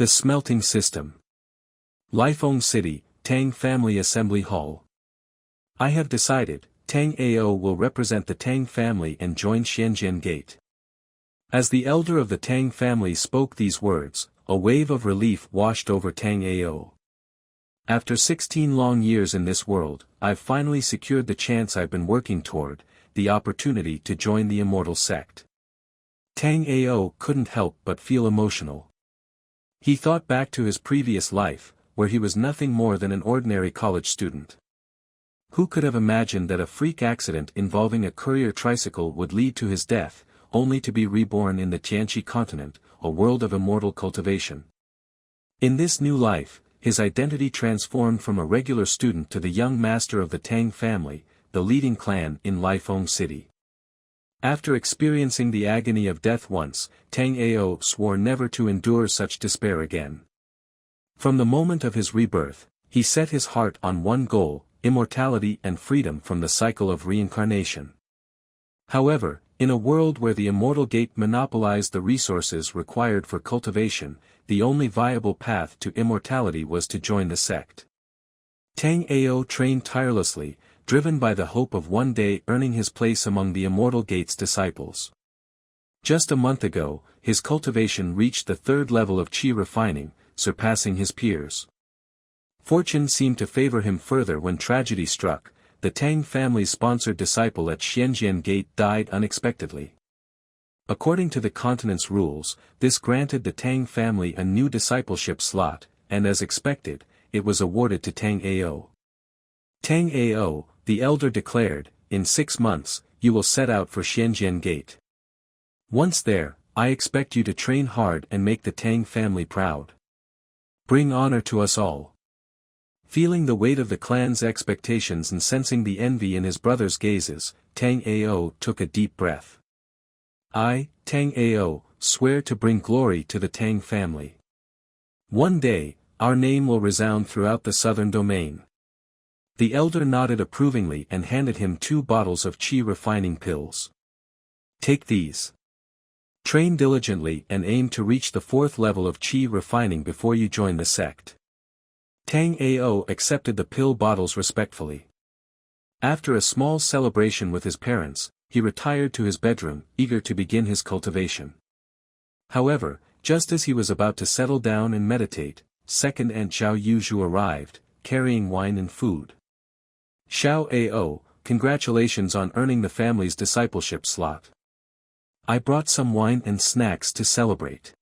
The Smelting System. Lifeng City, Tang Family Assembly Hall. I have decided, Tang Ao will represent the Tang family and join Xianjian Gate. As the elder of the Tang family spoke these words, a wave of relief washed over Tang Ao. After 16 long years in this world, I've finally secured the chance I've been working toward, the opportunity to join the immortal sect. Tang Ao couldn't help but feel emotional. He thought back to his previous life, where he was nothing more than an ordinary college student. Who could have imagined that a freak accident involving a courier tricycle would lead to his death, only to be reborn in the Tianqi continent, a world of immortal cultivation? In this new life, his identity transformed from a regular student to the young master of the Tang family, the leading clan in Lifeng City. After experiencing the agony of death once, Tang Ao swore never to endure such despair again. From the moment of his rebirth, he set his heart on one goal, immortality and freedom from the cycle of reincarnation. However, in a world where the immortal gate monopolized the resources required for cultivation, the only viable path to immortality was to join the sect. Tang Ao trained tirelessly, driven by the hope of one day earning his place among the immortal gate's disciples. Just a month ago, his cultivation reached the third level of qi refining, surpassing his peers. Fortune seemed to favor him further when tragedy struck. The Tang family's sponsored disciple at Xianjian Gate died unexpectedly. According to the continent's rules, this granted the Tang family a new discipleship slot, and as expected, it was awarded to Tang Ao. Tang Ao, the elder declared, in 6 months, you will set out for Xianjian Gate. Once there, I expect you to train hard and make the Tang family proud. Bring honor to us all. Feeling the weight of the clan's expectations and sensing the envy in his brother's gazes, Tang Ao took a deep breath. I, Tang Ao, swear to bring glory to the Tang family. One day, our name will resound throughout the southern domain. The elder nodded approvingly and handed him 2 bottles of qi refining pills. Take these. Train diligently and aim to reach the 4th level of qi refining before you join the sect. Tang Ao accepted the pill bottles respectfully. After a small celebration with his parents, he retired to his bedroom, eager to begin his cultivation. However, just as he was about to settle down and meditate, second Aunt Xiao Yuzhu arrived, carrying wine and food. Xiao Ao, congratulations on earning the family's discipleship slot. I brought some wine and snacks to celebrate.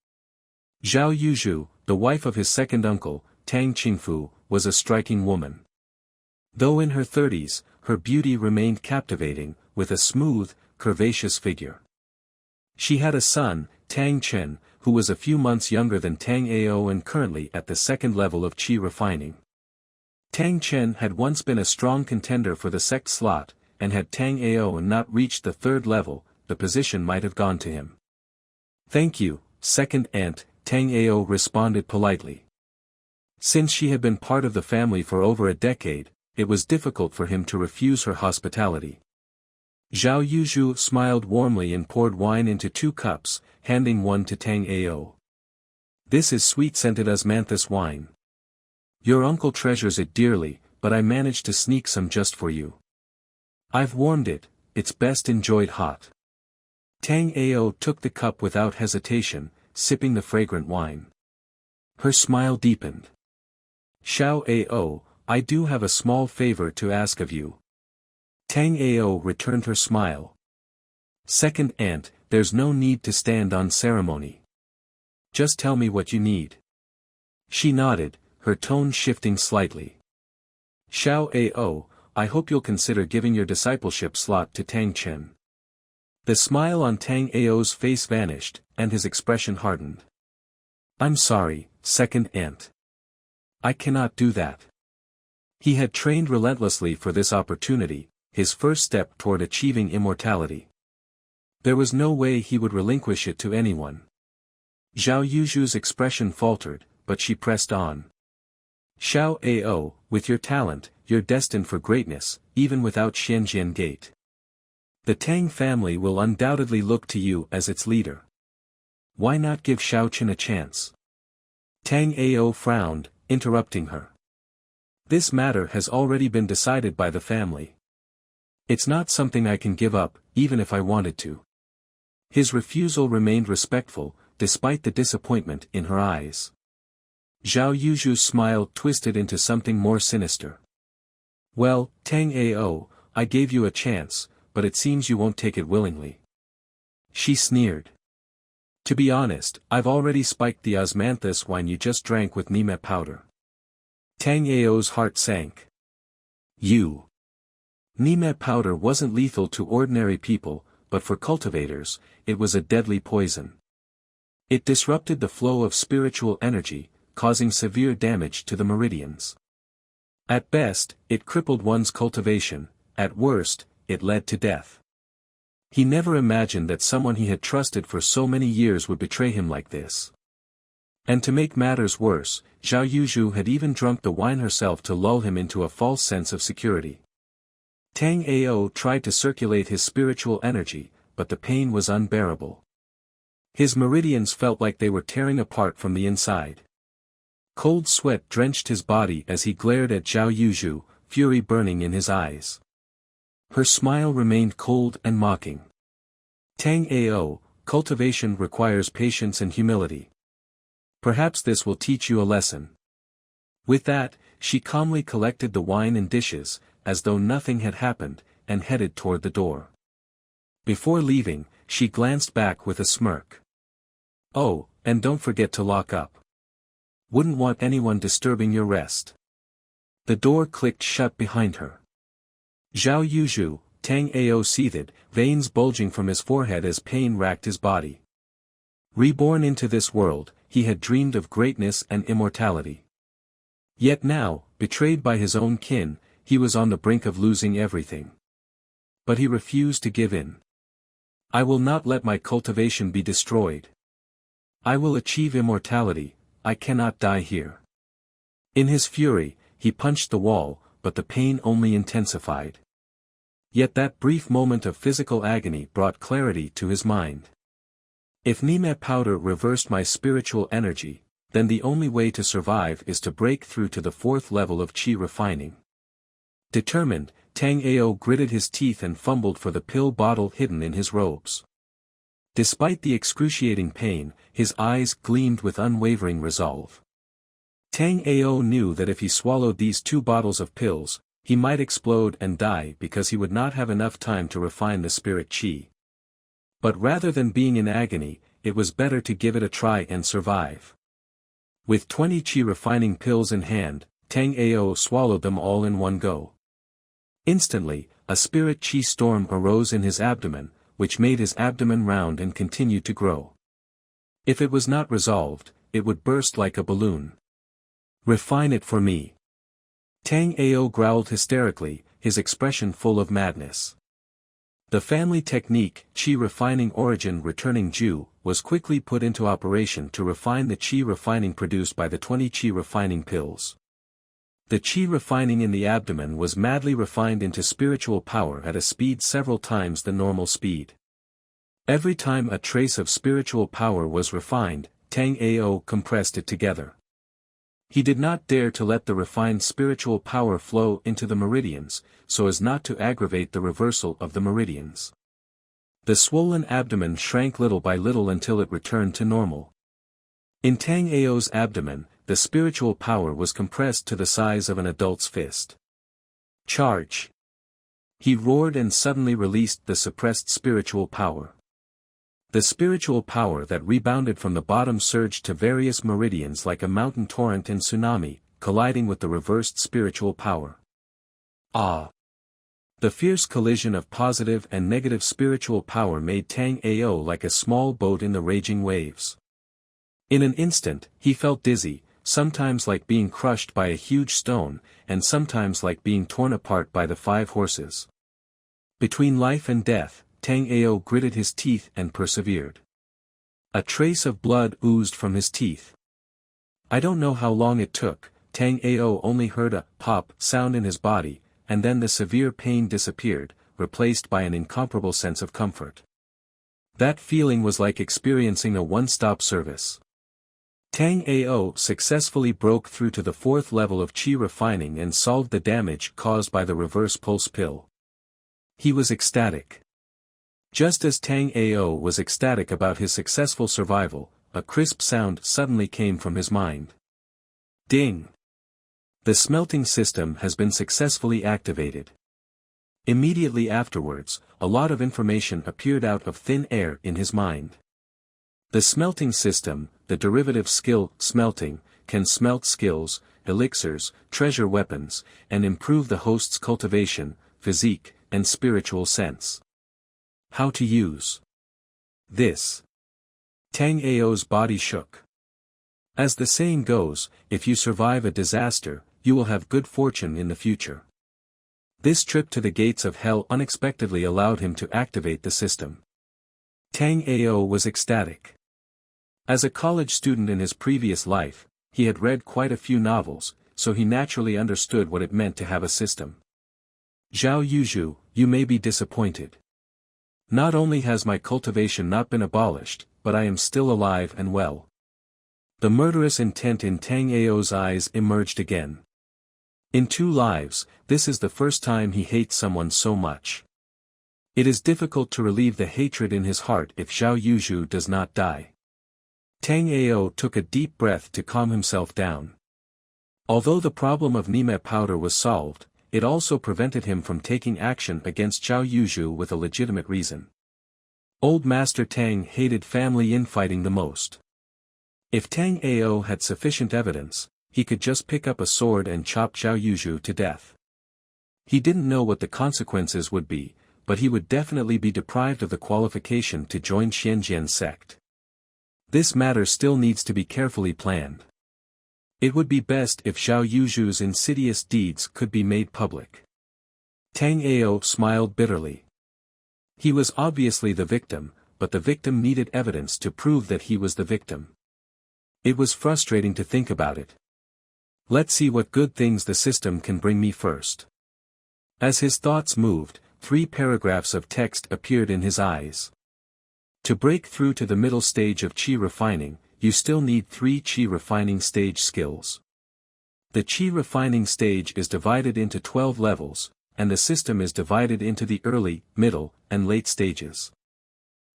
Zhao Yuzhu, the wife of his second uncle, Tang Qingfu, was a striking woman. Though in her 30s, her beauty remained captivating, with a smooth, curvaceous figure. She had a son, Tang Chen, who was a few months younger than Tang Ao and currently at the 2nd level of qi refining. Tang Chen had once been a strong contender for the sect slot, and had Tang Ao not reached the 3rd level, the position might have gone to him. Thank you, second aunt, Tang Ao responded politely. Since she had been part of the family for over a decade, it was difficult for him to refuse her hospitality. Zhao Yuzhu smiled warmly and poured wine into 2 cups, handing one to Tang Ao. This is sweet-scented osmanthus wine. Your uncle treasures it dearly, but I managed to sneak some just for you. I've warmed it, it's best enjoyed hot. Tang Ao took the cup without hesitation, sipping the fragrant wine. Her smile deepened. Xiao Ao, I do have a small favor to ask of you. Tang Ao returned her smile. Second aunt, there's no need to stand on ceremony. Just tell me what you need. She nodded, her tone shifting slightly. Xiao Ao, I hope you'll consider giving your discipleship slot to Tang Chen. The smile on Tang Ao's face vanished, and his expression hardened. I'm sorry, second aunt. I cannot do that. He had trained relentlessly for this opportunity, his first step toward achieving immortality. There was no way he would relinquish it to anyone. Zhao Yuzhu's expression faltered, but she pressed on. Xiao Ao, with your talent, you're destined for greatness, even without Xianjian Gate. The Tang family will undoubtedly look to you as its leader. Why not give Xiao Chen a chance? Tang Ao frowned, interrupting her. This matter has already been decided by the family. It's not something I can give up, even if I wanted to. His refusal remained respectful, despite the disappointment in her eyes. Zhao Yuzhu's smile twisted into something more sinister. Well, Tang Ao, I gave you a chance, but it seems you won't take it willingly. She sneered. To be honest, I've already spiked the osmanthus wine you just drank with Nime powder. Tang Ao's heart sank. You. Nime powder wasn't lethal to ordinary people, but for cultivators, it was a deadly poison. It disrupted the flow of spiritual energy, causing severe damage to the meridians. At best, it crippled one's cultivation, at worst, it led to death. He never imagined that someone he had trusted for so many years would betray him like this. And to make matters worse, Zhao Yuzhu had even drunk the wine herself to lull him into a false sense of security. Tang Ao tried to circulate his spiritual energy, but the pain was unbearable. His meridians felt like they were tearing apart from the inside. Cold sweat drenched his body as he glared at Zhao Yuzhu, fury burning in his eyes. Her smile remained cold and mocking. Tang Ao, cultivation requires patience and humility. Perhaps this will teach you a lesson. With that, she calmly collected the wine and dishes, as though nothing had happened, and headed toward the door. Before leaving, she glanced back with a smirk. Oh, and don't forget to lock up. Wouldn't want anyone disturbing your rest. The door clicked shut behind her. Zhao Yuzhu, Tang Ao seethed, veins bulging from his forehead as pain racked his body. Reborn into this world, he had dreamed of greatness and immortality. Yet now, betrayed by his own kin, he was on the brink of losing everything. But he refused to give in. I will not let my cultivation be destroyed. I will achieve immortality, I cannot die here. In his fury, he punched the wall, but the pain only intensified. Yet that brief moment of physical agony brought clarity to his mind. If Nime powder reversed my spiritual energy, then the only way to survive is to break through to the fourth level of qi refining. Determined, Tang Ao gritted his teeth and fumbled for the pill bottle hidden in his robes. Despite the excruciating pain, his eyes gleamed with unwavering resolve. Tang Ao knew that if he swallowed these 2 bottles of pills, he might explode and die because he would not have enough time to refine the spirit qi. But rather than being in agony, it was better to give it a try and survive. With 20 qi refining pills in hand, Tang Ao swallowed them all in one go. Instantly, a spirit qi storm arose in his abdomen, which made his abdomen round and continued to grow. If it was not resolved, it would burst like a balloon. Refine it for me. Tang Ao growled hysterically, his expression full of madness. The family technique, qi refining origin returning Ju, was quickly put into operation to refine the qi refining produced by the 20 qi refining pills. The qi refining in the abdomen was madly refined into spiritual power at a speed several times the normal speed. Every time a trace of spiritual power was refined, Tang Ao compressed it together. He did not dare to let the refined spiritual power flow into the meridians, so as not to aggravate the reversal of the meridians. The swollen abdomen shrank little by little until it returned to normal. In Tang Ao's abdomen, the spiritual power was compressed to the size of an adult's fist. Charge! He roared and suddenly released the suppressed spiritual power. The spiritual power that rebounded from the bottom surged to various meridians like a mountain torrent and tsunami, colliding with the reversed spiritual power. Ah! The fierce collision of positive and negative spiritual power made Tang Ao like a small boat in the raging waves. In an instant, he felt dizzy, sometimes like being crushed by a huge stone, and sometimes like being torn apart by the 5 horses. Between life and death, Tang Ao gritted his teeth and persevered. A trace of blood oozed from his teeth. I don't know how long it took, Tang Ao only heard a pop sound in his body, and then the severe pain disappeared, replaced by an incomparable sense of comfort. That feeling was like experiencing a one-stop service. Tang Ao successfully broke through to the fourth level of qi refining and solved the damage caused by the reverse pulse pill. He was ecstatic. Just as Tang Ao was ecstatic about his successful survival, a crisp sound suddenly came from his mind. Ding! The smelting system has been successfully activated. Immediately afterwards, a lot of information appeared out of thin air in his mind. The smelting system, the derivative skill, smelting, can smelt skills, elixirs, treasure weapons, and improve the host's cultivation, physique, and spiritual sense. How to use this? Tang Ao's body shook. As the saying goes, if you survive a disaster, you will have good fortune in the future. This trip to the gates of hell unexpectedly allowed him to activate the system. Tang Ao was ecstatic. As a college student in his previous life, he had read quite a few novels, so he naturally understood what it meant to have a system. Zhao Yuzhu, you may be disappointed. Not only has my cultivation not been abolished, but I am still alive and well. The murderous intent in Tang Ao's eyes emerged again. In 2 lives, this is the first time he hates someone so much. It is difficult to relieve the hatred in his heart if Zhao Yuzhu does not die. Tang Ao took a deep breath to calm himself down. Although the problem of Nime powder was solved, it also prevented him from taking action against Zhao Yuzhu with a legitimate reason. Old Master Tang hated family infighting the most. If Tang Ao had sufficient evidence, he could just pick up a sword and chop Zhao Yuzhu to death. He didn't know what the consequences would be, but he would definitely be deprived of the qualification to join Xianjian sect. This matter still needs to be carefully planned. It would be best if Zhao Yuzhu's insidious deeds could be made public. Tang Ao smiled bitterly. He was obviously the victim, but the victim needed evidence to prove that he was the victim. It was frustrating to think about it. Let's see what good things the system can bring me first. As his thoughts moved, 3 paragraphs of text appeared in his eyes. To break through to the middle stage of qi refining, you still need 3 qi refining stage skills. The qi refining stage is divided into 12 levels, and the system is divided into the early, middle, and late stages.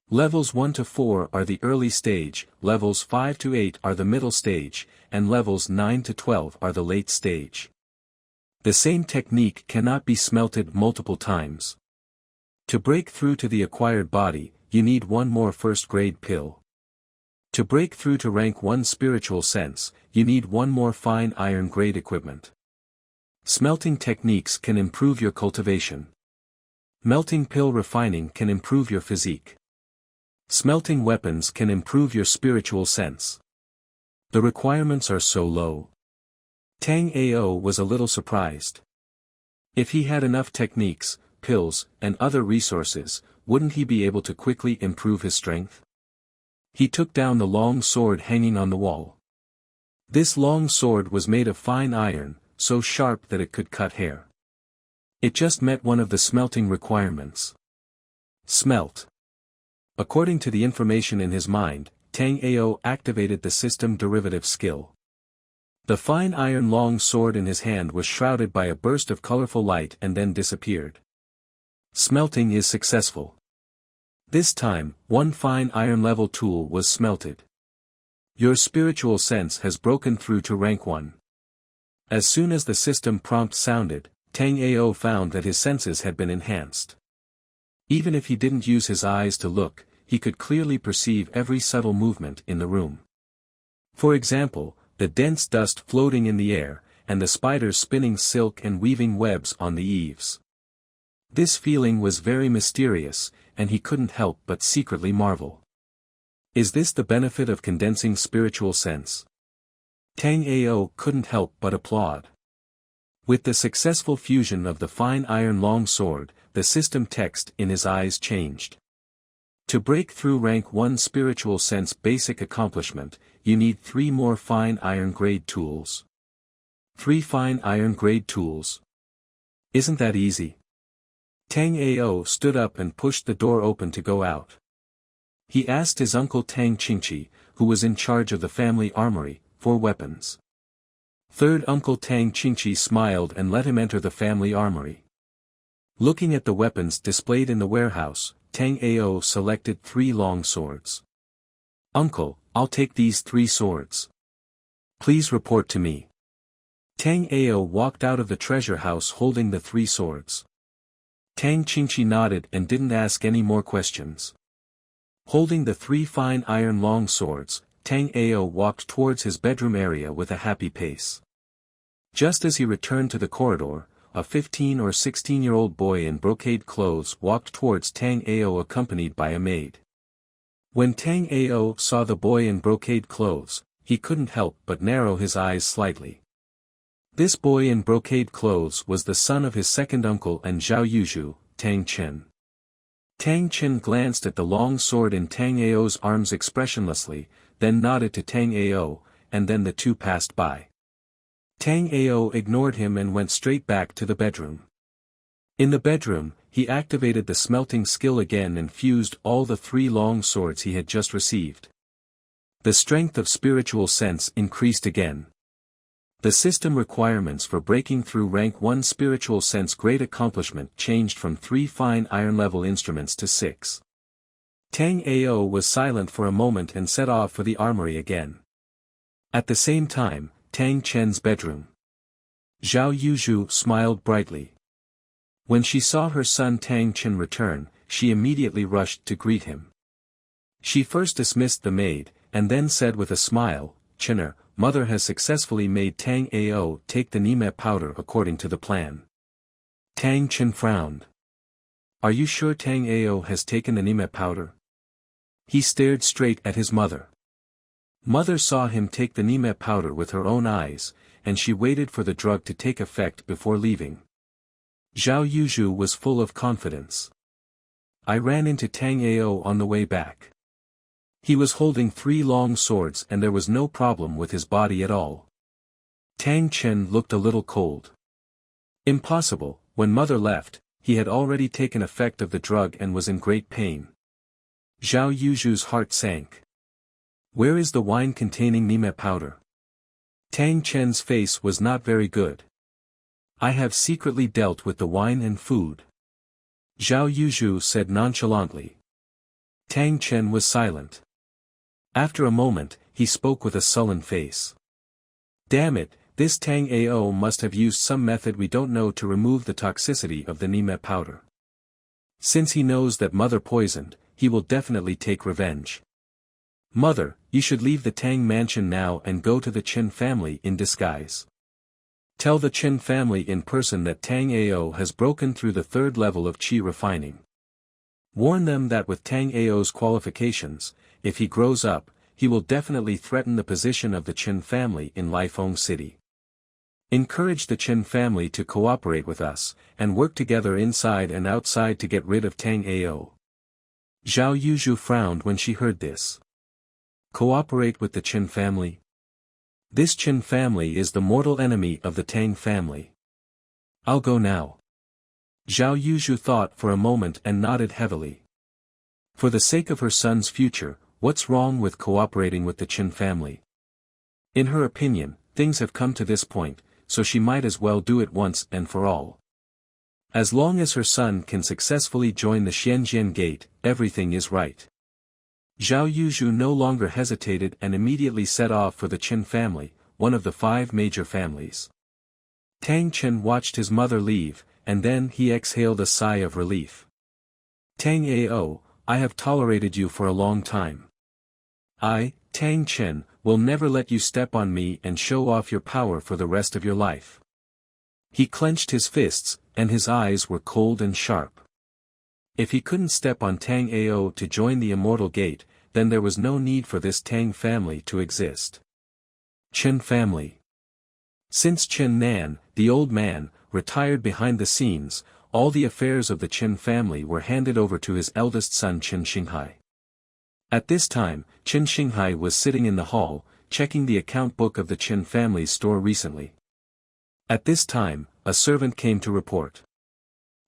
Levels 1 to 4 are the early stage, levels 5 to 8 are the middle stage, and levels 9 to 12 are the late stage. The same technique cannot be smelted multiple times. To break through to the acquired body, you need 1 more first-grade pill. To break through to rank 1 spiritual sense, you need 1 more fine iron-grade equipment. Smelting techniques can improve your cultivation. Melting pill refining can improve your physique. Smelting weapons can improve your spiritual sense. The requirements are so low. Tang Ao was a little surprised. If he had enough techniques, pills, and other resources, wouldn't he be able to quickly improve his strength? He took down the long sword hanging on the wall. This long sword was made of fine iron, so sharp that it could cut hair. It just met one of the smelting requirements. Smelt. According to the information in his mind, Tang Ao activated the system derivative skill. The fine iron long sword in his hand was shrouded by a burst of colorful light and then disappeared. Smelting is successful. This time, 1 fine iron level tool was smelted. Your spiritual sense has broken through to rank 1. As soon as the system prompt sounded, Tang Ao found that his senses had been enhanced. Even if he didn't use his eyes to look, he could clearly perceive every subtle movement in the room. For example, the dense dust floating in the air, and the spiders spinning silk and weaving webs on the eaves. This feeling was very mysterious, and he couldn't help but secretly marvel. Is this the benefit of condensing spiritual sense? Tang Ao couldn't help but applaud. With the successful fusion of the fine iron long sword, the system text in his eyes changed. To break through rank 1 spiritual sense basic accomplishment, you need 3 more fine iron grade tools. 3 fine iron grade tools. Isn't that easy? Tang Ao stood up and pushed the door open to go out. He asked his uncle Tang Qingqi, who was in charge of the family armory, for weapons. Third uncle Tang Qingqi smiled and let him enter the family armory. Looking at the weapons displayed in the warehouse, Tang Ao selected 3 long swords. "Uncle, I'll take these 3 swords. Please report to me." Tang Ao walked out of the treasure house holding the 3 swords. Tang Qingqi nodded and didn't ask any more questions. Holding the 3 fine iron long swords, Tang Ao walked towards his bedroom area with a happy pace. Just as he returned to the corridor, a 15 or 16-year-old boy in brocade clothes walked towards Tang Ao accompanied by a maid. When Tang Ao saw the boy in brocade clothes, he couldn't help but narrow his eyes slightly. This boy in brocade clothes was the son of his second uncle and Zhao Yuzhu, Tang Chen. Tang Chen glanced at the long sword in Tang Ao's arms expressionlessly, then nodded to Tang Ao, and then the two passed by. Tang Ao ignored him and went straight back to the bedroom. In the bedroom, he activated the smelting skill again and fused all the 3 long swords he had just received. The strength of spiritual sense increased again. The system requirements for breaking through rank 1 spiritual sense great accomplishment changed from 3 fine iron level instruments to 6. Tang Ao was silent for a moment and set off for the armory again. At the same time, Tang Chen's bedroom. Zhao Yuzhu smiled brightly. When she saw her son Tang Chen return, she immediately rushed to greet him. She first dismissed the maid, and then said with a smile, "Chener, mother has successfully made Tang Ao take the Nime powder according to the plan." Tang Chen frowned. "Are you sure Tang Ao has taken the Nime powder?" He stared straight at his mother. Mother saw him take the Nime powder with her own eyes, and she waited for the drug to take effect before leaving. Zhao Yuzhu was full of confidence. "I ran into Tang Ao on the way back. He was holding 3 long swords and there was no problem with his body at all." Tang Chen looked a little cold. Impossible, when mother left, he had already taken effect of the drug and was in great pain. Zhao Yuzhu's heart sank. "Where is the wine containing Nime powder?" Tang Chen's face was not very good. "I have secretly dealt with the wine and food," Zhao Yuzhu said nonchalantly. Tang Chen was silent. After a moment, he spoke with a sullen face. "Damn it, this Tang Ao must have used some method we don't know to remove the toxicity of the Nime powder. Since he knows that mother poisoned, he will definitely take revenge. Mother, you should leave the Tang mansion now and go to the Chen family in disguise. Tell the Chen family in person that Tang Ao has broken through the 3rd level of qi refining. Warn them that with Tang Ao's qualifications, if he grows up, he will definitely threaten the position of the Chen family in Lifeng City. Encourage the Chen family to cooperate with us, and work together inside and outside to get rid of Tang Ao." Zhao Yuzhu frowned when she heard this. Cooperate with the Chen family? This Chen family is the mortal enemy of the Tang family. I'll go now. Zhao Yuzhu thought for a moment and nodded heavily. For the sake of her son's future, what's wrong with cooperating with the Chen family? In her opinion, things have come to this point, so she might as well do it once and for all. As long as her son can successfully join the Xianjian Gate, everything is right. Zhao Yuzhu no longer hesitated and immediately set off for the Chen family, one of the 5 major families. Tang Chen watched his mother leave, and then he exhaled a sigh of relief. "Tang Ao, I have tolerated you for a long time. I, Tang Chen, will never let you step on me and show off your power for the rest of your life." He clenched his fists, and his eyes were cold and sharp. If he couldn't step on Tang Ao to join the Immortal Gate, then there was no need for this Tang family to exist. Chen family. Since Chen Nan, the old man, retired behind the scenes, all the affairs of the Chen family were handed over to his eldest son Chen Xinghai. At this time, Chen Xinghai was sitting in the hall, checking the account book of the Chen family's store recently. At this time, a servant came to report.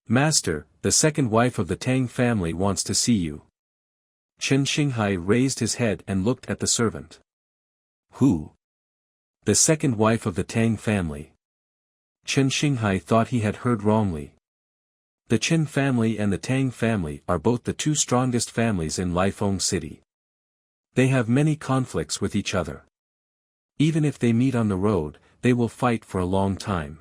"Master, the second wife of the Tang family wants to see you." Chen Xinghai raised his head and looked at the servant. Who? The second wife of the Tang family. Chen Xinghai thought he had heard wrongly. The Qin family and the Tang family are both the two strongest families in Lifeng City. They have many conflicts with each other. Even if they meet on the road, they will fight for a long time.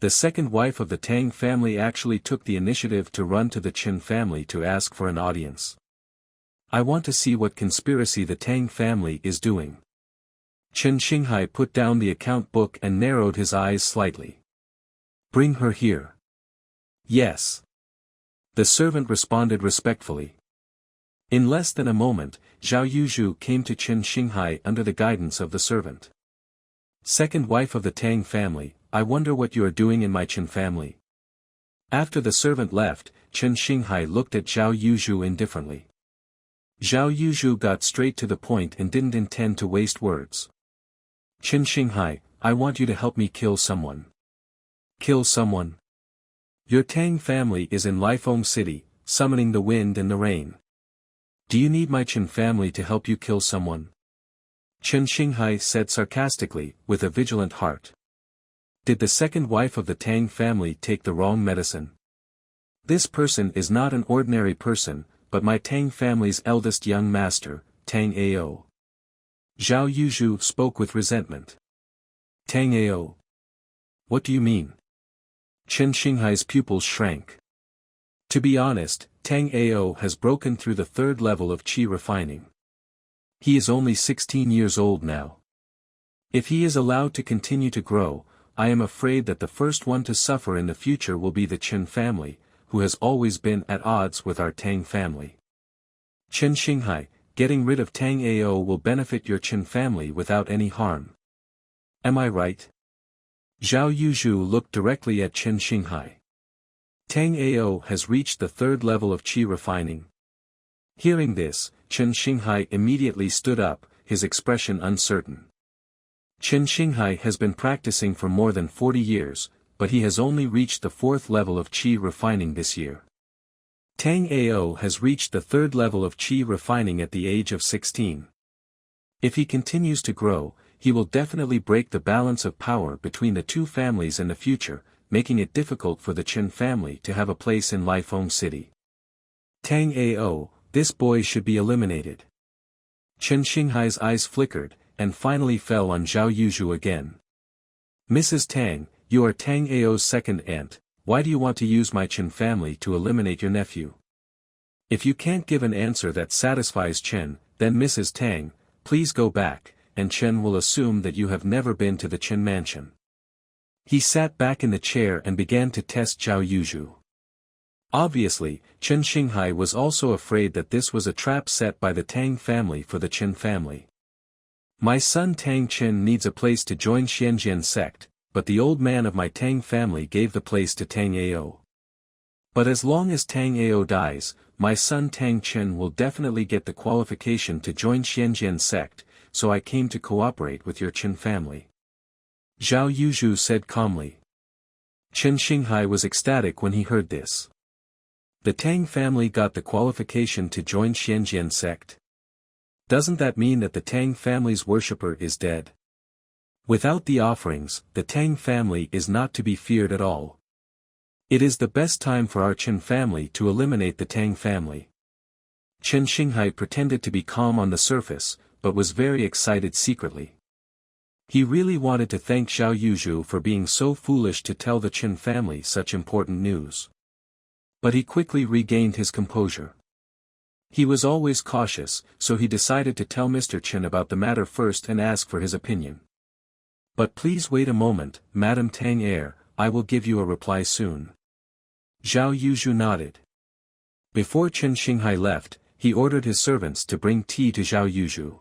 The second wife of the Tang family actually took the initiative to run to the Qin family to ask for an audience. I want to see what conspiracy the Tang family is doing. Chen Xinghai put down the account book and narrowed his eyes slightly. Bring her here. Yes. The servant responded respectfully. In less than a moment, Zhao Yuzhu came to Chen Xinghai under the guidance of the servant. Second wife of the Tang family, I wonder what you are doing in my Chen family. After the servant left, Chen Xinghai looked at Zhao Yuzhu indifferently. Zhao Yuzhu got straight to the point and didn't intend to waste words. Chen Xinghai, I want you to help me kill someone. Kill someone? Your Tang family is in Lifeng City, summoning the wind and the rain. Do you need my Chen family to help you kill someone? Chen Xinghai said sarcastically, with a vigilant heart. Did the second wife of the Tang family take the wrong medicine? This person is not an ordinary person, but my Tang family's eldest young master, Tang Ao. Zhao Yuzhu spoke with resentment. Tang Ao? What do you mean? Chen Xinghai's pupils shrank. To be honest, Tang Ao has broken through the third level of qi refining. He is only 16 years old now. If he is allowed to continue to grow, I am afraid that the first one to suffer in the future will be the Chen family, who has always been at odds with our Tang family. Chen Xinghai, getting rid of Tang Ao will benefit your Chen family without any harm. Am I right? Zhao Yuzhu looked directly at Chen Xinghai. Tang Ao has reached the third level of qi refining. Hearing this, Chen Xinghai immediately stood up, his expression uncertain. Chen Xinghai has been practicing for more than 40 years, but he has only reached the fourth level of qi refining this year. Tang Ao has reached the third level of qi refining at the age of 16. If he continues to grow, he will definitely break the balance of power between the two families in the future, making it difficult for the Chen family to have a place in Lifeng City. Tang Ao, this boy should be eliminated. Chen Xinghai's eyes flickered, and finally fell on Zhao Yuzhu again. Mrs. Tang, you are Tang Ao's second aunt, why do you want to use my Chen family to eliminate your nephew? If you can't give an answer that satisfies Chen, then Mrs. Tang, please go back, and Chen will assume that you have never been to the Chen mansion. He sat back in the chair and began to test Zhao Yuzhu. Obviously, Chen Xinghai was also afraid that this was a trap set by the Tang family for the Chen family. My son Tang Chen needs a place to join Xianjian sect, but the old man of my Tang family gave the place to Tang Ao. But as long as Tang Ao dies, my son Tang Chen will definitely get the qualification to join Xianjian sect, so I came to cooperate with your Chen family. Zhao Yuzhu said calmly. Chen Xinghai was ecstatic when he heard this. The Tang family got the qualification to join Xianjian sect? Doesn't that mean that the Tang family's worshipper is dead? Without the offerings, the Tang family is not to be feared at all. It is the best time for our Chen family to eliminate the Tang family. Chen Xinghai pretended to be calm on the surface, but was very excited secretly. He really wanted to thank Zhao Yuzhu for being so foolish to tell the Chen family such important news. But he quickly regained his composure. He was always cautious, so he decided to tell Mr. Chen about the matter first and ask for his opinion. But please wait a moment, Madam Tang Heir, I will give you a reply soon. Zhao Yuzhu nodded. Before Chen Xinghai left, he ordered his servants to bring tea to Zhao Yuzhu.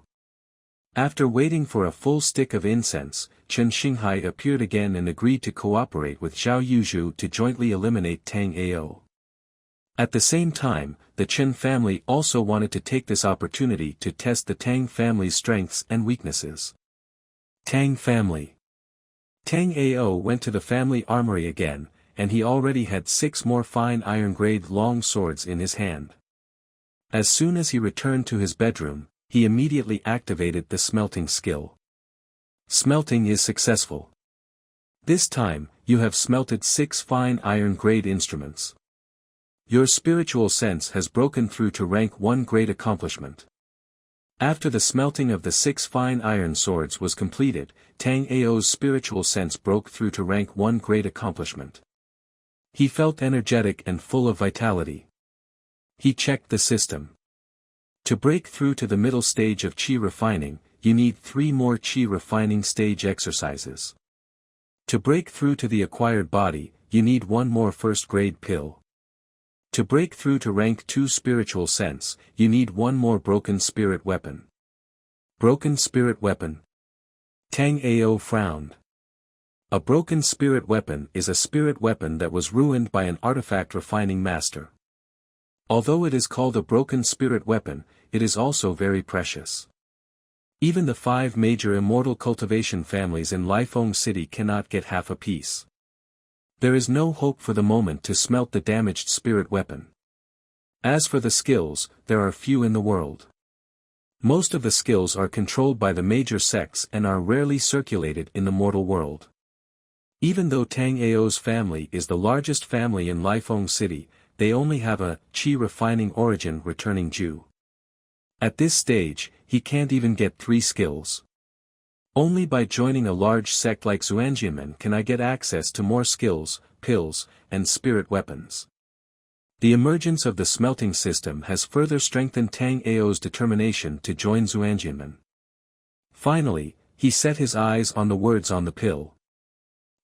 After waiting for a full stick of incense, Chen Xinghai appeared again and agreed to cooperate with Zhao Yuzhu to jointly eliminate Tang Ao. At the same time, the Chen family also wanted to take this opportunity to test the Tang family's strengths and weaknesses. Tang family. Tang Ao went to the family armory again, and he already had 6 more fine iron-grade long swords in his hand. As soon as he returned to his bedroom, he immediately activated the smelting skill. Smelting is successful. This time, you have smelted 6 fine iron-grade instruments. Your spiritual sense has broken through to rank 1 great accomplishment. After the smelting of the 6 fine iron swords was completed, Tang Ao's spiritual sense broke through to rank 1 great accomplishment. He felt energetic and full of vitality. He checked the system. To break through to the middle stage of qi refining, you need 3 more qi refining stage exercises. To break through to the acquired body, you need 1 more first-grade pill. To break through to rank 2 spiritual sense, you need 1 more broken spirit weapon. Broken spirit weapon. Tang Ao frowned. A broken spirit weapon is a spirit weapon that was ruined by an artifact refining master. Although it is called a broken spirit weapon, it is also very precious. Even the 5 major immortal cultivation families in Lifeng City cannot get half a piece. There is no hope for the moment to smelt the damaged spirit weapon. As for the skills, there are few in the world. Most of the skills are controlled by the major sects and are rarely circulated in the mortal world. Even though Tang Ao's family is the largest family in Lifeng City, they only have a qi refining origin returning Jew. At this stage, he can't even get 3 skills. Only by joining a large sect like Xuanjianmen can I get access to more skills, pills, and spirit weapons. The emergence of the smelting system has further strengthened Tang Ao's determination to join Xuanjianmen. Finally, he set his eyes on the words on the pill.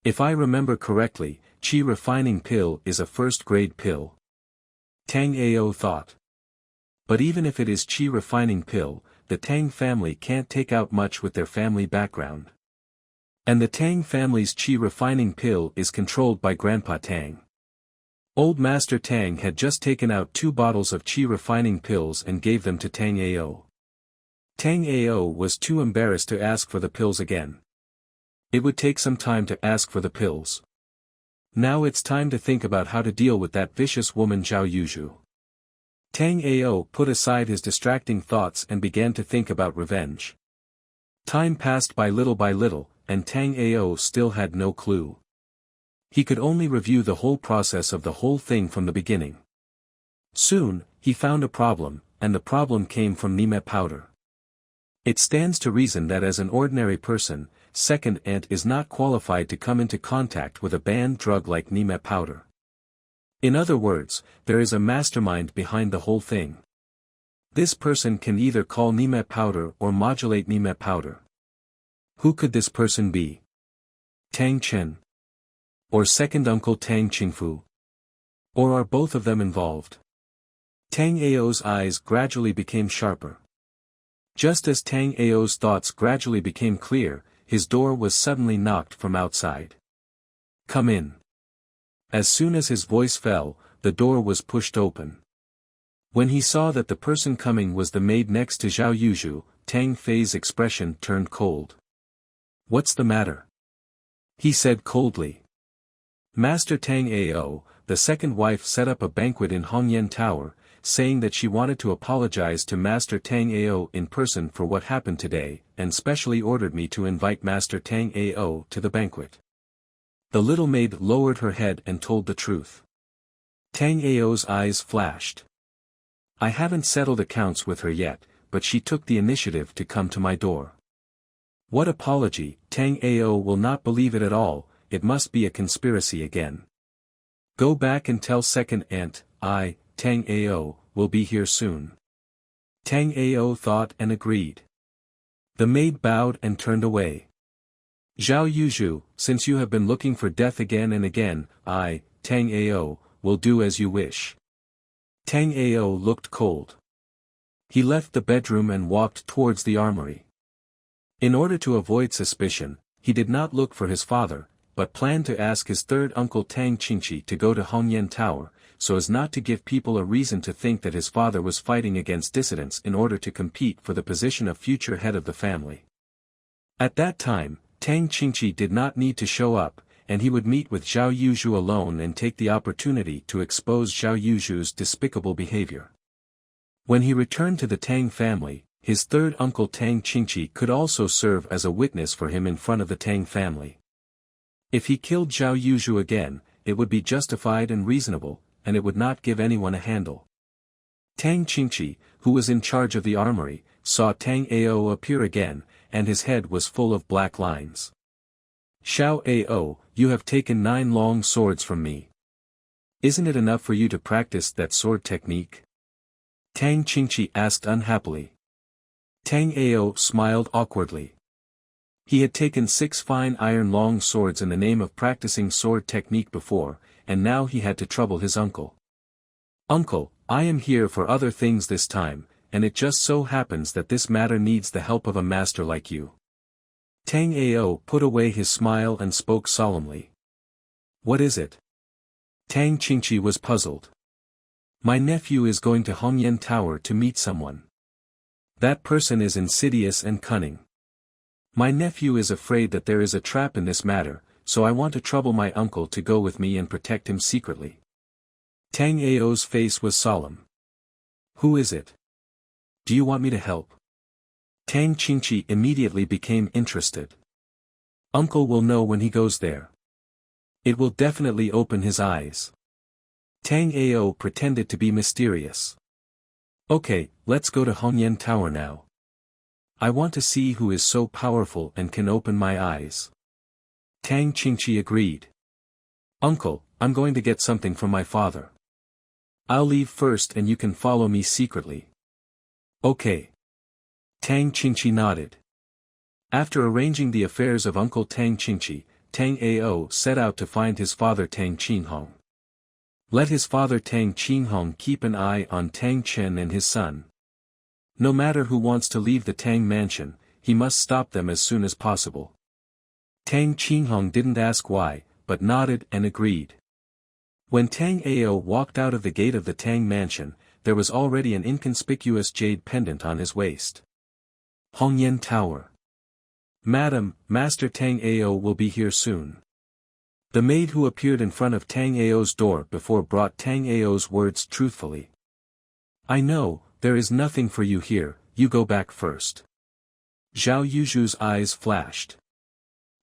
If I remember correctly, qi refining pill is a first-grade pill. Tang Ao thought. But even if it is qi refining pill, the Tang family can't take out much with their family background. And the Tang family's qi refining pill is controlled by Grandpa Tang. Old Master Tang had just taken out 2 bottles of qi refining pills and gave them to Tang Ao. Tang Ao was too embarrassed to ask for the pills again. It would take some time to ask for the pills. Now it's time to think about how to deal with that vicious woman Zhao Yuzhu. Tang Ao put aside his distracting thoughts and began to think about revenge. Time passed by little, and Tang Ao still had no clue. He could only review the whole process of the whole thing from the beginning. Soon, he found a problem, and the problem came from Nime powder. It stands to reason that as an ordinary person, Second Ant is not qualified to come into contact with a banned drug like Nime powder. In other words, there is a mastermind behind the whole thing. This person can either call Nime powder or modulate Nime powder. Who could this person be? Tang Chen? Or second uncle Tang Qingfu? Or are both of them involved? Tang Ao's eyes gradually became sharper. Just as Tang Ao's thoughts gradually became clear, his door was suddenly knocked from outside. Come in. As soon as his voice fell, the door was pushed open. When he saw that the person coming was the maid next to Zhao Yuzhu, Tang Fei's expression turned cold. What's the matter? He said coldly. Master Tang Ao, the second wife, set up a banquet in Hongyan Tower, saying that she wanted to apologize to Master Tang Ao in person for what happened today, and specially ordered me to invite Master Tang Ao to the banquet. The little maid lowered her head and told the truth. Tang Ao's eyes flashed. I haven't settled accounts with her yet, but she took the initiative to come to my door. What apology? Tang Ao will not believe it at all. It must be a conspiracy again. Go back and tell Second Ant, I, Tang Ao, will be here soon. Tang Ao thought and agreed. The maid bowed and turned away. Zhao Yuzhu, since you have been looking for death again and again, I, Tang Ao, will do as you wish. Tang Ao looked cold. He left the bedroom and walked towards the armory. In order to avoid suspicion, he did not look for his father, but planned to ask his third uncle Tang Qingqi to go to Hongyan Tower, so as not to give people a reason to think that his father was fighting against dissidents in order to compete for the position of future head of the family. At that time, Tang Qingqi did not need to show up, and he would meet with Zhao Yuzhu alone and take the opportunity to expose Zhao Yuzhu's despicable behavior. When he returned to the Tang family, his third uncle Tang Qingqi could also serve as a witness for him in front of the Tang family. If he killed Zhao Yuzhu again, it would be justified and reasonable, and it would not give anyone a handle. Tang Qingqi, who was in charge of the armory, saw Tang Ao appear again, and his head was full of black lines. Xiao Ao, you have taken 9 long swords from me. Isn't it enough for you to practice that sword technique? Tang Qingqi asked unhappily. Tang Ao smiled awkwardly. He had taken 6 fine iron long swords in the name of practicing sword technique before, and now he had to trouble his uncle. Uncle, I am here for other things this time, and it just so happens that this matter needs the help of a master like you. Tang Ao put away his smile and spoke solemnly. What is it? Tang Qingqi was puzzled. My nephew is going to Hongyan Tower to meet someone. That person is insidious and cunning. My nephew is afraid that there is a trap in this matter, so I want to trouble my uncle to go with me and protect him secretly. Tang Ao's face was solemn. Who is it? Do you want me to help? Tang Qingqi immediately became interested. Uncle will know when he goes there. It will definitely open his eyes. Tang Ao pretended to be mysterious. Okay, let's go to Hongyan Tower now. I want to see who is so powerful and can open my eyes. Tang Qingqi agreed. Uncle, I'm going to get something from my father. I'll leave first and you can follow me secretly. Okay. Tang Qingqi nodded. After arranging the affairs of Uncle Tang Qingqi, Tang Ao set out to find his father Tang Qinghong. Let his father Tang Qinghong keep an eye on Tang Chen and his son. No matter who wants to leave the Tang mansion, he must stop them as soon as possible. Tang Qinghong didn't ask why, but nodded and agreed. When Tang Ao walked out of the gate of the Tang mansion, there was already an inconspicuous jade pendant on his waist. Hongyan Tower. Madam, Master Tang Ao will be here soon. The maid who appeared in front of Tang Ao's door before brought Tang Ao's words truthfully. I know, there is nothing for you here, you go back first. Zhao Yuzhu's eyes flashed.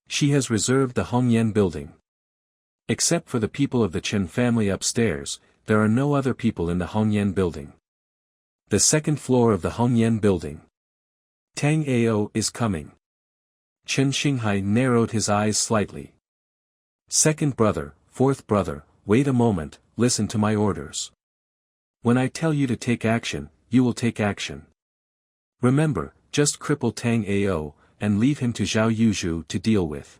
She has reserved the Hongyan building. Except for the people of the Chen family upstairs, there are no other people in the Hongyan building. The second floor of the Hongyan building. Tang Ao is coming. Chen Xinghai narrowed his eyes slightly. Second brother, fourth brother, wait a moment, listen to my orders. When I tell you to take action, you will take action. Remember, just cripple Tang Ao, and leave him to Zhao Yuzhu to deal with.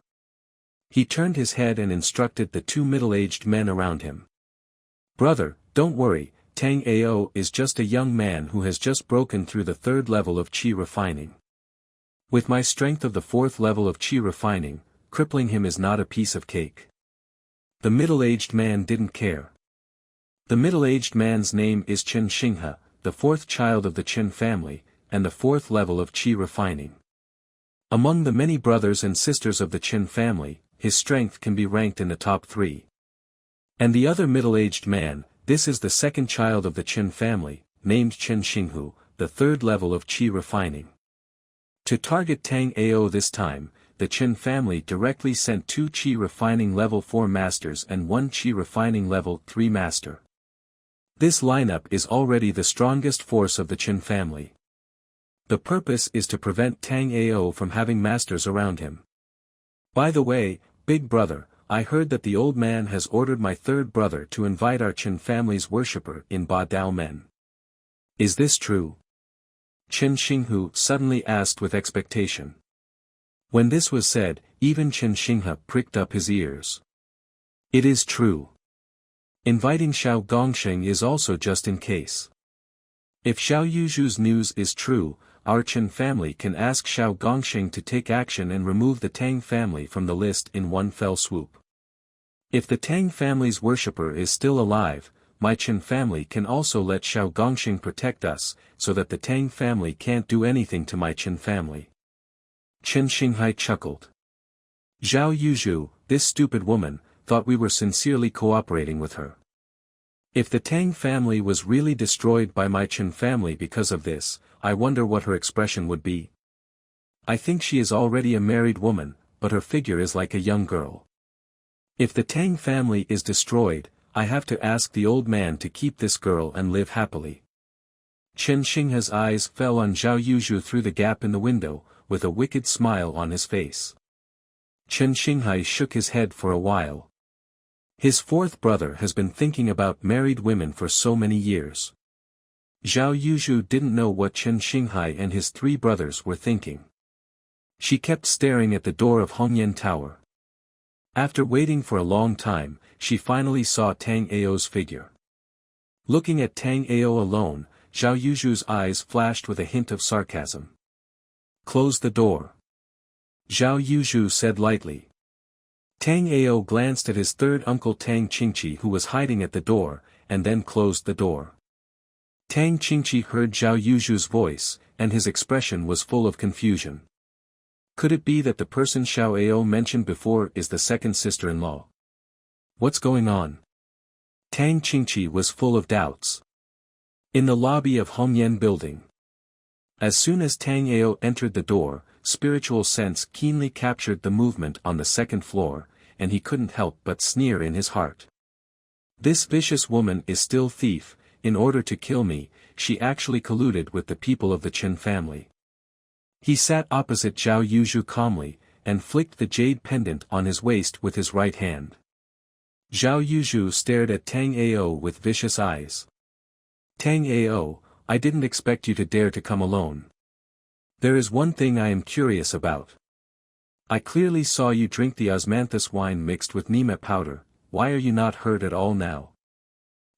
He turned his head and instructed the 2 middle-aged men around him. Brother, don't worry, Tang Ao is just a young man who has just broken through the 3rd level of qi refining. With my strength of the 4th level of qi refining, crippling him is not a piece of cake. The middle-aged man didn't care. The middle-aged man's name is Chen Xinghe, the 4th child of the Chen family, and the 4th level of qi refining. Among the many brothers and sisters of the Chen family, his strength can be ranked in the top 3. And the other middle-aged man, this is the 2nd child of the Chen family, named Chen Xinghu, the 3rd level of qi refining. To target Tang Ao this time, the Chen family directly sent 2 qi refining level 4 masters and 1 qi refining level 3 master. This lineup is already the strongest force of the Chen family. The purpose is to prevent Tang Ao from having masters around him. By the way, big brother, I heard that the old man has ordered my 3rd brother to invite our Chen family's worshipper in Ba Dao Men. Is this true? Chen Xinghu suddenly asked with expectation. When this was said, even Chen Xinghe pricked up his ears. It is true. Inviting Xiao Gongsheng is also just in case. If Xiao Yuzhu's news is true, our Chen family can ask Xiao Gongsheng to take action and remove the Tang family from the list in one fell swoop. If the Tang family's worshipper is still alive, my Chen family can also let Xiao Gongsheng protect us, so that the Tang family can't do anything to my Chen family. Chen Xinghai chuckled. Zhao Yuzhu, this stupid woman, thought we were sincerely cooperating with her. If the Tang family was really destroyed by my Chen family because of this, I wonder what her expression would be. I think she is already a married woman, but her figure is like a young girl. If the Tang family is destroyed, I have to ask the old man to keep this girl and live happily. Chen Xinghe's eyes fell on Zhao Yuzhu through the gap in the window, with a wicked smile on his face. Chen Xinghe shook his head for a while. His fourth brother has been thinking about married women for so many years. Zhao Yuzhu didn't know what Chen Xinghe and his three brothers were thinking. She kept staring at the door of Hongyan Tower. After waiting for a long time, she finally saw Tang Ao's figure. Looking at Tang Ao alone, Zhao Yuzhu's eyes flashed with a hint of sarcasm. "Close the door," Zhao Yuzhu said lightly. Tang Ao glanced at his third uncle Tang Qingqi who was hiding at the door, and then closed the door. Tang Qingqi heard Zhao Yuzhu's voice, and his expression was full of confusion. Could it be that the person Xiao Ao mentioned before is the second sister-in-law? What's going on? Tang Qingqi was full of doubts. In the lobby of Hongyan building. As soon as Tang Ao entered the door, spiritual sense keenly captured the movement on the second floor, and he couldn't help but sneer in his heart. This vicious woman is still thief. In order to kill me, she actually colluded with the people of the Chen family. He sat opposite Zhao Yuzhu calmly, and flicked the jade pendant on his waist with his right hand. Zhao Yuzhu stared at Tang Ao with vicious eyes. "Tang Ao, I didn't expect you to dare to come alone. There is one thing I am curious about. I clearly saw you drink the osmanthus wine mixed with Nima powder. Why are you not hurt at all now?"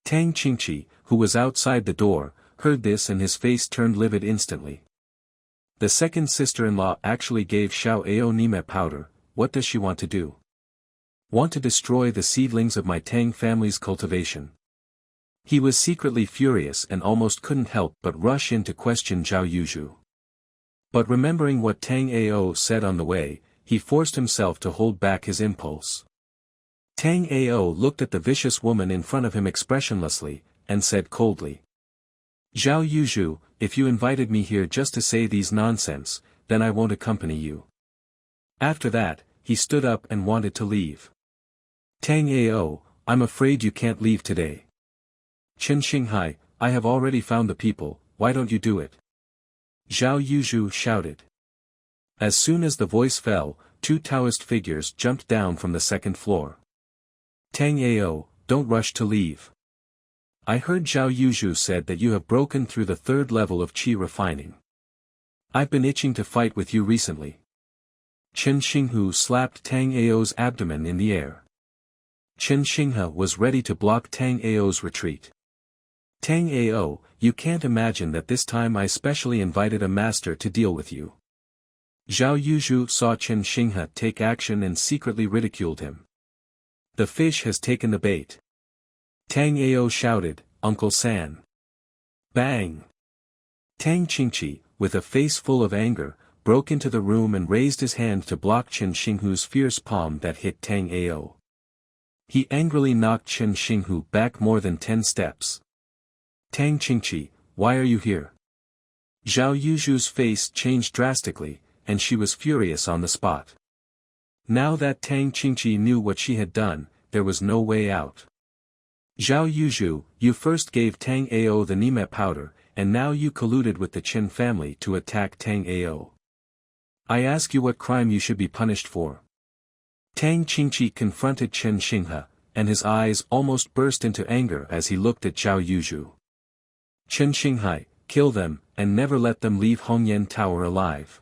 Tang Qingqi, who was outside the door, heard this and his face turned livid instantly. The second sister-in-law actually gave Xiao Ao Nima powder. What does she want to do? Want to destroy the seedlings of my Tang family's cultivation. He was secretly furious and almost couldn't help but rush in to question Zhao Yuzhu. But remembering what Tang Ao said on the way, he forced himself to hold back his impulse. Tang Ao looked at the vicious woman in front of him expressionlessly, and said coldly. "Zhao Yuzhu, if you invited me here just to say these nonsense, then I won't accompany you." After that, he stood up and wanted to leave. "Tang Ao, I'm afraid you can't leave today." "Chen Xinghe, I have already found the people, why don't you do it?" Zhao Yuzhu shouted. As soon as the voice fell, two Taoist figures jumped down from the second floor. "Tang Ao, don't rush to leave. I heard Zhao Yuzhu said that you have broken through the third level of qi refining. I've been itching to fight with you recently." Chen Xinghu slapped Tang Ao's abdomen in the air. Chen Xinghe was ready to block Tang Ao's retreat. "Tang Ao, you can't imagine that this time I specially invited a master to deal with you." Zhao Yuzhu saw Chen Xinghe take action and secretly ridiculed him. "The fish has taken the bait." Tang Ao shouted, "Uncle San." Bang! Tang Qingqi, with a face full of anger, broke into the room and raised his hand to block Chen Xinghu's fierce palm that hit Tang Ao. He angrily knocked Chen Xinghu back more than 10 steps. "Tang Qingqi, why are you here?" Zhao Yuzhu's face changed drastically, and she was furious on the spot. Now that Tang Qingqi knew what she had done, there was no way out. "Zhao Yuzhu, you first gave Tang Ao the Nima powder, and now you colluded with the Chen family to attack Tang Ao. I ask you what crime you should be punished for." Tang Qingqi confronted Chen Xinghe, and his eyes almost burst into anger as he looked at Zhao Yuzhu. "Chen Xinghe, kill them, and never let them leave Hongyan Tower alive."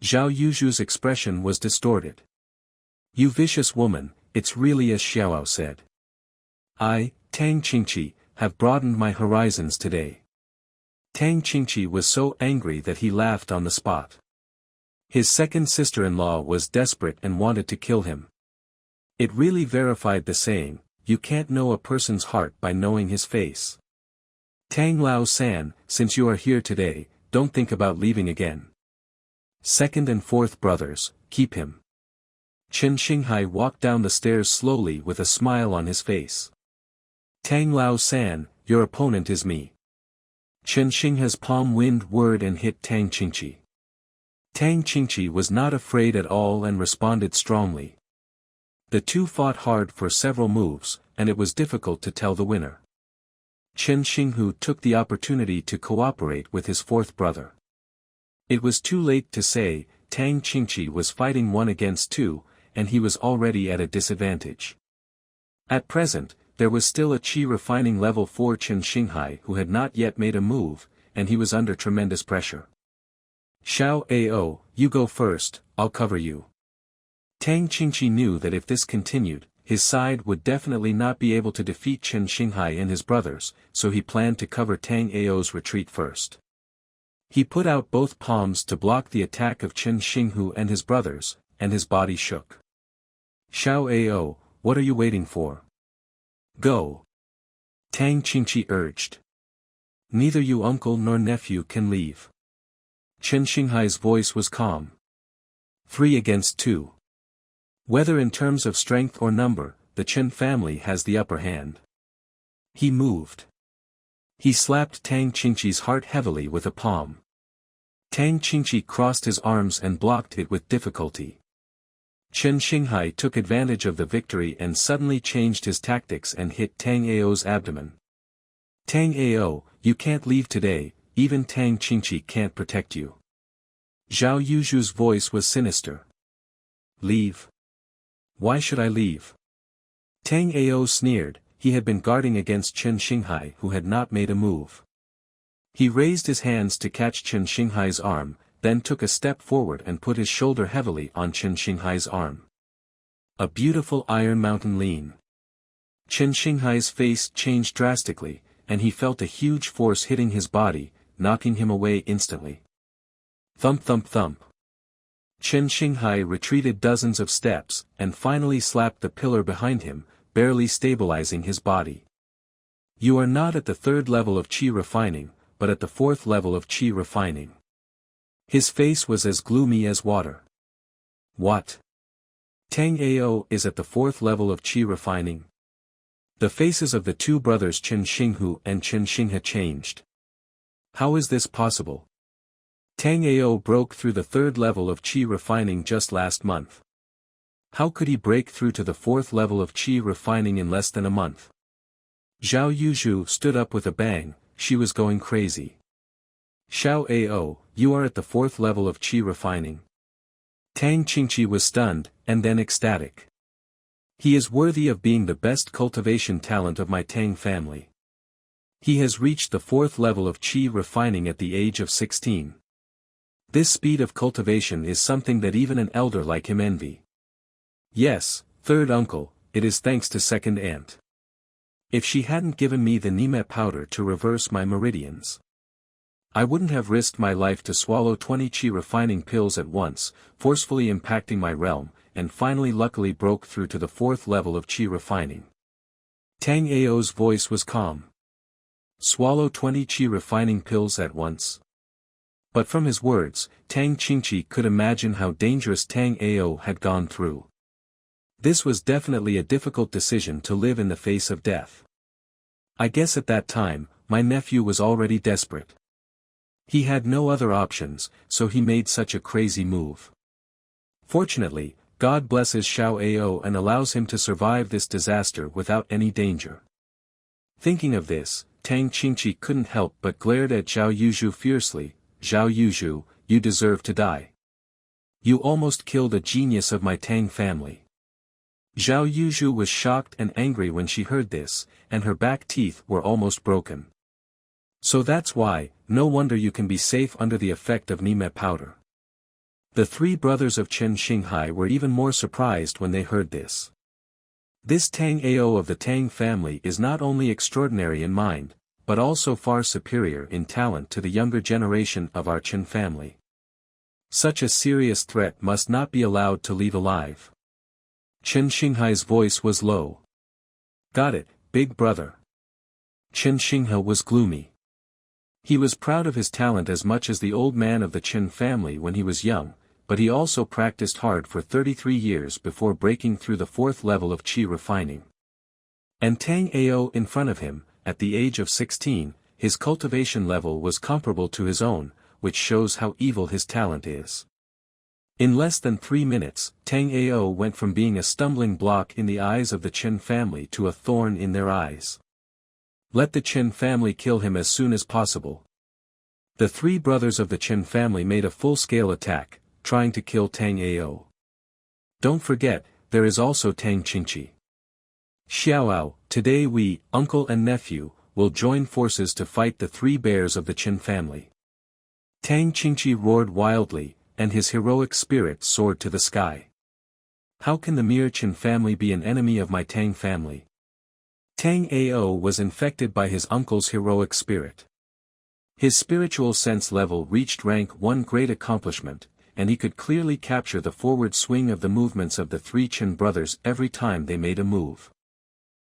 Zhao Yuzhu's expression was distorted. "You vicious woman, it's really as Xiaoao said. I, Tang Qingqi, have broadened my horizons today." Tang Qingqi was so angry that he laughed on the spot. His second sister-in-law was desperate and wanted to kill him. It really verified the saying, you can't know a person's heart by knowing his face. "Tang Lao San, since you are here today, don't think about leaving again. Second and fourth brothers, keep him." Chen Xinghe walked down the stairs slowly with a smile on his face. Tang Lao San, your opponent is me. Chen Xingha's palm wind word and hit Tang Qingqi. Tang Qingqi was not afraid at all and responded strongly. The two fought hard for several moves, and it was difficult to tell the winner. Chen Xinghu took the opportunity to cooperate with his fourth brother. It was too late to say, Tang Qingqi was fighting 1 against 2, and he was already at a disadvantage. At present, there was still a qi refining level 4 Chen Xinghai who had not yet made a move, and he was under tremendous pressure. Xiao Ao, you go first, I'll cover you. Tang Qingqi knew that if this continued, his side would definitely not be able to defeat Chen Xinghai and his brothers, so he planned to cover Tang Ao's retreat first. He put out both palms to block the attack of Chen Xinghu and his brothers, and his body shook. Xiao Ao, what are you waiting for? Go. Tang Qingqi urged. Neither you uncle nor nephew can leave. Chen Xinghai's voice was calm. 3 against 2. Whether in terms of strength or number, the Chen family has the upper hand. He moved. He slapped Tang Qingqi's heart heavily with a palm. Tang Qingqi crossed his arms and blocked it with difficulty. Chen Xinghai took advantage of the victory and suddenly changed his tactics and hit Tang Ao's abdomen. Tang Ao, you can't leave today, even Tang Qingqi can't protect you. Zhao Yuzhu's voice was sinister. Leave? Why should I leave? Tang Ao sneered, he had been guarding against Chen Xinghai who had not made a move. He raised his hands to catch Chen Xinghai's arm, then took a step forward and put his shoulder heavily on Chen Xinghai's arm. A beautiful Iron Mountain lean. Chen Xinghai's face changed drastically, and he felt a huge force hitting his body, knocking him away instantly. Thump thump thump. Chen Xinghai retreated dozens of steps, and finally slapped the pillar behind him, barely stabilizing his body. You are not at the 3rd level of qi refining, but at the 4th level of qi refining. His face was as gloomy as water. What? Tang Ao is at the 4th level of qi refining? The faces of the two brothers Chen Xinghu and Chen Xingha changed. How is this possible? Tang Ao broke through the 3rd level of qi refining just last month. How could he break through to the 4th level of qi refining in less than a month? Zhao Yuzhu stood up with a bang, she was going crazy. Xiao Ao, you are at the 4th level of qi refining. Tang Qingqi was stunned, and then ecstatic. He is worthy of being the best cultivation talent of my Tang family. He has reached the 4th level of qi refining at the age of 16. This speed of cultivation is something that even an elder like him envy. Yes, 3rd uncle, it is thanks to 2nd aunt. If she hadn't given me the Nime powder to reverse my meridians, I wouldn't have risked my life to swallow 20 qi refining pills at once, forcefully impacting my realm, and finally luckily broke through to the 4th level of qi refining. Tang Ao's voice was calm. Swallow 20 qi refining pills at once? But from his words, Tang Qingqi could imagine how dangerous Tang Ao had gone through. This was definitely a difficult decision to live in the face of death. I guess at that time, my nephew was already desperate. He had no other options, so he made such a crazy move. Fortunately, God blesses Xiao Ao and allows him to survive this disaster without any danger. Thinking of this, Tang Qingqi couldn't help but glared at Zhao Yuzhu fiercely. Zhao Yuzhu, you deserve to die. You almost killed a genius of my Tang family. Zhao Yuzhu was shocked and angry when she heard this, and her back teeth were almost broken. So that's why, no wonder you can be safe under the effect of Nime powder. The 3 brothers of Chen Xinghai were even more surprised when they heard this. This Tang Ao of the Tang family is not only extraordinary in mind, but also far superior in talent to the younger generation of our Chen family. Such a serious threat must not be allowed to leave alive. Chen Xinghai's voice was low. Got it, big brother. Chen Xingha was gloomy. He was proud of his talent as much as the old man of the Chen family when he was young, but he also practiced hard for 33 years before breaking through the 4th level of qi refining. And Tang Ao in front of him, at the age of 16, his cultivation level was comparable to his own, which shows how evil his talent is. In less than 3 minutes, Tang Ao went from being a stumbling block in the eyes of the Chen family to a thorn in their eyes. Let the Chen family kill him as soon as possible. The 3 brothers of the Chen family made a full-scale attack, trying to kill Tang Ao. Don't forget, there is also Tang Qingqi. Xiaoao, today we, uncle and nephew, will join forces to fight the 3 bears of the Chen family. Tang Qingqi roared wildly, and his heroic spirit soared to the sky. How can the mere Chen family be an enemy of my Tang family? Tang Ao was infected by his uncle's heroic spirit. His spiritual sense level reached rank 1 great accomplishment, and he could clearly capture the forward swing of the movements of the 3 Chen brothers every time they made a move.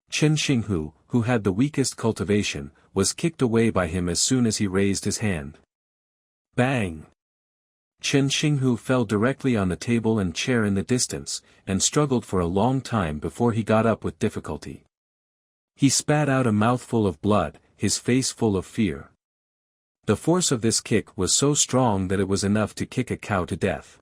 Chen Xinghu, who had the weakest cultivation, was kicked away by him as soon as he raised his hand. Bang! Chen Xinghu fell directly on the table and chair in the distance, and struggled for a long time before he got up with difficulty. He spat out a mouthful of blood, his face full of fear. The force of this kick was so strong that it was enough to kick a cow to death.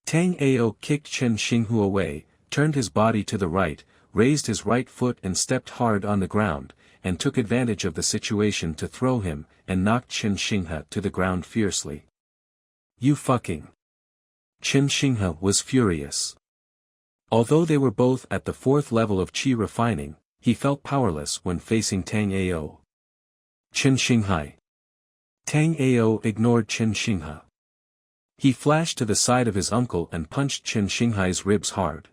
Tang Ao kicked Chen Xinghu away, turned his body to the right, raised his right foot and stepped hard on the ground, and took advantage of the situation to throw him, and knocked Chen Xinghu to the ground fiercely. You fucking. Chen Xinghu was furious. Although they were both at the 4th level of qi refining, he felt powerless when facing Tang Ao. Chen Xinghu. Tang Ao ignored Chen Xinghu. He flashed to the side of his uncle and punched Chen Xinghu's ribs hard.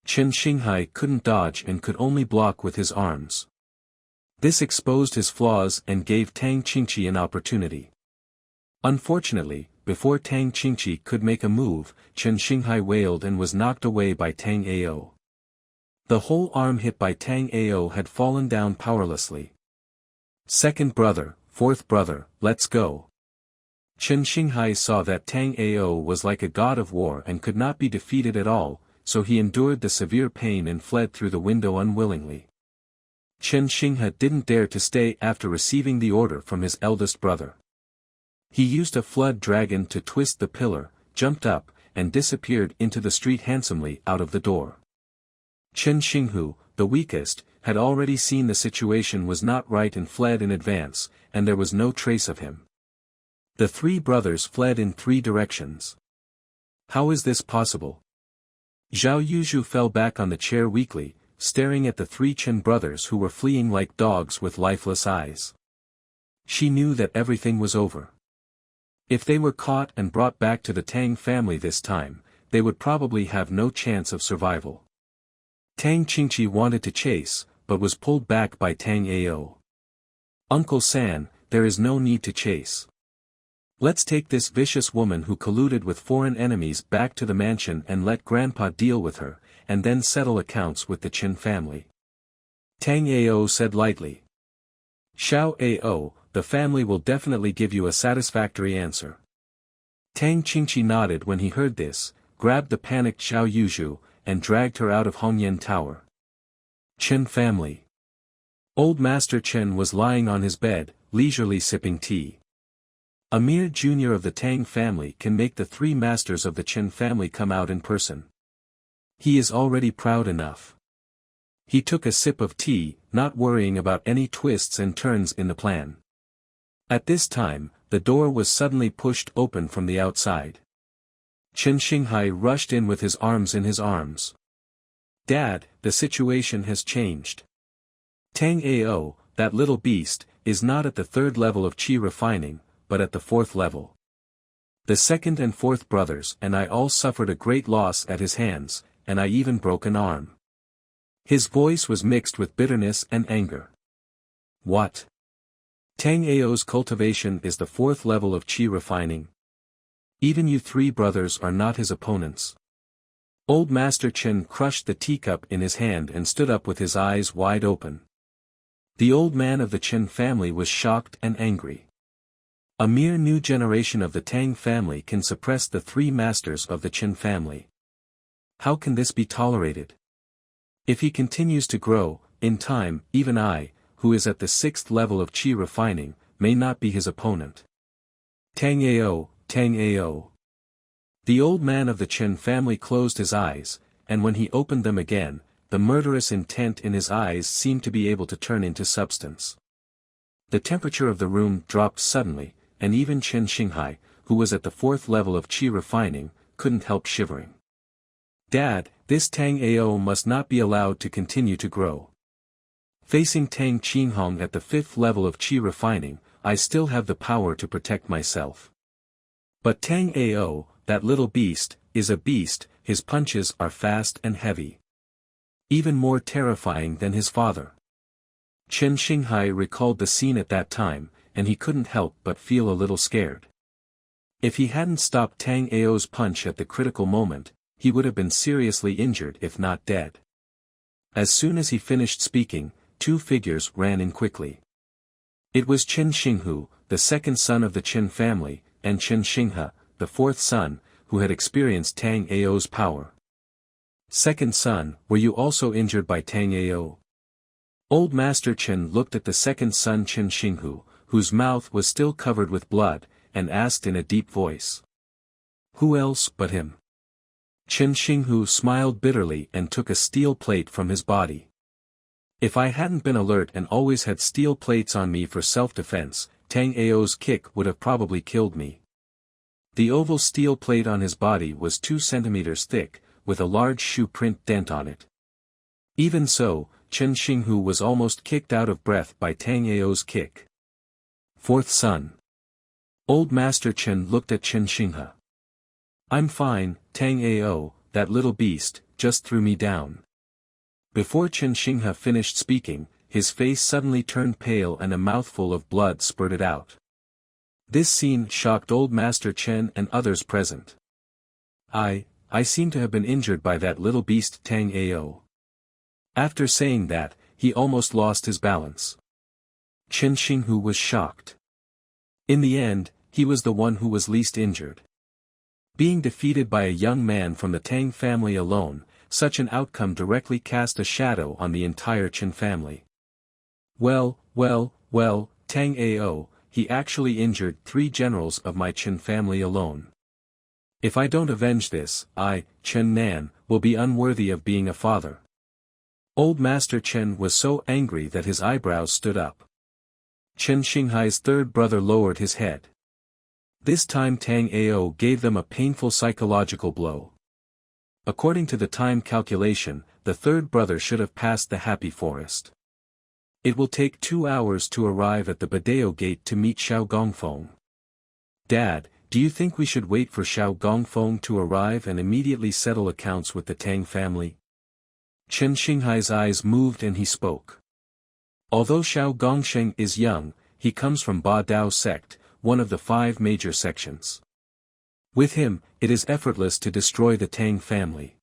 Chen Xinghu couldn't dodge and could only block with his arms. This exposed his flaws and gave Tang Qingqi an opportunity. Unfortunately, before Tang Qingqi could make a move, Chen Xinghu wailed and was knocked away by Tang Ao. The whole arm hit by Tang Ao had fallen down powerlessly. Second brother, 4th brother, let's go. Chen Xinghu saw that Tang Ao was like a god of war and could not be defeated at all, so he endured the severe pain and fled through the window unwillingly. Chen Xinghu didn't dare to stay after receiving the order from his eldest brother. He used a flood dragon to twist the pillar, jumped up, and disappeared into the street handsomely out of the door. Chen Xinghu, the weakest, had already seen the situation was not right and fled in advance, and there was no trace of him. The 3 brothers fled in 3 directions. How is this possible? Zhao Yuzhu fell back on the chair weakly, staring at the 3 Chen brothers who were fleeing like dogs with lifeless eyes. She knew that everything was over. If they were caught and brought back to the Tang family this time, they would probably have no chance of survival. Tang Qingqi wanted to chase, but was pulled back by Tang Ao. Uncle San, there is no need to chase. Let's take this vicious woman who colluded with foreign enemies back to the mansion and let Grandpa deal with her, and then settle accounts with the Chen family. Tang Ao said lightly. Xiao Ao, the family will definitely give you a satisfactory answer. Tang Qingqi nodded when he heard this, grabbed the panicked Xiao Yuzhu, and dragged her out of Hongyan Tower. Chen family. Old Master Chen was lying on his bed, leisurely sipping tea. A mere junior of the Tang family can make the 3 masters of the Chen family come out in person. He is already proud enough. He took a sip of tea, not worrying about any twists and turns in the plan. At this time, the door was suddenly pushed open from the outside. Chen Xinghu rushed in with his arms in his arms. Dad, the situation has changed. Tang Ao, that little beast, is not at the 3rd level of qi refining, but at the 4th level. The 2nd and 4th brothers and I all suffered a great loss at his hands, and I even broke an arm. His voice was mixed with bitterness and anger. What? Tang Ao's cultivation is the 4th level of qi refining. Even you 3 brothers are not his opponents. Old Master Chen crushed the teacup in his hand and stood up with his eyes wide open. The old man of the Chen family was shocked and angry. A mere new generation of the Tang family can suppress the 3 masters of the Chen family. How can this be tolerated? If he continues to grow, in time, even I, who is at the 6th level of qi refining, may not be his opponent. Tang Ao, Tang Ao. The old man of the Chen family closed his eyes, and when he opened them again, the murderous intent in his eyes seemed to be able to turn into substance. The temperature of the room dropped suddenly, and even Chen Xinghai, who was at the 4th level of qi refining, couldn't help shivering. Dad, this Tang Ao must not be allowed to continue to grow. Facing Tang Qinghong at the 5th level of qi refining, I still have the power to protect myself. But Tang Ao, that little beast, is a beast, his punches are fast and heavy. Even more terrifying than his father. Chen Xinghai recalled the scene at that time, and he couldn't help but feel a little scared. If he hadn't stopped Tang Ao's punch at the critical moment, he would have been seriously injured if not dead. As soon as he finished speaking, two figures ran in quickly. It was Chen Xinghu, the second son of the Chen family, and Chen Xinghe, the fourth son, who had experienced Tang Ao's power. Second son, were you also injured by Tang Ao? Old Master Chen looked at the second son Chen Xinghu, whose mouth was still covered with blood, and asked in a deep voice. Who else but him? Chen Xinghu smiled bitterly and took a steel plate from his body. If I hadn't been alert and always had steel plates on me for self-defense, Tang Ao's kick would have probably killed me. The oval steel plate on his body was 2 centimeters thick, with a large shoe print dent on it. Even so, Chen Xinghu was almost kicked out of breath by Tang Ao's kick. Fourth son. Old Master Chen looked at Chen Xinghe. I'm fine, Tang Ao, that little beast, just threw me down. Before Chen Xinghe finished speaking, his face suddenly turned pale and a mouthful of blood spurted out. This scene shocked Old Master Chen and others present. I seem to have been injured by that little beast Tang Ao. After saying that, he almost lost his balance. Chen Xinghu was shocked. In the end, he was the one who was least injured. Being defeated by a young man from the Tang family alone, such an outcome directly cast a shadow on the entire Chen family. Well, Tang Ao, he actually injured 3 generals of my Chen family alone. If I don't avenge this, I, Chen Nan, will be unworthy of being a father. Old Master Chen was so angry that his eyebrows stood up. Chen Xinghai's third brother lowered his head. This time Tang Ao gave them a painful psychological blow. According to the time calculation, the third brother should have passed the Happy Forest. It will take 2 hours to arrive at the Badeo Gate to meet Xiao Gongfeng. Dad, do you think we should wait for Xiao Gongfeng to arrive and immediately settle accounts with the Tang family? Chen Xinghai's eyes moved and he spoke. Although Xiao Gongsheng is young, he comes from Ba Dao sect, one of the 5 major sections. With him, it is effortless to destroy the Tang family.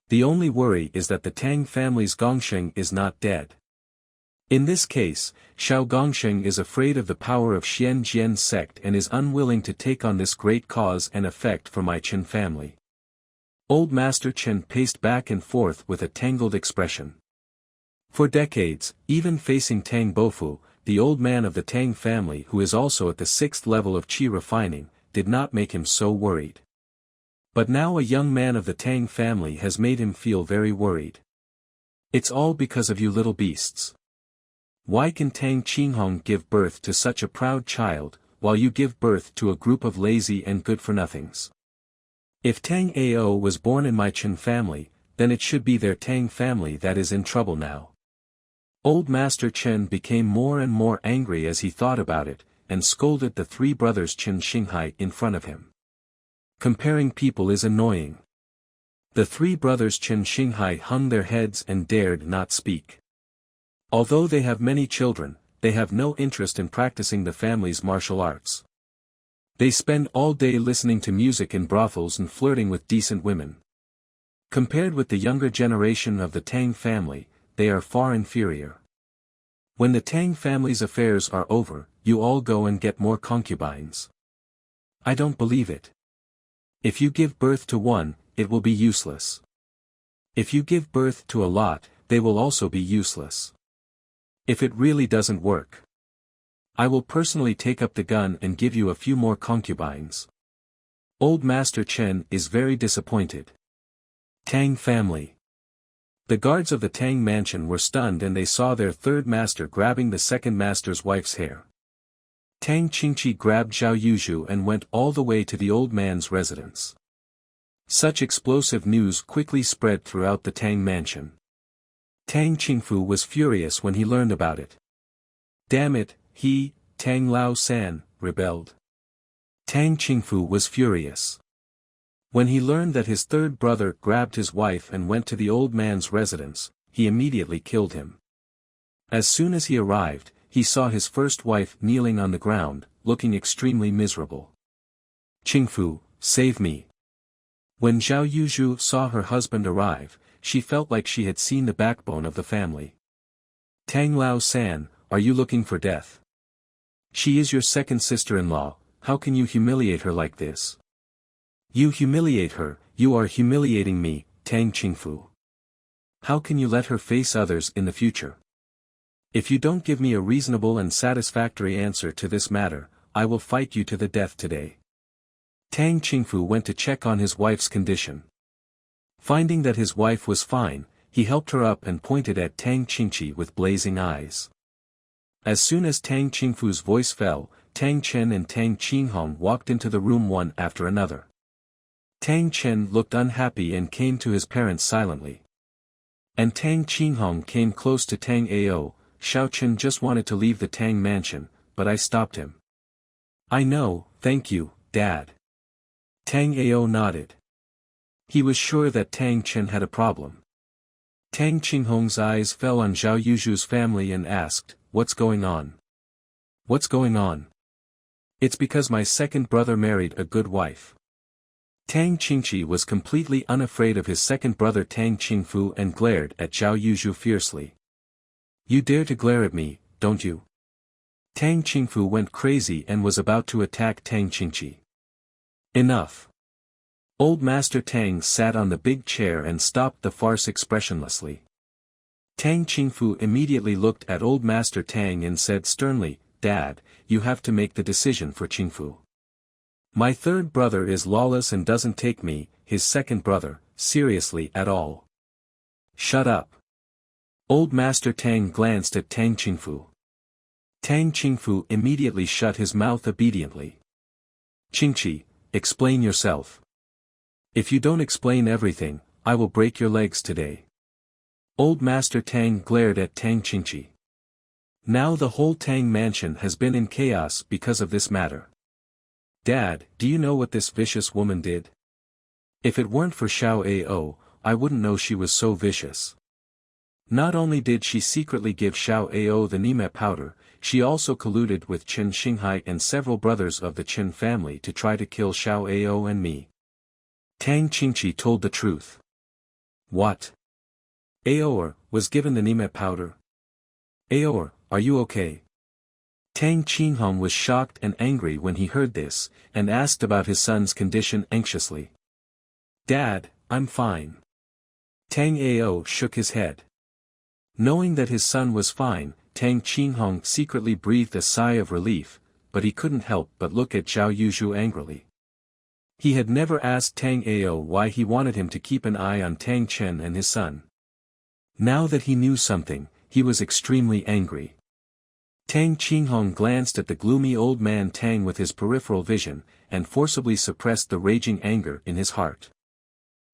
The only worry is that the Tang family's Gongsheng is not dead. In this case, Xiao Gongsheng is afraid of the power of Xian Jian sect and is unwilling to take on this great cause and effect for my Chen family. Old Master Chen paced back and forth with a tangled expression. For decades, even facing Tang Bofu, the old man of the Tang family who is also at the 6th level of qi refining, did not make him so worried. But now a young man of the Tang family has made him feel very worried. It's all because of you little beasts. Why can Tang Qinghong give birth to such a proud child, while you give birth to a group of lazy and good-for-nothings? If Tang Ao was born in my Chen family, then it should be their Tang family that is in trouble now. Old Master Chen became more and more angry as he thought about it, and scolded the 3 brothers Chen Xinghai in front of him. Comparing people is annoying. The 3 brothers Chen Xinghai hung their heads and dared not speak. Although they have many children, they have no interest in practicing the family's martial arts. They spend all day listening to music in brothels and flirting with decent women. Compared with the younger generation of the Tang family, they are far inferior. When the Tang family's affairs are over, you all go and get more concubines. I don't believe it. If you give birth to one, it will be useless. If you give birth to a lot, they will also be useless. If it really doesn't work, I will personally take up the gun and give you a few more concubines. Old Master Chen is very disappointed. Tang family. The guards of the Tang mansion were stunned and they saw their third master grabbing the second master's wife's hair. Tang Qingqi grabbed Zhao Yuzhu and went all the way to the old man's residence. Such explosive news quickly spread throughout the Tang mansion. Tang Qingfu was furious when he learned about it. Damn it, he, Tang Lao San, rebelled. Tang Qingfu was furious. When he learned that his third brother grabbed his wife and went to the old man's residence, he immediately killed him. As soon as he arrived, he saw his first wife kneeling on the ground, looking extremely miserable. Qingfu, save me. When Zhao Yuzhu saw her husband arrive, she felt like she had seen the backbone of the family. Tang Lao San, are you looking for death? She is your second sister-in-law, how can you humiliate her like this? You humiliate her, you are humiliating me, Tang Qingfu. How can you let her face others in the future? If you don't give me a reasonable and satisfactory answer to this matter, I will fight you to the death today. Tang Qingfu went to check on his wife's condition. Finding that his wife was fine, he helped her up and pointed at Tang Qingqi with blazing eyes. As soon as Tang Qingfu's voice fell, Tang Chen and Tang Qinghong walked into the room one after another. Tang Chen looked unhappy and came to his parents silently. And Tang Qinghong came close to Tang Ao. Xiao Chen just wanted to leave the Tang mansion, but I stopped him. I know, thank you, Dad. Tang Ao nodded. He was sure that Tang Chen had a problem. Tang Qinghong's eyes fell on Zhao Yuzhu's family and asked, what's going on? What's going on? It's because my second brother married a good wife. Tang Qingqi was completely unafraid of his second brother Tang Qingfu and glared at Zhao Yuzhu fiercely. You dare to glare at me, don't you? Tang Qingfu went crazy and was about to attack Tang Qingqi. Enough. Old Master Tang sat on the big chair and stopped the farce expressionlessly. Tang Qingfu immediately looked at Old Master Tang and said sternly, Dad, you have to make the decision for Qingfu. My third brother is lawless and doesn't take me, his second brother, seriously at all. Shut up. Old Master Tang glanced at Tang Qingfu. Tang Qingfu immediately shut his mouth obediently. Qingqi, explain yourself. If you don't explain everything, I will break your legs today. Old Master Tang glared at Tang Qingqi. Now the whole Tang mansion has been in chaos because of this matter. Dad, do you know what this vicious woman did? If it weren't for Xiao Ao, I wouldn't know she was so vicious. Not only did she secretly give Xiao Ao the Nime powder, she also colluded with Chen Xinghai and several brothers of the Chen family to try to kill Xiao Ao and me. Tang Qingqi told the truth. What? Aoer was given the Nime powder? Aoer, are you okay? Tang Qinghong was shocked and angry when he heard this, and asked about his son's condition anxiously. Dad, I'm fine. Tang Ao shook his head. Knowing that his son was fine, Tang Qinghong secretly breathed a sigh of relief, but he couldn't help but look at Zhao Yuzhu angrily. He had never asked Tang Ao why he wanted him to keep an eye on Tang Chen and his son. Now that he knew something, he was extremely angry. Tang Qinghong glanced at the gloomy old man Tang with his peripheral vision, and forcibly suppressed the raging anger in his heart.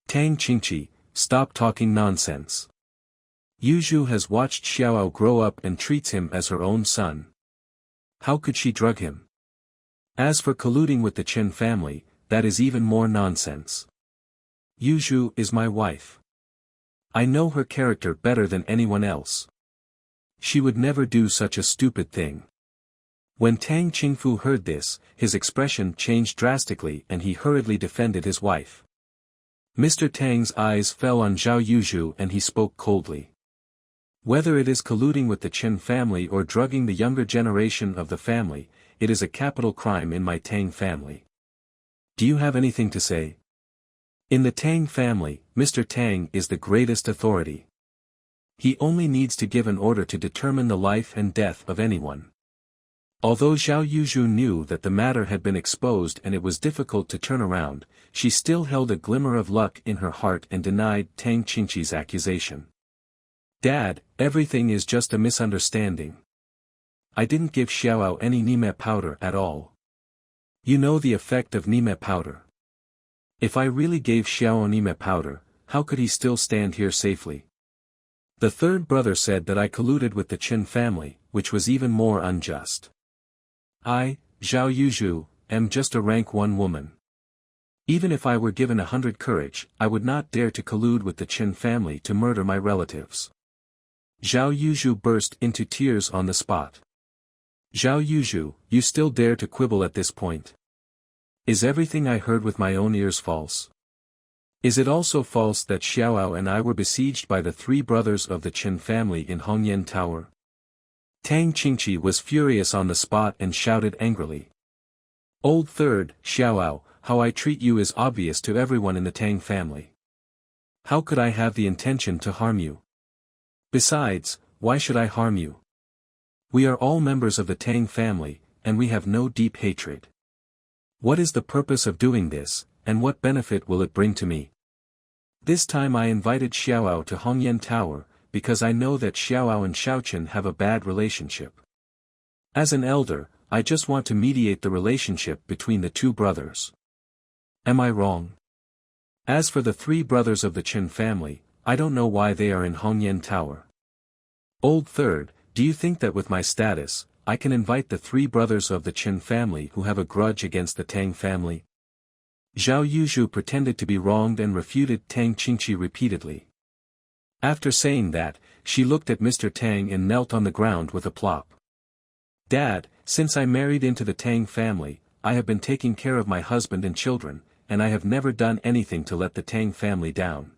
Tang Qingqi, stop talking nonsense. Yuzhu has watched Xiaoao grow up and treats him as her own son. How could she drug him? As for colluding with the Chen family, that is even more nonsense. Yuzhu is my wife. I know her character better than anyone else. She would never do such a stupid thing. When Tang Qingfu heard this, his expression changed drastically and he hurriedly defended his wife. Mr. Tang's eyes fell on Zhao Yuzhu and he spoke coldly. Whether it is colluding with the Chen family or drugging the younger generation of the family, it is a capital crime in my Tang family. Do you have anything to say? In the Tang family, Mr. Tang is the greatest authority. He only needs to give an order to determine the life and death of anyone. Although Zhao Yuzhu knew that the matter had been exposed and it was difficult to turn around, she still held a glimmer of luck in her heart and denied Tang Qingqi's accusation. "Dad, everything is just a misunderstanding. I didn't give Xiaoao any Nime powder at all. You know the effect of Nime powder. If I really gave Xiaoao Nime powder, how could he still stand here safely?" The third brother said that I colluded with the Qin family, which was even more unjust. I, Zhao Yuzhu, am just a rank 1 woman. Even if I were given 100 courage, I would not dare to collude with the Qin family to murder my relatives. Zhao Yuzhu burst into tears on the spot. "Zhao Yuzhu, you still dare to quibble at this point? Is everything I heard with my own ears false? Is it also false that Xiaoao and I were besieged by the 3 brothers of the Qin family in Hongyan Tower?" Tang Qingqi was furious on the spot and shouted angrily. "Old third, Xiaoao, how I treat you is obvious to everyone in the Tang family. How could I have the intention to harm you? Besides, why should I harm you? We are all members of the Tang family, and we have no deep hatred. What is the purpose of doing this, and what benefit will it bring to me? This time I invited Xiaoao to Hongyan Tower, because I know that Xiaoao and Xiaoqin have a bad relationship. As an elder, I just want to mediate the relationship between the 2 brothers. Am I wrong? As for the 3 brothers of the Qin family, I don't know why they are in Hongyan Tower. Old third, do you think that with my status, I can invite the 3 brothers of the Qin family who have a grudge against the Tang family?" Zhao Yuzhu pretended to be wronged and refuted Tang Qingqi repeatedly. After saying that, she looked at Mr. Tang and knelt on the ground with a plop. "Dad, since I married into the Tang family, I have been taking care of my husband and children, and I have never done anything to let the Tang family down.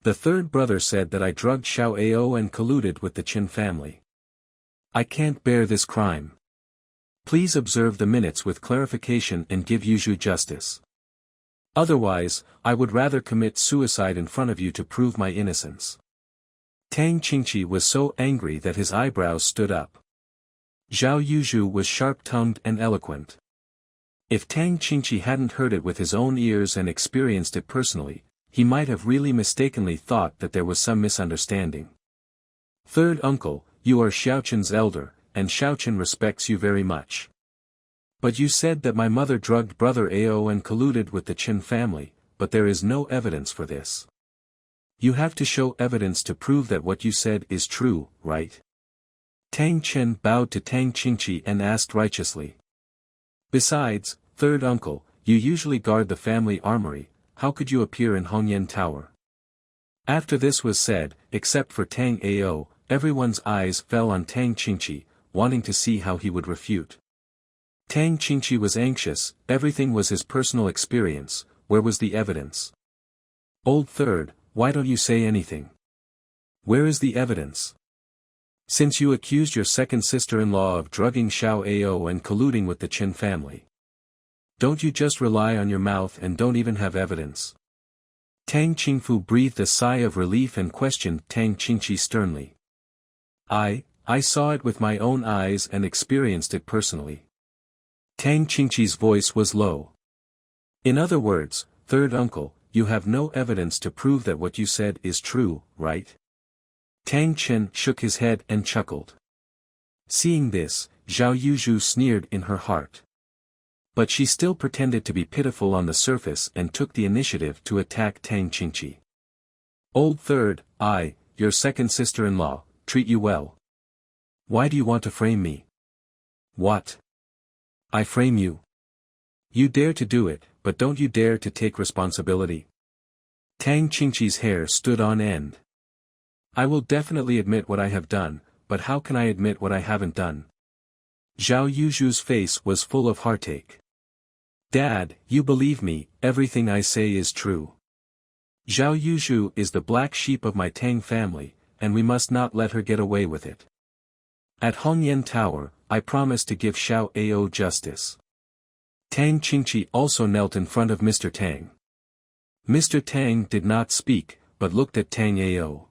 The third brother said that I drugged Xiao Ao and colluded with the Qin family. I can't bear this crime. Please observe the minutes with clarification and give Yuzhu justice. Otherwise, I would rather commit suicide in front of you to prove my innocence." Tang Qingqi was so angry that his eyebrows stood up. Zhao Yuzhu was sharp-tongued and eloquent. If Tang Qingqi hadn't heard it with his own ears and experienced it personally, he might have really mistakenly thought that there was some misunderstanding. "Third uncle, you are Xiaoqin's elder, and Xiaoqin respects you very much. But you said that my mother drugged brother Ao and colluded with the Qin family, but there is no evidence for this. You have to show evidence to prove that what you said is true, right?" Tang Qin bowed to Tang Qingqi and asked righteously. "Besides, third uncle, you usually guard the family armory, how could you appear in Hongyan Tower?" After this was said, except for Tang Ao, everyone's eyes fell on Tang Qingqi, wanting to see how he would refute. Tang Qingqi was anxious, everything was his personal experience, where was the evidence? "Old third, why don't you say anything? Where is the evidence? Since you accused your second sister-in-law of drugging Xiao Ao and colluding with the Qin family. Don't you just rely on your mouth and don't even have evidence?" Tang Qingfu breathed a sigh of relief and questioned Tang Qingqi sternly. I saw it with my own eyes and experienced it personally." Tang Qingqi's voice was low. "In other words, third uncle, you have no evidence to prove that what you said is true, right?" Tang Qin shook his head and chuckled. Seeing this, Zhao Yuzhu sneered in her heart. But she still pretended to be pitiful on the surface and took the initiative to attack Tang Qingqi. "Old third, your second sister-in-law, treat you well. Why do you want to frame me?" "What? I frame you? You dare to do it, but don't you dare to take responsibility?" Tang Qingqi's hair stood on end. "I will definitely admit what I have done, but how can I admit what I haven't done?" Zhao Yuzhu's face was full of heartache. "Dad, you believe me, everything I say is true. Zhao Yuzhu is the black sheep of my Tang family, and we must not let her get away with it. At Hongyan Tower, I promise to give Xiao Ao justice." Tang Qingqi also knelt in front of Mr. Tang. Mr. Tang did not speak, but looked at Tang Ao.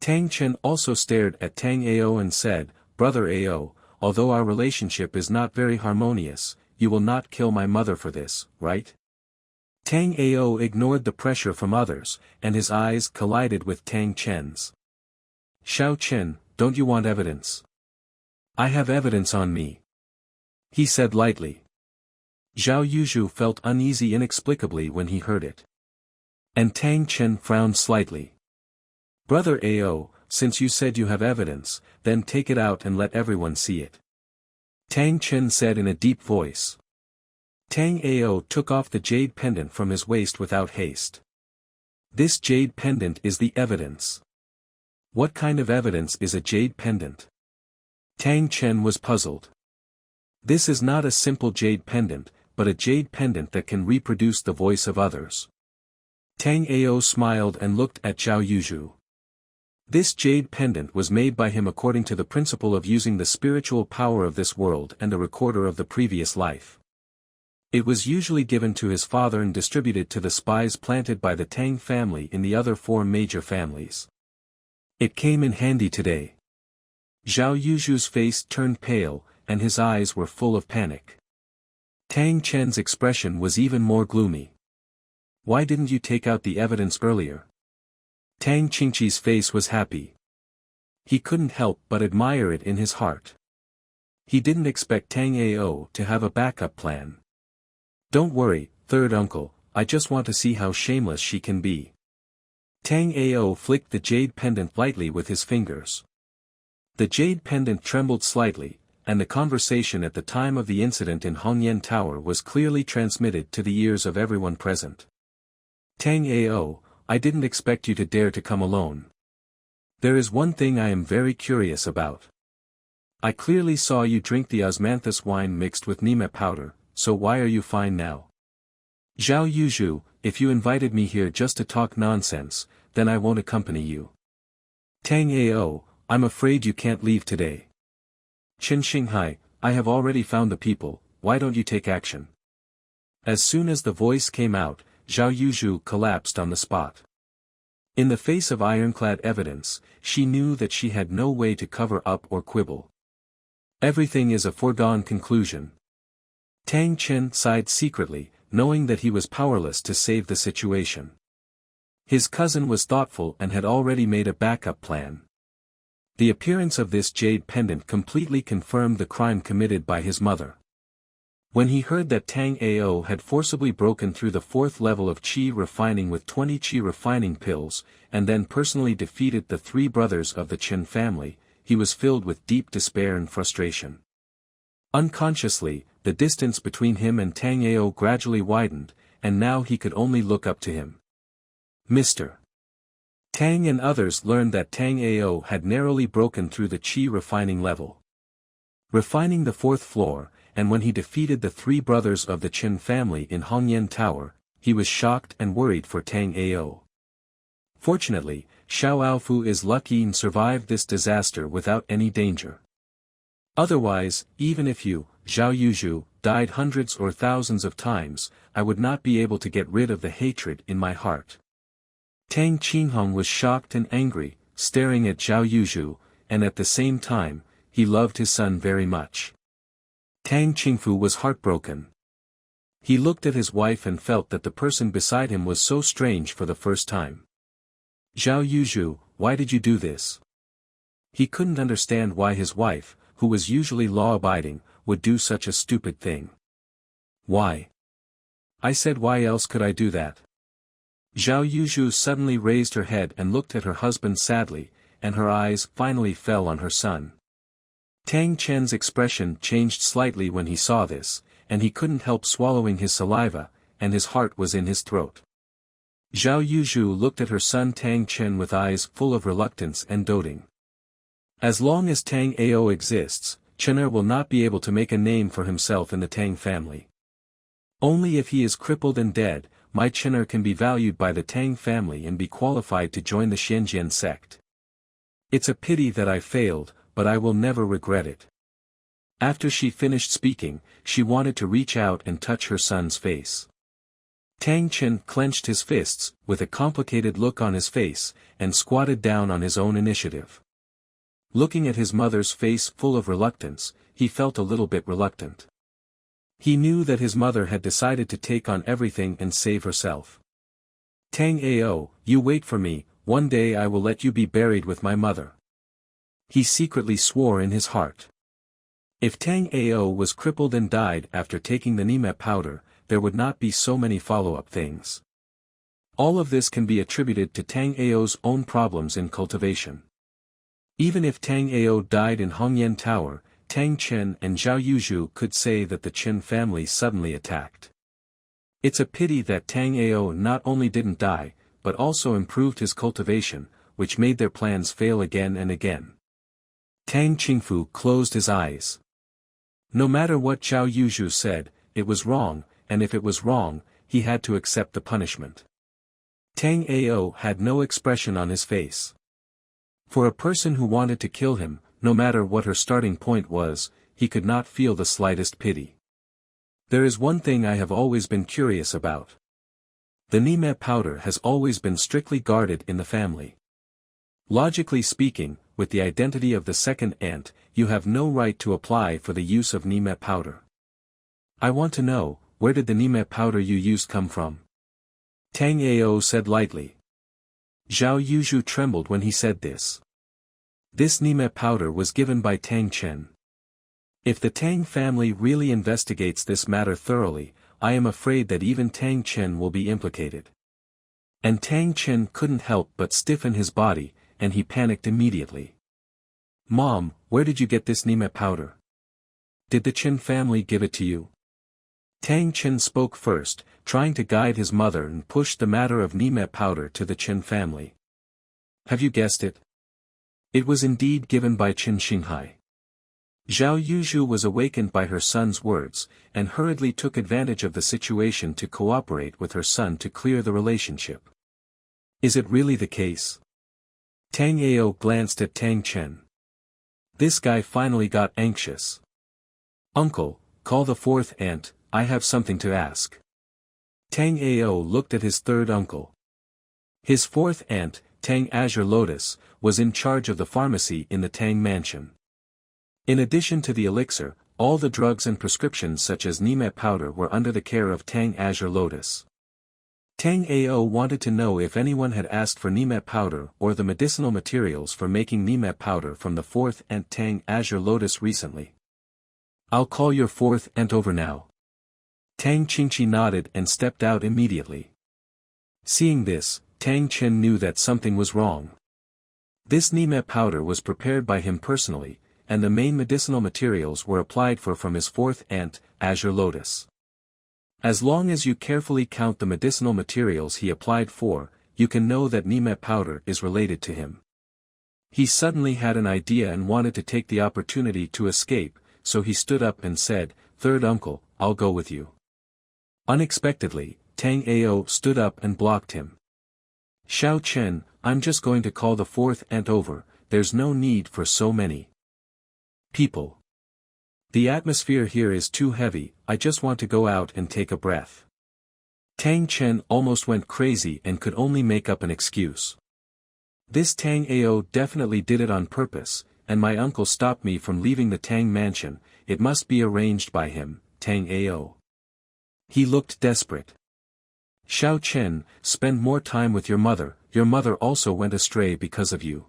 Tang Chen also stared at Tang Ao and said, "Brother Ao, although our relationship is not very harmonious, you will not kill my mother for this, right?" Tang Ao ignored the pressure from others, and his eyes collided with Tang Chen's. "Xiao Chen, don't you want evidence?" "I have evidence on me," he said lightly. Zhao Yuzhu felt uneasy inexplicably when he heard it. And Tang Chen frowned slightly. "Brother Ao, since you said you have evidence, then take it out and let everyone see it," Tang Chen said in a deep voice. Tang Ao took off the jade pendant from his waist without haste. "This jade pendant is the evidence." "What kind of evidence is a jade pendant?" Tang Chen was puzzled. "This is not a simple jade pendant, but a jade pendant that can reproduce the voice of others." Tang Ao smiled and looked at Zhao Yuzhu. This jade pendant was made by him according to the principle of using the spiritual power of this world and a recorder of the previous life. It was usually given to his father and distributed to the spies planted by the Tang family in the other 4 major families. It came in handy today. Zhao Yuzhu's face turned pale, and his eyes were full of panic. Tang Chen's expression was even more gloomy. "Why didn't you take out the evidence earlier?" Tang Qingqi's face was happy. He couldn't help but admire it in his heart. He didn't expect Tang Ao to have a backup plan. "Don't worry, third uncle, I just want to see how shameless she can be." Tang Ao flicked the jade pendant lightly with his fingers. The jade pendant trembled slightly, and the conversation at the time of the incident in Hongyan Tower was clearly transmitted to the ears of everyone present. "Tang Ao, I didn't expect you to dare to come alone. There is one thing I am very curious about. I clearly saw you drink the osmanthus wine mixed with Nime powder, so why are you fine now?" "Zhao Yuzhu, if you invited me here just to talk nonsense, then I won't accompany you." "Tang Ao, I'm afraid you can't leave today." "Chen Xinghai, I have already found the people, why don't you take action?" As soon as the voice came out, Zhao Yuzhu collapsed on the spot. In the face of ironclad evidence, she knew that she had no way to cover up or quibble. Everything is a foregone conclusion. Tang Chen sighed secretly, knowing that he was powerless to save the situation. His cousin was thoughtful and had already made a backup plan. The appearance of this jade pendant completely confirmed the crime committed by his mother. When he heard that Tang Ao had forcibly broken through the 4th level of qi refining with 20 qi refining pills, and then personally defeated the 3 brothers of the Chen family, he was filled with deep despair and frustration. Unconsciously, the distance between him and Tang Ao gradually widened, and now he could only look up to him. Mr. Tang and others learned that Tang Ao had narrowly broken through the qi refining level. Refining the 4th floor, and when he defeated the 3 brothers of the Chen family in Hongyan Tower, he was shocked and worried for Tang Ao. Fortunately, Xiao Aofu is lucky and survived this disaster without any danger. Otherwise, even if you, Zhao Yuzhu, died hundreds or thousands of times, I would not be able to get rid of the hatred in my heart. Tang Qinghong was shocked and angry, staring at Zhao Yuzhu, and at the same time, he loved his son very much. Tang Qingfu was heartbroken. He looked at his wife and felt that the person beside him was so strange for the first time. "Zhao Yuzhu, why did you do this?" He couldn't understand why his wife, who was usually law-abiding, would do such a stupid thing. "Why?" I said, why else could I do that? Zhao Yuzhu suddenly raised her head and looked at her husband sadly, and her eyes finally fell on her son. Tang Chen's expression changed slightly when he saw this, and he couldn't help swallowing his saliva, and his heart was in his throat. Zhao Yuzhu looked at her son Tang Chen with eyes full of reluctance and doting. As long as Tang Ao exists, Chener will not be able to make a name for himself in the Tang family. Only if he is crippled and dead, my Chener can be valued by the Tang family and be qualified to join the Xianjian sect. It's a pity that I failed, but I will never regret it. After she finished speaking, she wanted to reach out and touch her son's face. Tang Chen clenched his fists, with a complicated look on his face, and squatted down on his own initiative. Looking at his mother's face full of reluctance, he felt a little bit reluctant. He knew that his mother had decided to take on everything and save herself. Tang Ao, you wait for me, one day I will let you be buried with my mother. He secretly swore in his heart. If Tang Ao was crippled and died after taking the Nima powder, there would not be so many follow-up things. All of this can be attributed to Tang Ao's own problems in cultivation. Even if Tang Ao died in Hongyan Tower, Tang Chen and Zhao Yuzhu could say that the Chen family suddenly attacked. It's a pity that Tang Ao not only didn't die, but also improved his cultivation, which made their plans fail again and again. Tang Qingfu closed his eyes. No matter what Zhao Yuzhu said, it was wrong, and if it was wrong, he had to accept the punishment. Tang Ao had no expression on his face. For a person who wanted to kill him, no matter what her starting point was, he could not feel the slightest pity. There is one thing I have always been curious about. The Nima powder has always been strictly guarded in the family. Logically speaking, with the identity of the second aunt, you have no right to apply for the use of Nima powder. I want to know, where did the Nima powder you used come from? Tang Ao said lightly. Zhao Yuzhu trembled when he said this. This Nima powder was given by Tang Chen. If the Tang family really investigates this matter thoroughly, I am afraid that even Tang Chen will be implicated. And Tang Chen couldn't help but stiffen his body, and he panicked immediately. Mom, where did you get this Nima powder? Did the Chen family give it to you? Tang Chen spoke first, trying to guide his mother and push the matter of Nima powder to the Chen family. Have you guessed it? It was indeed given by Chen Xinghai. Zhao Yuzhu was awakened by her son's words, and hurriedly took advantage of the situation to cooperate with her son to clear the relationship. Is it really the case? Tang Ao glanced at Tang Chen. This guy finally got anxious. Uncle, call the fourth aunt, I have something to ask. Tang Ao looked at his third uncle. His fourth aunt, Tang Azure Lotus, was in charge of the pharmacy in the Tang mansion. In addition to the elixir, all the drugs and prescriptions such as Nima powder were under the care of Tang Azure Lotus. Tang Ao wanted to know if anyone had asked for Nima powder or the medicinal materials for making Nima powder from the fourth aunt Tang Azure Lotus recently. I'll call your fourth aunt over now. Tang Qingqi nodded and stepped out immediately. Seeing this, Tang Chen knew that something was wrong. This Nima powder was prepared by him personally, and the main medicinal materials were applied for from his fourth aunt, Azure Lotus. As long as you carefully count the medicinal materials he applied for, you can know that Nima powder is related to him. He suddenly had an idea and wanted to take the opportunity to escape, so he stood up and said, "Third uncle, I'll go with you." Unexpectedly, Tang Ao stood up and blocked him. "Xiao Chen, I'm just going to call the fourth aunt over, there's no need for so many people. The atmosphere here is too heavy, I just want to go out and take a breath." Tang Chen almost went crazy and could only make up an excuse. This Tang Ao definitely did it on purpose, and my uncle stopped me from leaving the Tang mansion, it must be arranged by him, Tang Ao. He looked desperate. "Xiao Chen, spend more time with your mother also went astray because of you."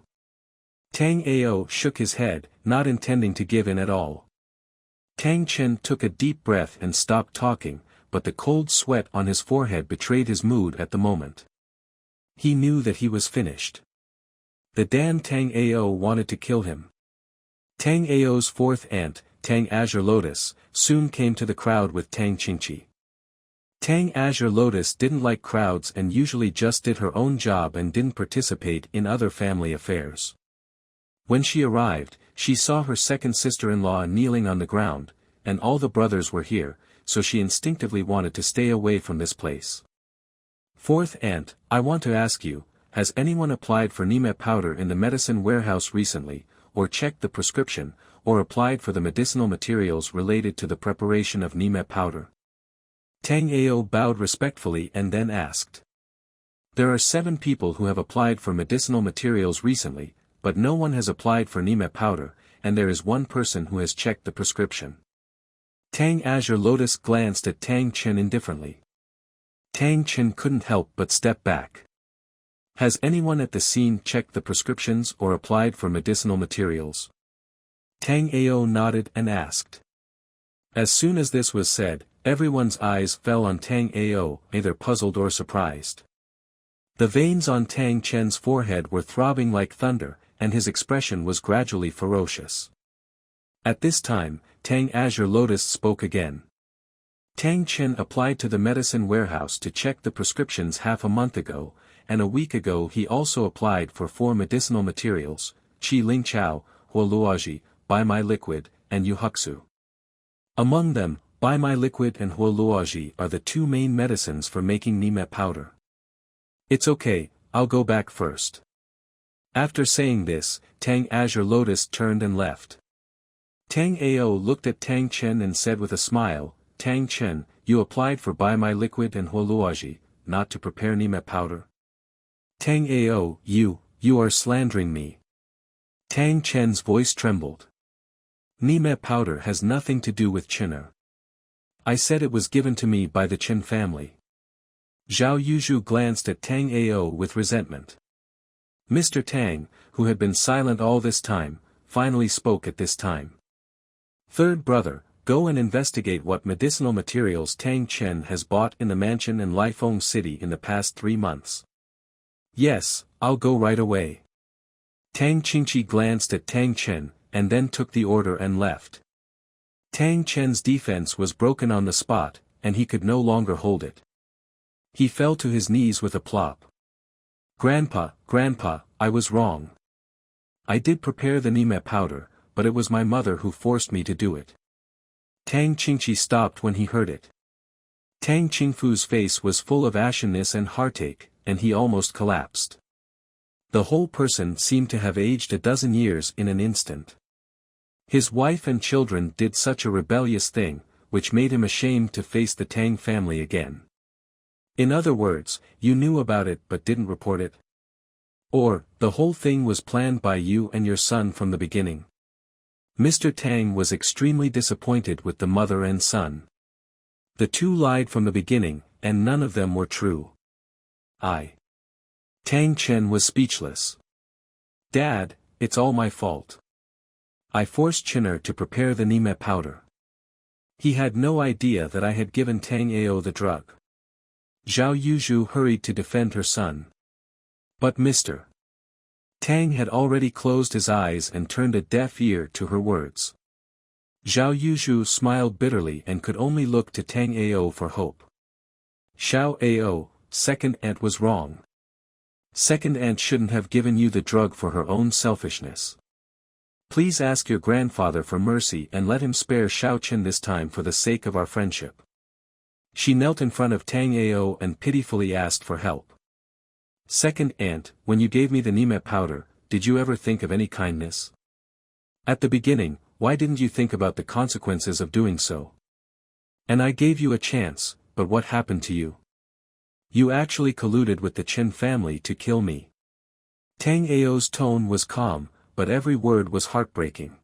Tang Ao shook his head, not intending to give in at all. Tang Chen took a deep breath and stopped talking, but the cold sweat on his forehead betrayed his mood at the moment. He knew that he was finished. The damn Tang Ao wanted to kill him. Tang Ao's fourth aunt, Tang Azure Lotus, soon came to the crowd with Tang Qingqi. Tang Azure Lotus didn't like crowds and usually just did her own job and didn't participate in other family affairs. When she arrived, she saw her second sister-in-law kneeling on the ground, and all the brothers were here, so she instinctively wanted to stay away from this place. "Fourth aunt, I want to ask you, has anyone applied for Nima powder in the medicine warehouse recently, or checked the prescription, or applied for the medicinal materials related to the preparation of Nima powder?" Tang Ao bowed respectfully and then asked. There are 7 people who have applied for medicinal materials recently, but no one has applied for Nime powder, and there is 1 person who has checked the prescription. Tang Azure Lotus glanced at Tang Chen indifferently. Tang Chen couldn't help but step back. Has anyone at the scene checked the prescriptions or applied for medicinal materials? Tang Ao nodded and asked. As soon as this was said, everyone's eyes fell on Tang Ao, either puzzled or surprised. The veins on Tang Chen's forehead were throbbing like thunder, and his expression was gradually ferocious. At this time, Tang Azure Lotus spoke again. Tang Chen applied to the medicine warehouse to check the prescriptions half a month ago, and a week ago he also applied for 4 medicinal materials, Qi Ling Chao, Huoluaji, Bai Mai Liquid, and Yuhuxu. Among them, Bai Mai Liquid and Huoluaji are the 2 main medicines for making Nime powder. It's okay, I'll go back first. After saying this, Tang Azure Lotus turned and left. Tang Ao looked at Tang Chen and said with a smile, Tang Chen, you applied for Bai Mai Liquid and Huoluaji, not to prepare Nime powder. Tang Ao, you are slandering me. Tang Chen's voice trembled. Nime powder has nothing to do with Qin'er. I said it was given to me by the Qin family. Zhao Yuzhu glanced at Tang Ao with resentment. Mr. Tang, who had been silent all this time, finally spoke at this time. Third brother, go and investigate what medicinal materials Tang Chen has bought in the mansion in Lifeng City in the past 3 months. Yes, I'll go right away. Tang Qingqi glanced at Tang Chen, and then took the order and left. Tang Chen's defense was broken on the spot, and he could no longer hold it. He fell to his knees with a plop. Grandpa, I was wrong. I did prepare the Nime powder, but it was my mother who forced me to do it. Tang Qingqi stopped when he heard it. Tang Qingfu's face was full of ashenness and heartache, and he almost collapsed. The whole person seemed to have aged a dozen years in an instant. His wife and children did such a rebellious thing, which made him ashamed to face the Tang family again. In other words, you knew about it but didn't report it? Or, the whole thing was planned by you and your son from the beginning? Mr. Tang was extremely disappointed with the mother and son. The 2 lied from the beginning, and none of them were true. Tang Chen was speechless. Dad, it's all my fault. I forced Qin'er to prepare the Nime powder. He had no idea that I had given Tang Ao the drug. Zhao Yuzhu hurried to defend her son. But Mr. Tang had already closed his eyes and turned a deaf ear to her words. Zhao Yuzhu smiled bitterly and could only look to Tang Ao for hope. Xiao Ao, second aunt was wrong. Second aunt shouldn't have given you the drug for her own selfishness. Please ask your grandfather for mercy and let him spare Xiao Chen this time for the sake of our friendship. She knelt in front of Tang Ao and pitifully asked for help. Second aunt, when you gave me the Nime powder, did you ever think of any kindness? At the beginning, why didn't you think about the consequences of doing so? And I gave you a chance, but what happened to you? You actually colluded with the Qin family to kill me. Tang Ao's tone was calm, but every word was heartbreaking.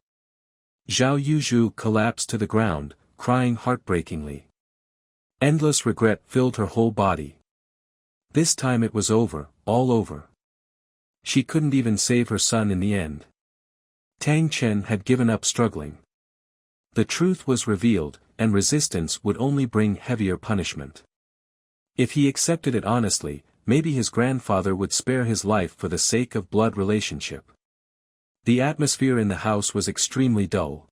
Zhao Yuzhu collapsed to the ground, crying heartbreakingly. Endless regret filled her whole body. This time it was over, all over. She couldn't even save her son in the end. Tang Chen had given up struggling. The truth was revealed, and resistance would only bring heavier punishment. If he accepted it honestly, maybe his grandfather would spare his life for the sake of blood relationship. The atmosphere in the house was extremely dull.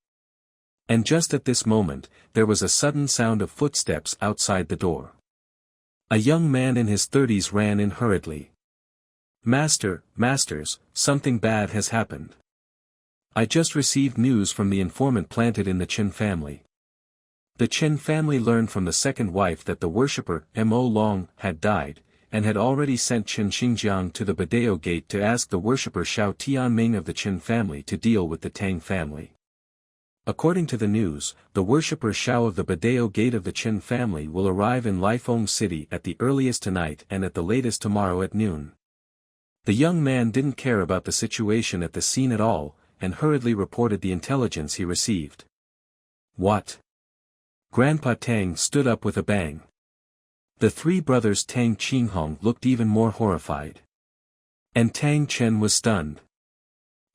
And just at this moment, there was a sudden sound of footsteps outside the door. A young man in his 30s ran in hurriedly. Masters, something bad has happened. I just received news from the informant planted in the Qin family. The Qin family learned from the second wife that the worshipper Mo Long had died, and had already sent Qin Xingjiang to the Badeo Gate to ask the worshipper Xiao Tianming of the Qin family to deal with the Tang family. According to the news, the worshipper Xiao of the Badao Gate of the Qin family will arrive in Lifeng City at the earliest tonight and at the latest tomorrow at noon. The young man didn't care about the situation at the scene at all, and hurriedly reported the intelligence he received. What? Grandpa Tang stood up with a bang. The three brothers Tang Qinghong looked even more horrified. And Tang Chen was stunned.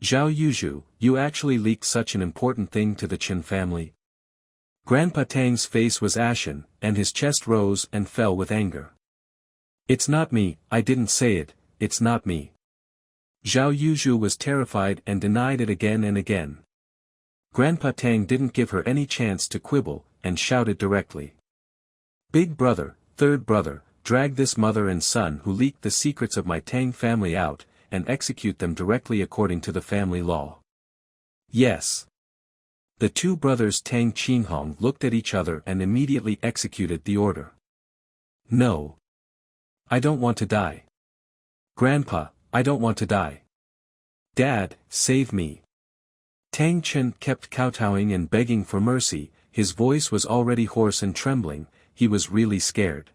Zhao Yuzhu, you actually leaked such an important thing to the Qin family? Grandpa Tang's face was ashen, and his chest rose and fell with anger. It's not me, I didn't say it, it's not me. Zhao Yuzhu was terrified and denied it again and again. Grandpa Tang didn't give her any chance to quibble, and shouted directly. Big brother, third brother, drag this mother and son who leaked the secrets of my Tang family out, and execute them directly according to the family law. Yes. The two brothers Tang Qinghong looked at each other and immediately executed the order. No. I don't want to die. Grandpa, I don't want to die. Dad, save me. Tang Chen kept kowtowing and begging for mercy, his voice was already hoarse and trembling, he was really scared.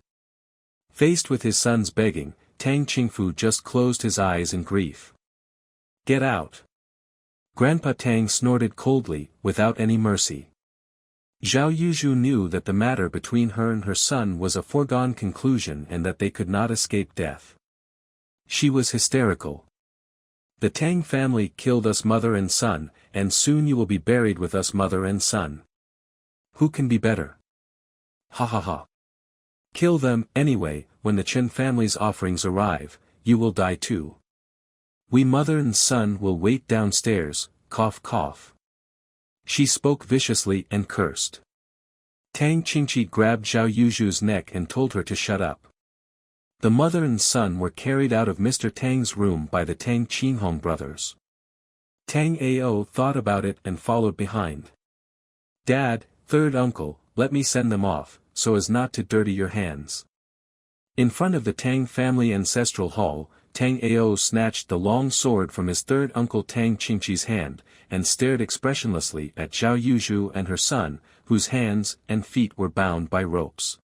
Faced with his son's begging, Tang Qingfu just closed his eyes in grief. Get out. Grandpa Tang snorted coldly, without any mercy. Zhao Yuzhu knew that the matter between her and her son was a foregone conclusion and that they could not escape death. She was hysterical. The Tang family killed us mother and son, and soon you will be buried with us mother and son. Who can be better? Ha ha ha. Kill them, anyway, when the Qin family's offerings arrive, you will die too. We mother and son will wait downstairs, cough cough. She spoke viciously and cursed. Tang Qingqi grabbed Zhao Yuzhu's neck and told her to shut up. The mother and son were carried out of Mr. Tang's room by the Tang Qinghong brothers. Tang Ao thought about it and followed behind. Dad, third uncle, let me send them off, so as not to dirty your hands. In front of the Tang family ancestral hall, Tang Ao snatched the long sword from his third uncle Tang Qingqi's hand, and stared expressionlessly at Zhao Yuzhu and her son, whose hands and feet were bound by ropes.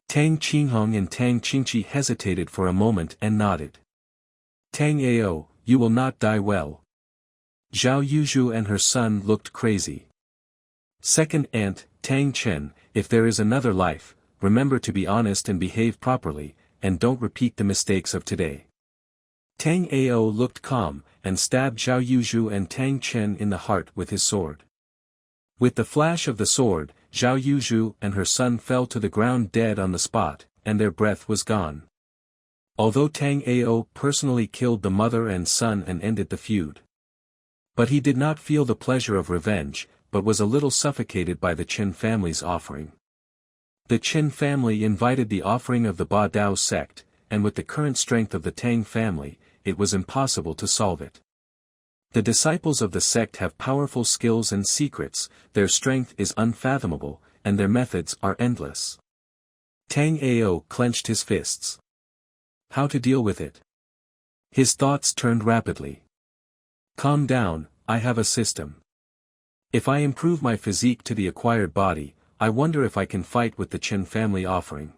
Tang Qinghong and Tang Qingqi hesitated for a moment and nodded. Tang Ao, you will not die well. Zhao Yuzhu and her son looked crazy. Second aunt, Tang Chen, if there is another life, remember to be honest and behave properly, and don't repeat the mistakes of today. Tang Ao looked calm, and stabbed Zhao Yuzhu and Tang Chen in the heart with his sword. With the flash of the sword, Zhao Yuzhu and her son fell to the ground dead on the spot, and their breath was gone. Although Tang Ao personally killed the mother and son and ended the feud. But he did not feel the pleasure of revenge, but was a little suffocated by the Qin family's offering. The Qin family invited the offering of the Ba Dao sect, and with the current strength of the Tang family, it was impossible to solve it. The disciples of the sect have powerful skills and secrets, their strength is unfathomable, and their methods are endless. Tang Ao clenched his fists. How to deal with it? His thoughts turned rapidly. Calm down, I have a system. If I improve my physique to the acquired body, I wonder if I can fight with the Qin family offering.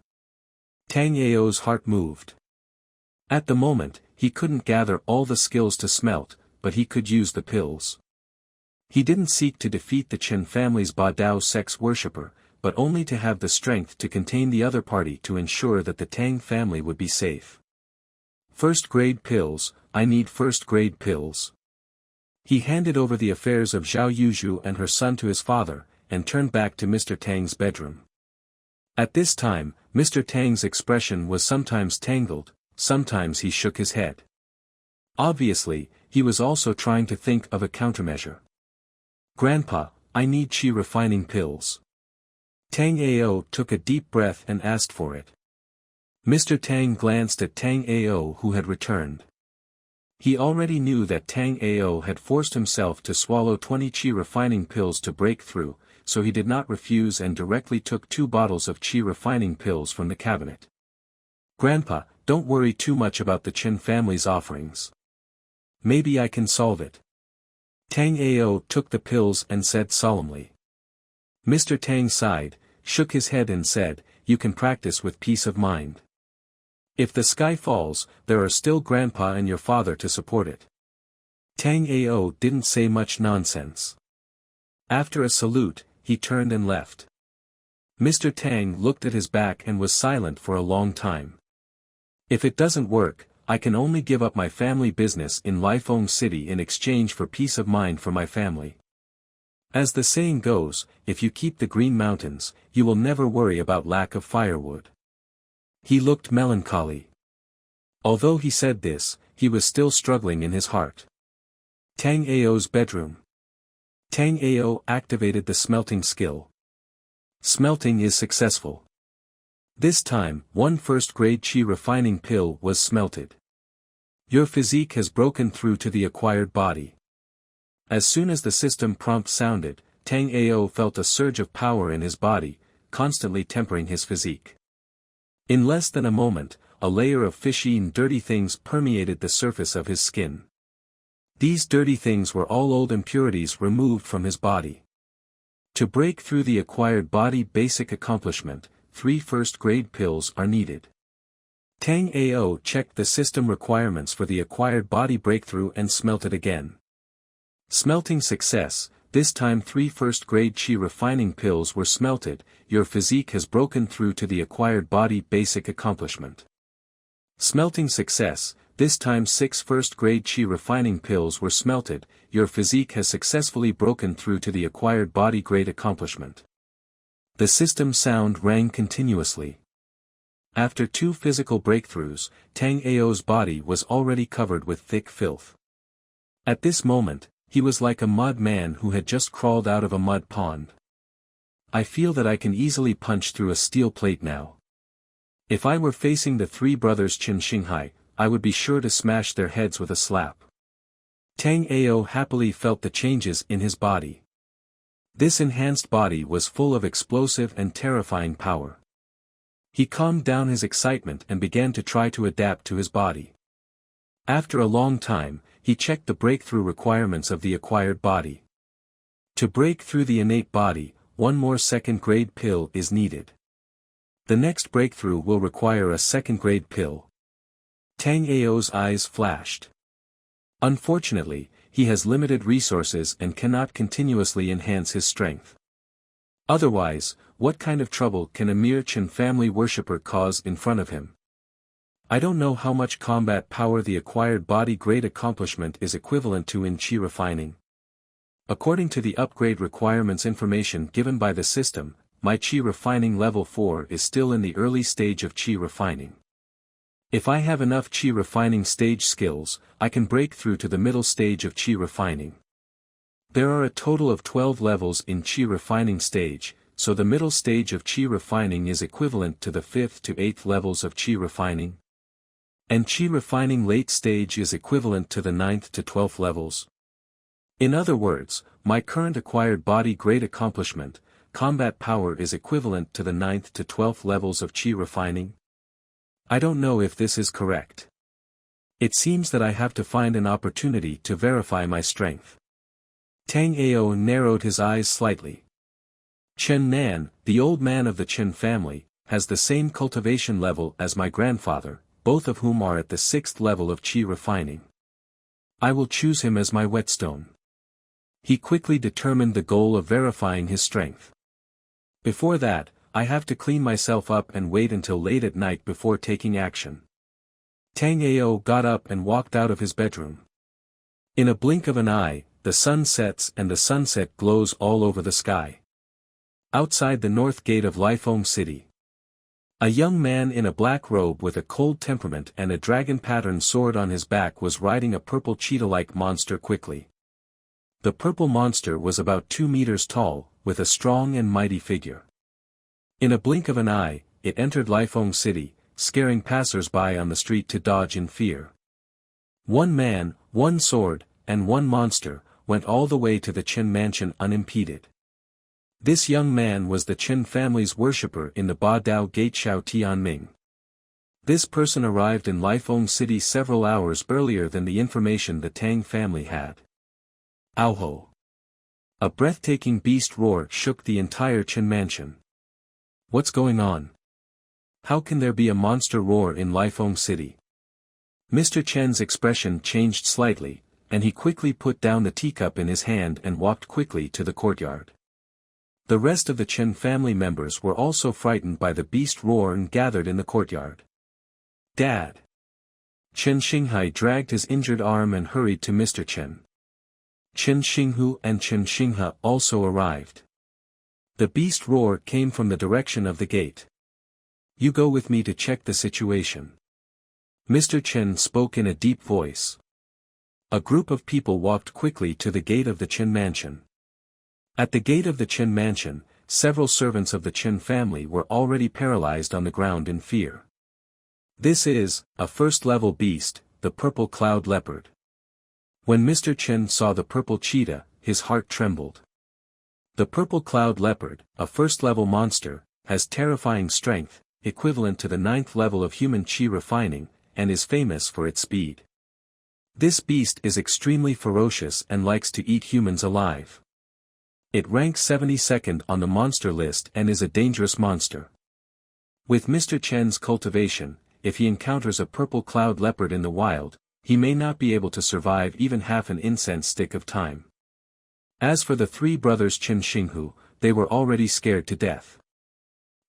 Tang Ao's heart moved. At the moment, he couldn't gather all the skills to smelt, but he could use the pills. He didn't seek to defeat the Qin family's Ba Dao sect's worshipper, but only to have the strength to contain the other party to ensure that the Tang family would be safe. First-grade pills, I need first-grade pills. He handed over the affairs of Zhao Yuzhu and her son to his father, and turned back to Mr. Tang's bedroom. At this time, Mr. Tang's expression was sometimes tangled, sometimes he shook his head. Obviously, he was also trying to think of a countermeasure. Grandpa, I need qi refining pills. Tang Ao took a deep breath and asked for it. Mr. Tang glanced at Tang Ao who had returned. He already knew that Tang Ao had forced himself to swallow 20 qi refining pills to break through, so he did not refuse and directly took 2 bottles of qi refining pills from the cabinet. Grandpa, don't worry too much about the Qin family's offerings. Maybe I can solve it. Tang Ao took the pills and said solemnly. Mr. Tang sighed, shook his head and said, "You can practice with peace of mind. If the sky falls, there are still Grandpa and your father to support it." Tang Ao didn't say much nonsense. After a salute, he turned and left. Mr. Tang looked at his back and was silent for a long time. If it doesn't work, I can only give up my family business in Lifeng City in exchange for peace of mind for my family. As the saying goes, if you keep the Green Mountains, you will never worry about lack of firewood. He looked melancholy. Although he said this, he was still struggling in his heart. Tang Ao's bedroom. Tang Ao activated the smelting skill. Smelting is successful. This time, one first-grade qi refining pill was smelted. Your physique has broken through to the acquired body. As soon as the system prompt sounded, Tang Ao felt a surge of power in his body, constantly tempering his physique. In less than a moment, a layer of fishy-eaten dirty things permeated the surface of his skin. These dirty things were all old impurities removed from his body. To break through the acquired body basic accomplishment, 3 first-grade pills are needed. Tang Ao checked the system requirements for the acquired body breakthrough and smelted again. Smelting success, this time 3 first-grade qi refining pills were smelted, your physique has broken through to the acquired body basic accomplishment. Smelting success, this time 6 first-grade qi refining pills were smelted, your physique has successfully broken through to the acquired body grade accomplishment. The system sound rang continuously. After 2 physical breakthroughs, Tang Ao's body was already covered with thick filth. At this moment, he was like a mud man who had just crawled out of a mud pond. I feel that I can easily punch through a steel plate now. If I were facing the 3 brothers Qin Xinghai, I would be sure to smash their heads with a slap. Tang Ao happily felt the changes in his body. This enhanced body was full of explosive and terrifying power. He calmed down his excitement and began to try to adapt to his body. After a long time, he checked the breakthrough requirements of the acquired body. To break through the innate body, 1 more second-grade pill is needed. The next breakthrough will require a second-grade pill. Tang Ao's eyes flashed. Unfortunately, he has limited resources and cannot continuously enhance his strength. Otherwise, what kind of trouble can a mere Qin family worshipper cause in front of him? I don't know how much combat power the acquired body grade accomplishment is equivalent to in qi refining. According to the upgrade requirements information given by the system, my qi refining level 4 is still in the early stage of qi refining. If I have enough qi refining stage skills, I can break through to the middle stage of qi refining. There are a total of 12 levels in qi refining stage, so the middle stage of qi refining is equivalent to the 5th to 8th levels of qi refining. And qi refining late stage is equivalent to the 9th to 12th levels. In other words, my current acquired body grade accomplishment, combat power is equivalent to the 9th to 12th levels of qi refining. I don't know if this is correct. It seems that I have to find an opportunity to verify my strength. Tang Ao narrowed his eyes slightly. Chen Nan, the old man of the Chen family, has the same cultivation level as my grandfather, both of whom are at the 6th level of qi refining. I will choose him as my whetstone. He quickly determined the goal of verifying his strength. Before that, I have to clean myself up and wait until late at night before taking action. Tang Ao got up and walked out of his bedroom. In a blink of an eye, the sun sets and the sunset glows all over the sky. Outside the north gate of Lifeng City, a young man in a black robe with a cold temperament and a dragon-patterned sword on his back was riding a purple cheetah-like monster quickly. The purple monster was about 2 meters tall, with a strong and mighty figure. In a blink of an eye, it entered Lifeng City, scaring passers-by on the street to dodge in fear. 1 man, 1 sword, and 1 monster, went all the way to the Qin mansion unimpeded. This young man was the Qin family's worshipper in the Ba Dao Gate Xiao Tianming. This person arrived in Lifeng City several hours earlier than the information the Tang family had. Ow-ho! A breathtaking beast roar shook the entire Qin mansion. What's going on? How can there be a monster roar in Lifeng City? Mr. Chen's expression changed slightly, and he quickly put down the teacup in his hand and walked quickly to the courtyard. The rest of the Chen family members were also frightened by the beast roar and gathered in the courtyard. Dad! Chen Xinghai dragged his injured arm and hurried to Mr. Chen. Chen Xinghu and Chen Xinghe also arrived. The beast roar came from the direction of the gate. You go with me to check the situation. Mr. Chen spoke in a deep voice. A group of people walked quickly to the gate of the Chen mansion. At the gate of the Chen mansion, several servants of the Chen family were already paralyzed on the ground in fear. This is a first-level beast, the purple cloud leopard. When Mr. Chen saw the purple cheetah, his heart trembled. The purple cloud leopard, a first-level monster, has terrifying strength, equivalent to the 9th level of human qi refining, and is famous for its speed. This beast is extremely ferocious and likes to eat humans alive. It ranks 72nd on the monster list and is a dangerous monster. With Mr. Chen's cultivation, if he encounters a purple cloud leopard in the wild, he may not be able to survive even half an incense stick of time. As for the three brothers Chen Xinghu, they were already scared to death.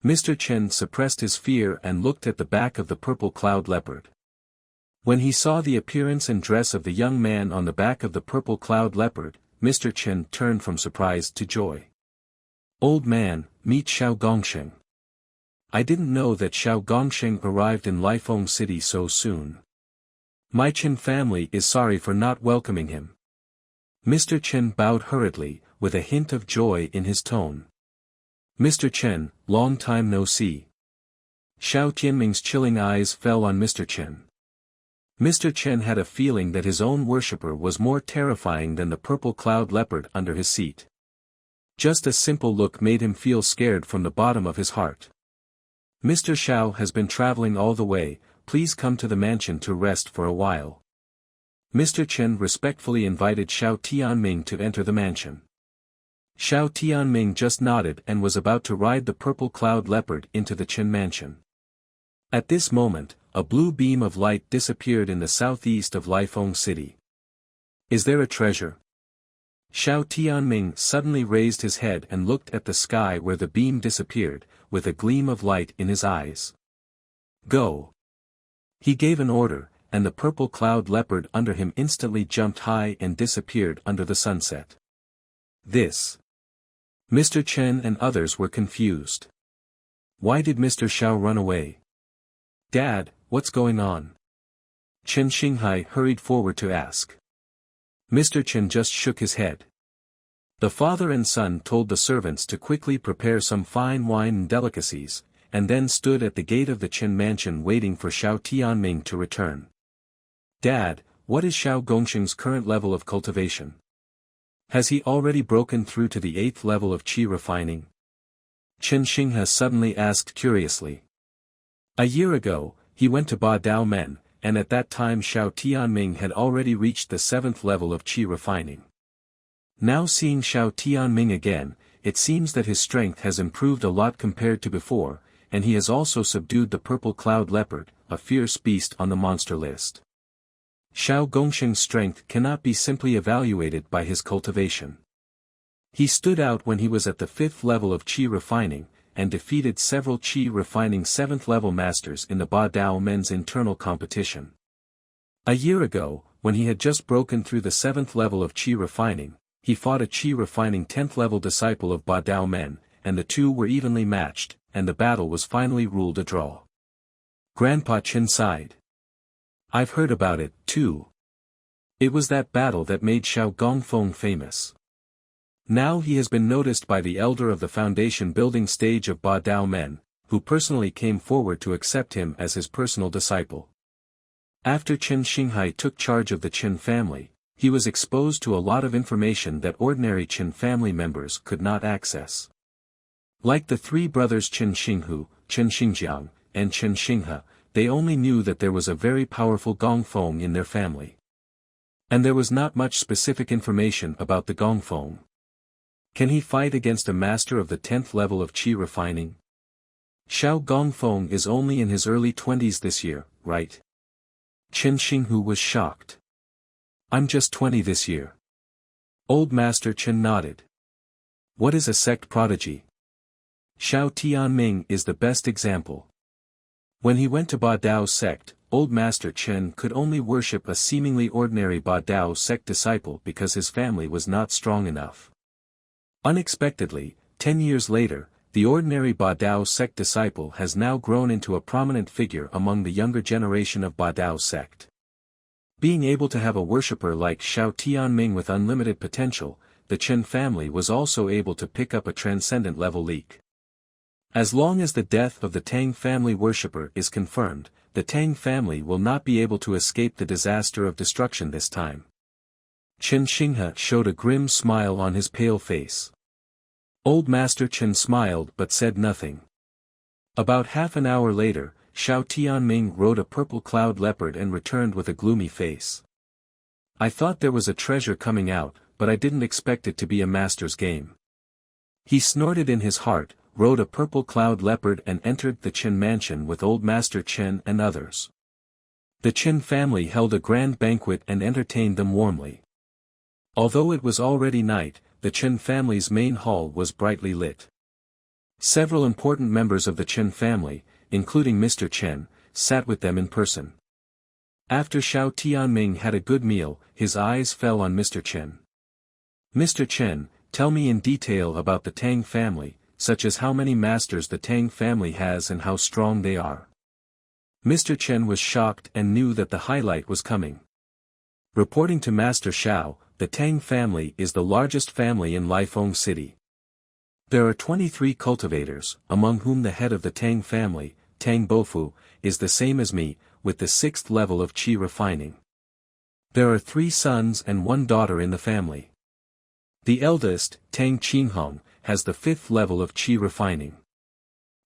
Mr. Chen suppressed his fear and looked at the back of the purple cloud leopard. When he saw the appearance and dress of the young man on the back of the purple cloud leopard, Mr. Chen turned from surprise to joy. Old man, meet Xiao Gongsheng. I didn't know that Xiao Gongsheng arrived in Lifeng City so soon. My Chen family is sorry for not welcoming him. Mr. Chen bowed hurriedly, with a hint of joy in his tone. Mr. Chen, long time no see. Xiao Tianming's chilling eyes fell on Mr. Chen. Mr. Chen had a feeling that his own worshipper was more terrifying than the purple cloud leopard under his seat. Just a simple look made him feel scared from the bottom of his heart. Mr. Xiao has been traveling all the way, please come to the mansion to rest for a while. Mr. Chen respectfully invited Xiao Tianming to enter the mansion. Xiao Tianming just nodded and was about to ride the purple cloud leopard into the Chen mansion. At this moment, a blue beam of light disappeared in the southeast of Lifeng City. Is there a treasure? Xiao Tianming suddenly raised his head and looked at the sky where the beam disappeared, with a gleam of light in his eyes. Go! He gave an order, and the purple cloud leopard under him instantly jumped high and disappeared under the sunset. This. Mr. Chen and others were confused. Why did Mr. Xiao run away? Dad, what's going on? Chen Xinghai hurried forward to ask. Mr. Chen just shook his head. The father and son told the servants to quickly prepare some fine wine and delicacies, and then stood at the gate of the Chen mansion waiting for Xiao Tianming to return. Dad, what is Xiao Gongsheng's current level of cultivation? Has he already broken through to the 8th level of qi refining? Chen Xinghe suddenly asked curiously. A year ago, he went to Ba Dao Men, and at that time Xiao Tianming had already reached the 7th level of qi refining. Now seeing Xiao Tianming again, it seems that his strength has improved a lot compared to before, and he has also subdued the purple cloud leopard, a fierce beast on the monster list. Xiao Gongsheng's strength cannot be simply evaluated by his cultivation. He stood out when he was at the 5th level of qi refining, and defeated several qi refining 7th level masters in the Ba Dao Men's internal competition. A year ago, when he had just broken through the 7th level of qi refining, he fought a qi refining 10th level disciple of Ba Dao Men, and the two were evenly matched, and the battle was finally ruled a draw. Grandpa Chen sighed. I've heard about it, too. It was that battle that made Xiao Gongfeng famous. Now he has been noticed by the elder of the foundation building stage of Ba Dao Men, who personally came forward to accept him as his personal disciple. After Chen Xinghai took charge of the Chen family, he was exposed to a lot of information that ordinary Chen family members could not access. Like the three brothers Chen Xinghu, Chen Xingjiang, and Chen Xinghe, they only knew that there was a very powerful Gongfeng in their family. And there was not much specific information about the Gongfeng. Can he fight against a master of the 10th level of qi refining? Xiao Gongfeng is only in his early 20s this year, right? Chen Xinghu was shocked. I'm just 20 this year. Old Master Chen nodded. What is a sect prodigy? Xiao Tianming is the best example. When he went to Ba Dao sect, Old Master Chen could only worship a seemingly ordinary Ba Dao sect disciple because his family was not strong enough. Unexpectedly, 10 years later, the ordinary Ba Dao sect disciple has now grown into a prominent figure among the younger generation of Ba Dao sect. Being able to have a worshipper like Xiao Tianming with unlimited potential, the Chen family was also able to pick up a transcendent level leak. As long as the death of the Tang family worshipper is confirmed, the Tang family will not be able to escape the disaster of destruction this time. Chen Xinghe showed a grim smile on his pale face. Old Master Chen smiled but said nothing. About half an hour later, Xiao Tianming rode a purple cloud leopard and returned with a gloomy face. I thought there was a treasure coming out, but I didn't expect it to be a master's game. He snorted in his heart, rode a purple cloud leopard and entered the Chen mansion with Old Master Chen and others. The Chen family held a grand banquet and entertained them warmly. Although it was already night, the Chen family's main hall was brightly lit. Several important members of the Chen family, including Mr. Chen, sat with them in person. After Xiao Tianming had a good meal, his eyes fell on Mr. Chen. Mr. Chen, tell me in detail about the Tang family, such as how many masters the Tang family has and how strong they are. Mr. Chen was shocked and knew that the highlight was coming. Reporting to Master Xiao, the Tang family is the largest family in Lifeng City. There are 23 cultivators, among whom the head of the Tang family, Tang Bofu, is the same as me, with the 6th level of qi refining. There are 3 sons and 1 daughter in the family. The eldest, Tang Qinghong, has the 5th level of qi refining.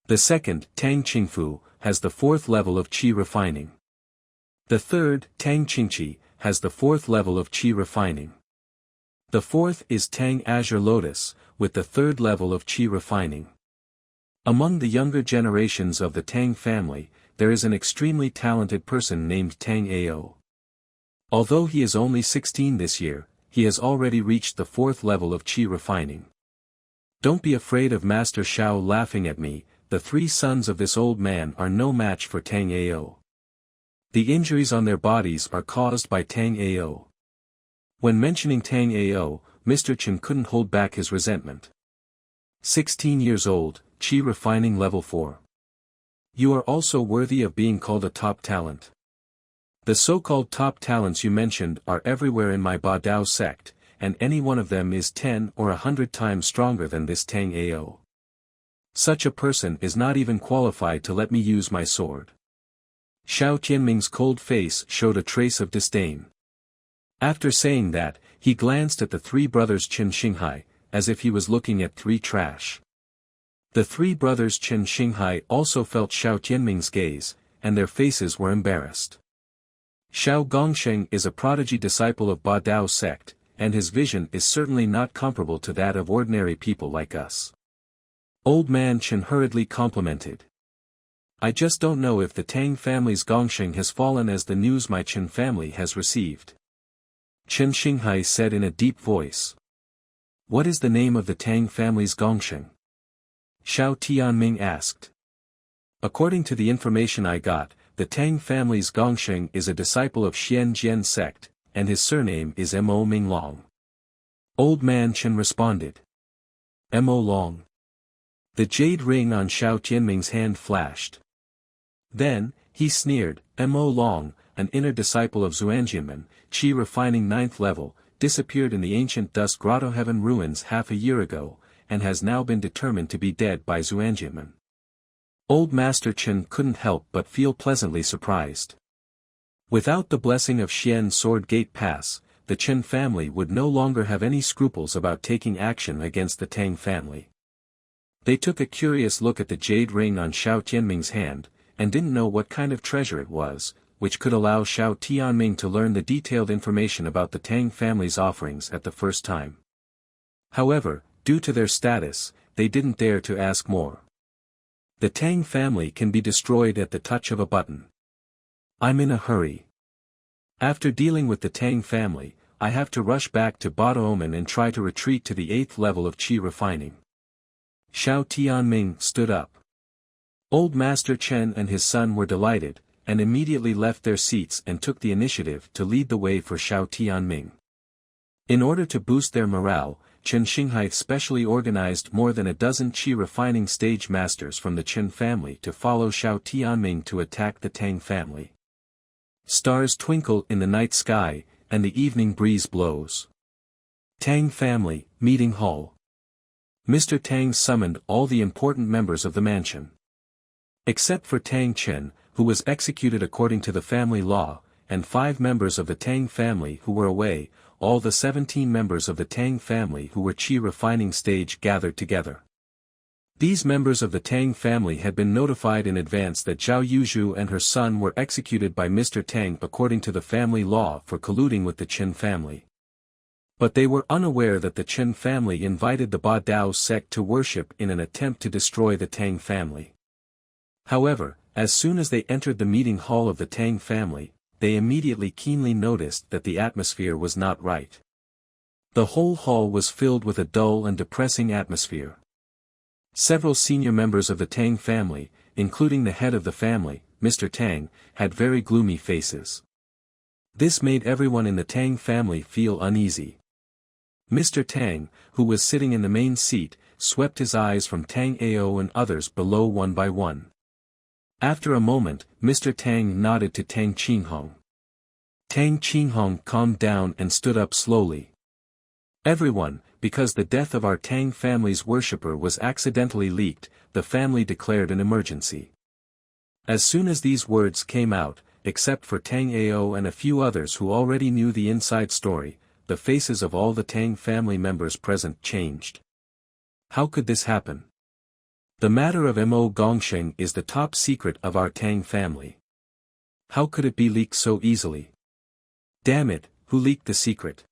The second, Tang Qingfu, has the 4th level of qi refining. The third, Tang Qingqi, has the 4th level of qi refining. The 4th is Tang Azure Lotus, with the 3rd level of qi refining. Among the younger generations of the Tang family, there is an extremely talented person named Tang Ao. Although he is only 16 this year, he has already reached the 4th level of qi refining. Don't be afraid of Master Xiao laughing at me, the 3 sons of this old man are no match for Tang Ao. The injuries on their bodies are caused by Tang Ao. When mentioning Tang Ao, Mr. Chen couldn't hold back his resentment. 16 years old, qi refining level 4. You are also worthy of being called a top talent. The so-called top talents you mentioned are everywhere in my Ba Dao sect, and any one of them is 10 or 100 times stronger than this Tang Ao. Such a person is not even qualified to let me use my sword. Xiao Tianming's cold face showed a trace of disdain. After saying that, he glanced at the 3 brothers Chen Xinghai, as if he was looking at 3 trash. The 3 brothers Chen Xinghai also felt Xiao Tianming's gaze, and their faces were embarrassed. Xiao Gongsheng is a prodigy disciple of Ba Dao sect, and his vision is certainly not comparable to that of ordinary people like us. Old Man Chen hurriedly complimented. I just don't know if the Tang family's Gongsheng has fallen as the news my Chen family has received. Chen Xinghai said in a deep voice. What is the name of the Tang family's Gongsheng? Xiao Tianming asked. According to the information I got, the Tang family's Gongsheng is a disciple of Xianjian sect, and his surname is Mo Minglong. Old Man Chen responded. Mo Long. The jade ring on Xiao Tianming's hand flashed. Then, he sneered, Mo Long, an inner disciple of Xuanjianmen, qi refining 9th level, disappeared in the ancient Dust Grotto Heaven ruins half a year ago, and has now been determined to be dead by Xuanjianmen. Old Master Chen couldn't help but feel pleasantly surprised. Without the blessing of Xian Sword Gate Pass, the Chen family would no longer have any scruples about taking action against the Tang family. They took a curious look at the jade ring on Xiao Tianming's hand, and didn't know what kind of treasure it was, which could allow Xiao Tianming to learn the detailed information about the Tang family's offerings at the first time. However, due to their status, they didn't dare to ask more. The Tang family can be destroyed at the touch of a button. I'm in a hurry. After dealing with the Tang family, I have to rush back to Badaomen and try to retreat to the 8th level of qi refining. Xiao Tianming stood up. Old Master Chen and his son were delighted, and immediately left their seats and took the initiative to lead the way for Xiao Tianming. In order to boost their morale, Chen Xinghai specially organized more than a dozen qi refining stage masters from the Chen family to follow Xiao Tianming to attack the Tang family. Stars twinkle in the night sky, and the evening breeze blows. Tang family, meeting hall. Mr. Tang summoned all the important members of the mansion. Except for Tang Chen, who was executed according to the family law, and 5 members of the Tang family who were away, all the 17 members of the Tang family who were qi refining stage gathered together. These members of the Tang family had been notified in advance that Zhao Yuzhu and her son were executed by Mr. Tang according to the family law for colluding with the Chen family. But they were unaware that the Chen family invited the Ba Dao sect to worship in an attempt to destroy the Tang family. However, as soon as they entered the meeting hall of the Tang family, they immediately keenly noticed that the atmosphere was not right. The whole hall was filled with a dull and depressing atmosphere. Several senior members of the Tang family, including the head of the family, Mr. Tang, had very gloomy faces. This made everyone in the Tang family feel uneasy. Mr. Tang, who was sitting in the main seat, swept his eyes from Tang Ao and others below one by one. After a moment, Mr. Tang nodded to Tang Qinghong. Tang Qinghong calmed down and stood up slowly. Everyone, because the death of our Tang family's worshipper was accidentally leaked, the family declared an emergency. As soon as these words came out, except for Tang Ao and a few others who already knew the inside story, the faces of all the Tang family members present changed. How could this happen? The matter of Mo Gongsheng is the top secret of our Tang family. How could it be leaked so easily? Damn it, who leaked the secret?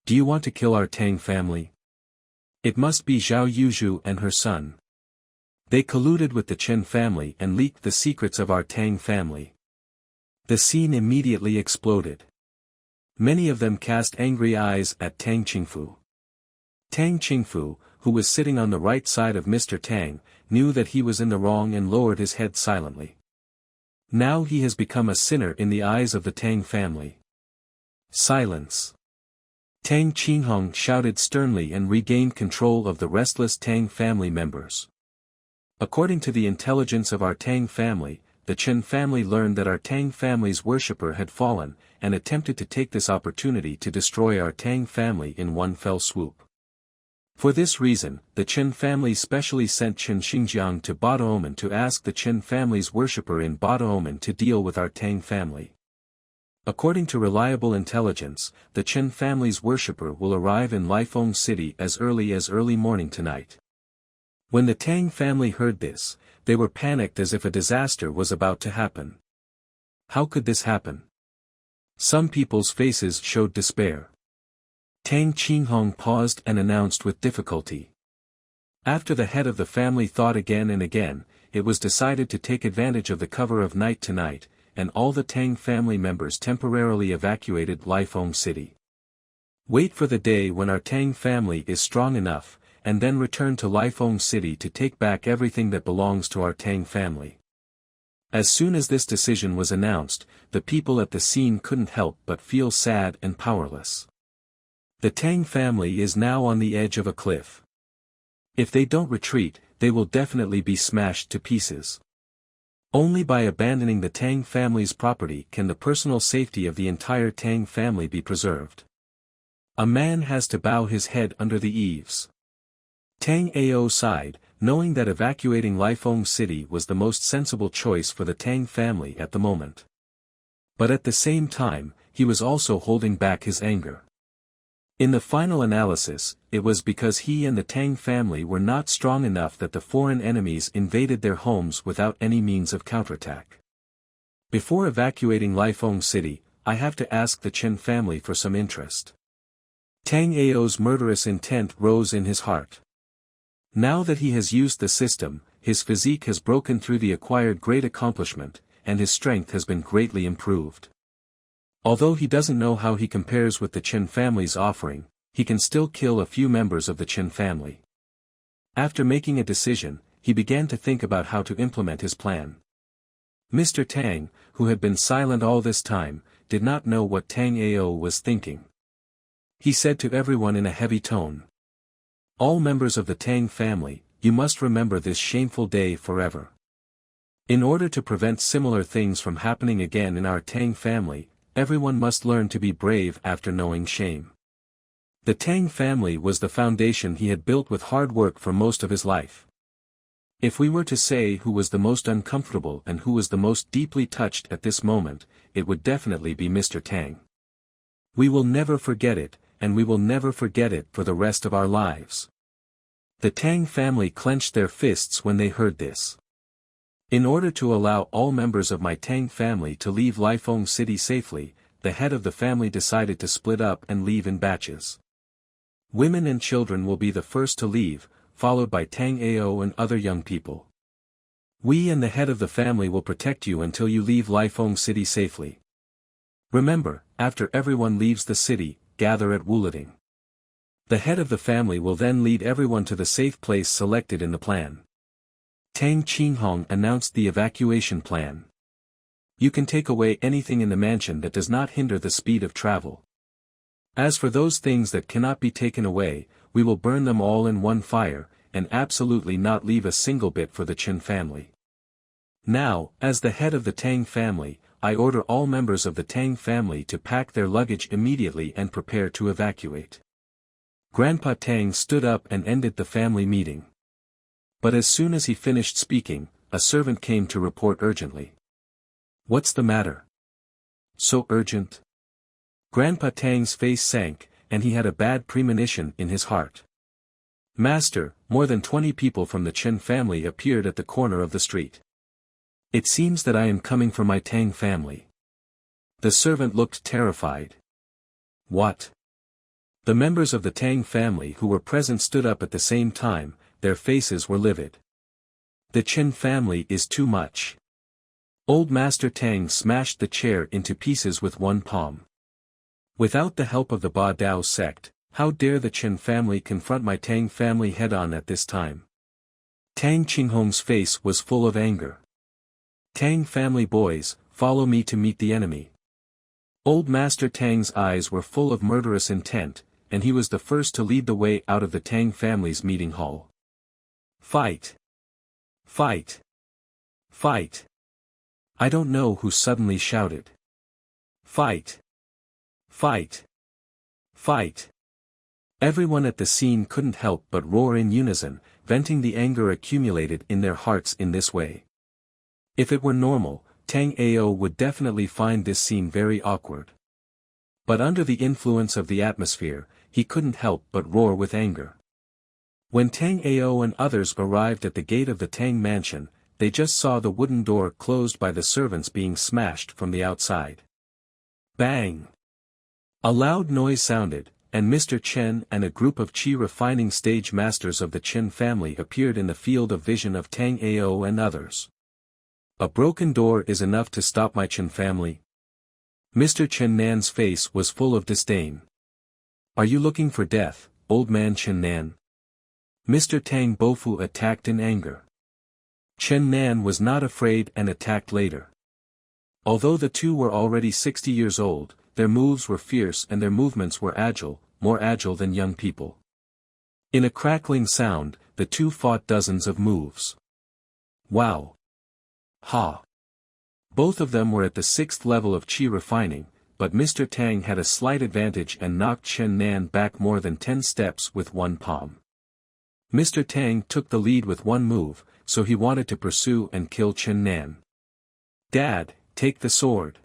Do you want to kill our Tang family? It must be Zhao Yuzhu and her son. They colluded with the Chen family and leaked the secrets of our Tang family. The scene immediately exploded. Many of them cast angry eyes at Tang Qingfu. Tang Qingfu, who was sitting on the right side of Mr. Tang, knew that he was in the wrong and lowered his head silently. Now he has become a sinner in the eyes of the Tang family. Silence. Tang Qinghong shouted sternly and regained control of the restless Tang family members. According to the intelligence of our Tang family, the Chen family learned that our Tang family's worshipper had fallen, and attempted to take this opportunity to destroy our Tang family in one fell swoop. For this reason, the Chen family specially sent Chen Xingjiang to Badaomen to ask the Chen family's worshipper in Badaomen to deal with our Tang family. According to reliable intelligence, the Chen family's worshipper will arrive in Lifeng City as early morning tonight. When the Tang family heard this, they were panicked as if a disaster was about to happen. How could this happen? Some people's faces showed despair. Tang Qinghong paused and announced with difficulty. After the head of the family thought again and again, it was decided to take advantage of the cover of night tonight, and all the Tang family members temporarily evacuated Lifeng City. Wait for the day when our Tang family is strong enough, and then return to Lifeng City to take back everything that belongs to our Tang family. As soon as this decision was announced, the people at the scene couldn't help but feel sad and powerless. The Tang family is now on the edge of a cliff. If they don't retreat, they will definitely be smashed to pieces. Only by abandoning the Tang family's property can the personal safety of the entire Tang family be preserved. A man has to bow his head under the eaves. Tang Ao sighed, knowing that evacuating Lifeng City was the most sensible choice for the Tang family at the moment. But at the same time, he was also holding back his anger. In the final analysis, it was because he and the Tang family were not strong enough that the foreign enemies invaded their homes without any means of counterattack. Before evacuating Lifeng City, I have to ask the Chen family for some interest. Tang Ao's murderous intent rose in his heart. Now that he has used the system, his physique has broken through the acquired great accomplishment, and his strength has been greatly improved. Although he doesn't know how he compares with the Chen family's offering, he can still kill a few members of the Chen family. After making a decision, he began to think about how to implement his plan. Mr. Tang, who had been silent all this time, did not know what Tang Ao was thinking. He said to everyone in a heavy tone, "All members of the Tang family, you must remember this shameful day forever. In order to prevent similar things from happening again in our Tang family, everyone must learn to be brave after knowing shame." The Tang family was the foundation he had built with hard work for most of his life. If we were to say who was the most uncomfortable and who was the most deeply touched at this moment, it would definitely be Mr. Tang. We will never forget it, and we will never forget it for the rest of our lives. The Tang family clenched their fists when they heard this. In order to allow all members of my Tang family to leave Lifeng City safely, the head of the family decided to split up and leave in batches. Women and children will be the first to leave, followed by Tang Ao and other young people. We and the head of the family will protect you until you leave Lifeng City safely. Remember, after everyone leaves the city, gather at Wuliting. The head of the family will then lead everyone to the safe place selected in the plan. Tang Qinghong announced the evacuation plan. You can take away anything in the mansion that does not hinder the speed of travel. As for those things that cannot be taken away, we will burn them all in one fire, and absolutely not leave a single bit for the Chen family. Now, as the head of the Tang family, I order all members of the Tang family to pack their luggage immediately and prepare to evacuate. Grandpa Tang stood up and ended the family meeting. But as soon as he finished speaking, a servant came to report urgently. "What's the matter? So urgent?" Grandpa Tang's face sank, and he had a bad premonition in his heart. "Master, more than 20 people from the Chen family appeared at the corner of the street. It seems that I am coming for my Tang family." The servant looked terrified. "What?" The members of the Tang family who were present stood up at the same time, their faces were livid. "The Chen family is too much." Old Master Tang smashed the chair into pieces with one palm. "Without the help of the Ba Dao sect, how dare the Chen family confront my Tang family head-on at this time?" Tang Qinghong's face was full of anger. "Tang family boys, follow me to meet the enemy." Old Master Tang's eyes were full of murderous intent, and he was the first to lead the way out of the Tang family's meeting hall. "Fight! Fight! Fight!" I don't know who suddenly shouted. "Fight! Fight! Fight!" Everyone at the scene couldn't help but roar in unison, venting the anger accumulated in their hearts in this way. If it were normal, Tang Ao would definitely find this scene very awkward. But under the influence of the atmosphere, he couldn't help but roar with anger. When Tang Ao and others arrived at the gate of the Tang mansion, they just saw the wooden door closed by the servants being smashed from the outside. Bang! A loud noise sounded, and Mr. Chen and a group of Qi refining stage masters of the Chen family appeared in the field of vision of Tang Ao and others. "A broken door is enough to stop my Chen family?" Mr. Chen Nan's face was full of disdain. "Are you looking for death, old man Chen Nan?" Mr. Tang Bofu attacked in anger. Chen Nan was not afraid and attacked later. Although the two were already 60 years old, their moves were fierce and their movements were agile, more agile than young people. In a crackling sound, the two fought dozens of moves. Wow! Ha! Both of them were at the 6th level of Qi refining, but Mr. Tang had a slight advantage and knocked Chen Nan back more than 10 steps with one palm. Mr. Tang took the lead with one move, so he wanted to pursue and kill Chen Nan. "Dad, take the sword."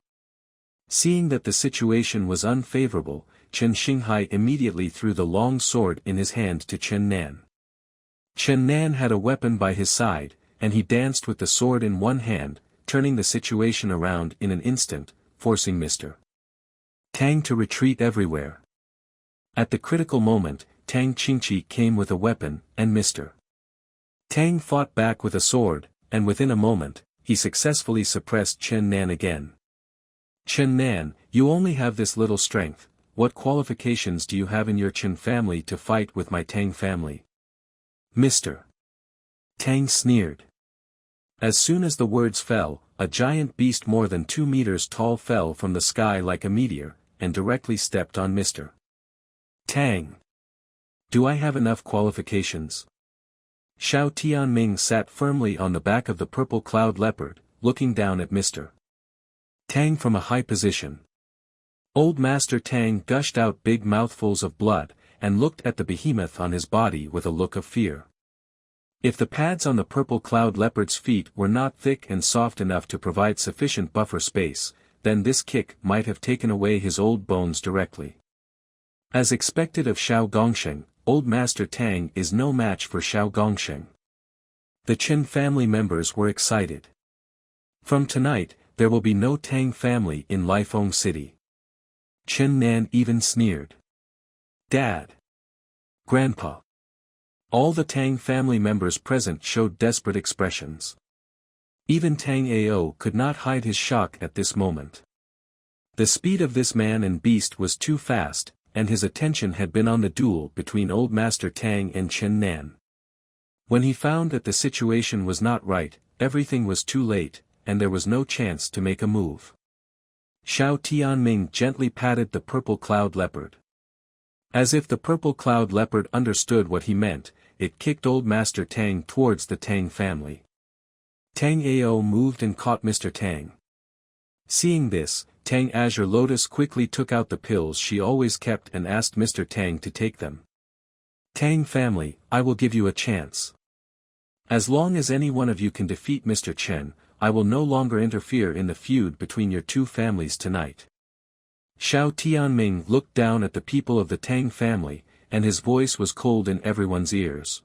Seeing that the situation was unfavorable, Chen Xinghai immediately threw the long sword in his hand to Chen Nan. Chen Nan had a weapon by his side, and he danced with the sword in one hand, turning the situation around in an instant, forcing Mr. Tang to retreat everywhere. At the critical moment, Tang Qingqi came with a weapon, and Mr. Tang fought back with a sword, and within a moment, he successfully suppressed Chen Nan again. Chen Nan, you only have this little strength. What qualifications do you have in your Chen family to fight with my Tang family? Mr. Tang sneered. As soon as the words fell, a giant beast more than 2 meters tall fell from the sky like a meteor, and directly stepped on Mr. Tang. Do I have enough qualifications? Xiao Tianming sat firmly on the back of the purple cloud leopard, looking down at Mr. Tang from a high position. Old Master Tang gushed out big mouthfuls of blood, and looked at the behemoth on his body with a look of fear. If the pads on the purple cloud leopard's feet were not thick and soft enough to provide sufficient buffer space, then this kick might have taken away his old bones directly. As expected of Xiao Gongsheng, Old Master Tang is no match for Xiao Gongsheng. The Chen family members were excited. From tonight, there will be no Tang family in Lifeng City. Chen Nan even sneered. Dad. Grandpa. All the Tang family members present showed desperate expressions. Even Tang Ao could not hide his shock at this moment. The speed of this man and beast was too fast, and his attention had been on the duel between Old Master Tang and Chen Nan. When he found that the situation was not right, everything was too late, and there was no chance to make a move. Xiao Tianming gently patted the purple cloud leopard. As if the purple cloud leopard understood what he meant, it kicked Old Master Tang towards the Tang family. Tang Ao moved and caught Mr. Tang. Seeing this, Tang Azure Lotus quickly took out the pills she always kept and asked Mr. Tang to take them. Tang family, I will give you a chance. As long as any one of you can defeat Mr. Chen, I will no longer interfere in the feud between your two families tonight. Xiao Tianming looked down at the people of the Tang family, and his voice was cold in everyone's ears.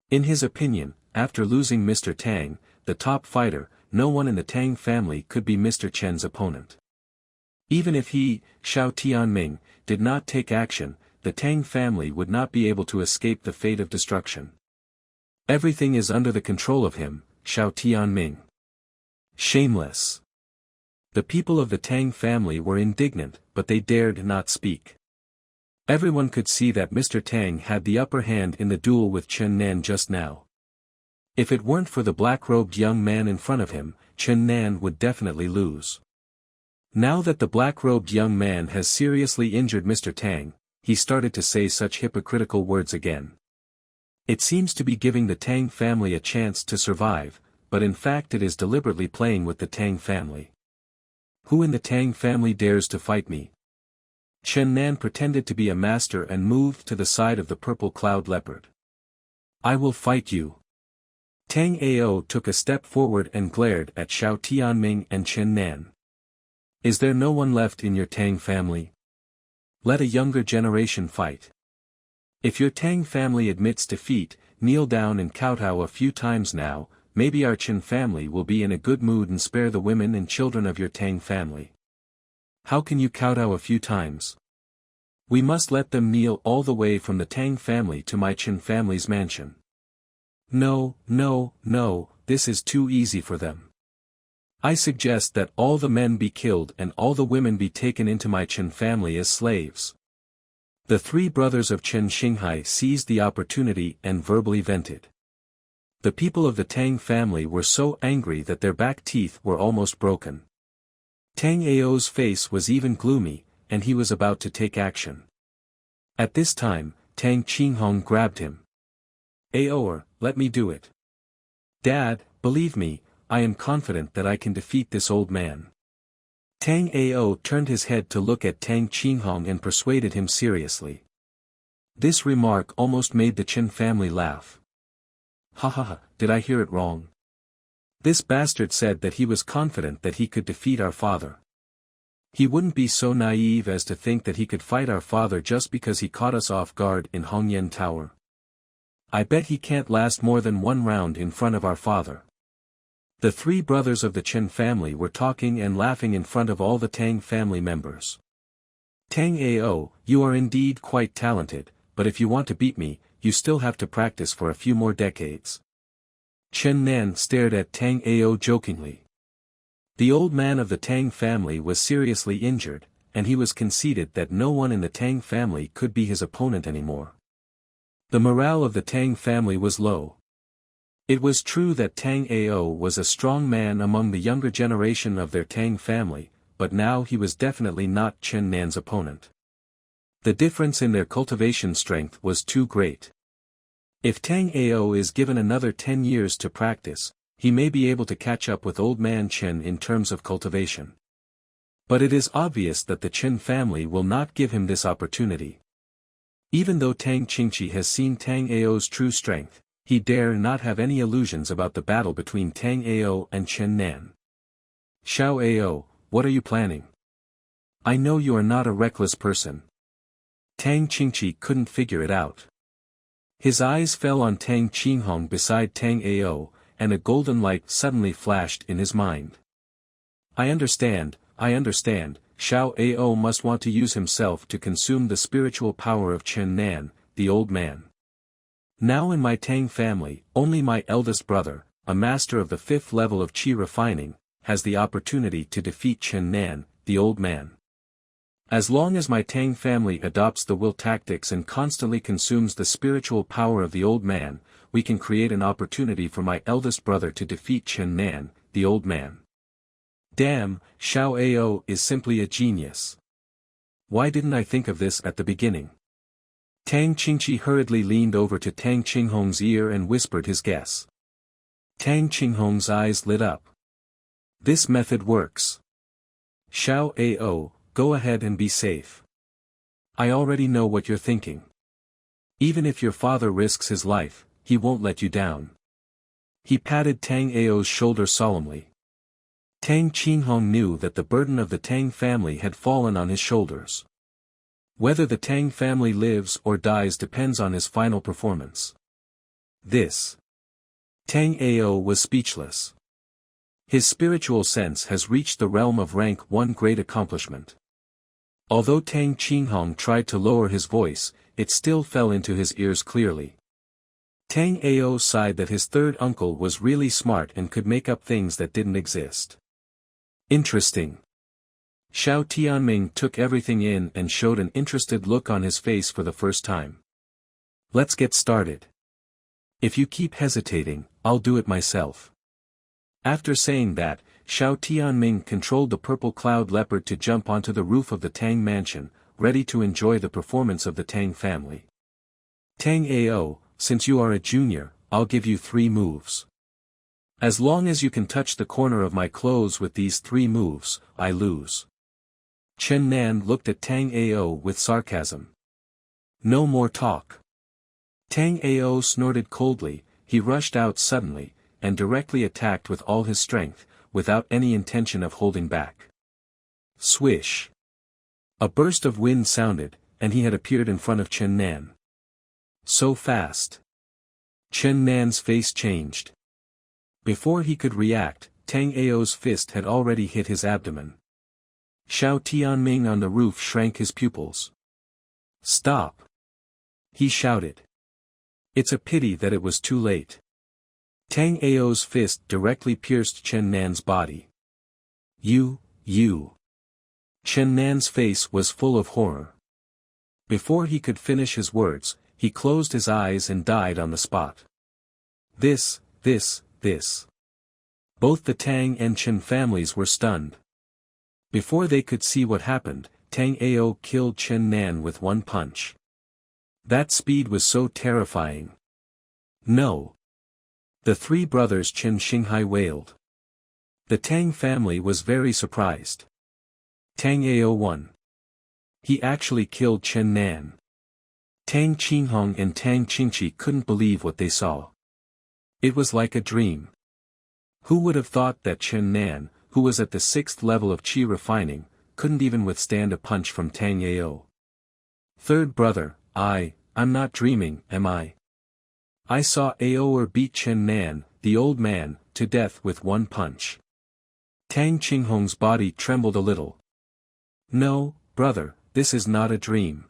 In his opinion, after losing Mr. Tang, the top fighter, no one in the Tang family could be Mr. Chen's opponent. Even if he, Xiao Tianming, did not take action, the Tang family would not be able to escape the fate of destruction. Everything is under the control of him, Xiao Tianming. Shameless. The people of the Tang family were indignant, but they dared not speak. Everyone could see that Mr. Tang had the upper hand in the duel with Chen Nan just now. If it weren't for the black-robed young man in front of him, Chen Nan would definitely lose. Now that the black-robed young man has seriously injured Mr. Tang, he started to say such hypocritical words again. It seems to be giving the Tang family a chance to survive, but in fact it is deliberately playing with the Tang family. Who in the Tang family dares to fight me? Chen Nan pretended to be a master and moved to the side of the purple cloud leopard. I will fight you. Tang Ao took a step forward and glared at Xiao Tianming and Chen Nan. Is there no one left in your Tang family? Let a younger generation fight. If your Tang family admits defeat, kneel down and kowtow a few times now, maybe our Chen family will be in a good mood and spare the women and children of your Tang family. How can you kowtow a few times? We must let them kneel all the way from the Tang family to my Chen family's mansion. No, no, no, this is too easy for them. I suggest that all the men be killed and all the women be taken into my Chen family as slaves. The three brothers of Chen Xinghai seized the opportunity and verbally vented. The people of the Tang family were so angry that their back teeth were almost broken. Tang Ao's face was even gloomy, and he was about to take action. At this time, Tang Qinghong grabbed him. Aoer, let me do it. Dad, believe me, I am confident that I can defeat this old man. Tang Ao turned his head to look at Tang Qinghong and persuaded him seriously. This remark almost made the Chen family laugh. Ha ha ha, did I hear it wrong? This bastard said that he was confident that he could defeat our father. He wouldn't be so naive as to think that he could fight our father just because he caught us off guard in Hongyan Tower. I bet he can't last more than one round in front of our father. The three brothers of the Chen family were talking and laughing in front of all the Tang family members. Tang Ao, you are indeed quite talented, but if you want to beat me, you still have to practice for a few more decades. Chen Nan stared at Tang Ao jokingly. The old man of the Tang family was seriously injured, and he was conceited that no one in the Tang family could be his opponent anymore. The morale of the Tang family was low. It was true that Tang Ao was a strong man among the younger generation of their Tang family, but now he was definitely not Chen Nan's opponent. The difference in their cultivation strength was too great. If Tang Ao is given another 10 years to practice, he may be able to catch up with old man Chen in terms of cultivation. But it is obvious that the Chen family will not give him this opportunity. Even though Tang Qingqi has seen Tang Ao's true strength, he dare not have any illusions about the battle between Tang Ao and Chen Nan. Xiao Ao, what are you planning? I know you are not a reckless person. Tang Qingqi couldn't figure it out. His eyes fell on Tang Qinghong beside Tang Ao, and a golden light suddenly flashed in his mind. I understand, Xiao Ao must want to use himself to consume the spiritual power of Chen Nan, the old man. Now in my Tang family, only my eldest brother, a master of the 5th level of qi refining, has the opportunity to defeat Chen Nan, the old man. As long as my Tang family adopts the will tactics and constantly consumes the spiritual power of the old man, we can create an opportunity for my eldest brother to defeat Chen Nan, the old man. Damn, Xiao Ao is simply a genius. Why didn't I think of this at the beginning? Tang Qingqi hurriedly leaned over to Tang Qinghong's ear and whispered his guess. Tang Qinghong's eyes lit up. This method works. Xiao Ao, go ahead and be safe. I already know what you're thinking. Even if your father risks his life, he won't let you down. He patted Tang Ao's shoulder solemnly. Tang Qinghong knew that the burden of the Tang family had fallen on his shoulders. Whether the Tang family lives or dies depends on his final performance. Tang Ao was speechless. His spiritual sense has reached the realm of rank 1 great accomplishment. Although Tang Qinghong tried to lower his voice, it still fell into his ears clearly. Tang Ao sighed that his third uncle was really smart and could make up things that didn't exist. Interesting. Xiao Tianming took everything in and showed an interested look on his face for the first time. Let's get started. If you keep hesitating, I'll do it myself. After saying that, Xiao Tianming controlled the purple cloud leopard to jump onto the roof of the Tang mansion, ready to enjoy the performance of the Tang family. Tang Ao, since you are a junior, I'll give you 3 moves. As long as you can touch the corner of my clothes with these 3 moves, I lose. Chen Nan looked at Tang Ao with sarcasm. No more talk. Tang Ao snorted coldly, he rushed out suddenly, and directly attacked with all his strength, without any intention of holding back. Swish. A burst of wind sounded, and he had appeared in front of Chen Nan. So fast. Chen Nan's face changed. Before he could react, Tang Ao's fist had already hit his abdomen. Xiao Tianming on the roof shrank his pupils. Stop! He shouted. It's a pity that it was too late. Tang Ao's fist directly pierced Chen Nan's body. You. Chen Nan's face was full of horror. Before he could finish his words, he closed his eyes and died on the spot. This. Both the Tang and Chen families were stunned. Before they could see what happened, Tang Ao killed Chen Nan with 1 punch. That speed was so terrifying. No. The 3 brothers Chen Xinghai wailed. The Tang family was very surprised. Tang Ao won. He actually killed Chen Nan. Tang Qinghong and Tang Qingqi couldn't believe what they saw. It was like a dream. Who would have thought that Chen Nan, who was at the 6th level of qi refining, couldn't even withstand a punch from Tang Ao? Third brother, I'm not dreaming, am I? I saw Aoer beat Chen Nan, the old man, to death with one punch. Tang Qinghong's body trembled a little. No, brother, this is not a dream.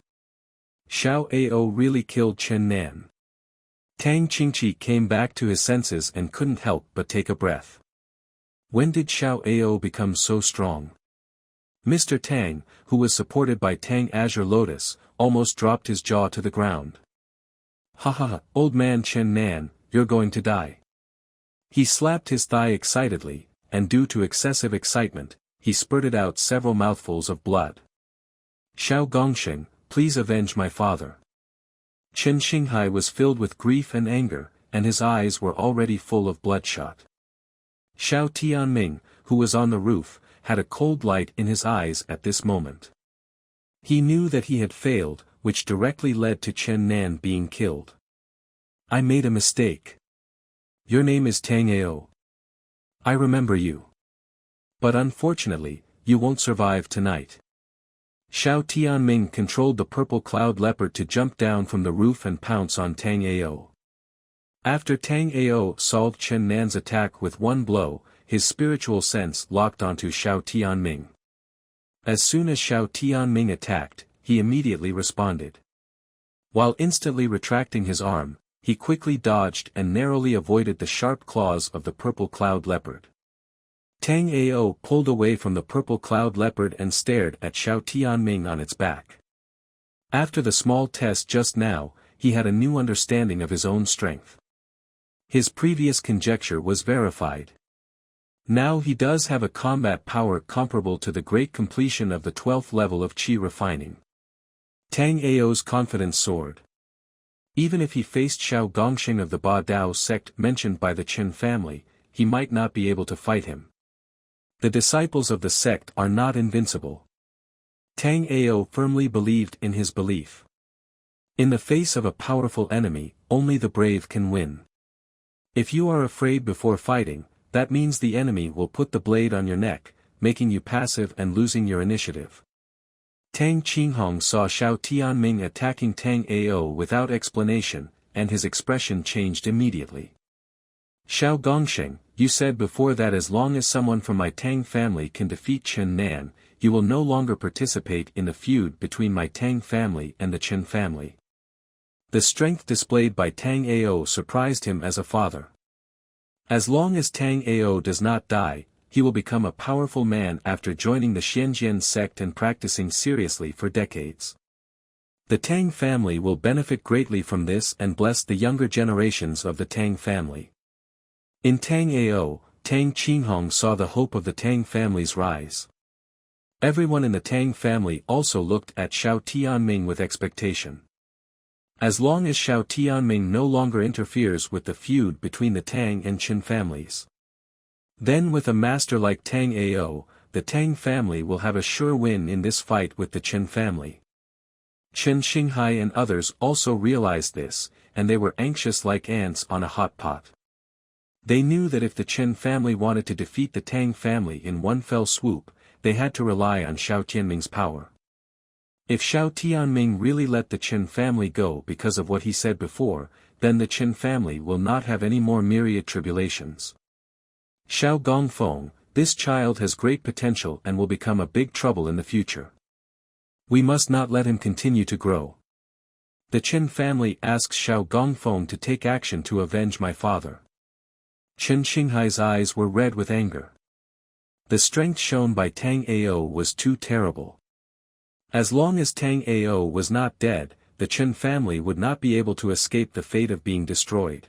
Xiao Ao really killed Chen Nan. Tang Qingqi came back to his senses and couldn't help but take a breath. When did Xiao Ao become so strong? Mr. Tang, who was supported by Tang Azure Lotus, almost dropped his jaw to the ground. Ha ha ha, old man Chen Nan, you're going to die. He slapped his thigh excitedly, and due to excessive excitement, he spurted out several mouthfuls of blood. Xiao Gongsheng, please avenge my father. Chen Xinghai was filled with grief and anger, and his eyes were already full of bloodshot. Xiao Tianming, who was on the roof, had a cold light in his eyes at this moment. He knew that he had failed, which directly led to Chen Nan being killed. I made a mistake. Your name is Tang Ao. I remember you. But unfortunately, you won't survive tonight. Xiao Tianming controlled the purple cloud leopard to jump down from the roof and pounce on Tang Ao. After Tang Ao solved Chen Nan's attack with one blow, his spiritual sense locked onto Xiao Tianming. As soon as Xiao Tianming attacked, he immediately responded. While instantly retracting his arm, he quickly dodged and narrowly avoided the sharp claws of the purple cloud leopard. Tang Ao pulled away from the purple cloud leopard and stared at Xiao Tianming on its back. After the small test just now, he had a new understanding of his own strength. His previous conjecture was verified. Now he does have a combat power comparable to the great completion of the 12th level of Qi refining. Tang Ao's confidence soared. Even if he faced Xiao Gongsheng of the Ba Dao sect mentioned by the Qin family, he might not be able to fight him. The disciples of the sect are not invincible. Tang Ao firmly believed in his belief. In the face of a powerful enemy, only the brave can win. If you are afraid before fighting, that means the enemy will put the blade on your neck, making you passive and losing your initiative. Tang Qinghong saw Xiao Tianming attacking Tang Ao without explanation, and his expression changed immediately. Xiao Gongsheng, you said before that as long as someone from my Tang family can defeat Chen Nan, you will no longer participate in the feud between my Tang family and the Chen family. The strength displayed by Tang Ao surprised him as a father. As long as Tang Ao does not die, he will become a powerful man after joining the Xianjian sect and practicing seriously for decades. The Tang family will benefit greatly from this and bless the younger generations of the Tang family. In Tang Ao, Tang Qinghong saw the hope of the Tang family's rise. Everyone in the Tang family also looked at Xiao Tianming with expectation. As long as Xiao Tianming no longer interferes with the feud between the Tang and Qin families. Then with a master like Tang Ao, the Tang family will have a sure win in this fight with the Qin family. Chen Xinghai and others also realized this, and they were anxious like ants on a hot pot. They knew that if the Qin family wanted to defeat the Tang family in one fell swoop, they had to rely on Xiao Tianming's power. If Xiao Tianming really let the Qin family go because of what he said before, then the Qin family will not have any more myriad tribulations. Xiao Gongfeng, this child has great potential and will become a big trouble in the future. We must not let him continue to grow. The Qin family asks Xiao Gongfeng to take action to avenge my father. Chen Xinghai's eyes were red with anger. The strength shown by Tang Ao was too terrible. As long as Tang Ao was not dead, the Qin family would not be able to escape the fate of being destroyed.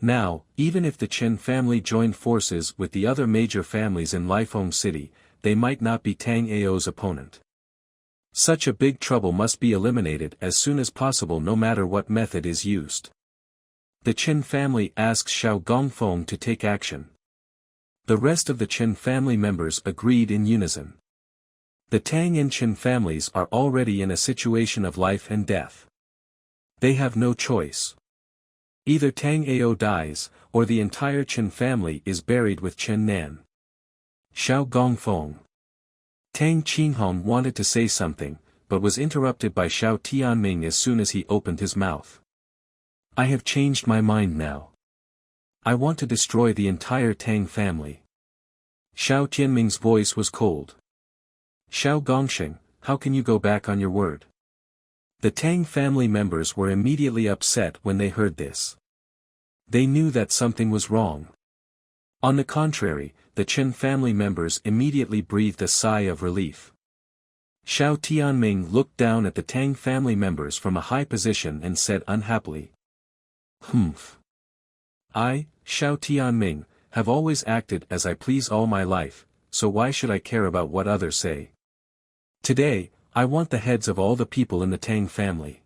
Now, even if the Qin family joined forces with the other major families in Lifeng City, they might not be Tang Ao's opponent. Such a big trouble must be eliminated as soon as possible no matter what method is used. The Qin family asks Xiao Gongfeng to take action. The rest of the Qin family members agreed in unison. The Tang and Qin families are already in a situation of life and death. They have no choice. Either Tang Ao dies, or the entire Qin family is buried with Chen Nan. Xiao Gongfeng. Tang Qinghong wanted to say something, but was interrupted by Xiao Tianming as soon as he opened his mouth. I have changed my mind now. I want to destroy the entire Tang family. Xiao Tianming's voice was cold. Xiao Gongsheng, how can you go back on your word? The Tang family members were immediately upset when they heard this. They knew that something was wrong. On the contrary, the Chen family members immediately breathed a sigh of relief. Xiao Tianming looked down at the Tang family members from a high position and said unhappily. Humph. I, Xiao Tianming, have always acted as I please all my life, so why should I care about what others say? Today, I want the heads of all the people in the Tang family.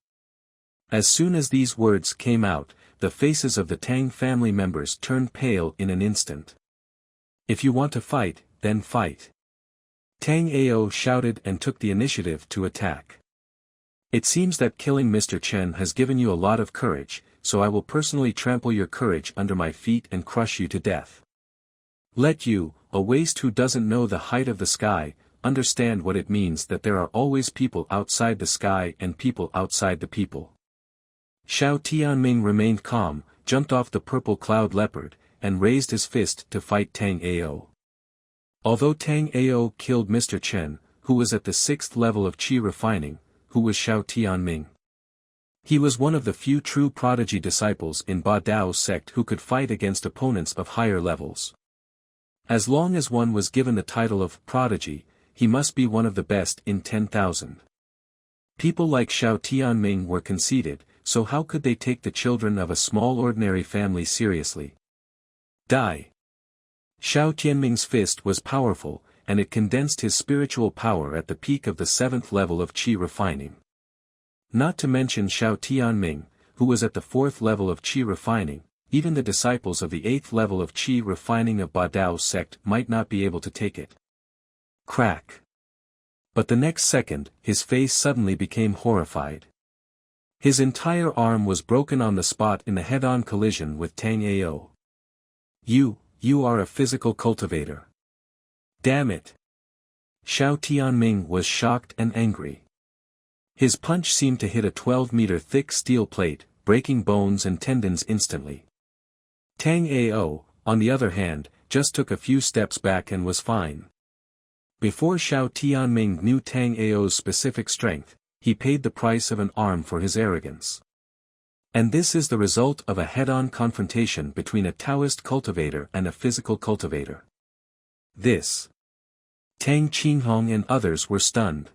As soon as these words came out, the faces of the Tang family members turned pale in an instant. If you want to fight, then fight. Tang Ao shouted and took the initiative to attack. It seems that killing Mr. Chen has given you a lot of courage, so I will personally trample your courage under my feet and crush you to death. Let you, a waste who doesn't know the height of the sky, understand what it means that there are always people outside the sky and people outside the people. Xiao Tianming remained calm, jumped off the purple cloud leopard, and raised his fist to fight Tang Ao. Although Tang Ao killed Mr. Chen, who was at the 6th level of qi refining, who was Xiao Tianming. He was one of the few true prodigy disciples in Ba Dao's sect who could fight against opponents of higher levels. As long as one was given the title of prodigy, he must be one of the best in 10,000. People like Xiao Tianming were conceited, so how could they take the children of a small ordinary family seriously? Die. Xiao Tianming's fist was powerful, and it condensed his spiritual power at the peak of the 7th level of qi refining. Not to mention Xiao Tianming, who was at the 4th level of qi refining, even the disciples of the 8th level of qi refining of Ba Dao's sect might not be able to take it. Crack. But the next second, his face suddenly became horrified. His entire arm was broken on the spot in the head-on collision with Tang Ao. You are a physical cultivator. Damn it. Xiao Tianming was shocked and angry. His punch seemed to hit a 12-meter thick steel plate, breaking bones and tendons instantly. Tang Ao, on the other hand, just took a few steps back and was fine. Before Xiao Tianming knew Tang Ao's specific strength, he paid the price of an arm for his arrogance. And this is the result of a head-on confrontation between a Taoist cultivator and a physical cultivator. This. Tang Qinghong and others were stunned.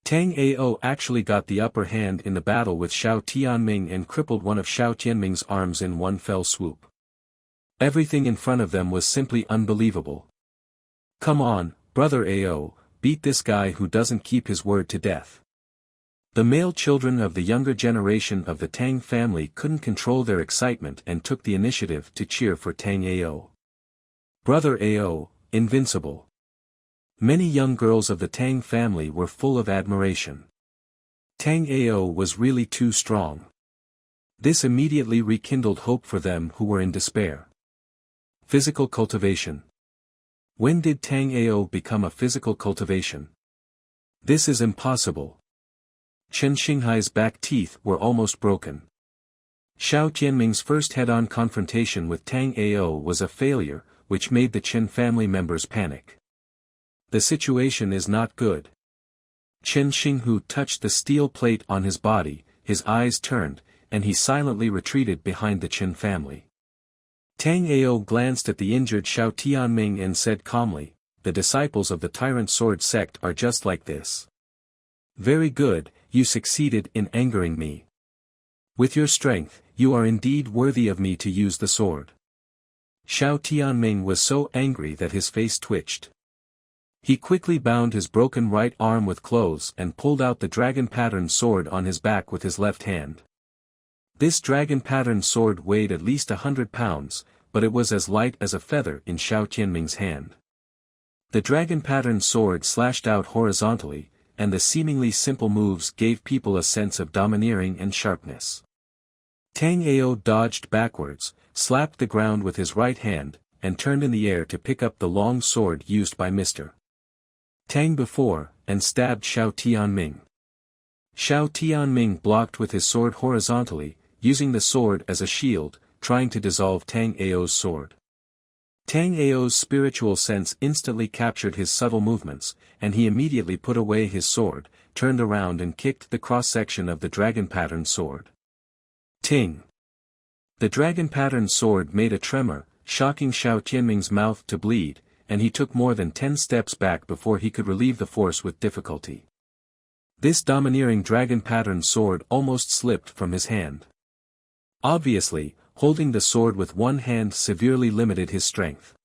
Tang Ao actually got the upper hand in the battle with Xiao Tianming and crippled one of Xiao Tianming's arms in one fell swoop. Everything in front of them was simply unbelievable. Come on, brother Ao, beat this guy who doesn't keep his word to death. The male children of the younger generation of the Tang family couldn't control their excitement and took the initiative to cheer for Tang Ao. Brother Ao, invincible. Many young girls of the Tang family were full of admiration. Tang Ao was really too strong. This immediately rekindled hope for them who were in despair. Physical cultivation. When did Tang Ao become a physical cultivation? This is impossible. Chen Xinghai's back teeth were almost broken. Xiao Tianming's first head-on confrontation with Tang Ao was a failure, which made the Chen family members panic. The situation is not good. Chen Xinghu touched the steel plate on his body, his eyes turned, and he silently retreated behind the Chen family. Tang Ao glanced at the injured Xiao Tianming and said calmly, "The disciples of the Tyrant Sword sect are just like this. Very good, you succeeded in angering me. With your strength, you are indeed worthy of me to use the sword." Xiao Tianming was so angry that his face twitched. He quickly bound his broken right arm with clothes and pulled out the dragon-patterned sword on his back with his left hand. This dragon-patterned sword weighed at least 100 pounds, but it was as light as a feather in Xiao Tianming's hand. The dragon-patterned sword slashed out horizontally, and the seemingly simple moves gave people a sense of domineering and sharpness. Tang Ao dodged backwards, slapped the ground with his right hand, and turned in the air to pick up the long sword used by Mr. Tang before, and stabbed Xiao Tianming. Xiao Tianming blocked with his sword horizontally, using the sword as a shield, trying to dissolve Tang Ao's sword. Tang Ao's spiritual sense instantly captured his subtle movements, and he immediately put away his sword, turned around and kicked the cross-section of the dragon-patterned sword. Ting! The dragon-patterned sword made a tremor, shocking Xiao Tianming's mouth to bleed, and he took more than 10 steps back before he could relieve the force with difficulty. This domineering dragon-patterned sword almost slipped from his hand. Obviously, holding the sword with one hand severely limited his strength.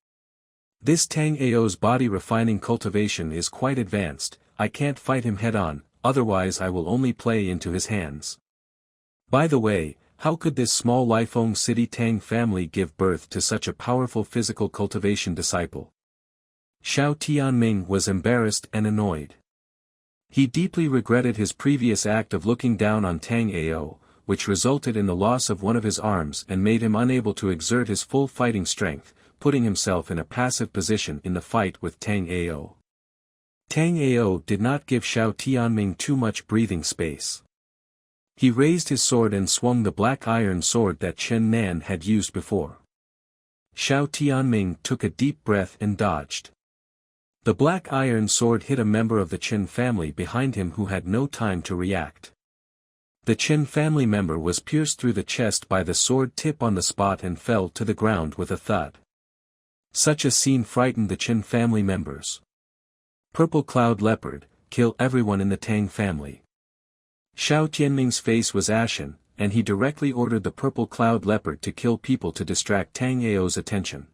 This Tang Ao's body-refining cultivation is quite advanced. I can't fight him head-on, otherwise I will only play into his hands. By the way, how could this small Lifeng City Tang family give birth to such a powerful physical cultivation disciple? Xiao Tianming was embarrassed and annoyed. He deeply regretted his previous act of looking down on Tang Ao, which resulted in the loss of one of his arms and made him unable to exert his full fighting strength, putting himself in a passive position in the fight with Tang Ao. Tang Ao did not give Xiao Tianming too much breathing space. He raised his sword and swung the black iron sword that Chen Nan had used before. Xiao Tianming took a deep breath and dodged. The black iron sword hit a member of the Chen family behind him who had no time to react. The Chen family member was pierced through the chest by the sword tip on the spot and fell to the ground with a thud. Such a scene frightened the Chen family members. Purple Cloud Leopard, kill everyone in the Tang family. Xiao Tianming's face was ashen, and he directly ordered the Purple Cloud Leopard to kill people to distract Tang Ao's attention.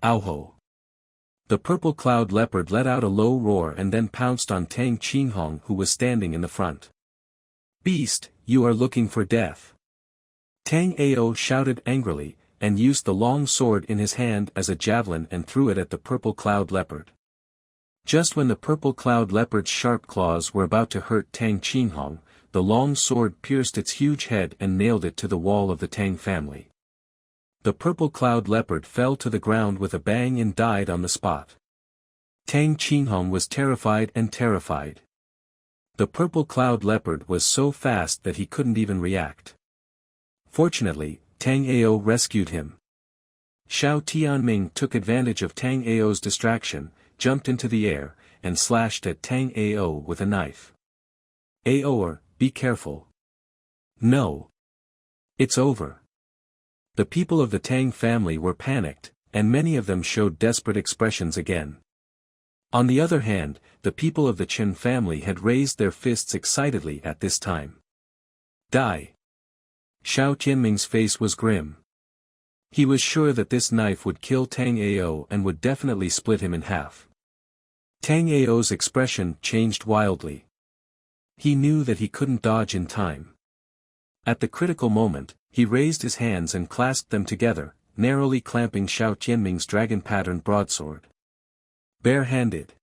Ow-ho! The Purple Cloud Leopard let out a low roar and then pounced on Tang Qinghong who was standing in the front. Beast, you are looking for death. Tang Ao shouted angrily, and used the long sword in his hand as a javelin and threw it at the Purple Cloud Leopard. Just when the Purple Cloud Leopard's sharp claws were about to hurt Tang Qinghong, the long sword pierced its huge head and nailed it to the wall of the Tang family. The Purple Cloud Leopard fell to the ground with a bang and died on the spot. Tang Qinghong was terrified. The Purple Cloud Leopard was so fast that he couldn't even react. Fortunately, Tang Ao rescued him. Xiao Tianming took advantage of Tang Ao's distraction, jumped into the air, and slashed at Tang Ao with a knife. Aoer, be careful. No. It's over. The people of the Tang family were panicked, and many of them showed desperate expressions again. On the other hand, the people of the Chen family had raised their fists excitedly at this time. Die! Xiao Tianming's face was grim. He was sure that this knife would kill Tang Ao and would definitely split him in half. Tang Ao's expression changed wildly. He knew that he couldn't dodge in time. At the critical moment, he raised his hands and clasped them together, narrowly clamping Xiao Tianming's dragon-patterned broadsword. Bare-handed.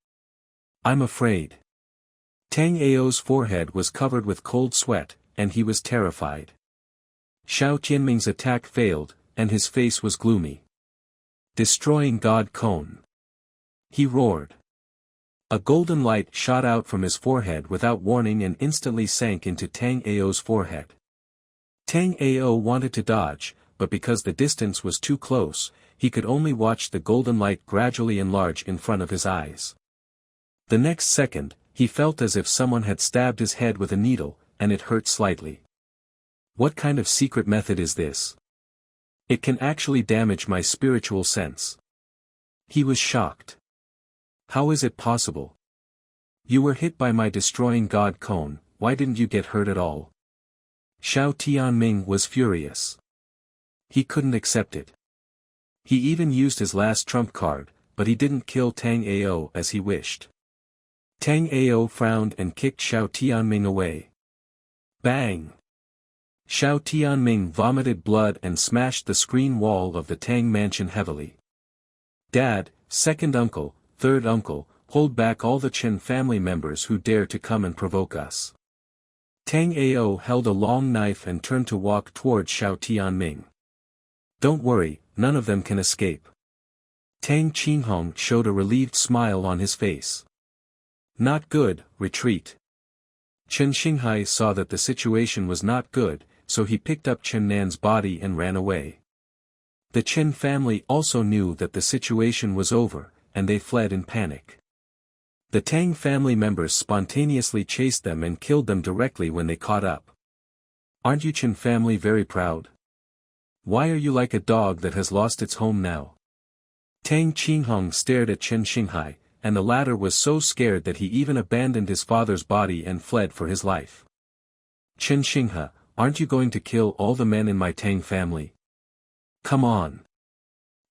I'm afraid. Tang Ao's forehead was covered with cold sweat, and he was terrified. Xiao Tianming's attack failed, and his face was gloomy. Destroying God Cone. He roared. A golden light shot out from his forehead without warning and instantly sank into Tang Ao's forehead. Tang Ao wanted to dodge, but because the distance was too close, he could only watch the golden light gradually enlarge in front of his eyes. The next second, he felt as if someone had stabbed his head with a needle, and it hurt slightly. What kind of secret method is this? It can actually damage my spiritual sense. He was shocked. How is it possible? You were hit by my destroying God Cone, why didn't you get hurt at all? Xiao Tianming was furious. He couldn't accept it. He even used his last trump card, but he didn't kill Tang Ao as he wished. Tang Ao frowned and kicked Xiao Tianming away. Bang! Xiao Tianming vomited blood and smashed the screen wall of the Tang mansion heavily. Dad, second uncle, third uncle, hold back all the Chen family members who dare to come and provoke us. Tang Ao held a long knife and turned to walk toward Xiao Tianming. Don't worry, none of them can escape. Tang Qinghong showed a relieved smile on his face. Not good, retreat. Chen Xinghai saw that the situation was not good, so he picked up Chen Nan's body and ran away. The Chen family also knew that the situation was over, and they fled in panic. The Tang family members spontaneously chased them and killed them directly when they caught up. Aren't you Chen family very proud? Why are you like a dog that has lost its home now? Tang Qinghong stared at Chen Xinghai, and the latter was so scared that he even abandoned his father's body and fled for his life. Chen Xinghai, aren't you going to kill all the men in my Tang family? Come on.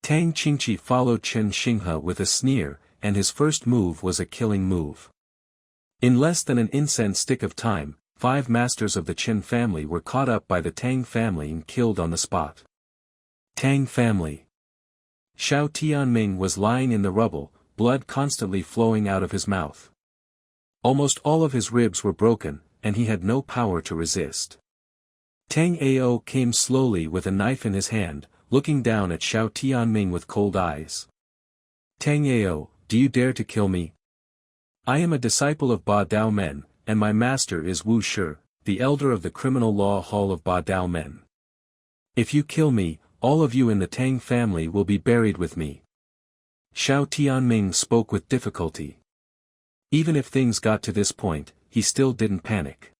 Tang Qingqi followed Chen Xinghai with a sneer, and his first move was a killing move. In less than an incense stick of time, 5 masters of the Chen family were caught up by the Tang family and killed on the spot. Tang family. Xiao Tianming was lying in the rubble, blood constantly flowing out of his mouth. Almost all of his ribs were broken, and he had no power to resist. Tang Ao came slowly with a knife in his hand, looking down at Xiao Tianming with cold eyes. Tang Ao, do you dare to kill me? I am a disciple of Ba Dao Men, and my master is Wu Shi, the elder of the criminal law hall of Ba Dao Men. If you kill me, all of you in the Tang family will be buried with me. Xiao Tianming spoke with difficulty. Even if things got to this point, he still didn't panic.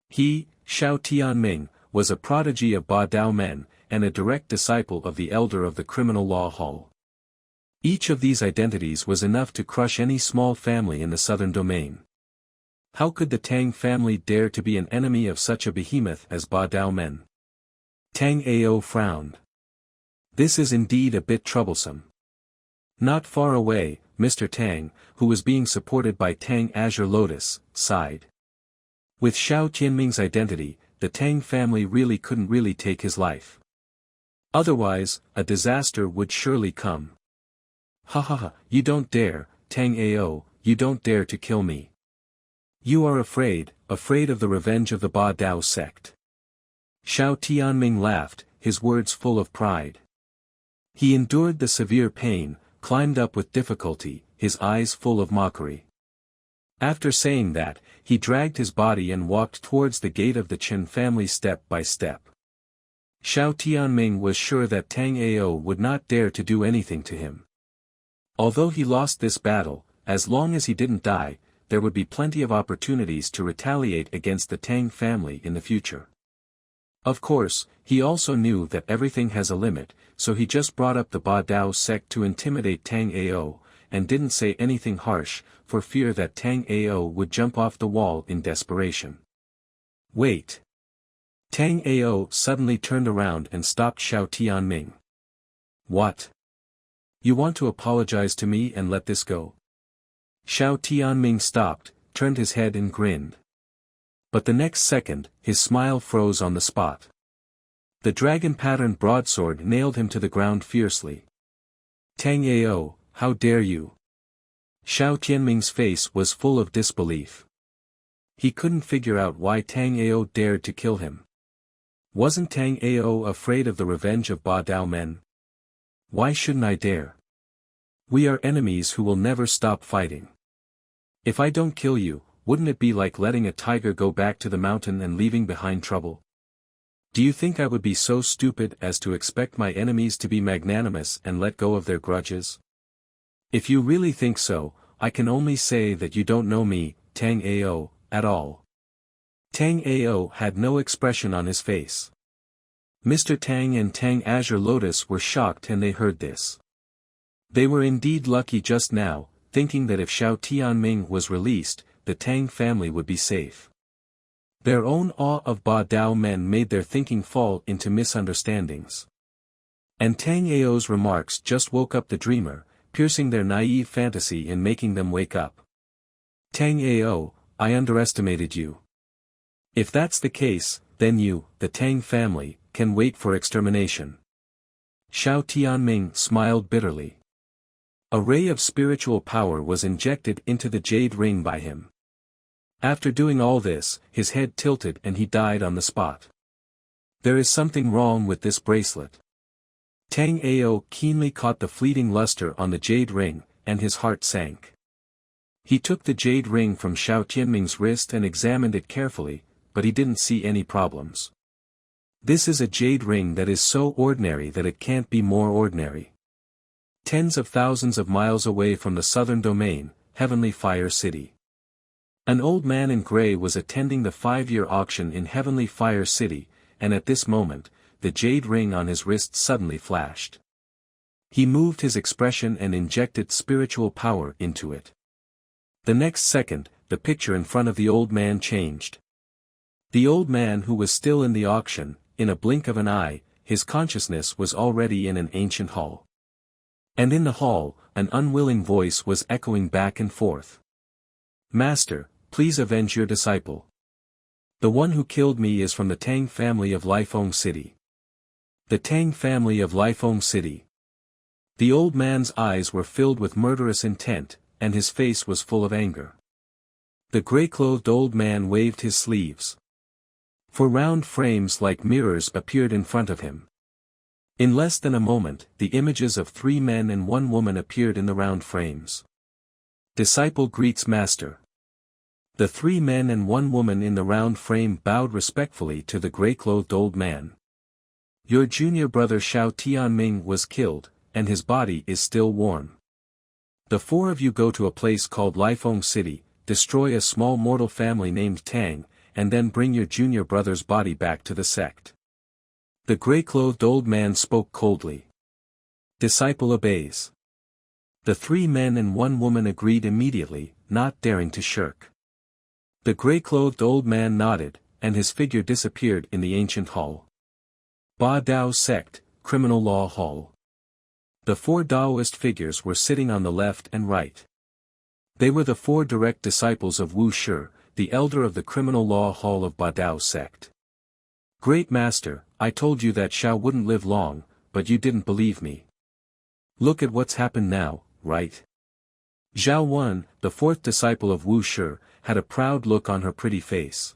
He, Xiao Tianming, was a prodigy of Ba Dao Men, and a direct disciple of the elder of the criminal law hall. Each of these identities was enough to crush any small family in the southern domain. How could the Tang family dare to be an enemy of such a behemoth as Ba Dao Men? Tang Ao frowned. This is indeed a bit troublesome. Not far away, Mr. Tang, who was being supported by Tang Azure Lotus, sighed. With Xiao Tianming's identity, the Tang family really couldn't take his life. Otherwise, a disaster would surely come. Ha ha ha, you don't dare, Tang Ao, you don't dare to kill me. You are afraid of the revenge of the Ba Dao sect. Xiao Tianming laughed, his words full of pride. He endured the severe pain, climbed up with difficulty, his eyes full of mockery. After saying that, he dragged his body and walked towards the gate of the Chen family step by step. Xiao Tianming was sure that Tang Ao would not dare to do anything to him. Although he lost this battle, as long as he didn't die, there would be plenty of opportunities to retaliate against the Tang family in the future. Of course, he also knew that everything has a limit, so he just brought up the Ba Dao sect to intimidate Tang Ao, and didn't say anything harsh, for fear that Tang Ao would jump off the wall in desperation. Wait. Tang Ao suddenly turned around and stopped Xiao Tianming. What? You want to apologize to me and let this go? Xiao Tianming stopped, turned his head and grinned. But the next second, his smile froze on the spot. The dragon-patterned broadsword nailed him to the ground fiercely. Tang Ao, how dare you? Xiao Tianming's face was full of disbelief. He couldn't figure out why Tang Ao dared to kill him. Wasn't Tang Ao afraid of the revenge of Ba Dao Men? Why shouldn't I dare? We are enemies who will never stop fighting. If I don't kill you, wouldn't it be like letting a tiger go back to the mountain and leaving behind trouble? Do you think I would be so stupid as to expect my enemies to be magnanimous and let go of their grudges? If you really think so, I can only say that you don't know me, Tang Ao, at all. Tang Ao had no expression on his face. Mr. Tang and Tang Azure Lotus were shocked and they heard this. They were indeed lucky just now, thinking that if Xiao Tianming was released, the Tang family would be safe. Their own awe of Ba Dao Men made their thinking fall into misunderstandings. And Tang Ao's remarks just woke up the dreamer, piercing their naive fantasy and making them wake up. Tang Ao, I underestimated you. If that's the case, then you, the Tang family, can wait for extermination. Xiao Tianming smiled bitterly. A ray of spiritual power was injected into the jade ring by him. After doing all this, his head tilted and he died on the spot. There is something wrong with this bracelet. Tang Ao keenly caught the fleeting luster on the jade ring, and his heart sank. He took the jade ring from Xiao Tianming's wrist and examined it carefully, but he didn't see any problems. This is a jade ring that is so ordinary that it can't be more ordinary. Tens of thousands of miles away from the southern domain, Heavenly Fire City. An old man in gray was attending the 5-year auction in Heavenly Fire City, and at this moment, the jade ring on his wrist suddenly flashed. He moved his expression and injected spiritual power into it. The next second, the picture in front of the old man changed. The old man who was still in the auction, in a blink of an eye, his consciousness was already in an ancient hall. And in the hall, an unwilling voice was echoing back and forth. Master, please avenge your disciple. The one who killed me is from the Tang family of Lifeng City. The Tang family of Lifeng City. The old man's eyes were filled with murderous intent, and his face was full of anger. The gray-clothed old man waved his sleeves. 4 round frames like mirrors appeared in front of him. In less than a moment, the images of 3 men and 1 woman appeared in the round frames. Disciple greets Master. The 3 men and 1 woman in the round frame bowed respectfully to the gray-clothed old man. Your junior brother Xiao Tianming was killed, and his body is still warm. The 4 of you go to a place called Lifeng City, destroy a small mortal family named Tang, and then bring your junior brother's body back to the sect. The gray-clothed old man spoke coldly. Disciple obeys. The 3 men and 1 woman agreed immediately, not daring to shirk. The gray-clothed old man nodded, and his figure disappeared in the ancient hall. Ba Dao Sect, Criminal Law Hall. The 4 Daoist figures were sitting on the left and right. They were the 4 direct disciples of Wu Shi, the elder of the Criminal Law Hall of Ba Dao Sect. Great Master, I told you that Xiao wouldn't live long, but you didn't believe me. Look at what's happened now, right? Zhao Wen, the 4th disciple of Wu Shi, had a proud look on her pretty face.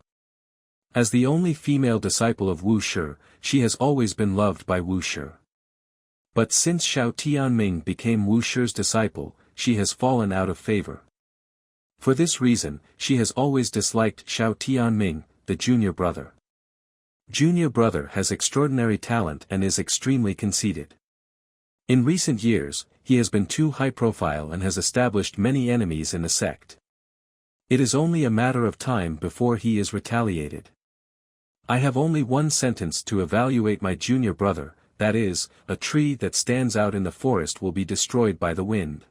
As the only female disciple of Wu Shi, she has always been loved by Wu Shi. But since Xiao Tianming became Wu Shi's disciple, she has fallen out of favor. For this reason, she has always disliked Xiao Tianming, the junior brother. Junior brother has extraordinary talent and is extremely conceited. In recent years, he has been too high profile and has established many enemies in the sect. It is only a matter of time before he is retaliated. I have only one sentence to evaluate my junior brother, that is, a tree that stands out in the forest will be destroyed by the wind.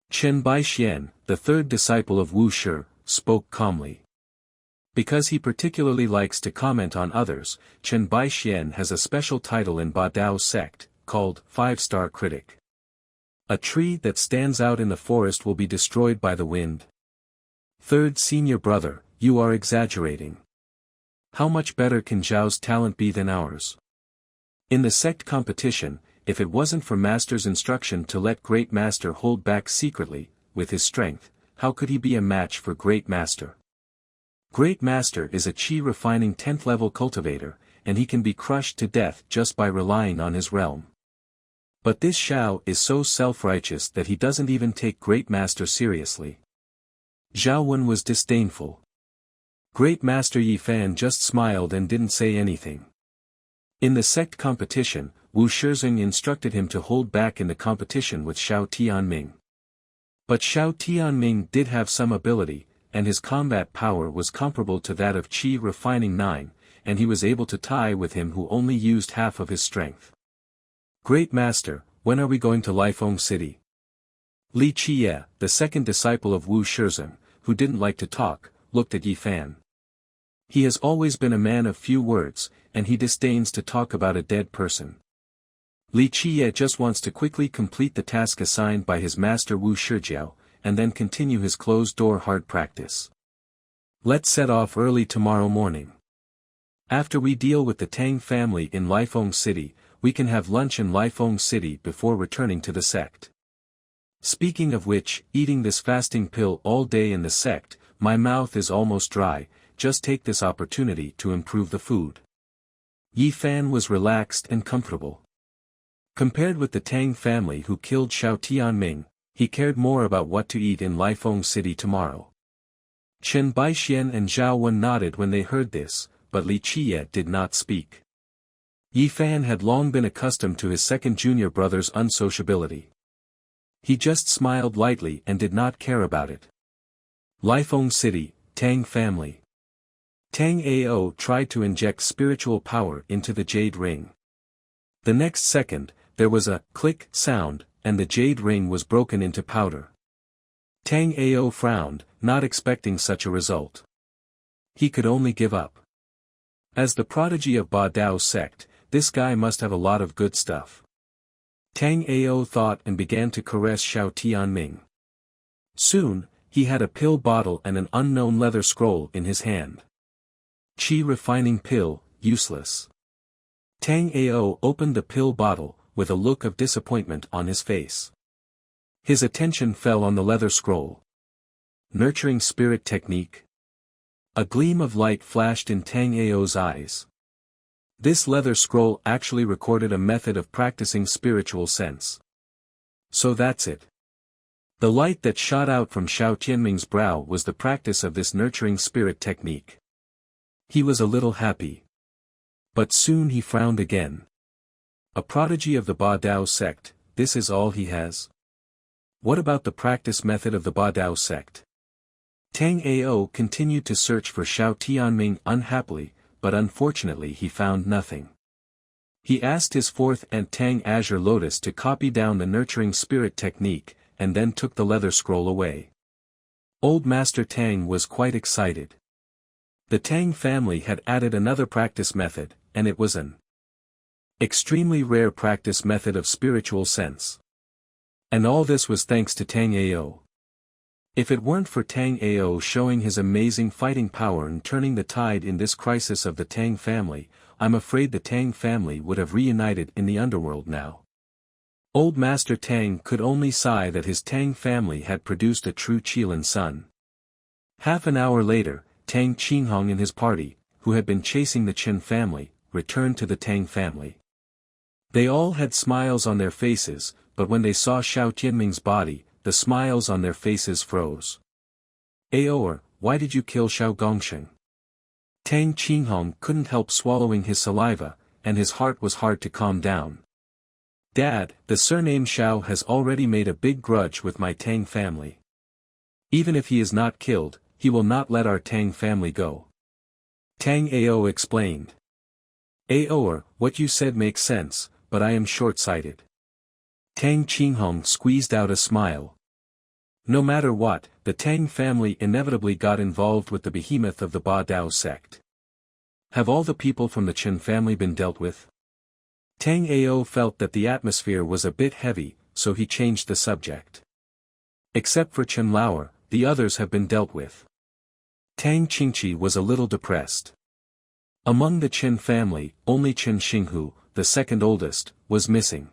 Chen Baixian, the 3rd disciple of Wu Shi, spoke calmly. Because he particularly likes to comment on others, Chen Baixian has a special title in Ba Dao sect, called 5-star critic. A tree that stands out in the forest will be destroyed by the wind. 3rd senior brother, you are exaggerating. How much better can Zhao's talent be than ours? In the sect competition, if it wasn't for Master's instruction to let Great Master hold back secretly, with his strength, how could he be a match for Great Master? Great Master is a chi refining 10th level cultivator, and he can be crushed to death just by relying on his realm. But this Xiao is so self-righteous that he doesn't even take Great Master seriously. Zhao Wen was disdainful. Great Master Yi Fan just smiled and didn't say anything. In the sect competition, Wu Shizeng instructed him to hold back in the competition with Xiao Tianming. But Xiao Tianming did have some ability, and his combat power was comparable to that of Qi Refining 9, and he was able to tie with him who only used half of his strength. Great Master, when are we going to Lifeng City? Li Qiye, the 2nd disciple of Wu Shizeng, who didn't like to talk, looked at Yi Fan. He has always been a man of few words, and he disdains to talk about a dead person. Li Qiye just wants to quickly complete the task assigned by his master Wu Shijiao, and then continue his closed-door hard practice. Let's set off early tomorrow morning. After we deal with the Tang family in Lifeng City, we can have lunch in Lifeng City before returning to the sect. Speaking of which, eating this fasting pill all day in the sect, my mouth is almost dry, just take this opportunity to improve the food. Yi Fan was relaxed and comfortable. Compared with the Tang family who killed Xiao Tianming, he cared more about what to eat in Lifeng City tomorrow. Chen Baixian and Zhao Wen nodded when they heard this, but Li Qiye did not speak. Yi Fan had long been accustomed to his second junior brother's unsociability. He just smiled lightly and did not care about it. Lifeng City, Tang family. Tang Ao tried to inject spiritual power into the jade ring. The next second, there was a click sound, and the jade ring was broken into powder. Tang Ao frowned, not expecting such a result. He could only give up. As the prodigy of Ba Dao sect, this guy must have a lot of good stuff. Tang Ao thought and began to caress Xiao Tianming. Soon, he had a pill bottle and an unknown leather scroll in his hand. Qi refining pill, useless. Tang Ao opened the pill bottle, with a look of disappointment on his face. His attention fell on the leather scroll. Nurturing spirit technique. A gleam of light flashed in Tang Ao's eyes. This leather scroll actually recorded a method of practicing spiritual sense. So that's it. The light that shot out from Xiao Tianming's brow was the practice of this nurturing spirit technique. He was a little happy. But soon he frowned again. A prodigy of the Ba Dao sect, this is all he has? What about the practice method of the Ba Dao sect? Tang Ao continued to search for Xiao Tianming unhappily, but unfortunately he found nothing. He asked his fourth aunt Tang Azure Lotus to copy down the nurturing spirit technique, and then took the leather scroll away. Old Master Tang was quite excited. The Tang family had added another practice method, and it was an extremely rare practice method of spiritual sense. And all this was thanks to Tang Ao. If it weren't for Tang Ao showing his amazing fighting power and turning the tide in this crisis of the Tang family, I'm afraid the Tang family would have reunited in the underworld now. Old Master Tang could only sigh that his Tang family had produced a true Qilin son. Half an hour later, Tang Qinghong and his party, who had been chasing the Qin family, returned to the Tang family. They all had smiles on their faces, but when they saw Xiao Tianming's body, the smiles on their faces froze. Aoer, why did you kill Xiao Gongsheng? Tang Qinghong couldn't help swallowing his saliva, and his heart was hard to calm down. Dad, the surname Xiao has already made a big grudge with my Tang family. Even if he is not killed, he will not let our Tang family go. Tang Ao explained. Aoer, what you said makes sense, but I am short-sighted. Tang Qinghong squeezed out a smile. No matter what, the Tang family inevitably got involved with the behemoth of the Ba Dao sect. Have all the people from the Qin family been dealt with? Tang Ao felt that the atmosphere was a bit heavy, so he changed the subject. Except for Chen Lauer, the others have been dealt with. Tang Qingqi was a little depressed. Among the Qin family, only Qin Xinghu, the second oldest, was missing.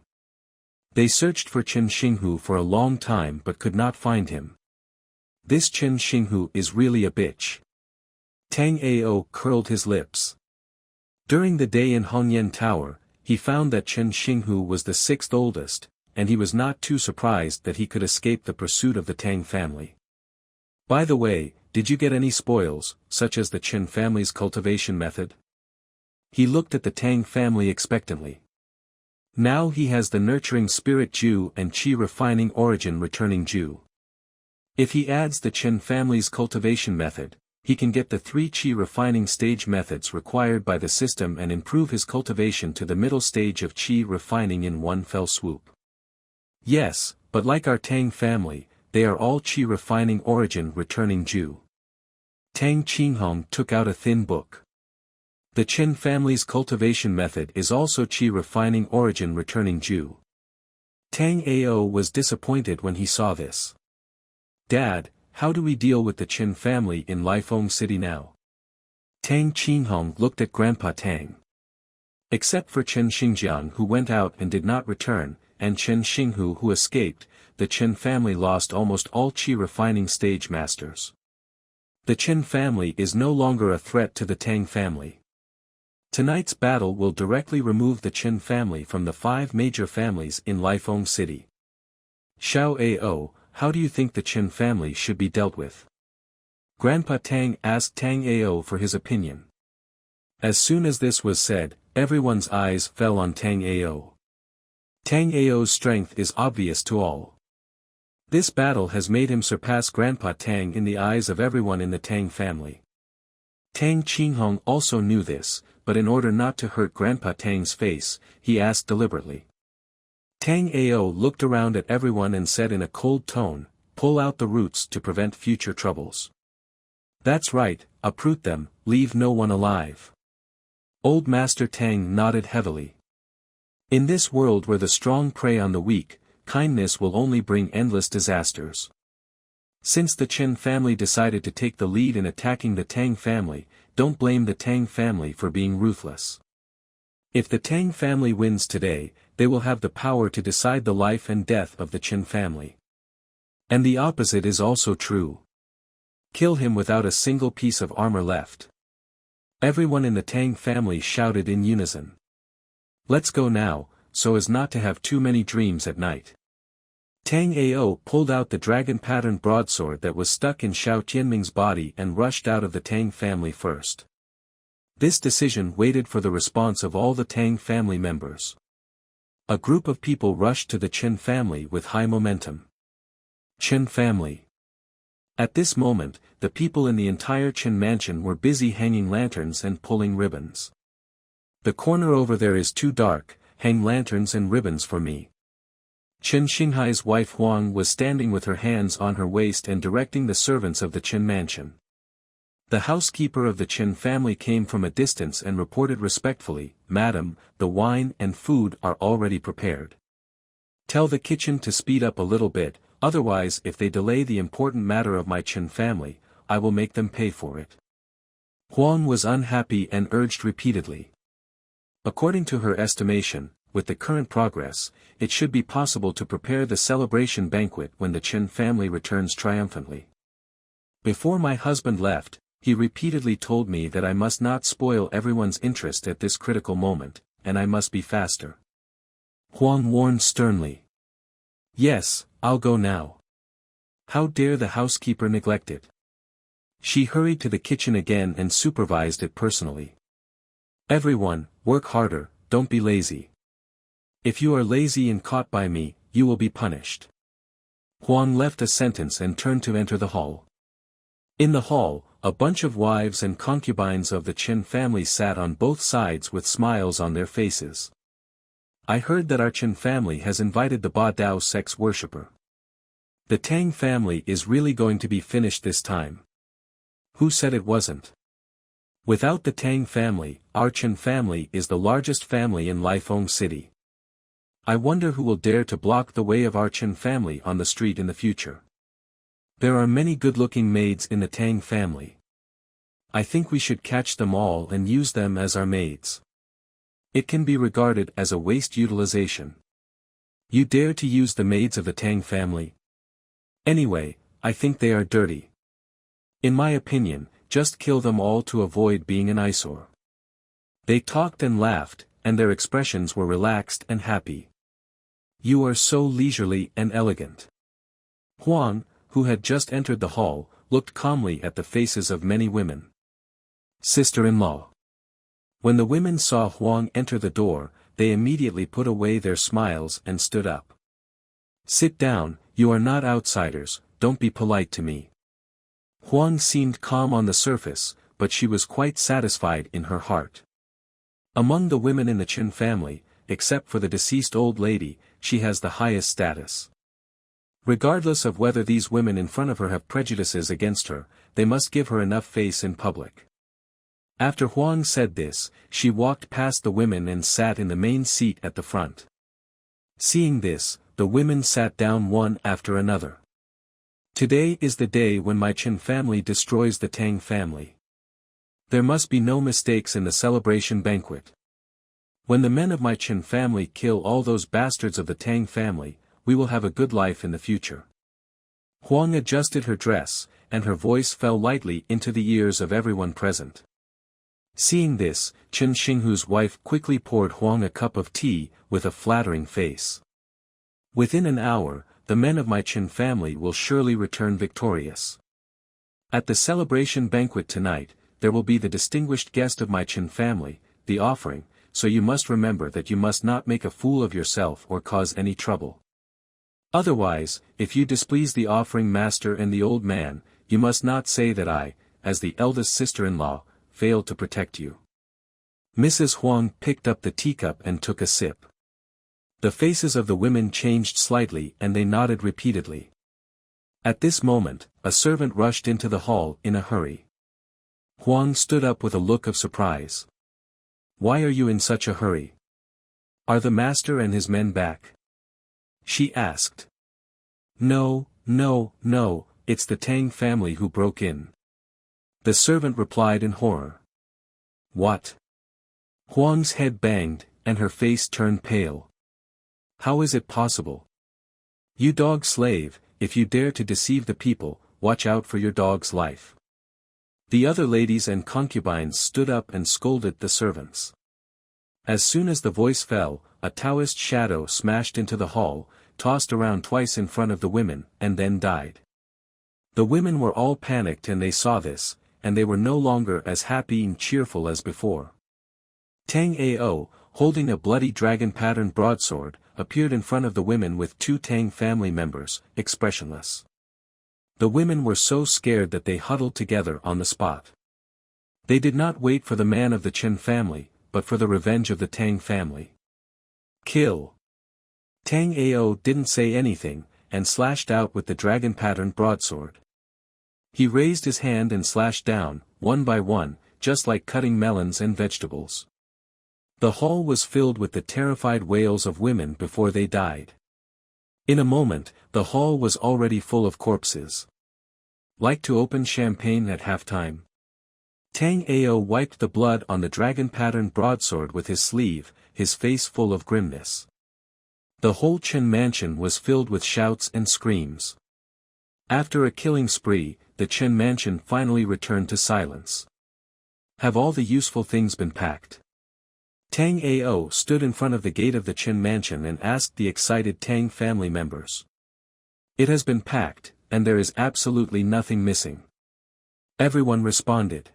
They searched for Qin Xinghu for a long time but could not find him. This Qin Xinghu is really a bitch. Tang Ao curled his lips. During the day in Hongyan Tower, he found that Qin Xinghu was the sixth oldest, and he was not too surprised that he could escape the pursuit of the Tang family. By the way, did you get any spoils, such as the Qin family's cultivation method? He looked at the Tang family expectantly. Now he has the nurturing spirit Ju and Qi refining origin returning Ju. If he adds the Qin family's cultivation method, he can get the 3 Qi refining stage methods required by the system and improve his cultivation to the middle stage of Qi refining in one fell swoop. Yes, but like our Tang family, they are all Qi refining origin returning Ju. Tang Qinghong took out a thin book. The Qin family's cultivation method is also Qi refining origin returning Ju. Tang Ao was disappointed when he saw this. Dad, how do we deal with the Qin family in Lifeng City now? Tang Qinghong looked at Grandpa Tang. Except for Qin Xingjiang who went out and did not return, and Qin Xinghu who escaped, the Qin family lost almost all Qi refining stage masters. The Qin family is no longer a threat to the Tang family. Tonight's battle will directly remove the Qin family from the 5 major families in Lifeng City. Xiao Ao, how do you think the Qin family should be dealt with? Grandpa Tang asked Tang Ao for his opinion. As soon as this was said, everyone's eyes fell on Tang Ao. Tang Ao's strength is obvious to all. This battle has made him surpass Grandpa Tang in the eyes of everyone in the Tang family. Tang Qinghong also knew this, but in order not to hurt Grandpa Tang's face, he asked deliberately. Tang Ao looked around at everyone and said in a cold tone, "Pull out the roots to prevent future troubles." "That's right, uproot them, leave no one alive." Old Master Tang nodded heavily. In this world where the strong prey on the weak, kindness will only bring endless disasters. Since the Chen family decided to take the lead in attacking the Tang family, don't blame the Tang family for being ruthless. If the Tang family wins today, they will have the power to decide the life and death of the Chen family. And the opposite is also true. Kill him without a single piece of armor left. Everyone in the Tang family shouted in unison. "Let's go now, so as not to have too many dreams at night." Tang Ao pulled out the dragon-patterned broadsword that was stuck in Xiao Tianming's body and rushed out of the Tang family first. This decision waited for the response of all the Tang family members. A group of people rushed to the Chen family with high momentum. Chen family. At this moment, the people in the entire Chen mansion were busy hanging lanterns and pulling ribbons. "The corner over there is too dark, hang lanterns and ribbons for me." Chen Xinghai's wife Huang was standing with her hands on her waist and directing the servants of the Chen mansion. The housekeeper of the Chen family came from a distance and reported respectfully, "Madam, the wine and food are already prepared. Tell the kitchen to speed up a little bit, otherwise if they delay the important matter of my Chen family, I will make them pay for it." Huang was unhappy and urged repeatedly. According to her estimation, with the current progress, it should be possible to prepare the celebration banquet when the Chen family returns triumphantly. "Before my husband left, he repeatedly told me that I must not spoil everyone's interest at this critical moment, and I must be faster." Huang warned sternly. "Yes, I'll go now. How dare the housekeeper neglect it?" She hurried to the kitchen again and supervised it personally. "Everyone, work harder, don't be lazy. If you are lazy and caught by me, you will be punished." Huang left a sentence and turned to enter the hall. In the hall, a bunch of wives and concubines of the Chen family sat on both sides with smiles on their faces. "I heard that our Chen family has invited the Ba Dao sex worshipper. The Tang family is really going to be finished this time." "Who said it wasn't? Without the Tang family, our Chen family is the largest family in Lifeng City. I wonder who will dare to block the way of our Chen family on the street in the future. There are many good-looking maids in the Tang family. I think we should catch them all and use them as our maids. It can be regarded as a waste utilization. You dare to use the maids of the Tang family? Anyway, I think they are dirty. In my opinion, just kill them all to avoid being an eyesore." They talked and laughed, and their expressions were relaxed and happy. "You are so leisurely and elegant." Huang, who had just entered the hall, looked calmly at the faces of many women. "Sister-in-law." When the women saw Huang enter the door, they immediately put away their smiles and stood up. "Sit down, you are not outsiders, don't be polite to me." Huang seemed calm on the surface, but she was quite satisfied in her heart. Among the women in the Chen family, except for the deceased old lady, she has the highest status. Regardless of whether these women in front of her have prejudices against her, they must give her enough face in public. After Huang said this, she walked past the women and sat in the main seat at the front. Seeing this, the women sat down one after another. "Today is the day when my Chen family destroys the Tang family. There must be no mistakes in the celebration banquet. When the men of my Chen family kill all those bastards of the Tang family, we will have a good life in the future." Huang adjusted her dress, and her voice fell lightly into the ears of everyone present. Seeing this, Chen Xinghu's wife quickly poured Huang a cup of tea, with a flattering face. "Within an hour, the men of my Chen family will surely return victorious. At the celebration banquet tonight, there will be the distinguished guest of my Chen family, the offering, so you must remember that you must not make a fool of yourself or cause any trouble. Otherwise, if you displease the offering master and the old man, you must not say that I, as the eldest sister-in-law, failed to protect you." Mrs. Huang picked up the teacup and took a sip. The faces of the women changed slightly and they nodded repeatedly. At this moment, a servant rushed into the hall in a hurry. Huang stood up with a look of surprise. "Why are you in such a hurry? Are the master and his men back?" she asked. No, it's the Tang family who broke in," the servant replied in horror. "What?" Huang's head banged, and her face turned pale. "How is it possible? You dog slave, if you dare to deceive the people, watch out for your dog's life." The other ladies and concubines stood up and scolded the servants. As soon as the voice fell, a Taoist shadow smashed into the hall, tossed around twice in front of the women, and then died. The women were all panicked and they saw this, and they were no longer as happy and cheerful as before. Tang Ao, holding a bloody dragon-patterned broadsword, appeared in front of the women with 2 Tang family members, expressionless. The women were so scared that they huddled together on the spot. They did not wait for the man of the Chen family, but for the revenge of the Tang family. "Kill!" Tang Ao didn't say anything, and slashed out with the dragon-patterned broadsword. He raised his hand and slashed down, one by one, just like cutting melons and vegetables. The hall was filled with the terrified wails of women before they died. In a moment, the hall was already full of corpses. Like to open champagne at halftime? Tang Ao wiped the blood on the dragon-patterned broadsword with his sleeve, his face full of grimness. The whole Chen mansion was filled with shouts and screams. After a killing spree, the Chen mansion finally returned to silence. Have all the useful things been packed? Tang Ao stood in front of the gate of the Chen mansion and asked the excited Tang family members. It has been packed, and there is absolutely nothing missing. Everyone responded.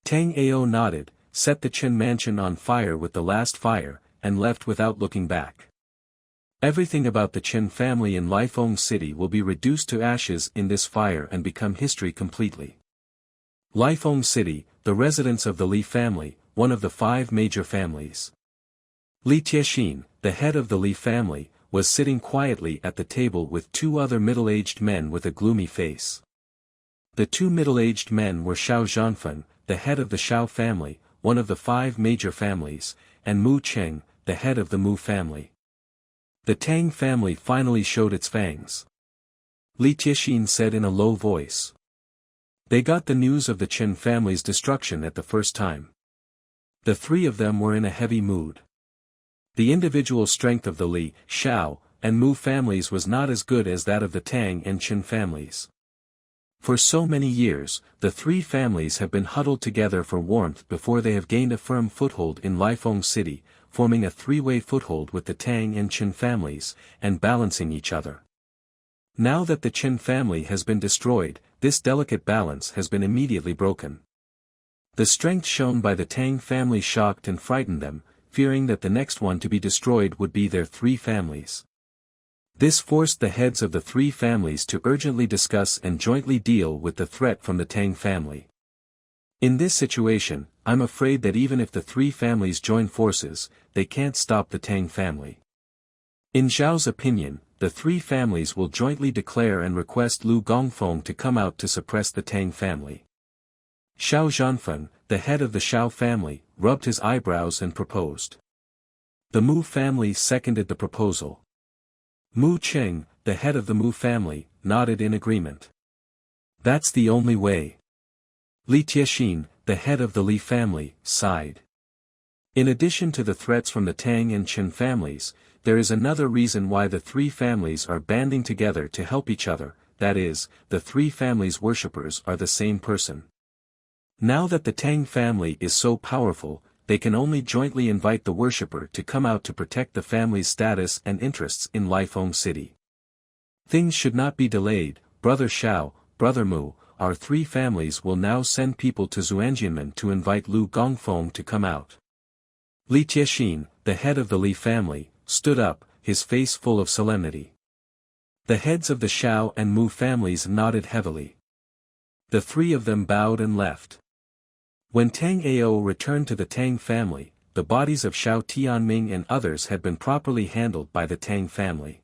Tang Ao nodded, set the Chen mansion on fire with the last fire, and left without looking back. Everything about the Chen family in Lifeng City will be reduced to ashes in this fire and become history completely. Lifeng City, the residence of the Li family, one of the 5 major families. Li Tiexin, the head of the Li family, was sitting quietly at the table with 2 other middle-aged men with a gloomy face. The 2 middle-aged men were Xiao Zhanfen, the head of the Xiao family, one of the 5 major families, and Mu Cheng, the head of the Mu family. The Tang family finally showed its fangs. Li Tiexin said in a low voice. They got the news of the Chen family's destruction at the first time. The 3 of them were in a heavy mood. The individual strength of the Li, Xiao, and Mu families was not as good as that of the Tang and Chen families. For so many years, the 3 families have been huddled together for warmth before they have gained a firm foothold in Lifeng City, forming a 3-way foothold with the Tang and Chen families, and balancing each other. Now that the Chen family has been destroyed, this delicate balance has been immediately broken. The strength shown by the Tang family shocked and frightened them, fearing that the next one to be destroyed would be their 3 families. This forced the heads of the 3 families to urgently discuss and jointly deal with the threat from the Tang family. In this situation, I'm afraid that even if the 3 families join forces, they can't stop the Tang family. In Zhao's opinion, the 3 families will jointly declare and request Lu Gongfeng to come out to suppress the Tang family. Xiao Zhanfen, the head of the Xiao family, rubbed his eyebrows and proposed. The Mu family seconded the proposal. Mu Cheng, the head of the Mu family, nodded in agreement. That's the only way. Li Tiexin, the head of the Li family, sighed. In addition to the threats from the Tang and Chen families, there is another reason why the 3 families are banding together to help each other, that is, the 3 families' worshippers are the same person. Now that the Tang family is so powerful, they can only jointly invite the worshipper to come out to protect the family's status and interests in Lifeng City. Things should not be delayed, Brother Xiao, Brother Mu, our 3 families will now send people to Zuanjianmen to invite Lu Gongfeng to come out. Li Tiexin, the head of the Li family, stood up, his face full of solemnity. The heads of the Shao and Mu families nodded heavily. The three of them bowed and left. When Tang Ao returned to the Tang family, the bodies of Shao Tianming and others had been properly handled by the Tang family.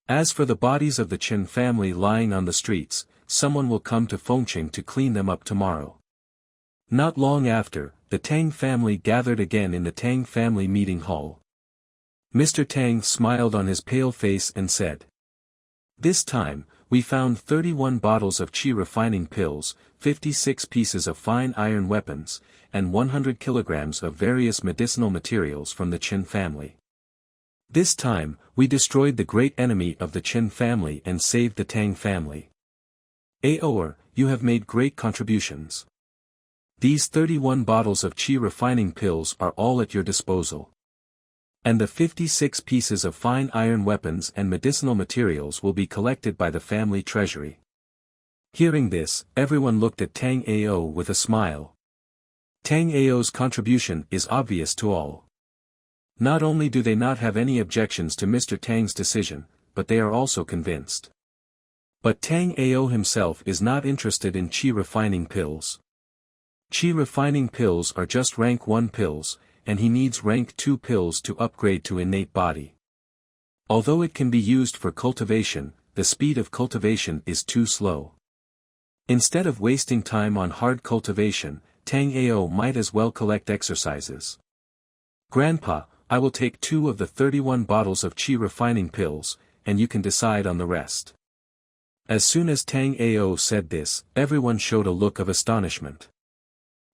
As for the bodies of the Chen family lying on the streets, someone will come to Fengqing to clean them up tomorrow. Not long after, the Tang family gathered again in the Tang family meeting hall. Mr. Tang smiled on his pale face and said, "This time, we found 31 bottles of qi refining pills, 56 pieces of fine iron weapons, and 100 kilograms of various medicinal materials from the Chen family. This time, we destroyed the great enemy of the Chen family and saved the Tang family. Aoer, you have made great contributions. These 31 bottles of qi refining pills are all at your disposal. And the 56 pieces of fine iron weapons and medicinal materials will be collected by the family treasury." Hearing this, everyone looked at Tang Ao with a smile. Tang Ao's contribution is obvious to all. Not only do they not have any objections to Mr. Tang's decision, but they are also convinced. But Tang Ao himself is not interested in qi refining pills. Qi refining pills are just rank 1 pills, and he needs rank 2 pills to upgrade to innate body. Although it can be used for cultivation, the speed of cultivation is too slow. Instead of wasting time on hard cultivation, Tang Ao might as well collect exercises. "Grandpa, I will take 2 of the 31 bottles of qi refining pills, and you can decide on the rest." As soon as Tang Ao said this, everyone showed a look of astonishment.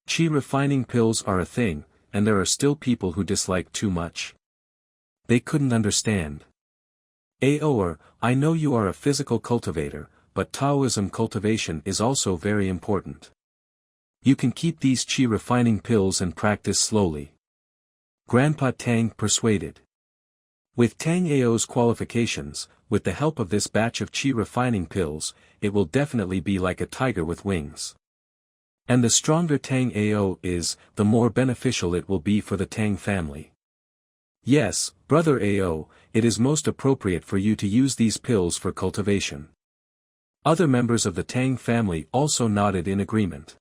Qi refining pills are a thing, and there are still people who dislike too much. They couldn't understand. "Aoer, I know you are a physical cultivator, but Taoism cultivation is also very important. You can keep these qi refining pills and practice slowly." Grandpa Tang persuaded. With Tang Ao's qualifications, with the help of this batch of qi refining pills, it will definitely be like a tiger with wings. And the stronger Tang Ao is, the more beneficial it will be for the Tang family. "Yes, Brother Ao, it is most appropriate for you to use these pills for cultivation." Other members of the Tang family also nodded in agreement.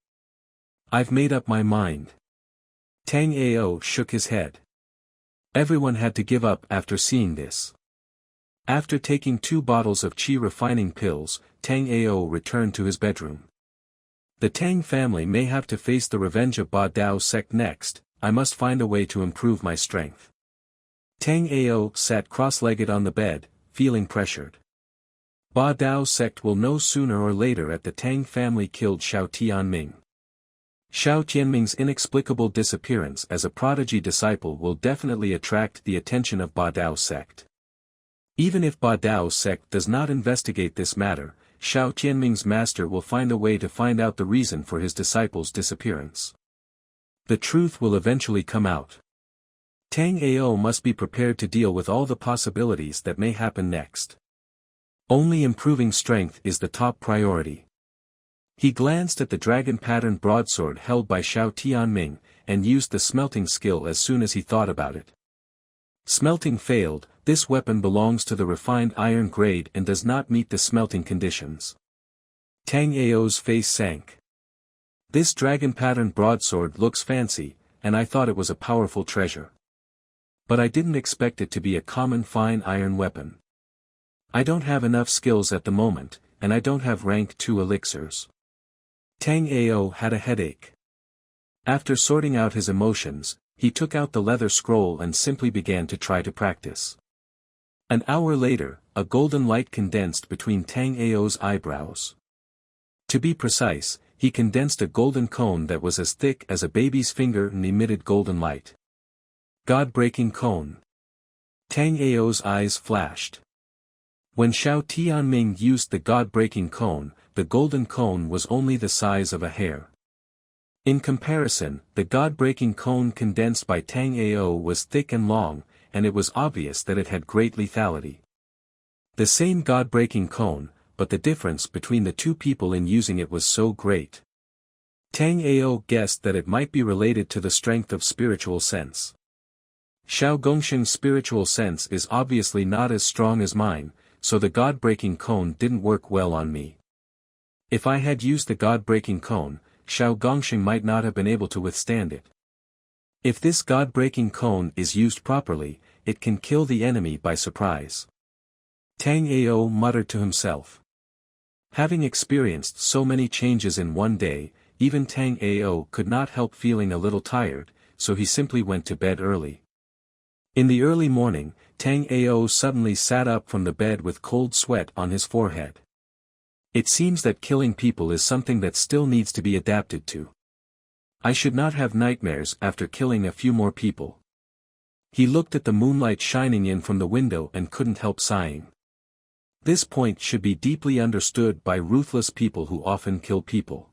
"I've made up my mind." Tang Ao shook his head. Everyone had to give up after seeing this. After taking 2 bottles of qi refining pills, Tang Ao returned to his bedroom. "The Tang family may have to face the revenge of Ba Dao sect next, I must find a way to improve my strength." Tang Ao sat cross-legged on the bed, feeling pressured. Ba Dao sect will know sooner or later that the Tang family killed Shao Tianming. Shao Tianming's inexplicable disappearance as a prodigy disciple will definitely attract the attention of Ba Dao sect. Even if Ba Dao sect does not investigate this matter, Shao Tianming's master will find a way to find out the reason for his disciple's disappearance. The truth will eventually come out. Tang Ao must be prepared to deal with all the possibilities that may happen next. Only improving strength is the top priority. He glanced at the dragon-patterned broadsword held by Shao Tianming, and used the smelting skill as soon as he thought about it. Smelting failed. This weapon belongs to the refined iron grade and does not meet the smelting conditions. Tang Ao's face sank. "This dragon-patterned broadsword looks fancy, and I thought it was a powerful treasure. But I didn't expect it to be a common fine iron weapon. I don't have enough skills at the moment, and I don't have rank 2 elixirs." Tang Ao had a headache. After sorting out his emotions, he took out the leather scroll and simply began to try to practice. An hour later, a golden light condensed between Tang Ao's eyebrows. To be precise, he condensed a golden cone that was as thick as a baby's finger and emitted golden light. God-breaking cone. Tang Ao's eyes flashed. When Shao Tianming used the God-breaking cone, the golden cone was only the size of a hair. In comparison, the God-breaking cone condensed by Tang Ao was thick and long, and it was obvious that it had great lethality. The same God-breaking cone, but the difference between the two people in using it was so great. Tang Ao guessed that it might be related to the strength of spiritual sense. Xiao Gongsheng's spiritual sense is obviously not as strong as mine, so the God-breaking cone didn't work well on me. If I had used the God-breaking cone, Xiao Gongsheng might not have been able to withstand it. If this God-breaking cone is used properly, it can kill the enemy by surprise. Tang Ao muttered to himself. Having experienced so many changes in one day, even Tang Ao could not help feeling a little tired, so he simply went to bed early. In the early morning, Tang Ao suddenly sat up from the bed with cold sweat on his forehead. It seems that killing people is something that still needs to be adapted to. I should not have nightmares after killing a few more people. He looked at the moonlight shining in from the window and couldn't help sighing. This point should be deeply understood by ruthless people who often kill people.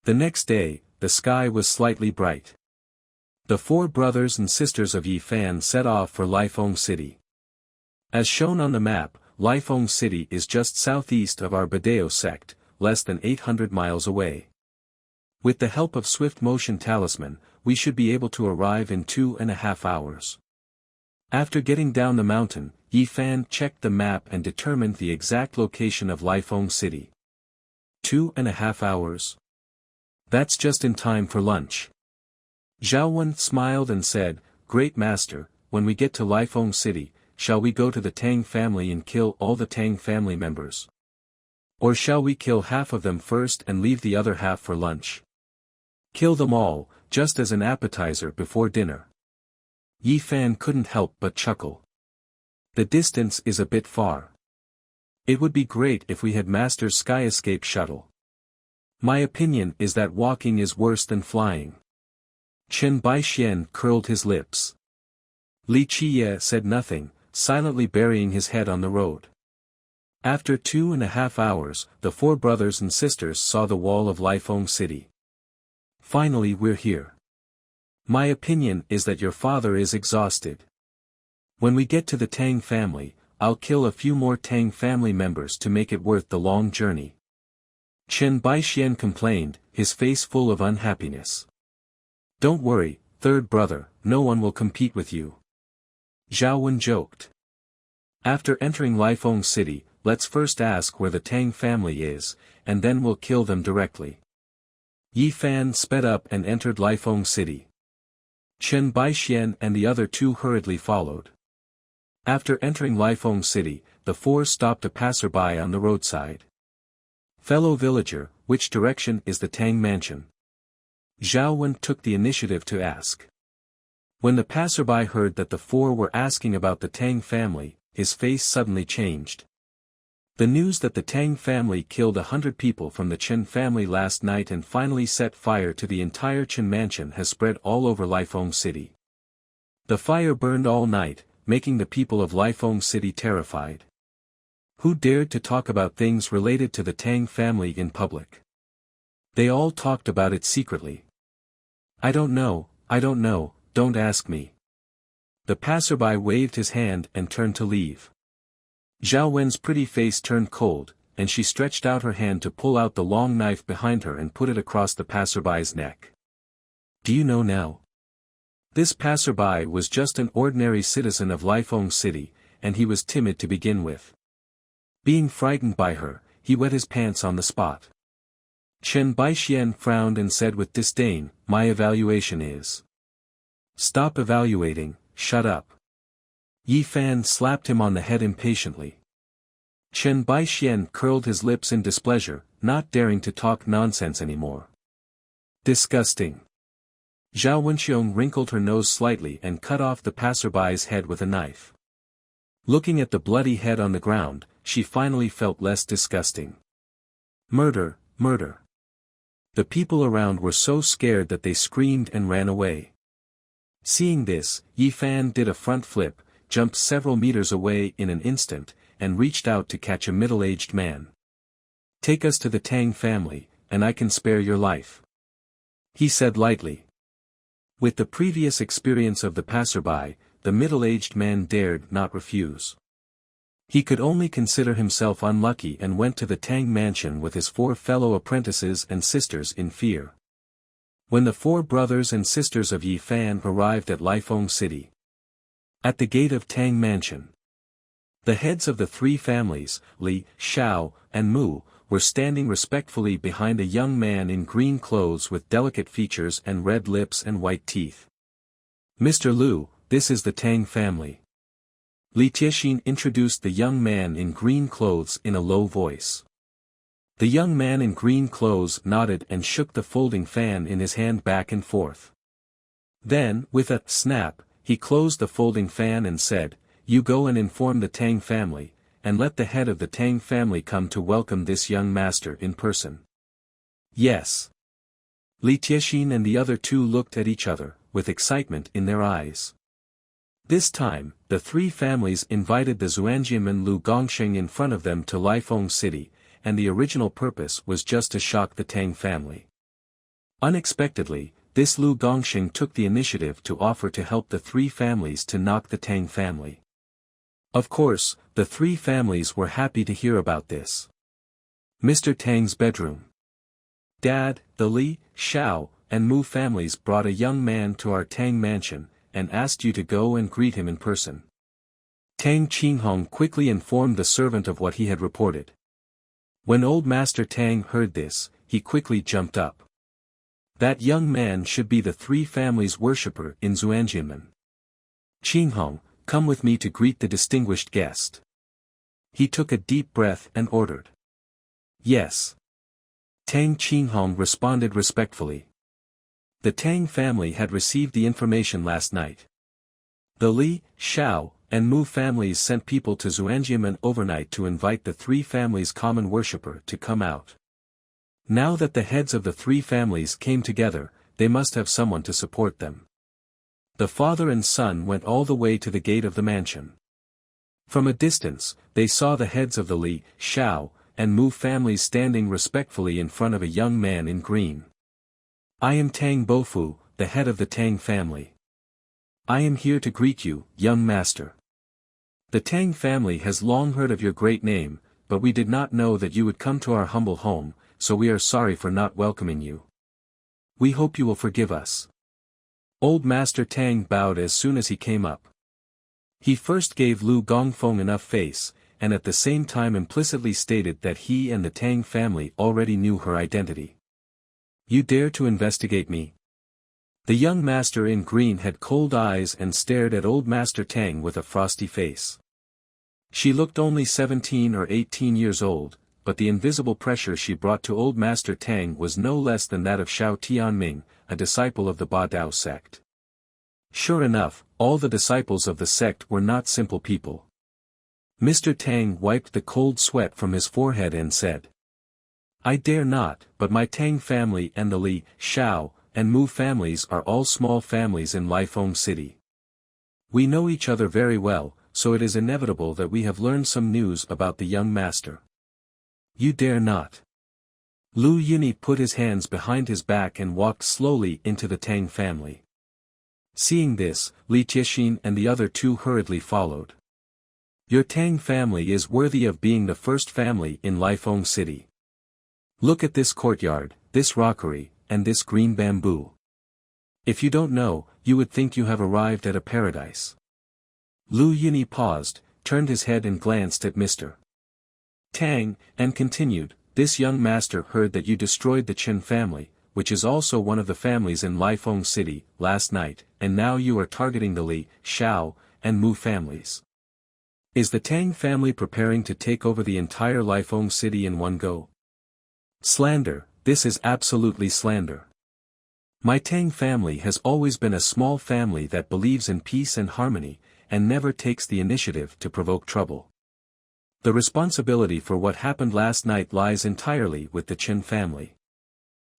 The next day, the sky was slightly bright. The four brothers and sisters of Yi Fan set off for Lifeng City. As shown on the map, Lifeng City is just southeast of our Badeo sect, less than 800 miles away. With the help of Swift Motion Talisman, we should be able to arrive in 2.5 hours. After getting down the mountain, Yi Fan checked the map and determined the exact location of Lifeng City. 2.5 hours? That's just in time for lunch. Zhao Wen smiled and said, "Great master, when we get to Lifeng City, shall we go to the Tang family and kill all the Tang family members? Or shall we kill half of them first and leave the other half for lunch? Kill them all, just as an appetizer before dinner." Yi Fan couldn't help but chuckle. The distance is a bit far. It would be great if we had Master's Sky Escape shuttle. My opinion is that walking is worse than flying. Chen Baixian curled his lips. Li Qiye said nothing, silently burying his head on the road. After 2.5 hours, the four brothers and sisters saw the wall of Lifeng City. "Finally we're here. My opinion is that your father is exhausted. When we get to the Tang family, I'll kill a few more Tang family members to make it worth the long journey." Chen Baixian complained, his face full of unhappiness. "Don't worry, third brother, no one will compete with you." Zhao Wen joked. "After entering Lifeng City, let's first ask where the Tang family is, and then we'll kill them directly." Yi Fan sped up and entered Lifeng City. Chen Baixian and the other two hurriedly followed. After entering Lifeng City, the four stopped a passerby on the roadside. "Fellow villager, which direction is the Tang mansion?" Zhao Wen took the initiative to ask. When the passerby heard that the four were asking about the Tang family, his face suddenly changed. The news that the Tang family killed 100 people from the Chen family last night and finally set fire to the entire Chen mansion has spread all over Lifeng City. The fire burned all night, making the people of Lifeng City terrified. Who dared to talk about things related to the Tang family in public? They all talked about it secretly. I don't know, don't ask me." The passerby waved his hand and turned to leave. Zhao Wen's pretty face turned cold, and she stretched out her hand to pull out the long knife behind her and put it across the passerby's neck. "Do you know now?" This passerby was just an ordinary citizen of Lifeng City, and he was timid to begin with. Being frightened by her, he wet his pants on the spot. Chen Baixian frowned and said with disdain, "My evaluation is." "Stop evaluating, shut up." Yi Fan slapped him on the head impatiently. Chen Baixian curled his lips in displeasure, not daring to talk nonsense anymore. "Disgusting." Zhao Wenxiong wrinkled her nose slightly and cut off the passerby's head with a knife. Looking at the bloody head on the ground, she finally felt less disgusting. "Murder, murder." The people around were so scared that they screamed and ran away. Seeing this, Yi Fan did a front flip, jumped several meters away in an instant, and reached out to catch a middle-aged man. "Take us to the Tang family, and I can spare your life," he said lightly. With the previous experience of the passerby, the middle-aged man dared not refuse. He could only consider himself unlucky and went to the Tang mansion with his four fellow apprentices and sisters in fear. When the four brothers and sisters of Yi Fan arrived at Lifeng City, At the gate of Tang Mansion. The heads of the three families, Li, Xiao, and Mu, were standing respectfully behind a young man in green clothes with delicate features and red lips and white teeth. Mr. Liu, this is the Tang family. Li Tiexin introduced the young man in green clothes in a low voice. The young man in green clothes nodded and shook the folding fan in his hand back and forth. Then, with a snap, he closed the folding fan and said, "You go and inform the Tang family, and let the head of the Tang family come to welcome this young master in person." Yes. Li Tiexin and the other two looked at each other, with excitement in their eyes. This time, the three families invited the Xuanjianman Lu Gongsheng in front of them to Lifeng City, and the original purpose was just to shock the Tang family. Unexpectedly, this Lu Gongsheng took the initiative to offer to help the three families to knock the Tang family. Of course, the three families were happy to hear about this. Mr. Tang's bedroom. Dad, the Li, Xiao, and Mu families brought a young man to our Tang mansion, and asked you to go and greet him in person. Tang Qinghong quickly informed the servant of what he had reported. When old Master Tang heard this, he quickly jumped up. That young man should be the three families' worshipper in Xuanjianmen. Qinghong, come with me to greet the distinguished guest. He took a deep breath and ordered. Yes. Tang Qinghong responded respectfully. The Tang family had received the information last night. The Li, Xiao, and Mu families sent people to Xuanjianmen overnight to invite the three families' common worshipper to come out. Now that the heads of the three families came together, they must have someone to support them. The father and son went all the way to the gate of the mansion. From a distance, they saw the heads of the Li, Xiao, and Mu families standing respectfully in front of a young man in green. I am Tang Bofu, the head of the Tang family. I am here to greet you, young master. The Tang family has long heard of your great name, but we did not know that you would come to our humble home, so we are sorry for not welcoming you. We hope you will forgive us. Old Master Tang bowed as soon as he came up. He first gave Lu Gongfeng enough face, and at the same time implicitly stated that he and the Tang family already knew her identity. You dare to investigate me? The young master in green had cold eyes and stared at old Master Tang with a frosty face. She looked only 17 or 18 years old, but the invisible pressure she brought to old Master Tang was no less than that of Xiao Tianming, a disciple of the Ba Dao sect. Sure enough, all the disciples of the sect were not simple people. Mr. Tang wiped the cold sweat from his forehead and said, I dare not, but my Tang family and the Li, Xiao, and Mu families are all small families in Lifeng City. We know each other very well, so it is inevitable that we have learned some news about the young master. You dare not. Lu Yuni put his hands behind his back and walked slowly into the Tang family. Seeing this, Li Tiexin and the other two hurriedly followed. Your Tang family is worthy of being the first family in Lifeng City. Look at this courtyard, this rockery, and this green bamboo. If you don't know, you would think you have arrived at a paradise. Lu Yuni paused, turned his head and glanced at Mr. Tang, and continued, this young master heard that you destroyed the Chen family, which is also one of the families in Lifeng City, last night, and now you are targeting the Li, Xiao, and Mu families. Is the Tang family preparing to take over the entire Lifeng City in one go? Slander, this is absolutely slander. My Tang family has always been a small family that believes in peace and harmony, and never takes the initiative to provoke trouble. The responsibility for what happened last night lies entirely with the Chen family.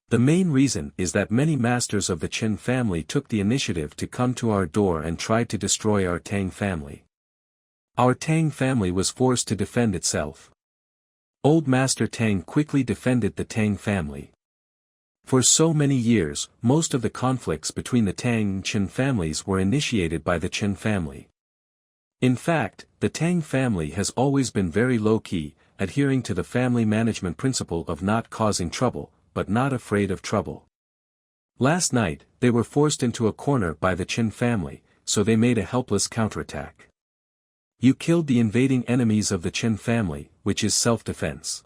The main reason is that many masters of the Chen family took the initiative to come to our door and tried to destroy our Tang family. Our Tang family was forced to defend itself. Old Master Tang quickly defended the Tang family. For so many years, most of the conflicts between the Tang and Chen families were initiated by the Chen family. In fact, the Tang family has always been very low-key, adhering to the family management principle of not causing trouble, but not afraid of trouble. Last night, they were forced into a corner by the Chen family, so they made a helpless counterattack. You killed the invading enemies of the Chen family, which is self-defense.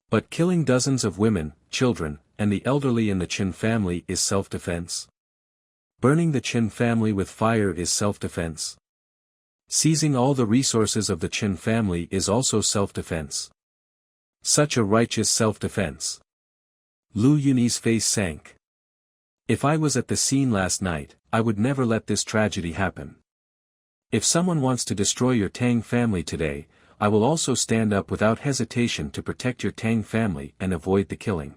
But killing dozens of women, children, and the elderly in the Chen family is self-defense. Burning the Chen family with fire is self-defense. Seizing all the resources of the Chen family is also self-defense. Such a righteous self-defense. Lu Yunyi's face sank. If I was at the scene last night, I would never let this tragedy happen. If someone wants to destroy your Tang family today, I will also stand up without hesitation to protect your Tang family and avoid the killing.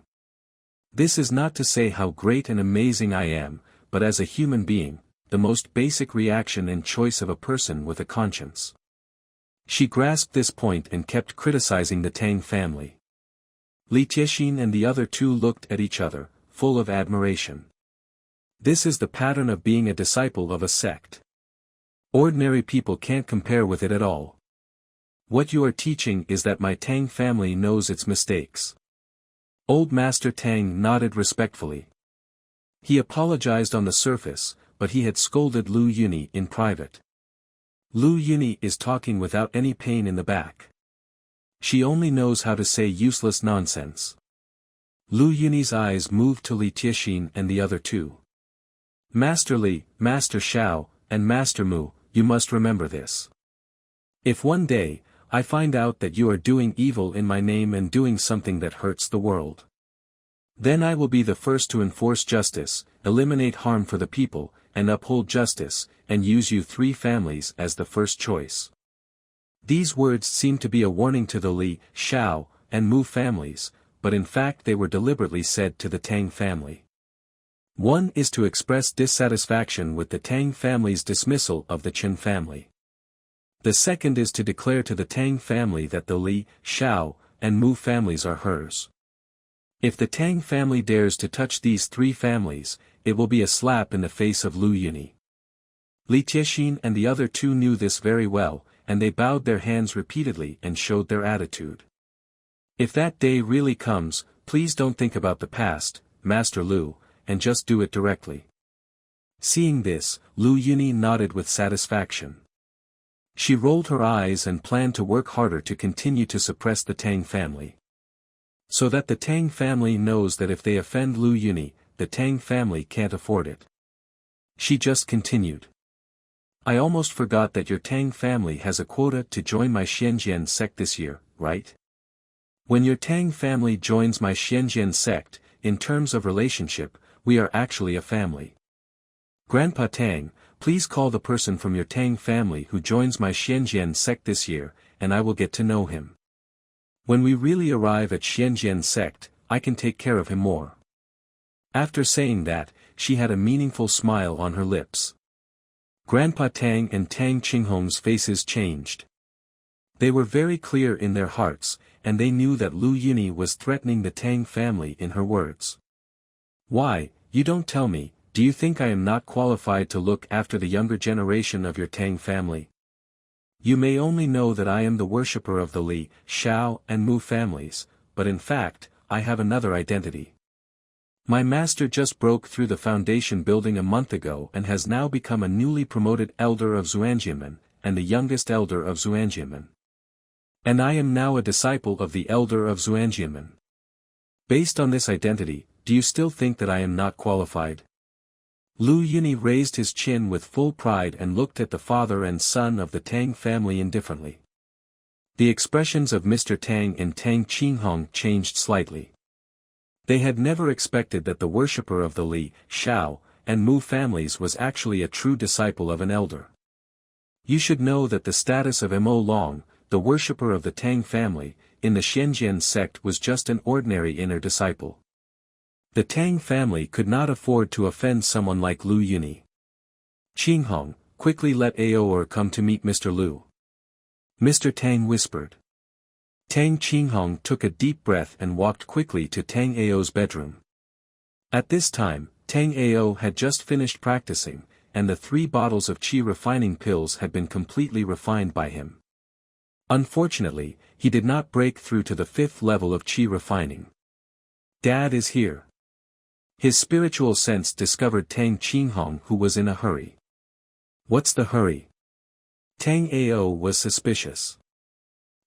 This is not to say how great and amazing I am, but as a human being, the most basic reaction and choice of a person with a conscience. She grasped this point and kept criticizing the Tang family. Li Tiexin and the other two looked at each other, full of admiration. This is the pattern of being a disciple of a sect. Ordinary people can't compare with it at all. What you are teaching is that my Tang family knows its mistakes. Old Master Tang nodded respectfully. He apologized on the surface, but he had scolded Lu Yunyi in private. Lu Yunyi is talking without any pain in the back. She only knows how to say useless nonsense. Lu Yunyi's eyes moved to Li Tiexin and the other two. Master Li, Master Xiao, and Master Mu, you must remember this. If one day, I find out that you are doing evil in my name and doing something that hurts the world, then I will be the first to enforce justice, eliminate harm for the people, and uphold justice, and use you three families as the first choice. These words seem to be a warning to the Li, Xiao, and Mu families, but in fact they were deliberately said to the Tang family. One is to express dissatisfaction with the Tang family's dismissal of the Chen family. The second is to declare to the Tang family that the Li, Xiao, and Mu families are hers. If the Tang family dares to touch these three families, it will be a slap in the face of Lu Yunyi. Li Tiexin and the other two knew this very well, and they bowed their hands repeatedly and showed their attitude. If that day really comes, please don't think about the past, Master Lu, and just do it directly. Seeing this, Lu Yunyi nodded with satisfaction. She rolled her eyes and planned to work harder to continue to suppress the Tang family. So that the Tang family knows that if they offend Lu Yunyi, the Tang family can't afford it. She just continued. I almost forgot that your Tang family has a quota to join my Xianjian sect this year, right? When your Tang family joins my Xianjian sect, in terms of relationship, we are actually a family. Grandpa Tang, please call the person from your Tang family who joins my Xianjian sect this year, and I will get to know him. When we really arrive at Xianjian sect, I can take care of him more. After saying that, she had a meaningful smile on her lips. Grandpa Tang and Tang Qinghong's faces changed. They were very clear in their hearts, and they knew that Lu Yunyi was threatening the Tang family in her words. Why, you don't tell me, do you think I am not qualified to look after the younger generation of your Tang family? You may only know that I am the worshipper of the Li, Xiao, and Mu families, but in fact, I have another identity. My master just broke through the foundation building a month ago and has now become a newly promoted elder of Xuanjianmen, and the youngest elder of Xuanjianmen. And I am now a disciple of the elder of Xuanjianmen. Based on this identity, do you still think that I am not qualified? Lu Yunyi raised his chin with full pride and looked at the father and son of the Tang family indifferently. The expressions of Mr. Tang and Tang Qinghong changed slightly. They had never expected that the worshipper of the Li, Xiao, and Mu families was actually a true disciple of an elder. You should know that the status of Mo Long, the worshipper of the Tang family, in the Xianjian sect was just an ordinary inner disciple. The Tang family could not afford to offend someone like Lu Yunyi. Qinghong, quickly let Aoer come to meet Mr. Lu. Mr. Tang whispered. Tang Qinghong took a deep breath and walked quickly to Tang Ao's bedroom. At this time, Tang Ao had just finished practicing, and the 3 bottles of qi refining pills had been completely refined by him. Unfortunately, he did not break through to the 5th level of qi refining. Dad is here. His spiritual sense discovered Tang Qinghong, who was in a hurry. What's the hurry? Tang Ao was suspicious.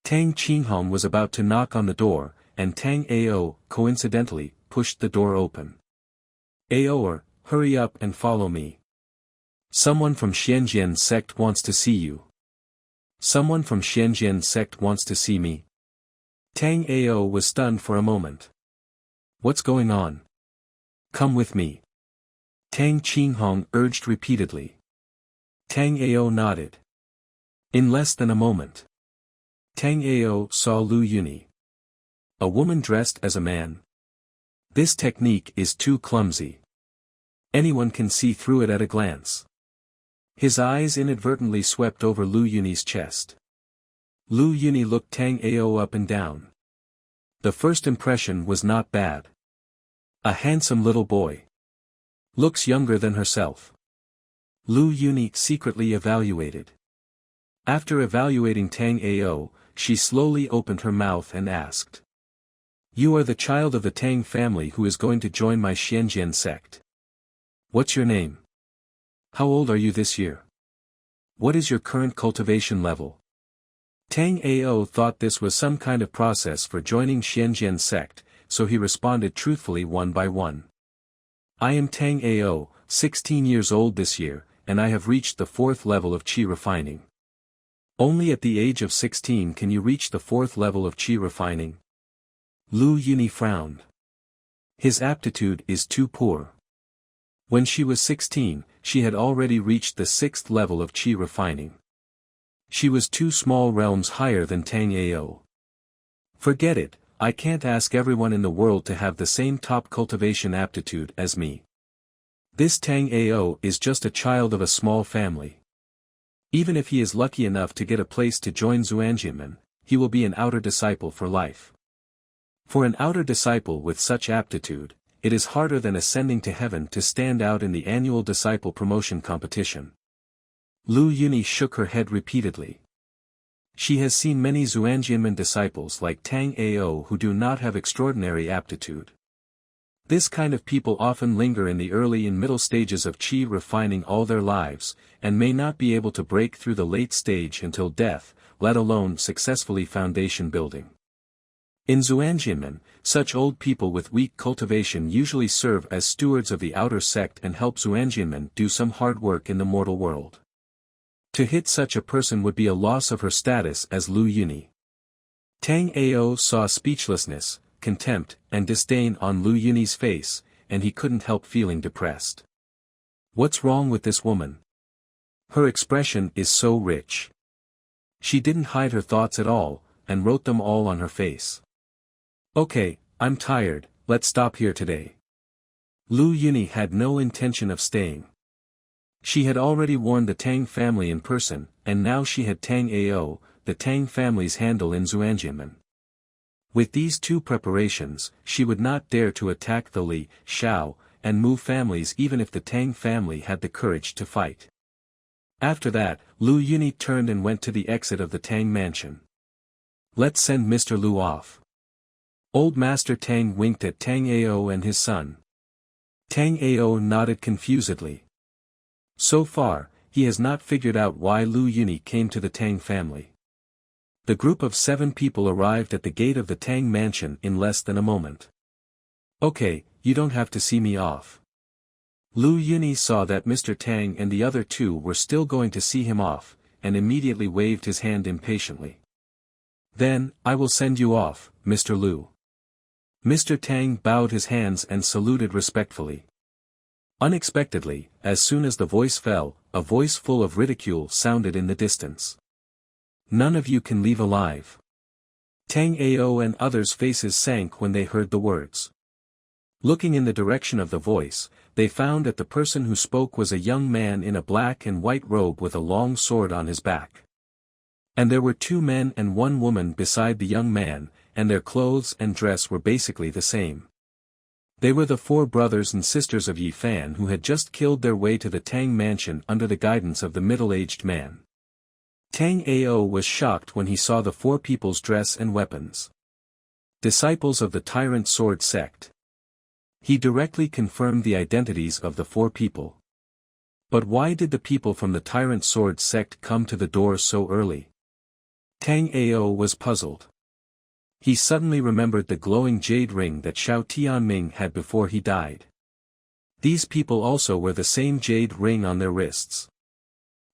Tang Qinghong was about to knock on the door, and Tang Ao, coincidentally, pushed the door open. Aoer, hurry up and follow me. Someone from Xianjian sect wants to see you. Someone from Xianjian sect wants to see me. Tang Ao was stunned for a moment. What's going on? Come with me. Tang Qinghong urged repeatedly. Tang Ao nodded. In less than a moment, Tang Ao saw Lu Yuni. A woman dressed as a man. This technique is too clumsy. Anyone can see through it at a glance. His eyes inadvertently swept over Lu Yuni's chest. Lu Yuni looked Tang Ao up and down. The first impression was not bad. A handsome little boy. Looks younger than herself. Lu Yuni secretly evaluated. After evaluating Tang Ao, she slowly opened her mouth and asked. You are the child of the Tang family who is going to join my Xianjian sect. What's your name? How old are you this year? What is your current cultivation level? Tang Ao thought this was some kind of process for joining Xianjian sect, so he responded truthfully one by one. I am Tang Ao, 16 years old this year, and I have reached the 4th level of qi refining. Only at the age of 16 can you reach the 4th level of qi refining. Lu Yuni frowned. His aptitude is too poor. When she was 16, she had already reached the 6th level of qi refining. She was 2 small realms higher than Tang Ao. Forget it, I can't ask everyone in the world to have the same top cultivation aptitude as me. This Tang Ao is just a child of a small family. Even if he is lucky enough to get a place to join Xuanjianmen, he will be an outer disciple for life. For an outer disciple with such aptitude, it is harder than ascending to heaven to stand out in the annual disciple promotion competition. Lu Yuni shook her head repeatedly. She has seen many Xuanjianmen disciples like Tang Ao who do not have extraordinary aptitude. This kind of people often linger in the early and middle stages of qi refining all their lives, and may not be able to break through the late stage until death, let alone successfully foundation building. In Xuanjianmen, such old people with weak cultivation usually serve as stewards of the outer sect and help Xuanjianmen do some hard work in the mortal world. To hit such a person would be a loss of her status as Lu Yuni. Tang Ao saw speechlessness, contempt, and disdain on Lu Yuni's face, and he couldn't help feeling depressed. What's wrong with this woman? Her expression is so rich. She didn't hide her thoughts at all, and wrote them all on her face. Okay, I'm tired, let's stop here today. Lu Yuni had no intention of staying. She had already warned the Tang family in person, and now she had Tang Ao, the Tang family's handle in Xuanjianmen. With these 2 preparations, she would not dare to attack the Li, Shao, and Mu families even if the Tang family had the courage to fight. After that, Lu Yuni turned and went to the exit of the Tang mansion. Let's send Mr. Lu off. Old Master Tang winked at Tang Ao and his son. Tang Ao nodded confusedly. So far, he has not figured out why Lu Yuni came to the Tang family. The group of 7 people arrived at the gate of the Tang mansion in less than a moment. Okay, you don't have to see me off. Lu Yuni saw that Mr. Tang and the other 2 were still going to see him off, and immediately waved his hand impatiently. Then, I will send you off, Mr. Lu. Mr. Tang bowed his hands and saluted respectfully. Unexpectedly, as soon as the voice fell, a voice full of ridicule sounded in the distance. None of you can leave alive. Tang Ao and others' faces sank when they heard the words. Looking in the direction of the voice, they found that the person who spoke was a young man in a black and white robe with a long sword on his back. And there were 2 men and 1 woman beside the young man, and their clothes and dress were basically the same. They were the 4 brothers and sisters of Yi Fan who had just killed their way to the Tang mansion under the guidance of the middle-aged man. Tang Ao was shocked when he saw the 4 people's dress and weapons. Disciples of the Tyrant Sword sect. He directly confirmed the identities of the 4 people. But why did the people from the Tyrant Sword sect come to the door so early? Tang Ao was puzzled. He suddenly remembered the glowing jade ring that Xiao Tianming had before he died. These people also wear the same jade ring on their wrists.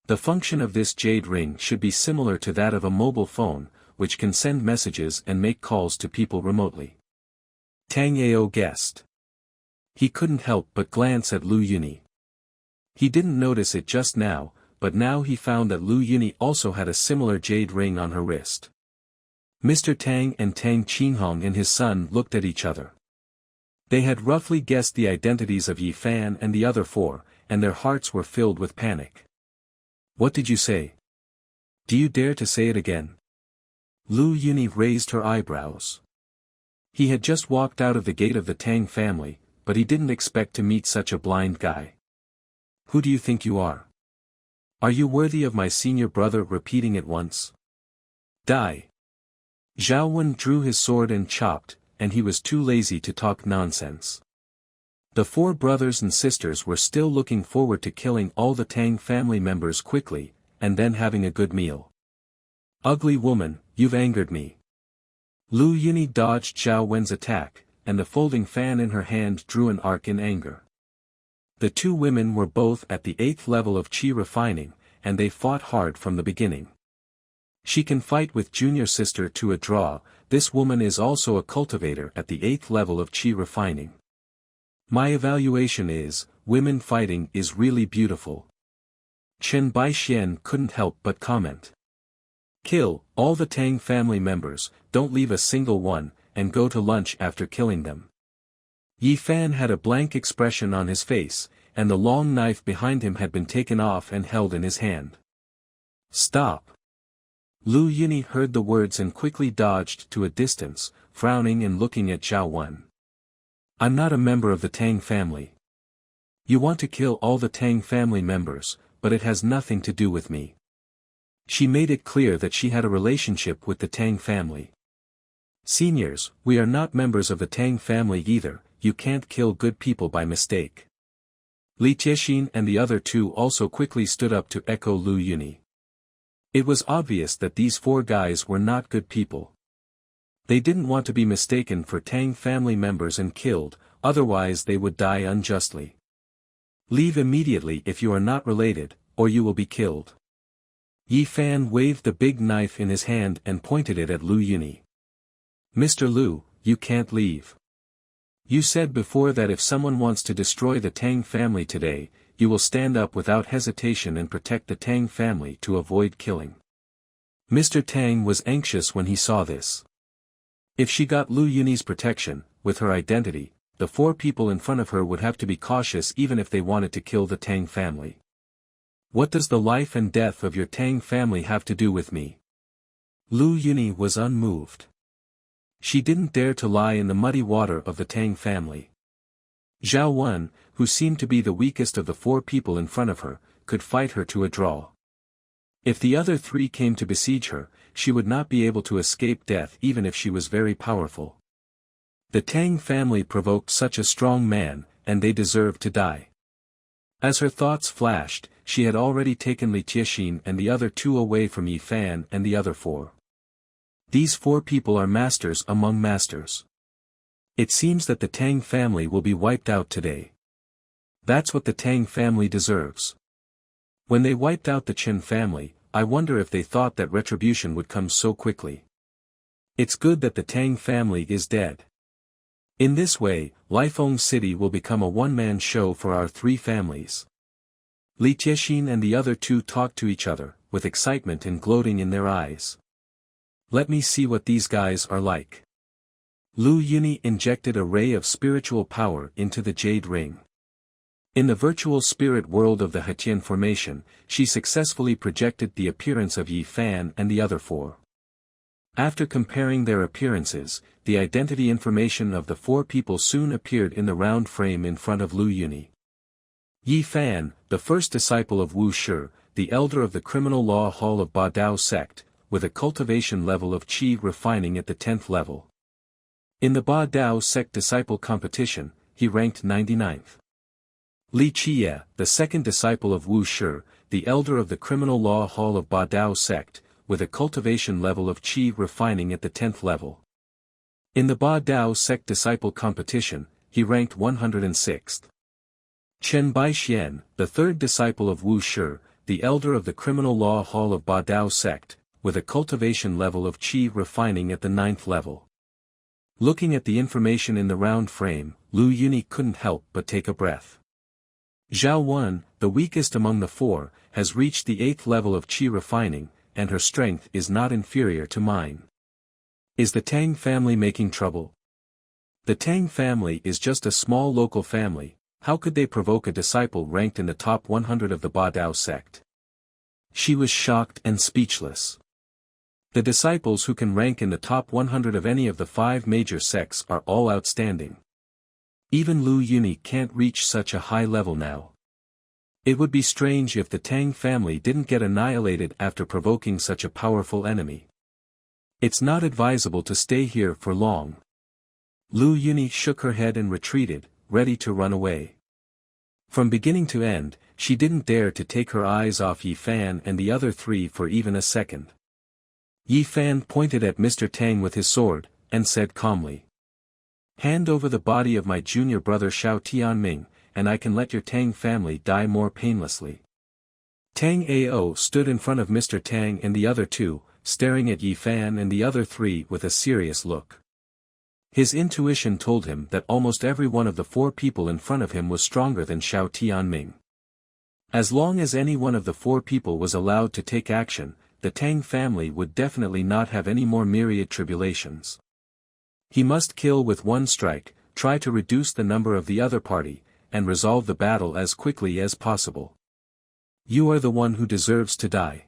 The function of this jade ring should be similar to that of a mobile phone, which can send messages and make calls to people remotely. Tang Ao guessed. He couldn't help but glance at Lu Yuni. He didn't notice it just now, but now he found that Lu Yuni also had a similar jade ring on her wrist. Mr. Tang and Tang Qinghong and his son looked at each other. They had roughly guessed the identities of Yi Fan and the other four, and their hearts were filled with panic. What did you say? Do you dare to say it again? Lu Yuni raised her eyebrows. He had just walked out of the gate of the Tang family, but he didn't expect to meet such a blind guy. Who do you think you are? Are you worthy of my senior brother repeating it once? Die. Zhao Wen drew his sword and chopped, and he was too lazy to talk nonsense. The four brothers and sisters were still looking forward to killing all the Tang family members quickly, and then having a good meal. Ugly woman, you've angered me. Lu Yuni dodged Zhao Wen's attack, and the folding fan in her hand drew an arc in anger. The two women were both at the 8th level of Qi refining, and they fought hard from the beginning. She can fight with junior sister to a draw. This woman is also a cultivator at the 8th level of Qi refining. My evaluation is, women fighting is really beautiful. Chen Baixian couldn't help but comment. Kill all the Tang family members, don't leave a single one, and go to lunch after killing them. Yi Fan had a blank expression on his face, and the long knife behind him had been taken off and held in his hand. Stop. Lu Yuni heard the words and quickly dodged to a distance, frowning and looking at Zhao Wen. I'm not a member of the Tang family. You want to kill all the Tang family members, but it has nothing to do with me. She made it clear that she had a relationship with the Tang family. Seniors, we are not members of the Tang family either. You can't kill good people by mistake. Li Jiexin and the other two also quickly stood up to echo Lu Yuni. It was obvious that these four guys were not good people. They didn't want to be mistaken for Tang family members and killed, otherwise they would die unjustly. Leave immediately if you are not related, or you will be killed. Yi Fan waved the big knife in his hand and pointed it at Lu Yuni. Mr. Lu, you can't leave. You said before that if someone wants to destroy the Tang family today, you will stand up without hesitation and protect the Tang family to avoid killing. Mr. Tang was anxious when he saw this. If she got Lu Yuni's protection, with her identity, the four people in front of her would have to be cautious even if they wanted to kill the Tang family. What does the life and death of your Tang family have to do with me? Lu Yuni was unmoved. She didn't dare to lie in the muddy water of the Tang family. Zhao Wen, who seemed to be the weakest of the four people in front of her, could fight her to a draw. If the other three came to besiege her, she would not be able to escape death even if she was very powerful. The Tang family provoked such a strong man, and they deserved to die. As her thoughts flashed, she had already taken Li Jiexin and the other two away from Yi Fan and the other four. These four people are masters among masters. It seems that the Tang family will be wiped out today. That's what the Tang family deserves. When they wiped out the Chen family, I wonder if they thought that retribution would come so quickly. It's good that the Tang family is dead. In this way, Lifeng City will become a one-man show for our three families. Li Jiexin and the other two talked to each other, with excitement and gloating in their eyes. Let me see what these guys are like. Lu Yuni injected a ray of spiritual power into the jade ring. In the virtual spirit world of the Hetian formation, she successfully projected the appearance of Yi Fan and the other four. After comparing their appearances, the identity information of the four people soon appeared in the round frame in front of Lu Yuni. Yi Fan, the first disciple of Wu Shi, the elder of the criminal law hall of Ba Dao sect, with a cultivation level of Qi refining at the 10th level. In the Ba Dao sect disciple competition, he ranked 99th. Li Qiye, the second disciple of Wu Shi, the elder of the criminal law hall of Ba Dao sect, with a cultivation level of qi refining at the 10th level. In the Ba Dao sect disciple competition, he ranked 106th. Chen Baixian, the third disciple of Wu Shi, the elder of the criminal law hall of Ba Dao sect, with a cultivation level of qi refining at the 9th level. Looking at the information in the round frame, Lu Yuni couldn't help but take a breath. Zhao Wen, the weakest among the four, has reached the 8th level of qi refining, and her strength is not inferior to mine. Is the Tang family making trouble? The Tang family is just a small local family. How could they provoke a disciple ranked in the top 100 of the Ba Dao sect? She was shocked and speechless. The disciples who can rank in the top 100 of any of the 5 major sects are all outstanding. Even Lu Yuni can't reach such a high level now. It would be strange if the Tang family didn't get annihilated after provoking such a powerful enemy. It's not advisable to stay here for long. Lu Yuni shook her head and retreated, ready to run away. From beginning to end, she didn't dare to take her eyes off Yi Fan and the other 3 for even a second. Yi Fan pointed at Mr. Tang with his sword, and said calmly, "Hand over the body of my junior brother Xiao Tianming, and I can let your Tang family die more painlessly." Tang Ao stood in front of Mr. Tang and the other 2, staring at Yi Fan and the other 3 with a serious look. His intuition told him that almost every one of the 4 people in front of him was stronger than Xiao Tianming. As long as any one of the 4 people was allowed to take action, the Tang family would definitely not have any more myriad tribulations. He must kill with one strike, try to reduce the number of the other party, and resolve the battle as quickly as possible. You are the one who deserves to die.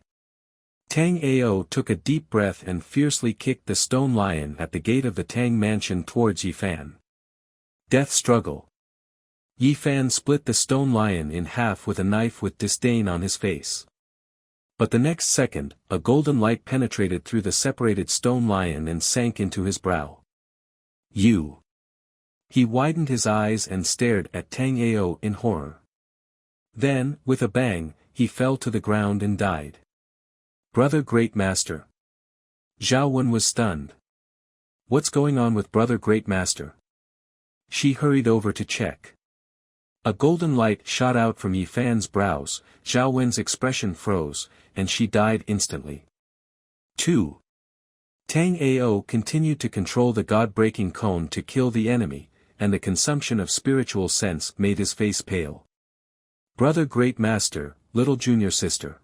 Tang Ao took a deep breath and fiercely kicked the stone lion at the gate of the Tang mansion towards Yi Fan. Death struggle. Yi Fan split the stone lion in half with a knife with disdain on his face. But the next second, a golden light penetrated through the separated stone lion and sank into his brow. You. He widened his eyes and stared at Tang Ao in horror. Then, with a bang, he fell to the ground and died. Brother Great Master. Zhao Wen was stunned. What's going on with Brother Great Master? She hurried over to check. A golden light shot out from Yi Fan's brows, Zhao Wen's expression froze, and she died instantly. 2. Tang Ao continued to control the god-breaking cone to kill the enemy, and the consumption of spiritual sense made his face pale. Brother Great Master, little junior sister.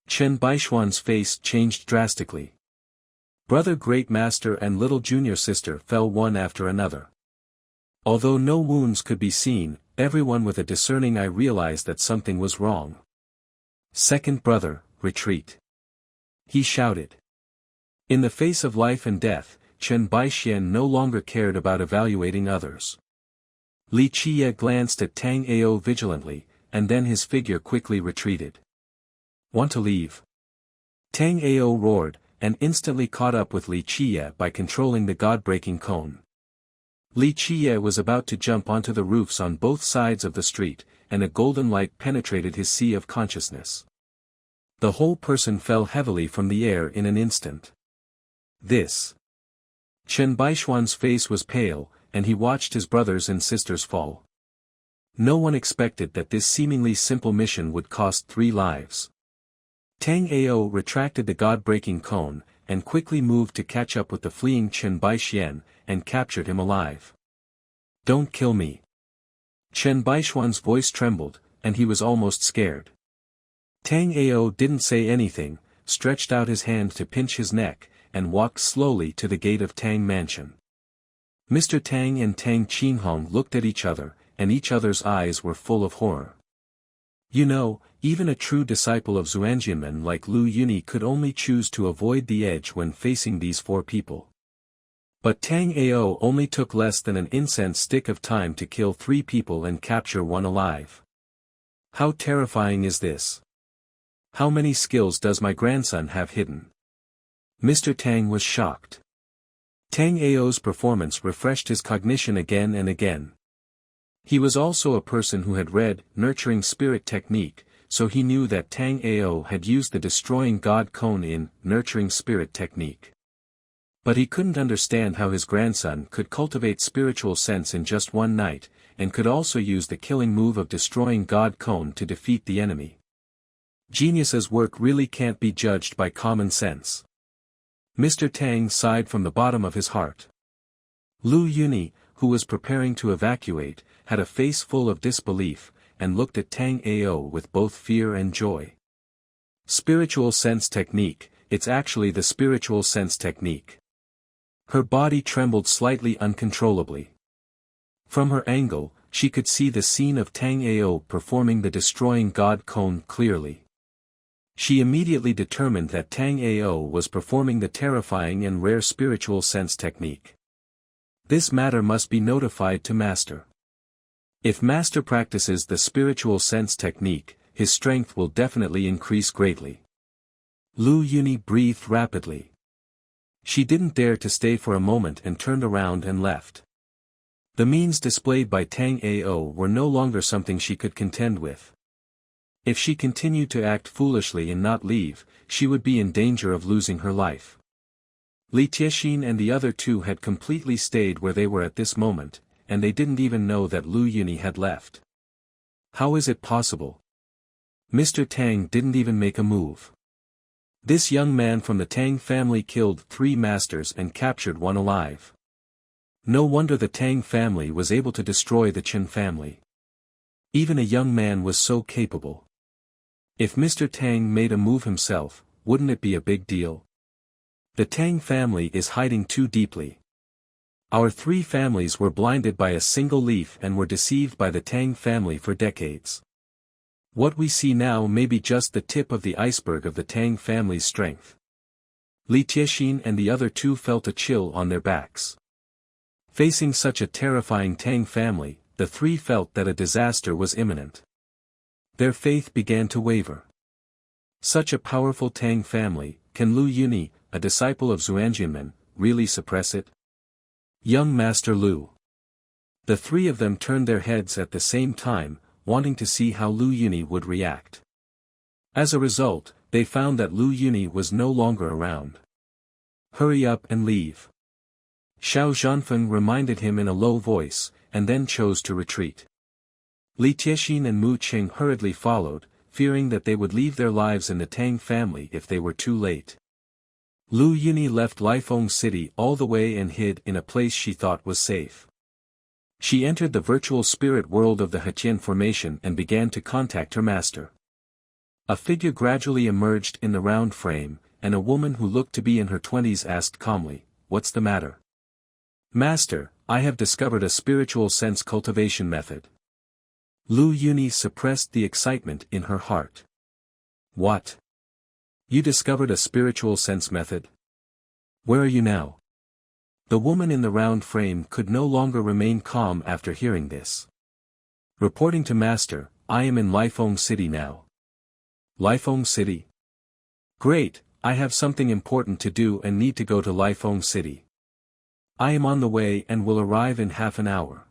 Chen Baishuan's face changed drastically. Brother Great Master and little junior sister fell one after another. Although no wounds could be seen, everyone with a discerning eye realized that something was wrong. Second brother, retreat. He shouted. In the face of life and death, Chen Baixian no longer cared about evaluating others. Li Qiye glanced at Tang Ao vigilantly, and then his figure quickly retreated. Want to leave? Tang Ao roared, and instantly caught up with Li Qiye by controlling the god-breaking cone. Li Qiye was about to jump onto the roofs on both sides of the street, and a golden light penetrated his sea of consciousness. The whole person fell heavily from the air in an instant. This. Chen Baishuan's face was pale, and he watched his brothers and sisters fall. No one expected that this seemingly simple mission would cost 3 lives. Tang Ao retracted the god-breaking cone, and quickly moved to catch up with the fleeing Chen Baixian, and captured him alive. Don't kill me. Chen Baishuan's voice trembled, and he was almost scared. Tang Ao didn't say anything, stretched out his hand to pinch his neck, and walked slowly to the gate of Tang Mansion. Mr. Tang and Tang Qinghong looked at each other, and each other's eyes were full of horror. You know, even a true disciple of Xuanjianmen like Lu Yuni could only choose to avoid the edge when facing these 4 people. But Tang Ao only took less than an incense stick of time to kill 3 people and capture 1 alive. How terrifying is this? How many skills does my grandson have hidden? Mr. Tang was shocked. Tang Ao's performance refreshed his cognition again and again. He was also a person who had read Nurturing Spirit Technique, so he knew that Tang Ao had used the Destroying God Cone in Nurturing Spirit Technique. But he couldn't understand how his grandson could cultivate spiritual sense in just one night, and could also use the killing move of Destroying God Cone to defeat the enemy. Genius's work really can't be judged by common sense. Mr. Tang sighed from the bottom of his heart. Lu Yuni, who was preparing to evacuate, had a face full of disbelief, and looked at Tang Ao with both fear and joy. Spiritual sense technique, it's actually the spiritual sense technique. Her body trembled slightly uncontrollably. From her angle, she could see the scene of Tang Ao performing the Destroying God Cone clearly. She immediately determined that Tang Ao was performing the terrifying and rare spiritual sense technique. This matter must be notified to Master. If Master practices the spiritual sense technique, his strength will definitely increase greatly. Lu Yuni breathed rapidly. She didn't dare to stay for a moment and turned around and left. The means displayed by Tang Ao were no longer something she could contend with. If she continued to act foolishly and not leave, she would be in danger of losing her life. Li Tiexin and the other two had completely stayed where they were at this moment, and they didn't even know that Lu Yuni had left. How is it possible? Mr. Tang didn't even make a move. This young man from the Tang family killed 3 masters and captured 1 alive. No wonder the Tang family was able to destroy the Chen family. Even a young man was so capable. If Mr. Tang made a move himself, wouldn't it be a big deal? The Tang family is hiding too deeply. Our 3 families were blinded by a single leaf and were deceived by the Tang family for decades. What we see now may be just the tip of the iceberg of the Tang family's strength. Li Tiexin and the other 2 felt a chill on their backs. Facing such a terrifying Tang family, the 3 felt that a disaster was imminent. Their faith began to waver. Such a powerful Tang family, can Lu Yuni, a disciple of Xuanjianmen, really suppress it? Young Master Lu. The 3 of them turned their heads at the same time, wanting to see how Lu Yuni would react. As a result, they found that Lu Yuni was no longer around. Hurry up and leave. Xiao Zhanfeng reminded him in a low voice, and then chose to retreat. Li Tiexin and Mu Qing hurriedly followed, fearing that they would leave their lives in the Tang family if they were too late. Lu Yuni left Lifeng City all the way and hid in a place she thought was safe. She entered the virtual spirit world of the Hetian formation and began to contact her master. A figure gradually emerged in the round frame, and a woman who looked to be in her 20s asked calmly, "What's the matter?" "Master, I have discovered a spiritual sense cultivation method." Lu Yuni suppressed the excitement in her heart. "What? You discovered a spiritual sense method? Where are you now?" The woman in the round frame could no longer remain calm after hearing this. "Reporting to Master, I am in Lifeng City now." "Lifeng City? Great, I have something important to do and need to go to Lifeng City. I am on the way and will arrive in half an hour."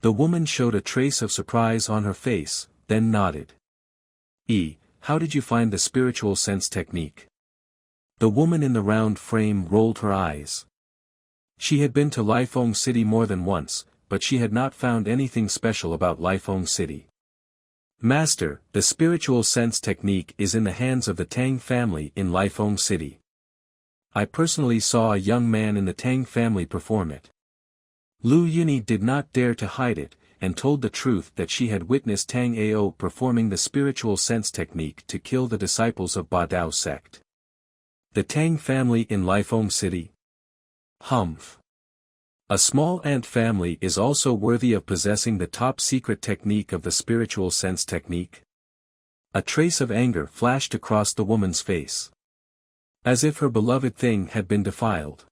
The woman showed a trace of surprise on her face, then nodded. How did you find the spiritual sense technique?" The woman in the round frame rolled her eyes. She had been to Lifeng City more than once, but she had not found anything special about Lifeng City. "Master, the spiritual sense technique is in the hands of the Tang family in Lifeng City. I personally saw a young man in the Tang family perform it." Lu Yuni did not dare to hide it, and told the truth that she had witnessed Tang Ao performing the spiritual sense technique to kill the disciples of Ba Dao sect. The Tang family in Lifeng City? Humph. A small ant family is also worthy of possessing the top secret technique of the spiritual sense technique? A trace of anger flashed across the woman's face. As if her beloved thing had been defiled.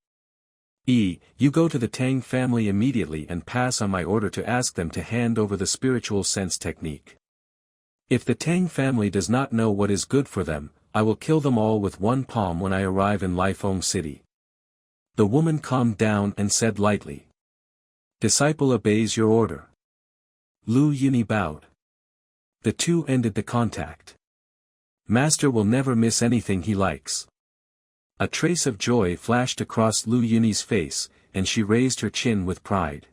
You go to the Tang family immediately and pass on my order to ask them to hand over the spiritual sense technique. If the Tang family does not know what is good for them, I will kill them all with one palm when I arrive in Lifeng City. The woman calmed down and said lightly. "Disciple obeys your order." Lu Yuni bowed. The two ended the contact. Master will never miss anything he likes. A trace of joy flashed across Lu Yuni's face, and she raised her chin with pride.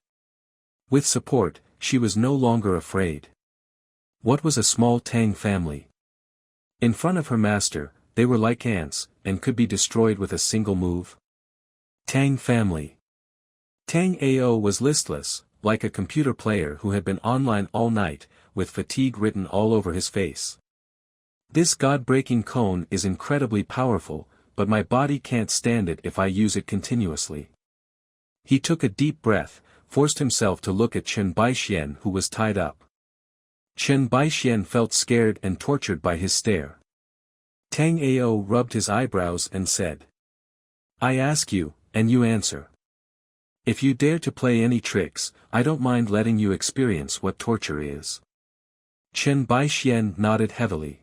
With support, she was no longer afraid. What was a small Tang family? In front of her master, they were like ants, and could be destroyed with a single move. Tang family. Tang Ao was listless, like a computer player who had been online all night, with fatigue written all over his face. This god-breaking cone is incredibly powerful, but my body can't stand it if I use it continuously. He took a deep breath, forced himself to look at Chen Baixian who was tied up. Chen Baixian felt scared and tortured by his stare. Tang Ao rubbed his eyebrows and said, "I ask you, and you answer. If you dare to play any tricks, I don't mind letting you experience what torture is." Chen Baixian nodded heavily.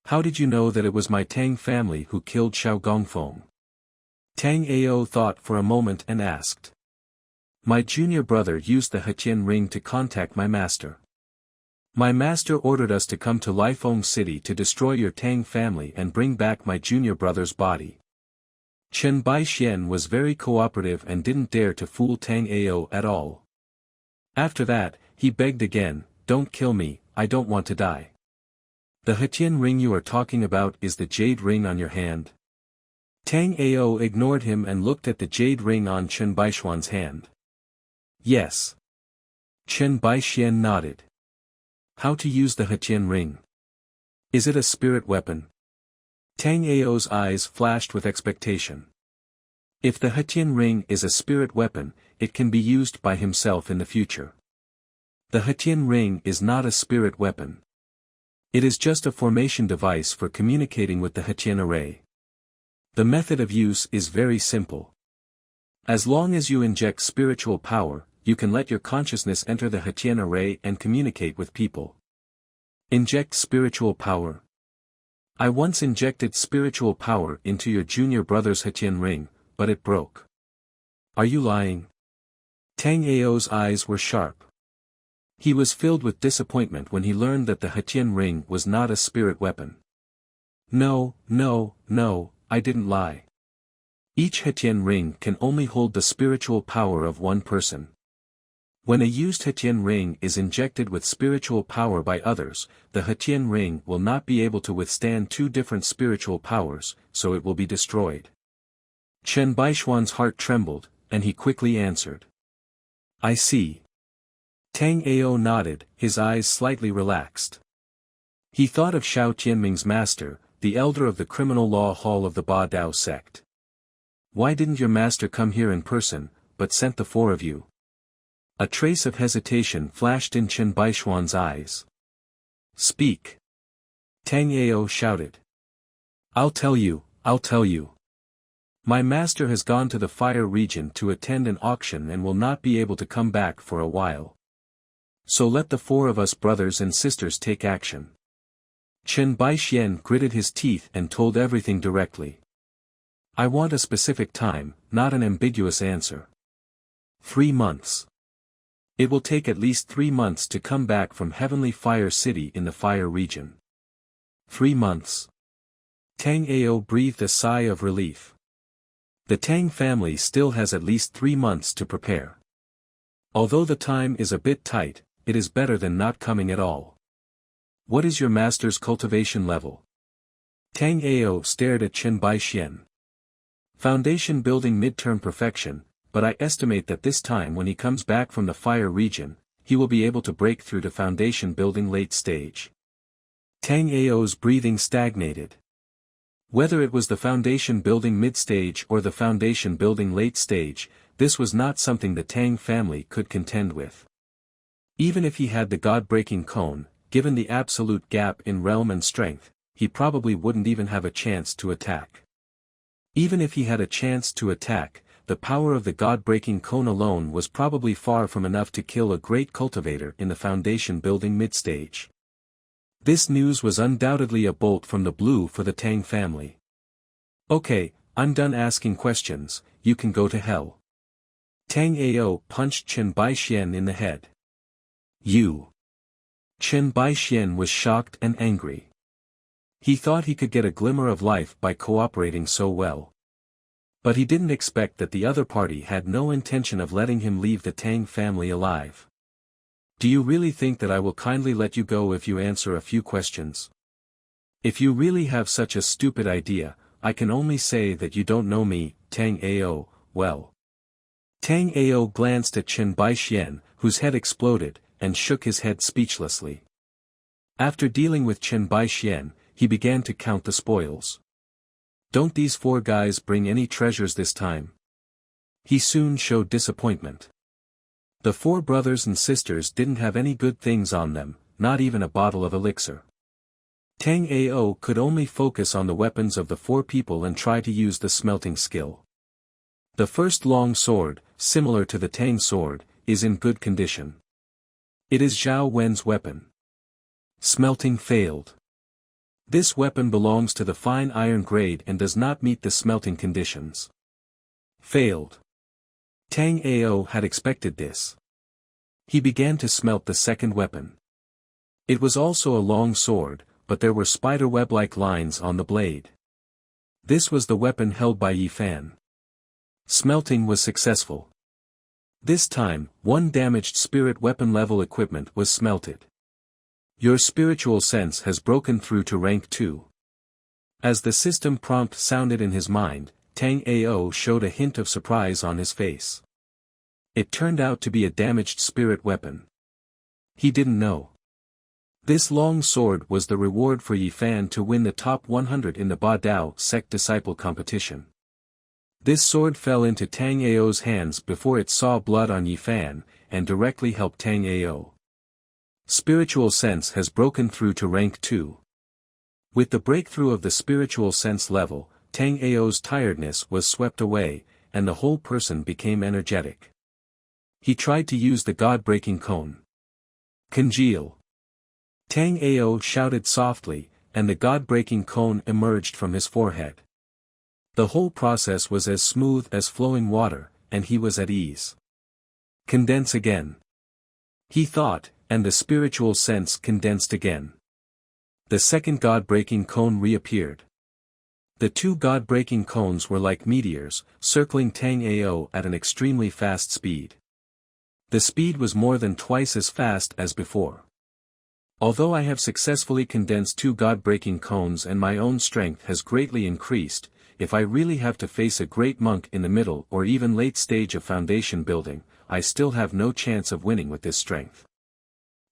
"How did you know that it was my Tang family who killed Xiao Gongfeng?" Tang Ao thought for a moment and asked. "My junior brother used the Hetian ring to contact my master. My master ordered us to come to Lifeng City to destroy your Tang family and bring back my junior brother's body." Chen Baixian was very cooperative and didn't dare to fool Tang Ao at all. After that, he begged again, "Don't kill me, I don't want to die." "The Hetian ring you are talking about is the jade ring on your hand?" Tang Ao ignored him and looked at the jade ring on Chen Baishuan's hand. "Yes." Chen Baixian nodded. "How to use the Hetian ring? Is it a spirit weapon?" Tang Ao's eyes flashed with expectation. If the Hetian ring is a spirit weapon, it can be used by himself in the future. The Hetian ring is not a spirit weapon. It is just a formation device for communicating with the Hetian array. The method of use is very simple. As long as you inject spiritual power, you can let your consciousness enter the Hetian array and communicate with people. Inject spiritual power. I once injected spiritual power into your junior brother's Hetian ring, but it broke. Are you lying? Tang Ao's eyes were sharp. He was filled with disappointment when he learned that the Hetian ring was not a spirit weapon. No, I didn't lie. Each Hetian ring can only hold the spiritual power of one person. When a used Hetian ring is injected with spiritual power by others, the Hetian ring will not be able to withstand two different spiritual powers, so it will be destroyed. Chen Baishuan's heart trembled, and he quickly answered. I see. Tang Ao nodded, his eyes slightly relaxed. He thought of Xiao Tianming's master, the elder of the criminal law hall of the Ba Dao sect. Why didn't your master come here in person, but sent the four of you? A trace of hesitation flashed in Chen Baishuan's eyes. Speak. Tang Ao shouted. I'll tell you. My master has gone to the fire region to attend an auction and will not be able to come back for a while. So let the four of us brothers and sisters take action. Chen Baixian gritted his teeth and told everything directly. I want a specific time, not an ambiguous answer. 3 months. It will take at least 3 months to come back from Heavenly Fire City in the fire region. 3 months. Tang Ao breathed a sigh of relief. The Tang family still has at least 3 months to prepare. Although the time is a bit tight, it is better than not coming at all. What is your master's cultivation level? Tang Ao stared at Chen Baixian. Foundation building midterm perfection, but I estimate that this time when he comes back from the fire region, he will be able to break through to foundation building late stage. Tang Ao's breathing stagnated. Whether it was the foundation building mid-stage or the foundation building late stage, this was not something the Tang family could contend with. Even if he had the god-breaking cone, given the absolute gap in realm and strength, he probably wouldn't even have a chance to attack. Even if he had a chance to attack, the power of the god-breaking cone alone was probably far from enough to kill a great cultivator in the foundation building mid-stage. This news was undoubtedly a bolt from the blue for the Tang family. Okay, I'm done asking questions, you can go to hell. Tang Ao punched Chen Baixian in the head. You. Chen Baixian was shocked and angry. He thought he could get a glimmer of life by cooperating so well. But he didn't expect that the other party had no intention of letting him leave the Tang family alive. Do you really think that I will kindly let you go if you answer a few questions? If you really have such a stupid idea, I can only say that you don't know me, Tang Ao, well. Tang Ao glanced at Chen Baixian, whose head exploded, and shook his head speechlessly. After dealing with Chen Baixian, he began to count the spoils. Don't these 4 guys bring any treasures this time? He soon showed disappointment. The 4 brothers and sisters didn't have any good things on them, not even a bottle of elixir. Tang Ao could only focus on the weapons of the 4 people and try to use the smelting skill. The first long sword, similar to the Tang sword, is in good condition. It is Zhao Wen's weapon. Smelting failed. This weapon belongs to the fine iron grade and does not meet the smelting conditions. Failed. Tang Ao had expected this. He began to smelt the second weapon. It was also a long sword, but there were spiderweb-like lines on the blade. This was the weapon held by Yi Fan. Smelting was successful. This time, 1 damaged spirit weapon level equipment was smelted. Your spiritual sense has broken through to rank 2. As the system prompt sounded in his mind, Tang Ao showed a hint of surprise on his face. It turned out to be a damaged spirit weapon. He didn't know. This long sword was the reward for Yi Fan to win the top 100 in the Ba Dao sect disciple competition. This sword fell into Tang Ao's hands before it saw blood on Yi Fan, and directly helped Tang Ao. Spiritual sense has broken through to rank 2. With the breakthrough of the spiritual sense level, Tang Ao's tiredness was swept away, and the whole person became energetic. He tried to use the God-breaking cone. Congeal. Tang Ao shouted softly, and the God-breaking cone emerged from his forehead. The whole process was as smooth as flowing water, and he was at ease. Condense again. He thought, and the spiritual sense condensed again. The second God-breaking cone reappeared. The 2 God-breaking cones were like meteors, circling Tang Ao at an extremely fast speed. The speed was more than twice as fast as before. Although I have successfully condensed 2 God-breaking cones and my own strength has greatly increased, if I really have to face a great monk in the middle or even late stage of foundation building, I still have no chance of winning with this strength.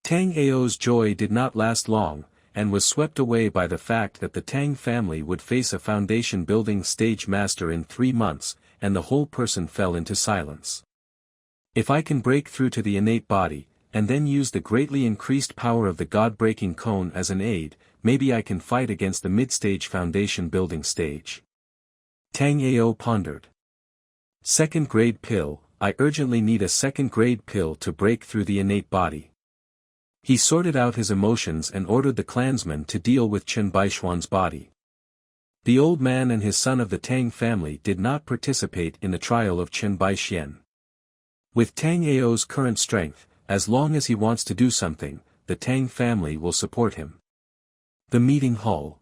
Tang Ao's joy did not last long, and was swept away by the fact that the Tang family would face a foundation building stage master in 3 months, and the whole person fell into silence. If I can break through to the innate body, and then use the greatly increased power of the God-breaking cone as an aid, maybe I can fight against the mid-stage foundation building stage. Tang Ao pondered. 2nd grade pill, I urgently need a 2nd grade pill to break through the innate body. He sorted out his emotions and ordered the clansmen to deal with Chen Baishuan's body. The old man and his son of the Tang family did not participate in the trial of Chen Baixian. With Tang Ao's current strength, as long as he wants to do something, the Tang family will support him. The meeting hall.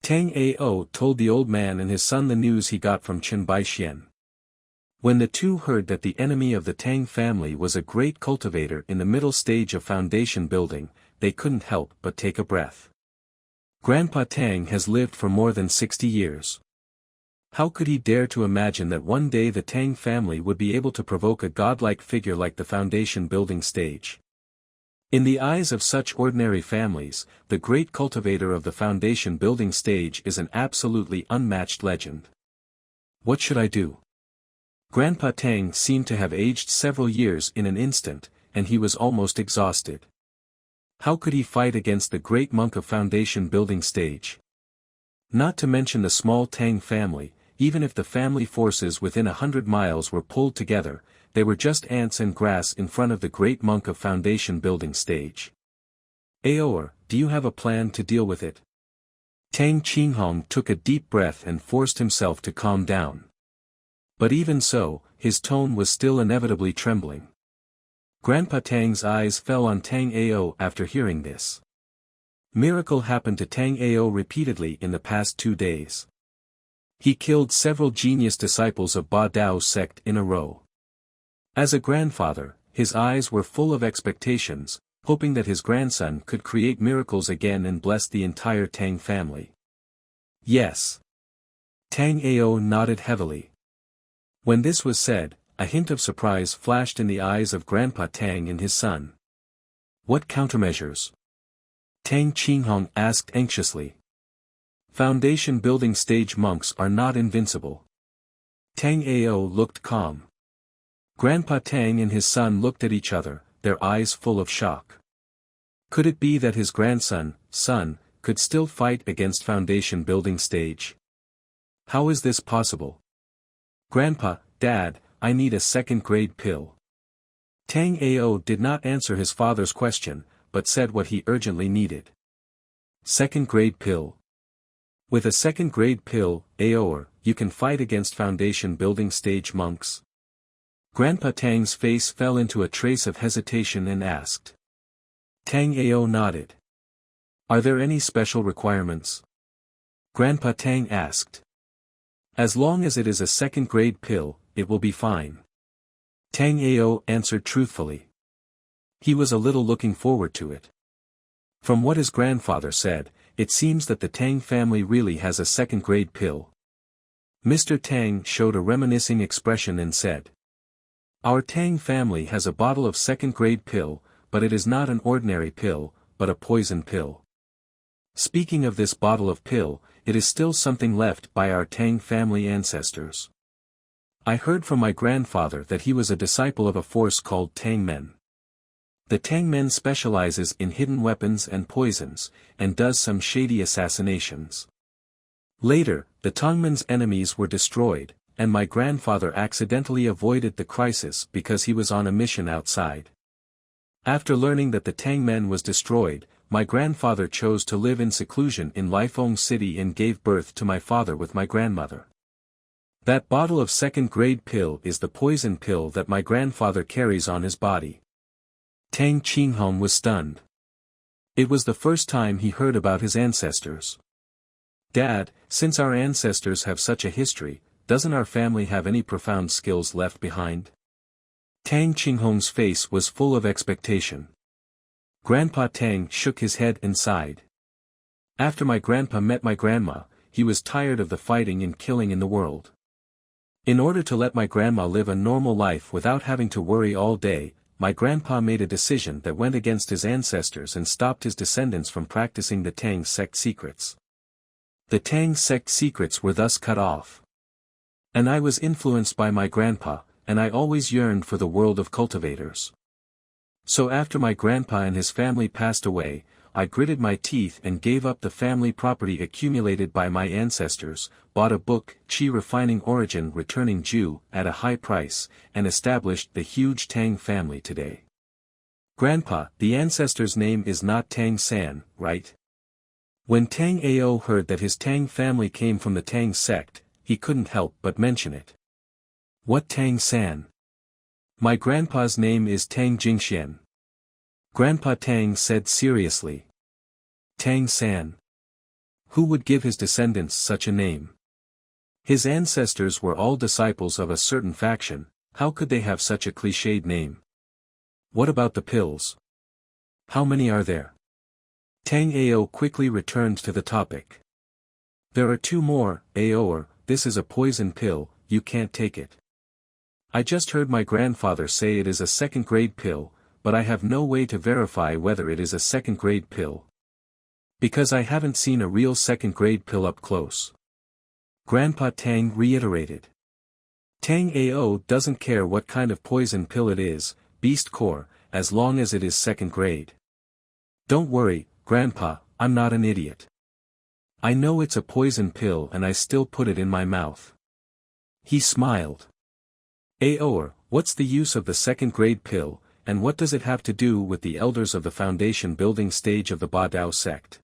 Tang Ao told the old man and his son the news he got from Chen Baixian. When the 2 heard that the enemy of the Tang family was a great cultivator in the middle stage of foundation building, they couldn't help but take a breath. Grandpa Tang has lived for more than 60 years. How could he dare to imagine that one day the Tang family would be able to provoke a godlike figure like the foundation building stage? In the eyes of such ordinary families, the great cultivator of the foundation building stage is an absolutely unmatched legend. What should I do? Grandpa Tang seemed to have aged several years in an instant, and he was almost exhausted. How could he fight against the great monk of foundation building stage? Not to mention the small Tang family, even if the family forces within 100 miles were pulled together, they were just ants and grass in front of the great monk of foundation building stage. Aoer, do you have a plan to deal with it? Tang Qinghong took a deep breath and forced himself to calm down. But even so, his tone was still inevitably trembling. Grandpa Tang's eyes fell on Tang Ao after hearing this. Miracle happened to Tang Ao repeatedly in the past 2 days. He killed several genius disciples of Ba Dao sect in a row. As a grandfather, his eyes were full of expectations, hoping that his grandson could create miracles again and bless the entire Tang family. Yes. Tang Ao nodded heavily. When this was said, a hint of surprise flashed in the eyes of Grandpa Tang and his son. What countermeasures? Tang Qinghong asked anxiously. Foundation building stage monks are not invincible. Tang Ao looked calm. Grandpa Tang and his son looked at each other, their eyes full of shock. Could it be that his grandson, son, could still fight against foundation building stage? How is this possible? Grandpa, Dad, I need a second-grade pill. Tang Ao did not answer his father's question, but said what he urgently needed. Second-grade pill. With a second-grade pill, Aoer, you can fight against foundation building stage monks. Grandpa Tang's face fell into a trace of hesitation and asked. Tang Ao nodded. Are there any special requirements? Grandpa Tang asked. As long as it is a second-grade pill, it will be fine. Tang Ao answered truthfully. He was a little looking forward to it. From what his grandfather said, it seems that the Tang family really has a second-grade pill. Mr. Tang showed a reminiscing expression and said. Our Tang family has a bottle of second-grade pill, but it is not an ordinary pill, but a poison pill. Speaking of this bottle of pill, it is still something left by our Tang family ancestors. I heard from my grandfather that he was a disciple of a force called Tang Men. The Tang Men specializes in hidden weapons and poisons, and does some shady assassinations. Later, the Tongmen's enemies were destroyed, and my grandfather accidentally avoided the crisis because he was on a mission outside. After learning that the Tang Men was destroyed, my grandfather chose to live in seclusion in Lifeng City and gave birth to my father with my grandmother. That bottle of second-grade pill is the poison pill that my grandfather carries on his body. Tang Qinghong was stunned. It was the first time he heard about his ancestors. Dad, since our ancestors have such a history, doesn't our family have any profound skills left behind? Tang Qinghong's face was full of expectation. Grandpa Tang shook his head and sighed. After my grandpa met my grandma, he was tired of the fighting and killing in the world. In order to let my grandma live a normal life without having to worry all day, my grandpa made a decision that went against his ancestors and stopped his descendants from practicing the Tang sect secrets. The Tang sect secrets were thus cut off. And I was influenced by my grandpa, and I always yearned for the world of cultivators. So after my grandpa and his family passed away, I gritted my teeth and gave up the family property accumulated by my ancestors, bought a book, Qi Refining Origin Returning Jew, at a high price, and established the huge Tang family today. Grandpa, the ancestor's name is not Tang San, right? When Tang Ao heard that his Tang family came from the Tang sect, he couldn't help but mention it. What Tang San? My grandpa's name is Tang Jingxian. Grandpa Tang said seriously. Tang San. Who would give his descendants such a name? His ancestors were all disciples of a certain faction, how could they have such a cliched name? What about the pills? How many are there? Tang Ao quickly returned to the topic. There are 2 more, Aoer, this is a poison pill, you can't take it. I just heard my grandfather say it is a second-grade pill, but I have no way to verify whether it is a second-grade pill. Because I haven't seen a real second-grade pill up close. Grandpa Tang reiterated. Tang Ao doesn't care what kind of poison pill it is, beast core, as long as it is second-grade. Don't worry, Grandpa, I'm not an idiot. I know it's a poison pill and I still put it in my mouth. He smiled. Aoer, what's the use of the second-grade pill, and what does it have to do with the elders of the foundation building stage of the Ba Dao sect?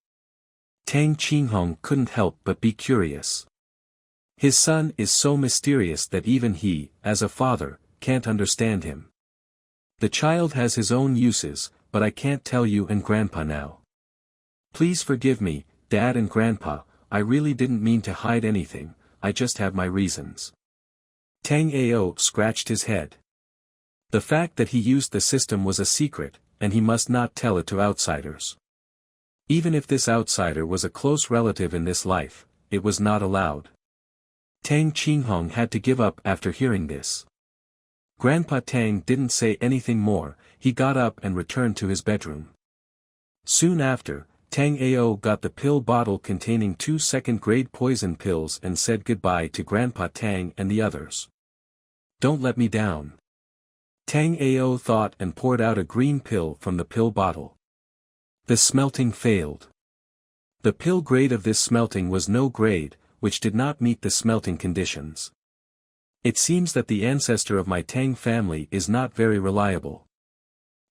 Tang Qinghong couldn't help but be curious. His son is so mysterious that even he, as a father, can't understand him. The child has his own uses, but I can't tell you and Grandpa now. Please forgive me, Dad and Grandpa, I really didn't mean to hide anything, I just have my reasons. Tang Ao scratched his head. The fact that he used the system was a secret, and he must not tell it to outsiders. Even if this outsider was a close relative in this life, it was not allowed. Tang Qinghong had to give up after hearing this. Grandpa Tang didn't say anything more, he got up and returned to his bedroom. Soon after, Tang Ao got the pill bottle containing 2 second-grade poison pills and said goodbye to Grandpa Tang and the others. Don't let me down. Tang Ao thought and poured out a green pill from the pill bottle. The smelting failed. The pill grade of this smelting was no grade, which did not meet the smelting conditions. It seems that the ancestor of my Tang family is not very reliable.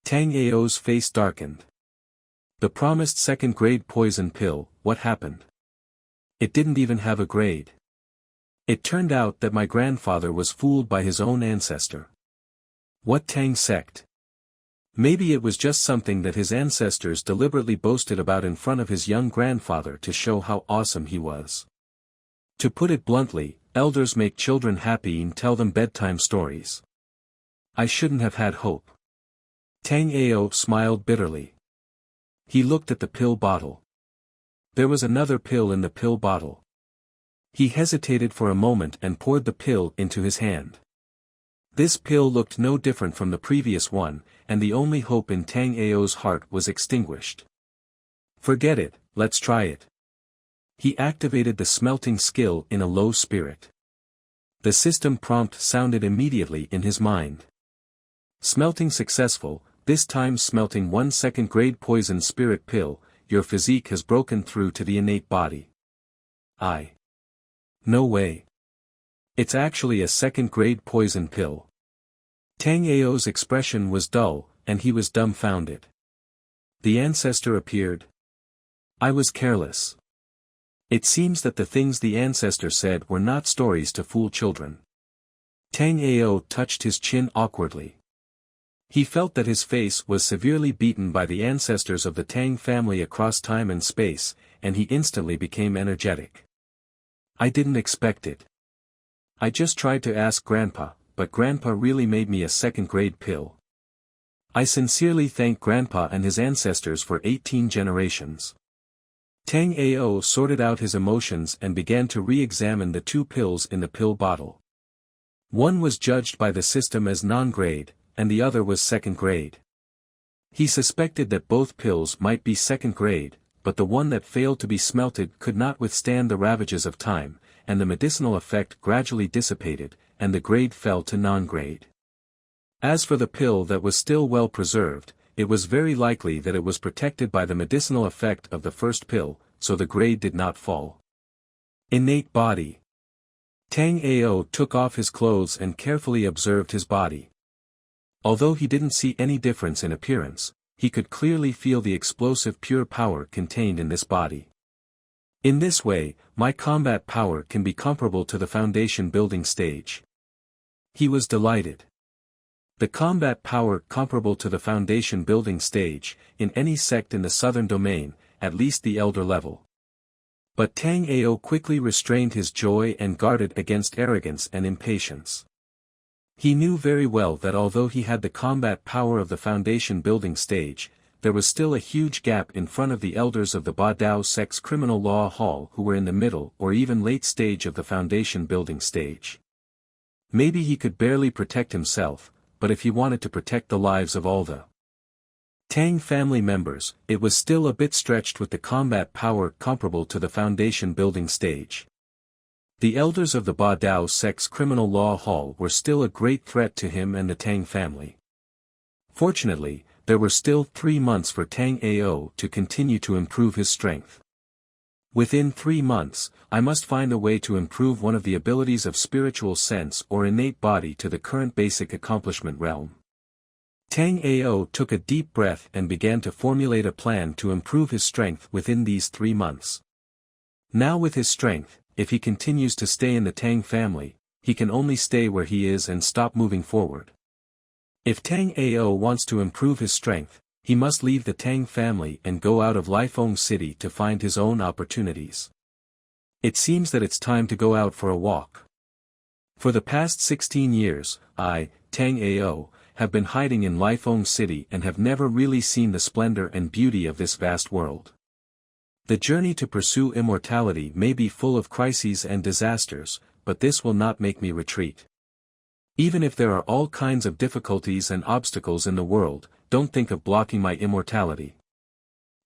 Tang Ao's face darkened. The promised second-grade poison pill, what happened? It didn't even have a grade. It turned out that my grandfather was fooled by his own ancestor. What Tang sect? Maybe it was just something that his ancestors deliberately boasted about in front of his young grandfather to show how awesome he was. To put it bluntly, elders make children happy and tell them bedtime stories. I shouldn't have had hope. Tang Ao smiled bitterly. He looked at the pill bottle. There was another pill in the pill bottle. He hesitated for a moment and poured the pill into his hand. This pill looked no different from the previous one, and the only hope in Tang Ao's heart was extinguished. Forget it, let's try it. He activated the smelting skill in a low spirit. The system prompt sounded immediately in his mind. Smelting successful, this time smelting 1 second-grade poison spirit pill, your physique has broken through to the innate body. No way. It's actually a second-grade poison pill. Tang Ao's expression was dull, and he was dumbfounded. The ancestor appeared. I was careless. It seems that the things the ancestor said were not stories to fool children. Tang Ao touched his chin awkwardly. He felt that his face was severely beaten by the ancestors of the Tang family across time and space, and he instantly became energetic. I didn't expect it. I just tried to ask Grandpa, but Grandpa really made me a second-grade pill. I sincerely thank Grandpa and his ancestors for 18 generations. Tang Ao sorted out his emotions and began to re-examine the 2 pills in the pill bottle. One was judged by the system as non-grade, and the other was second-grade. He suspected that both pills might be second-grade, but the one that failed to be smelted could not withstand the ravages of time, and the medicinal effect gradually dissipated, and the grade fell to non-grade. As for the pill that was still well preserved, it was very likely that it was protected by the medicinal effect of the first pill, so the grade did not fall. Innate body. Tang Ao took off his clothes and carefully observed his body. Although he didn't see any difference in appearance, he could clearly feel the explosive pure power contained in this body. In this way, my combat power can be comparable to the foundation building stage. He was delighted. The combat power comparable to the foundation building stage, in any sect in the southern domain, at least the elder level. But Tang Ao quickly restrained his joy and guarded against arrogance and impatience. He knew very well that although he had the combat power of the foundation building stage, there was still a huge gap in front of the elders of the Ba Dao sect's criminal law hall who were in the middle or even late stage of the foundation building stage. Maybe he could barely protect himself, but if he wanted to protect the lives of all the Tang family members, it was still a bit stretched with the combat power comparable to the foundation building stage. The elders of the Ba Dao sect's criminal law hall were still a great threat to him and the Tang family. Fortunately, there were still 3 months for Tang Ao to continue to improve his strength. Within 3 months, I must find a way to improve one of the abilities of spiritual sense or innate body to the current basic accomplishment realm. Tang Ao took a deep breath and began to formulate a plan to improve his strength within these 3 months. Now with his strength, if he continues to stay in the Tang family, he can only stay where he is and stop moving forward. If Tang Ao wants to improve his strength, he must leave the Tang family and go out of Lifeng City to find his own opportunities. It seems that it's time to go out for a walk. For the past 16 years, I, Tang Ao, have been hiding in Lifeng City and have never really seen the splendor and beauty of this vast world. The journey to pursue immortality may be full of crises and disasters, but this will not make me retreat. Even if there are all kinds of difficulties and obstacles in the world, don't think of blocking my immortality.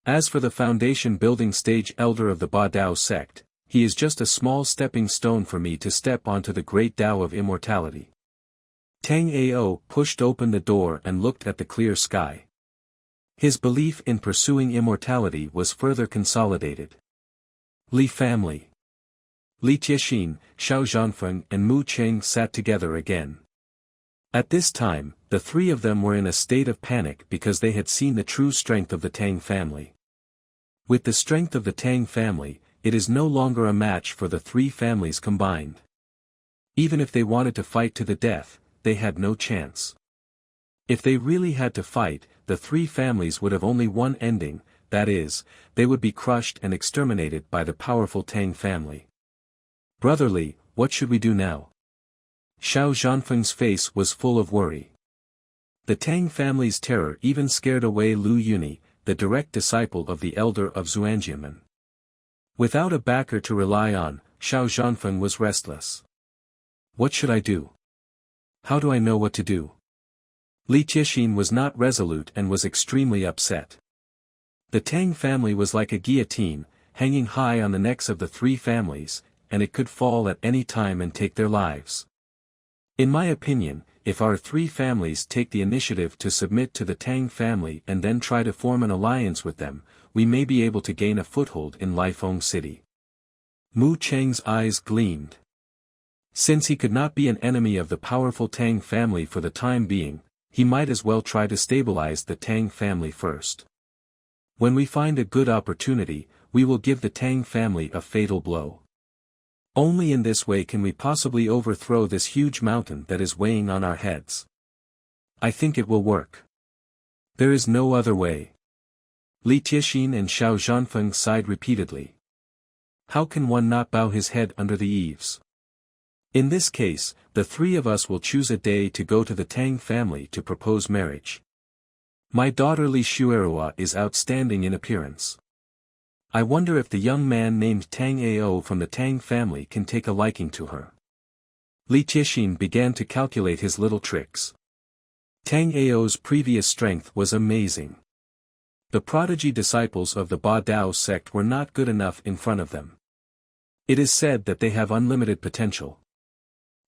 As for the foundation building stage elder of the Ba Dao sect, he is just a small stepping stone for me to step onto the great Tao of immortality. Tang Ao pushed open the door and looked at the clear sky. His belief in pursuing immortality was further consolidated. Li family. Li Tiexin, Xiao Zhanfeng and Mu Cheng sat together again. At this time, the three of them were in a state of panic because they had seen the true strength of the Tang family. With the strength of the Tang family, it is no longer a match for the three families combined. Even if they wanted to fight to the death, they had no chance. If they really had to fight, the three families would have only one ending, that is, they would be crushed and exterminated by the powerful Tang family. Brotherly, what should we do now? Xiao Zhanfeng's face was full of worry. The Tang family's terror even scared away Lu Yuni, the direct disciple of the elder of Xuanjianmen. Without a backer to rely on, Xiao Zhanfeng was restless. What should I do? How do I know what to do? Li Tiexin was not resolute and was extremely upset. The Tang family was like a guillotine, hanging high on the necks of the three families, and it could fall at any time and take their lives. In my opinion, if our three families take the initiative to submit to the Tang family and then try to form an alliance with them, we may be able to gain a foothold in Lifeng City. Mu Cheng's eyes gleamed. Since he could not be an enemy of the powerful Tang family for the time being, he might as well try to stabilize the Tang family first. When we find a good opportunity, we will give the Tang family a fatal blow. Only in this way can we possibly overthrow this huge mountain that is weighing on our heads. I think it will work. There is no other way. Li Tiexin and Xiao Zhanfeng sighed repeatedly. How can one not bow his head under the eaves? In this case, the three of us will choose a day to go to the Tang family to propose marriage. My daughter Li Xuerhua is outstanding in appearance. I wonder if the young man named Tang Ao from the Tang family can take a liking to her. Li Tiexin began to calculate his little tricks. Tang Ao's previous strength was amazing. The prodigy disciples of the Ba Dao sect were not good enough in front of them. It is said that they have unlimited potential.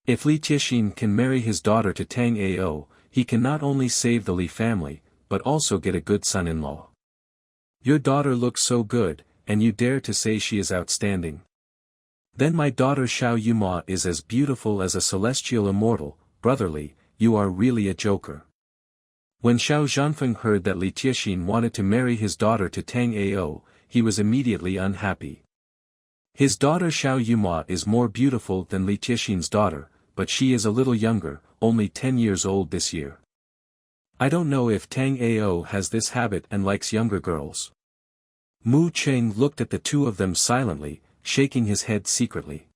If Li Tiexin can marry his daughter to Tang Ao, he can not only save the Li family, but also get a good son-in-law. Your daughter looks so good, and you dare to say she is outstanding. Then my daughter Xiao Yuma is as beautiful as a celestial immortal. Brotherly, you are really a joker. When Xiao Zhanfeng heard that Li Tiexin wanted to marry his daughter to Tang Ao, he was immediately unhappy. His daughter Xiao Yuma is more beautiful than Li Tiexin's daughter, but she is a little younger, only 10 years old this year. I don't know if Tang Ao has this habit and likes younger girls. Mu Cheng looked at the two of them silently, shaking his head secretly.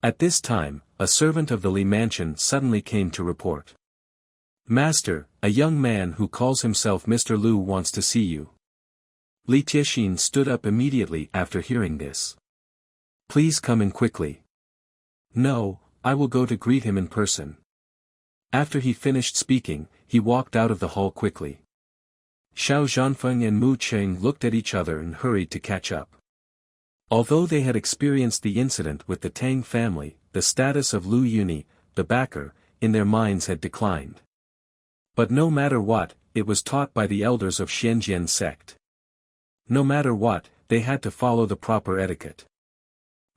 At this time, a servant of the Li mansion suddenly came to report. Master, a young man who calls himself Mr. Lu wants to see you. Li Tiexin stood up immediately after hearing this. Please come in quickly. No, I will go to greet him in person. After he finished speaking, he walked out of the hall quickly. Xiao Zhanfeng and Mu Cheng looked at each other and hurried to catch up. Although they had experienced the incident with the Tang family, the status of Lu Yuni, the backer, in their minds had declined. But no matter what, it was taught by the elders of Xianjian sect. No matter what, they had to follow the proper etiquette.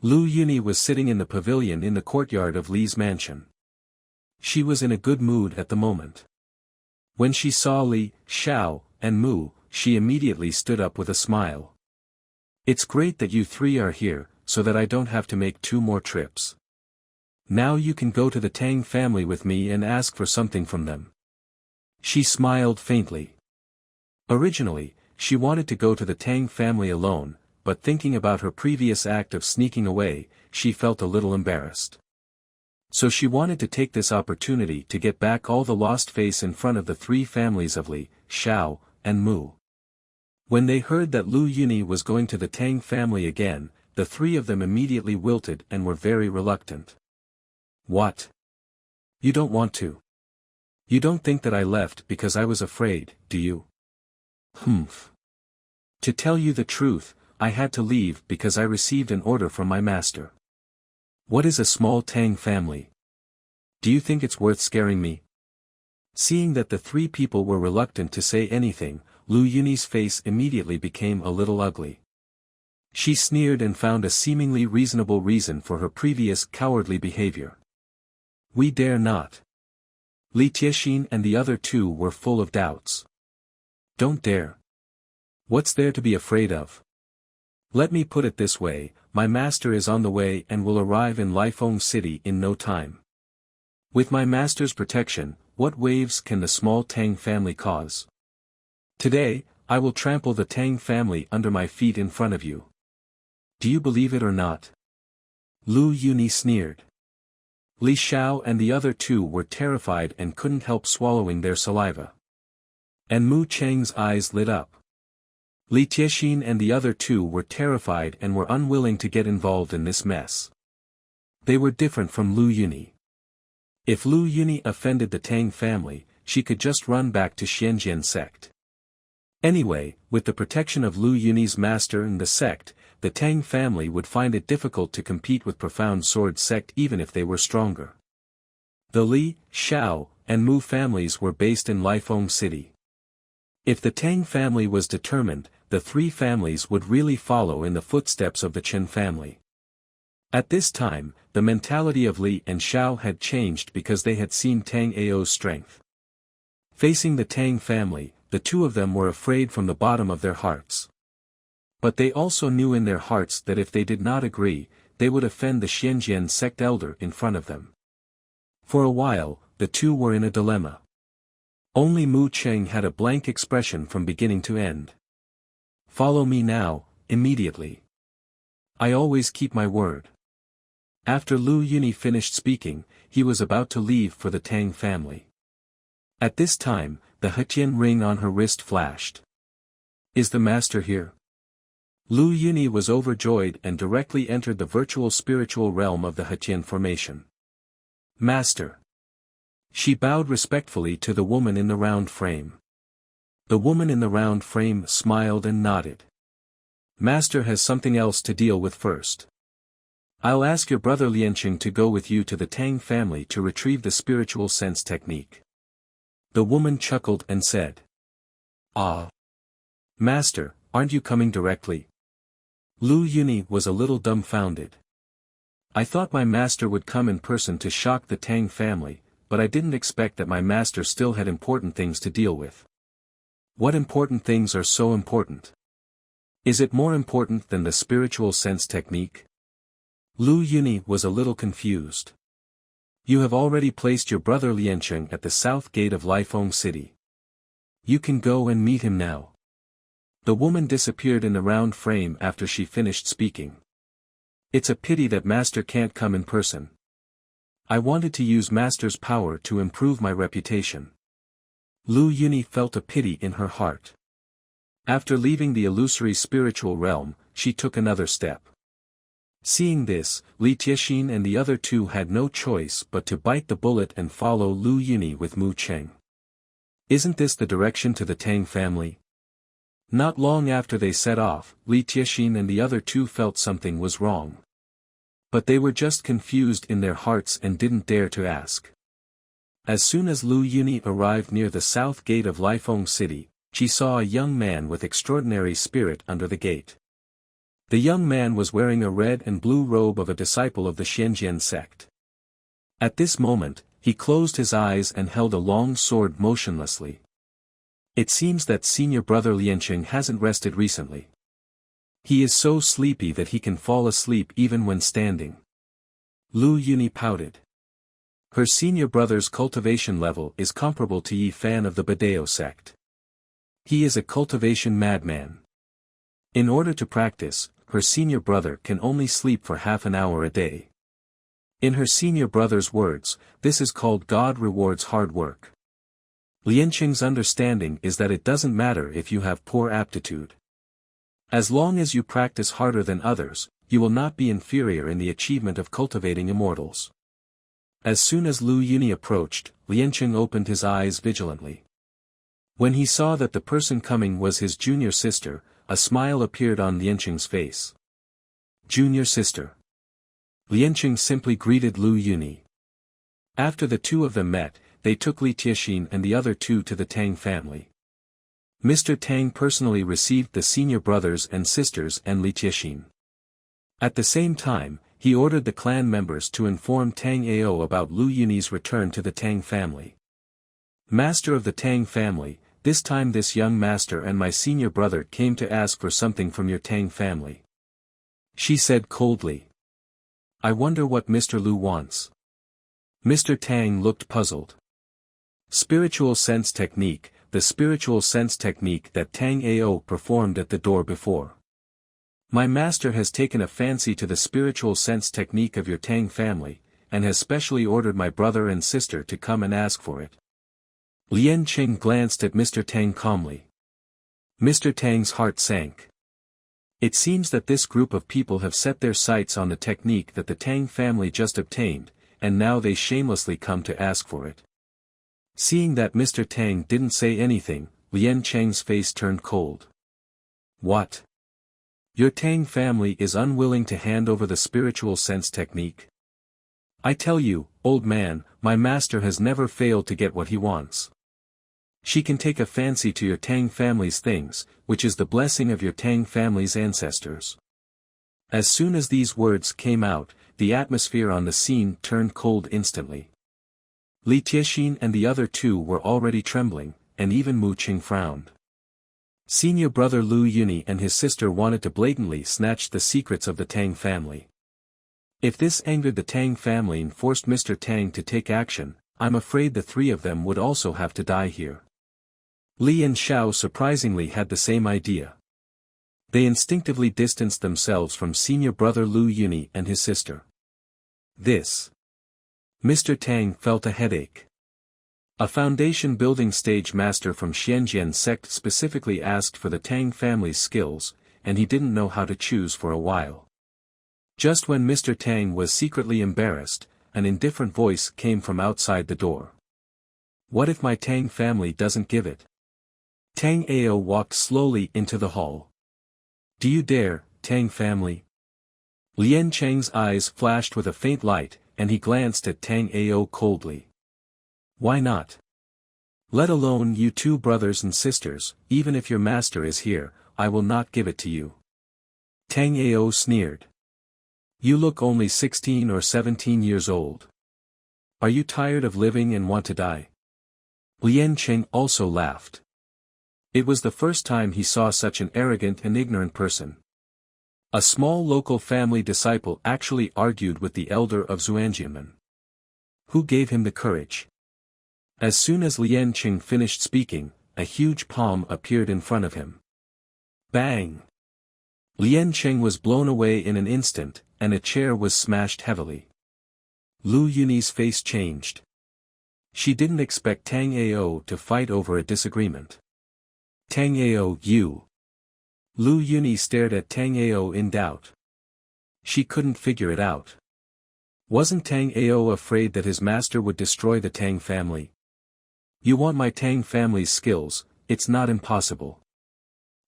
Lu Yuni was sitting in the pavilion in the courtyard of Li's mansion. She was in a good mood at the moment. When she saw Li, Xiao, and Mu, she immediately stood up with a smile. It's great that you three are here, so that I don't have to make 2 more trips. Now you can go to the Tang family with me and ask for something from them. She smiled faintly. Originally, she wanted to go to the Tang family alone, but thinking about her previous act of sneaking away, she felt a little embarrassed. So she wanted to take this opportunity to get back all the lost face in front of the three families of Li, Xiao, and Mu. When they heard that Lu Yuni was going to the Tang family again, the three of them immediately wilted and were very reluctant. What? You don't want to? You don't think that I left because I was afraid, do you? Humph. To tell you the truth, I had to leave because I received an order from my master. What is a small Tang family? Do you think it's worth scaring me? Seeing that the three people were reluctant to say anything, Lu Yuni's face immediately became a little ugly. She sneered and found a seemingly reasonable reason for her previous cowardly behavior. We dare not. Li Tiexin and the other two were full of doubts. Don't dare. What's there to be afraid of? Let me put it this way, my master is on the way and will arrive in Lifeng City in no time. With my master's protection, what waves can the small Tang family cause? Today, I will trample the Tang family under my feet in front of you. Do you believe it or not? Lu Yuni sneered. Li Xiao and the other two were terrified and couldn't help swallowing their saliva. And Mu Cheng's eyes lit up. Li Tiexin and the other two were terrified and were unwilling to get involved in this mess. They were different from Lu Yuni. If Lu Yuni offended the Tang family, she could just run back to Xianjian sect. Anyway, with the protection of Lu Yuni's master and the sect, the Tang family would find it difficult to compete with Profound Sword sect even if they were stronger. The Li, Xiao, and Mu families were based in Lifeng City. If the Tang family was determined, the three families would really follow in the footsteps of the Chen family. At this time, the mentality of Li and Xiao had changed because they had seen Tang Ao's strength. Facing the Tang family, the two of them were afraid from the bottom of their hearts. But they also knew in their hearts that if they did not agree, they would offend the Xianjian sect elder in front of them. For a while, the two were in a dilemma. Only Mu Cheng had a blank expression from beginning to end. Follow me now, immediately. I always keep my word. After Lu Yuni finished speaking, he was about to leave for the Tang family. At this time, the Hetian ring on her wrist flashed. Is the master here? Lu Yuni was overjoyed and directly entered the virtual spiritual realm of the Hetian formation. Master. She bowed respectfully to the woman in the round frame. The woman in the round frame smiled and nodded. Master has something else to deal with first. I'll ask your brother Lianqing to go with you to the Tang family to retrieve the spiritual sense technique. The woman chuckled and said. Ah. Master, aren't you coming directly? Lu Yuni was a little dumbfounded. I thought my master would come in person to shock the Tang family, but I didn't expect that my master still had important things to deal with. What important things are so important? Is it more important than the spiritual sense technique? Lu Yuni was a little confused. You have already placed your brother Lianqing at the south gate of Lifeng City. You can go and meet him now. The woman disappeared in the round frame after she finished speaking. It's a pity that Master can't come in person. I wanted to use Master's power to improve my reputation. Lu Yuni felt a pity in her heart. After leaving the illusory spiritual realm, she took another step. Seeing this, Li Tiexin and the other two had no choice but to bite the bullet and follow Lu Yuni with Mu Cheng. Isn't this the direction to the Tang family? Not long after they set off, Li Tiexin and the other two felt something was wrong. But they were just confused in their hearts and didn't dare to ask. As soon as Lu Yuni arrived near the south gate of Lifeng City, she saw a young man with extraordinary spirit under the gate. The young man was wearing a red and blue robe of a disciple of the Xianjian sect. At this moment, he closed his eyes and held a long sword motionlessly. It seems that senior brother Lianqing hasn't rested recently. He is so sleepy that he can fall asleep even when standing. Lu Yuni pouted. Her senior brother's cultivation level is comparable to Yi Fan of the Badeo sect. He is a cultivation madman. In order to practice, her senior brother can only sleep for half an hour a day. In her senior brother's words, this is called God rewards hard work. Lianqing's understanding is that it doesn't matter if you have poor aptitude. As long as you practice harder than others, you will not be inferior in the achievement of cultivating immortals. As soon as Lu Yuni approached, Lianqing opened his eyes vigilantly. When he saw that the person coming was his junior sister, a smile appeared on Lianqing's face. Junior sister. Lianqing simply greeted Lu Yuni. After the two of them met, they took Li Tiexin and the other two to the Tang family. Mr. Tang personally received the senior brothers and sisters and Li Tiexin. At the same time, he ordered the clan members to inform Tang Ao about Lu Yuni's return to the Tang family. Master of the Tang family, this time this young master and my senior brother came to ask for something from your Tang family. She said coldly. I wonder what Mr. Lu wants. Mr. Tang looked puzzled. Spiritual sense technique, the spiritual sense technique that Tang Ao performed at the door before. My master has taken a fancy to the spiritual sense technique of your Tang family, and has specially ordered my brother and sister to come and ask for it. Lianqing glanced at Mr. Tang calmly. Mr. Tang's heart sank. It seems that this group of people have set their sights on the technique that the Tang family just obtained, and now they shamelessly come to ask for it. Seeing that Mr. Tang didn't say anything, Lianqing's face turned cold. What? Your Tang family is unwilling to hand over the spiritual sense technique? I tell you, old man, my master has never failed to get what he wants. She can take a fancy to your Tang family's things, which is the blessing of your Tang family's ancestors. As soon as these words came out, the atmosphere on the scene turned cold instantly. Li Tiexin and the other two were already trembling, and even Mu Qing frowned. Senior brother Lu Yuni and his sister wanted to blatantly snatch the secrets of the Tang family. If this angered the Tang family and forced Mr. Tang to take action, I'm afraid the three of them would also have to die here. Li and Xiao surprisingly had the same idea. They instinctively distanced themselves from senior brother Lu Yuni and his sister. This. Mr. Tang felt a headache. A foundation building stage master from Xianjian sect specifically asked for the Tang family's skills, and he didn't know how to choose for a while. Just when Mr. Tang was secretly embarrassed, an indifferent voice came from outside the door. What if my Tang family doesn't give it? Tang Ao walked slowly into the hall. Do you dare, Tang family? Lianqing's eyes flashed with a faint light, and he glanced at Tang Ao coldly. Why not? Let alone you two brothers and sisters, even if your master is here, I will not give it to you. Tang Ao sneered. You look only 16 or 17 years old. Are you tired of living and want to die? Lianqing also laughed. It was the first time he saw such an arrogant and ignorant person. A small local family disciple actually argued with the elder of Xuanjianmen. Who gave him the courage? As soon as Lianqing finished speaking, a huge palm appeared in front of him. Bang! Lianqing was blown away in an instant, and a chair was smashed heavily. Lu Yuni's face changed. She didn't expect Tang Ao to fight over a disagreement. Tang Ao, you. Lu Yuni stared at Tang Ao in doubt. She couldn't figure it out. Wasn't Tang Ao afraid that his master would destroy the Tang family? You want my Tang family's skills, it's not impossible.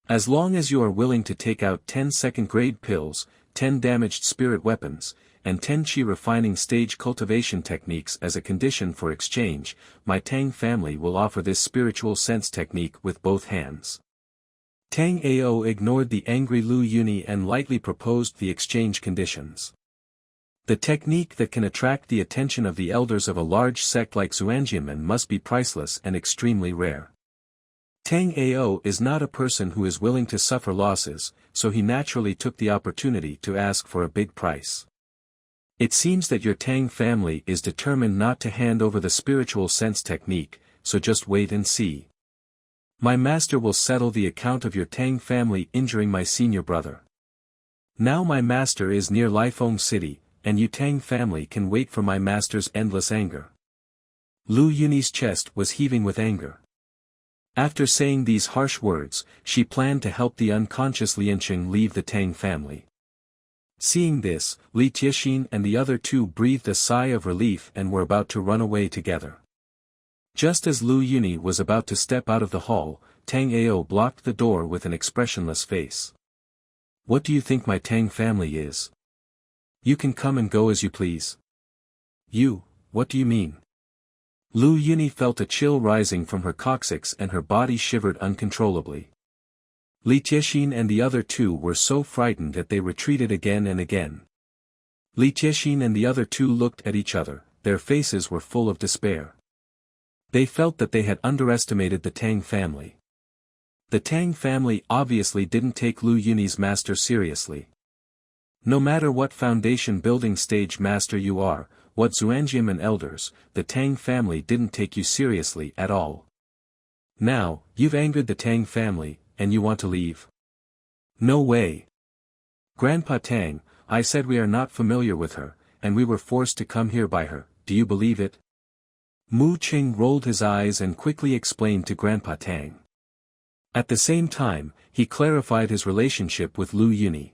As long as you are willing to take out 10 second-grade pills, 10 damaged spirit weapons, and 10 chi refining stage cultivation techniques as a condition for exchange, my Tang family will offer this spiritual sense technique with both hands. Tang Ao ignored the angry Lu Yuni and lightly proposed the exchange conditions. The technique that can attract the attention of the elders of a large sect like Xuanjianmen must be priceless and extremely rare. Tang Ao is not a person who is willing to suffer losses, so he naturally took the opportunity to ask for a big price. It seems that your Tang family is determined not to hand over the spiritual sense technique, so just wait and see. My master will settle the account of your Tang family injuring my senior brother. Now my master is near Lifeng City, and you Tang family can wait for my master's endless anger. Lu Yunyi's chest was heaving with anger. After saying these harsh words, she planned to help the unconscious Lianqing leave the Tang family. Seeing this, Li Tiexin and the other two breathed a sigh of relief and were about to run away together. Just as Lu Yunyi was about to step out of the hall, Tang Ao blocked the door with an expressionless face. What do you think my Tang family is? You can come and go as you please. You, what do you mean? Lu Yunyi felt a chill rising from her coccyx and her body shivered uncontrollably. Li Tiexin and the other two were so frightened that they retreated again and again. Li Tiexin and the other two looked at each other, their faces were full of despair. They felt that they had underestimated the Tang family. The Tang family obviously didn't take Lu Yunyi's master seriously. No matter what foundation building stage master you are, what Xuanjian and elders, the Tang family didn't take you seriously at all. Now, you've angered the Tang family, and you want to leave? No way. Grandpa Tang, I said we are not familiar with her, and we were forced to come here by her, do you believe it? Mu Qing rolled his eyes and quickly explained to Grandpa Tang. At the same time, he clarified his relationship with Lu Yunyi.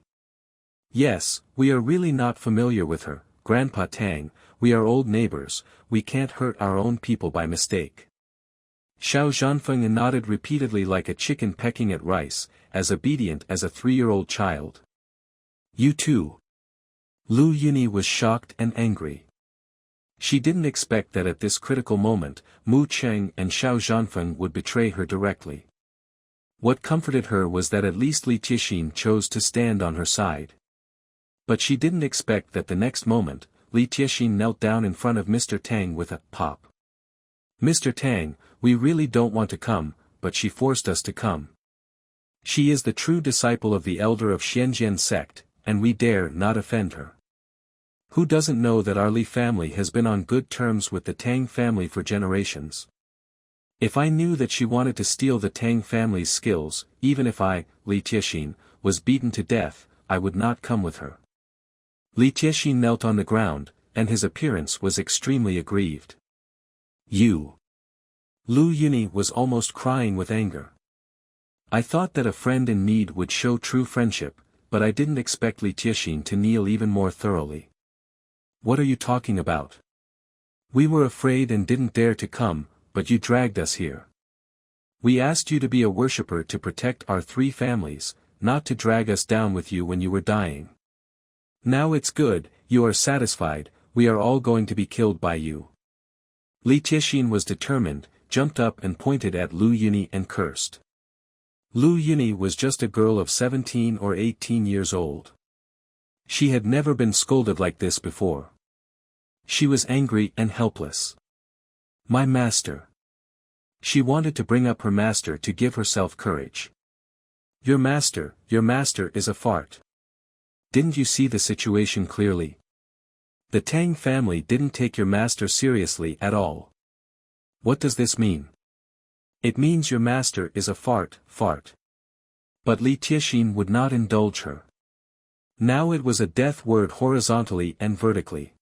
Yes, we are really not familiar with her, Grandpa Tang, we are old neighbors, we can't hurt our own people by mistake. Xiao Zhanfeng nodded repeatedly like a chicken pecking at rice, as obedient as a 3-year-old child. You too. Lu Yunyi was shocked and angry. She didn't expect that at this critical moment, Mu Cheng and Xiao Zhanfeng would betray her directly. What comforted her was that at least Li Tiexin chose to stand on her side. But she didn't expect that the next moment, Li Tiexin knelt down in front of Mr. Tang with a pop. Mr. Tang, we really don't want to come, but she forced us to come. She is the true disciple of the elder of Xianjian sect, and we dare not offend her. Who doesn't know that our Li family has been on good terms with the Tang family for generations? If I knew that she wanted to steal the Tang family's skills, even if I, Li Tiexin, was beaten to death, I would not come with her. Li Tiexin knelt on the ground, and his appearance was extremely aggrieved. You. Lu Yunyi was almost crying with anger. I thought that a friend in need would show true friendship, but I didn't expect Li Tiexin to kneel even more thoroughly. What are you talking about? We were afraid and didn't dare to come, but you dragged us here. We asked you to be a worshipper to protect our 3 families, not to drag us down with you when you were dying. Now it's good, you are satisfied, we are all going to be killed by you. Li Tiexin was determined, jumped up and pointed at Lu Yunyi and cursed. Lu Yunyi was just a girl of 17 or 18 years old. She had never been scolded like this before. She was angry and helpless. My master. She wanted to bring up her master to give herself courage. Your master is a fart. Didn't you see the situation clearly? The Tang family didn't take your master seriously at all. What does this mean? It means your master is a fart. But Li Tiexin would not indulge her. Now it was a death word horizontally and vertically.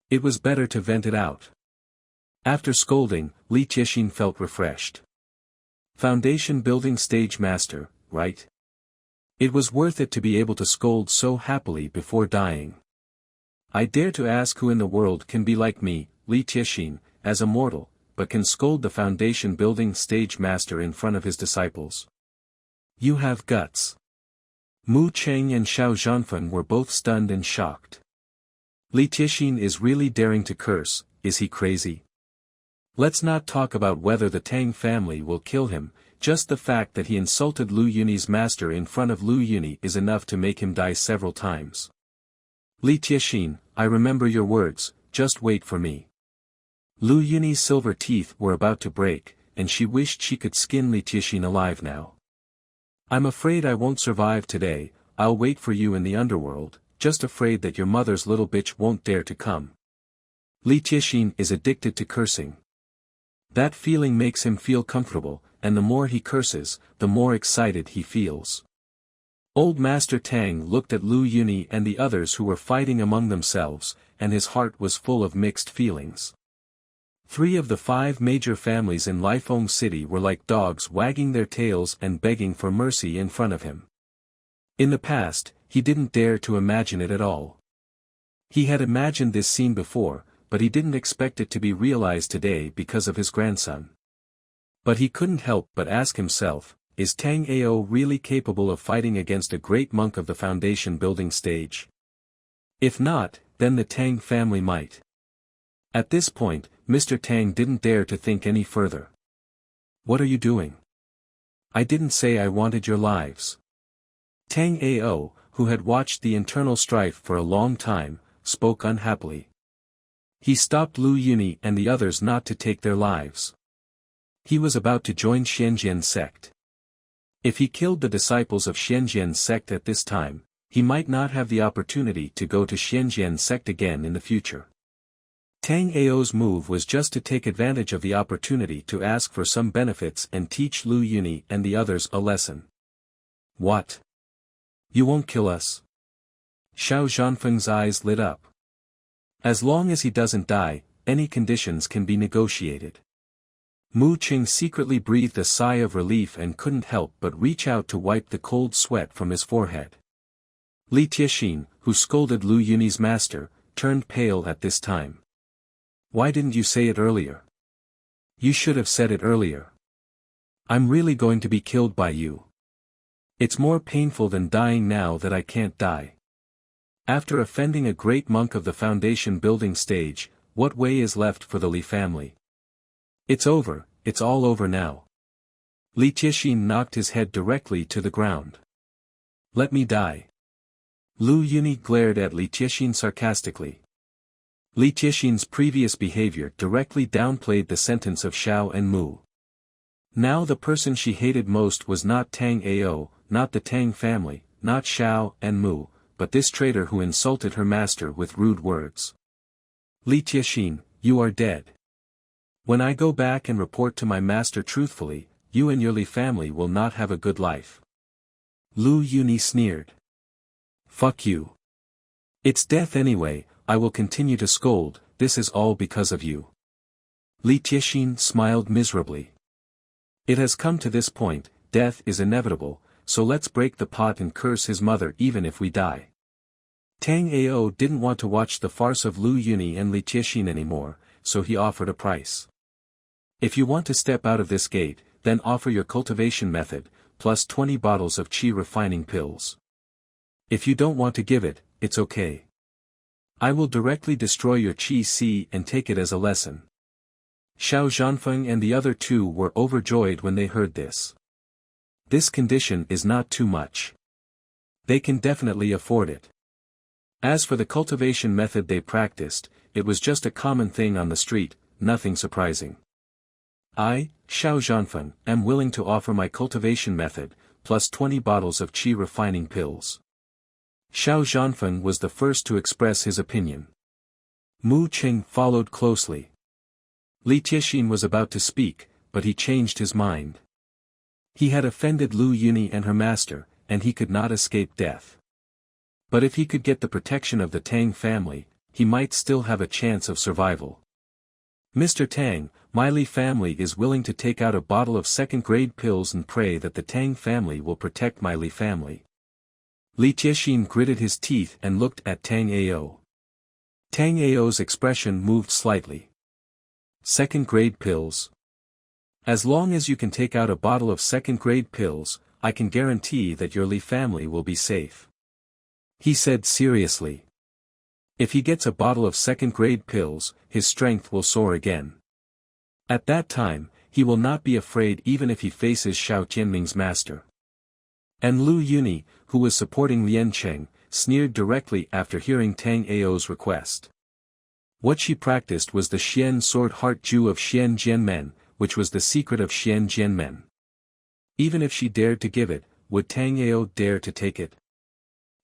It was better to vent it out. After scolding, Li Tiexin felt refreshed. Foundation building stage master, right? It was worth it to be able to scold so happily before dying. I dare to ask who in the world can be like me, Li Tiexin, as a mortal, but can scold the foundation building stage master in front of his disciples. You have guts. Mu Cheng and Xiao Zhanfeng were both stunned and shocked. Li Tiexin is really daring to curse, is he crazy? Let's not talk about whether the Tang family will kill him, just the fact that he insulted Lu Yunyi's master in front of Lu Yunyi is enough to make him die several times. Li Tiexin, I remember your words, just wait for me. Lu Yunyi's silver teeth were about to break, and she wished she could skin Li Tiexin alive now. I'm afraid I won't survive today, I'll wait for you in the underworld, just afraid that your mother's little bitch won't dare to come. Li Tiexin is addicted to cursing. That feeling makes him feel comfortable, and the more he curses, the more excited he feels. Old Master Tang looked at Lu Yuni and the others who were fighting among themselves, and his heart was full of mixed feelings. 3 of the 5 major families in Lifeng City were like dogs wagging their tails and begging for mercy in front of him. In the past, he didn't dare to imagine it at all. He had imagined this scene before, but he didn't expect it to be realized today because of his grandson. But he couldn't help but ask himself, is Tang Ao really capable of fighting against a great monk of the foundation building stage? If not, then the Tang family might. At this point, Mr. Tang didn't dare to think any further. What are you doing? I didn't say I wanted your lives. Tang Ao, who had watched the internal strife for a long time, spoke unhappily. He stopped Lu Yuni and the others not to take their lives. He was about to join Xianjian's sect. If he killed the disciples of Xianjian's sect at this time, he might not have the opportunity to go to Xianjian's sect again in the future. Tang Ao's move was just to take advantage of the opportunity to ask for some benefits and teach Lu Yuni and the others a lesson. What? You won't kill us? Xiao Zhanfeng's eyes lit up. As long as he doesn't die, any conditions can be negotiated. Mu Qing secretly breathed a sigh of relief and couldn't help but reach out to wipe the cold sweat from his forehead. Li Tiexin, who scolded Lu Yuni's master, turned pale at this time. Why didn't you say it earlier? You should have said it earlier. I'm really going to be killed by you. It's more painful than dying now that I can't die. After offending a great monk of the foundation building stage, what way is left for the Li family? It's over, it's all over now. Li Tiexin knocked his head directly to the ground. Let me die. Lu Yuni glared at Li Tiexin sarcastically. Li Tiexin's previous behavior directly downplayed the sentence of Xiao and Mu. Now the person she hated most was not Tang Ao, not the Tang family, not Xiao and Mu, but this traitor who insulted her master with rude words. Li Tiexin, you are dead. When I go back and report to my master truthfully, you and your Li family will not have a good life. Lu Yuni sneered. Fuck you. It's death anyway, I will continue to scold, this is all because of you. Li Tiexin smiled miserably. It has come to this point, death is inevitable, so let's break the pot and curse his mother even if we die. Tang Ao didn't want to watch the farce of Lu Yuni and Li Tiexin anymore, so he offered a price. If you want to step out of this gate, then offer your cultivation method, plus 20 bottles of qi refining pills. If you don't want to give it, it's okay. I will directly destroy your qi si and take it as a lesson. Xiao Zhanfeng and the other 2 were overjoyed when they heard this. This condition is not too much. They can definitely afford it. As for the cultivation method they practiced, it was just a common thing on the street, nothing surprising. I, Xiao Zhanfeng, am willing to offer my cultivation method, plus 20 bottles of qi refining pills. Xiao Zhanfeng was the first to express his opinion. Mu Qing followed closely. Li Tiexin was about to speak, but he changed his mind. He had offended Lu Yuni and her master, and he could not escape death. But if he could get the protection of the Tang family, he might still have a chance of survival. Mr. Tang, my Li family is willing to take out a bottle of second-grade pills and pray that the Tang family will protect my Li family. Li Tiexin gritted his teeth and looked at Tang Ao. Tang Ao's expression moved slightly. Second-grade pills. As long as you can take out a bottle of second-grade pills, I can guarantee that your Li family will be safe. He said seriously. If he gets a bottle of second-grade pills, his strength will soar again. At that time, he will not be afraid even if he faces Xiao Tianming's master. And Lu Yuni, who was supporting Lian Cheng, sneered directly after hearing Tang Ao's request. What she practiced was the Xian Sword Heart Ju of Xian Jianmen, which was the secret of Xian Jianmen. Even if she dared to give it, would Tang Ao dare to take it?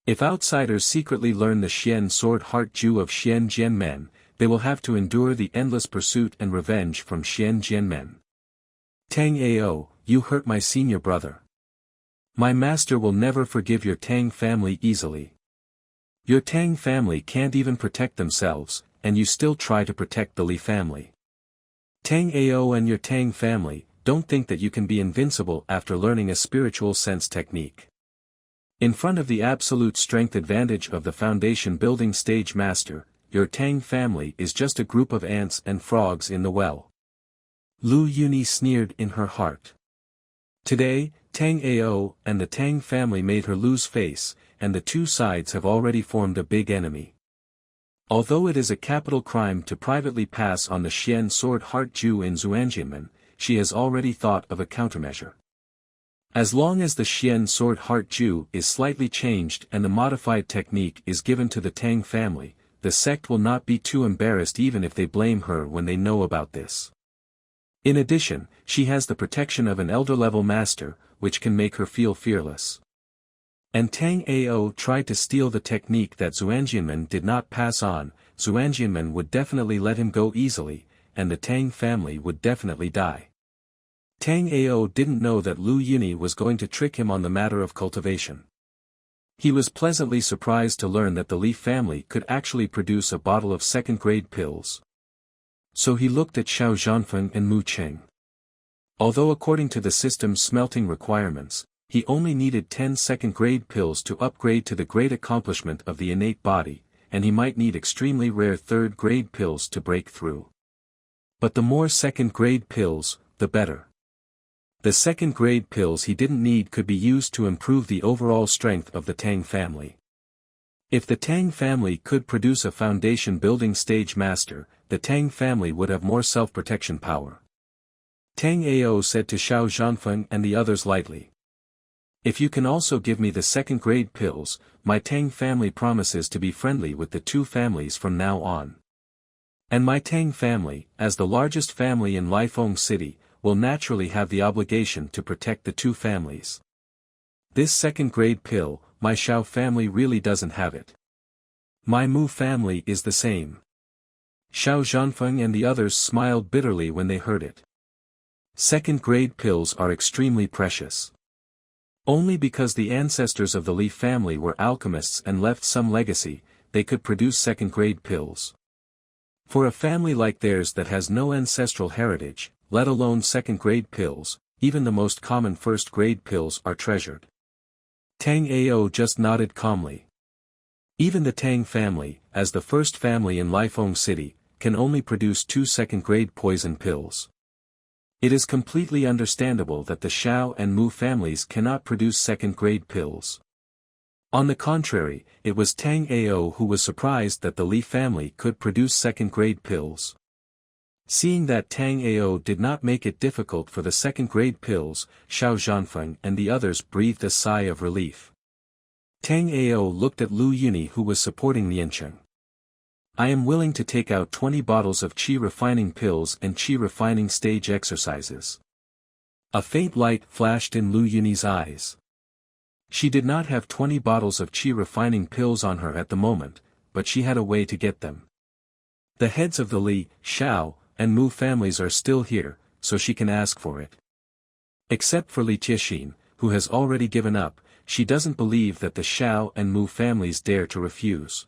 If outsiders secretly learn the Xian Sword Heart Ju of Xian Jianmen, they will have to endure the endless pursuit and revenge from Xian Jianmen. Tang Ao, you hurt my senior brother. My master will never forgive your Tang family easily. Your Tang family can't even protect themselves, and you still try to protect the Li family. Tang Ao and your Tang family, don't think that you can be invincible after learning a spiritual sense technique. In front of the absolute strength advantage of the foundation building stage master, your Tang family is just a group of ants and frogs in the well. Lu Yuni sneered in her heart. Today, Tang Ao and the Tang family made her lose face, and the two sides have already formed a big enemy. Although it is a capital crime to privately pass on the Xian Sword Heart Ju in Zuanjianmen, she has already thought of a countermeasure. As long as the Xian Sword Heart Ju is slightly changed and the modified technique is given to the Tang family, the sect will not be too embarrassed even if they blame her when they know about this. In addition, she has the protection of an elder-level master, which can make her feel fearless. And Tang Ao tried to steal the technique that Zuanjianmen did not pass on. Zuanjianmen would definitely let him go easily, and the Tang family would definitely die. Tang Ao didn't know that Lu Yuni was going to trick him on the matter of cultivation. He was pleasantly surprised to learn that the Li family could actually produce a bottle of second-grade pills. So he looked at Xiao Zhanfeng and Mu Qing. Although according to the system's smelting requirements, he only needed 10 second-grade pills to upgrade to the great accomplishment of the innate body, and he might need extremely rare third-grade pills to break through. But the more second-grade pills, the better. The second-grade pills he didn't need could be used to improve the overall strength of the Tang family. If the Tang family could produce a foundation-building stage master, the Tang family would have more self-protection power. Tang Ao said to Xiao Zhanfeng and the others lightly. If you can also give me the second-grade pills, my Tang family promises to be friendly with the two families from now on. And my Tang family, as the largest family in Lifeng City, will naturally have the obligation to protect the two families. This second-grade pill, my Xiao family really doesn't have it. My Mu family is the same. Xiao Zhanfeng and the others smiled bitterly when they heard it. Second-grade pills are extremely precious. Only because the ancestors of the Li family were alchemists and left some legacy, they could produce second-grade pills. For a family like theirs that has no ancestral heritage, let alone second-grade pills, even the most common first-grade pills are treasured. Tang Ao just nodded calmly. Even the Tang family, as the first family in Lifeng City, can only produce 2 second-grade poison pills. It is completely understandable that the Xiao and Mu families cannot produce second-grade pills. On the contrary, it was Tang Ao who was surprised that the Li family could produce second-grade pills. Seeing that Tang Ao did not make it difficult for the second-grade pills, Xiao Zhanfeng and the others breathed a sigh of relief. Tang Ao looked at Lu Yuni who was supporting Liancheng. I am willing to take out 20 bottles of qi refining pills and qi refining stage exercises. A faint light flashed in Lu Yuni's eyes. She did not have 20 bottles of qi refining pills on her at the moment, but she had a way to get them. The heads of the Li, Xiao, and Mu families are still here, so she can ask for it. Except for Li Tiexian, who has already given up, she doesn't believe that the Xiao and Mu families dare to refuse.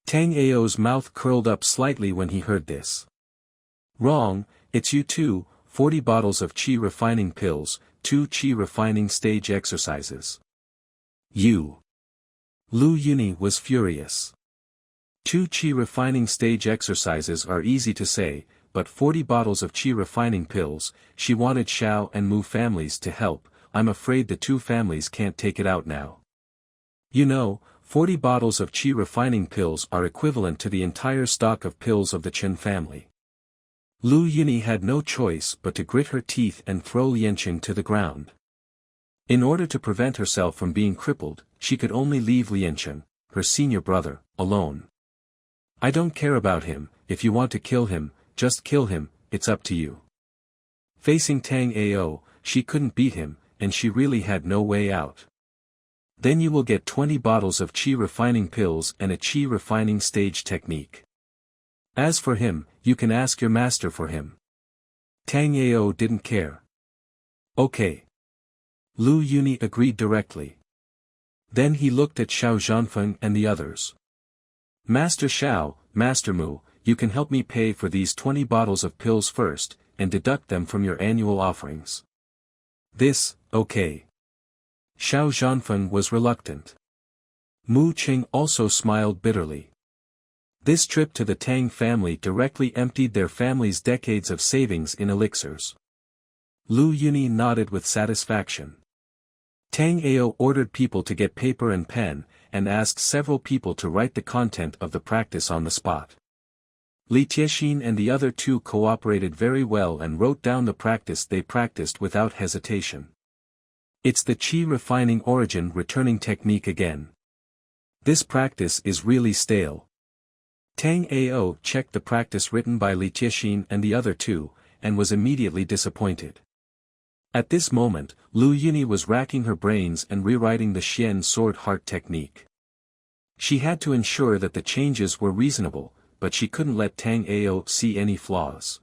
Tang Ao's mouth curled up slightly when he heard this. Wrong, it's you too, 40 bottles of qi refining pills, 2 qi refining stage exercises. You. Lu Yuni was furious. 2 qi refining stage exercises are easy to say, but 40 bottles of qi refining pills, she wanted Xiao and Mu families to help. I'm afraid the two families can't take it out now. You know, 40 bottles of qi refining pills are equivalent to the entire stock of pills of the Chen family. Lu Yuni had no choice but to grit her teeth and throw Liancheng to the ground. In order to prevent herself from being crippled, she could only leave Liancheng, her senior brother, alone. I don't care about him, if you want to kill him, just kill him, it's up to you. Facing Tang Ao, she couldn't beat him, and she really had no way out. Then you will get 20 bottles of qi refining pills and a qi refining stage technique. As for him, you can ask your master for him. Tang Ao didn't care. Okay. Lu Yuni agreed directly. Then he looked at Xiao Zhanfeng and the others. Master Xiao, Master Mu, you can help me pay for these 20 bottles of pills first, and deduct them from your annual offerings. This, okay. Xiao Zhanfeng was reluctant. Mu Qing also smiled bitterly. This trip to the Tang family directly emptied their family's decades of savings in elixirs. Lu Yuni nodded with satisfaction. Tang Ao ordered people to get paper and pen, and asked several people to write the content of the practice on the spot. Li Tiexin and the other two cooperated very well and wrote down the practice they practiced without hesitation. It's the qi refining origin returning technique again. This practice is really stale. Tang Ao checked the practice written by Li Tiexin and the other two, and was immediately disappointed. At this moment, Lu Yuni was racking her brains and rewriting the Xian sword heart technique. She had to ensure that the changes were reasonable, but she couldn't let Tang Ao see any flaws.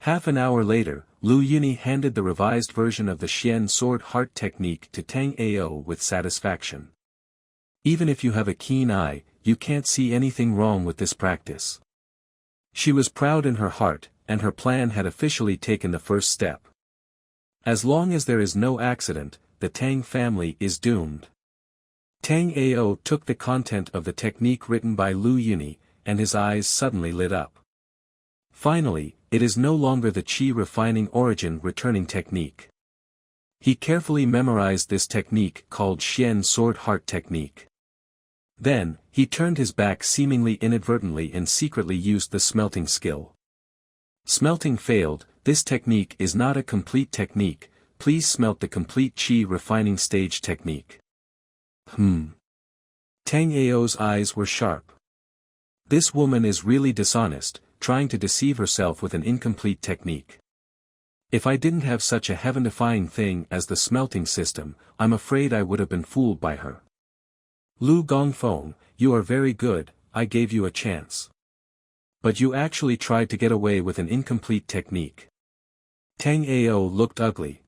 Half an hour later, Lu Yuni handed the revised version of the Xian sword heart technique to Tang Ao with satisfaction. Even if you have a keen eye, you can't see anything wrong with this practice. She was proud in her heart, and her plan had officially taken the first step. As long as there is no accident, the Tang family is doomed. Tang Ao took the content of the technique written by Lu Yuni, and his eyes suddenly lit up. Finally, it is no longer the qi refining origin returning technique. He carefully memorized this technique called Xian sword heart technique. Then, he turned his back seemingly inadvertently and secretly used the smelting skill. Smelting failed. This technique is not a complete technique, please smelt the complete qi refining stage technique. Tang Ao's eyes were sharp. This woman is really dishonest, trying to deceive herself with an incomplete technique. If I didn't have such a heaven-defying thing as the smelting system, I'm afraid I would have been fooled by her. Lu Gongfeng, you are very good, I gave you a chance. But you actually tried to get away with an incomplete technique. Tang Ao looked ugly.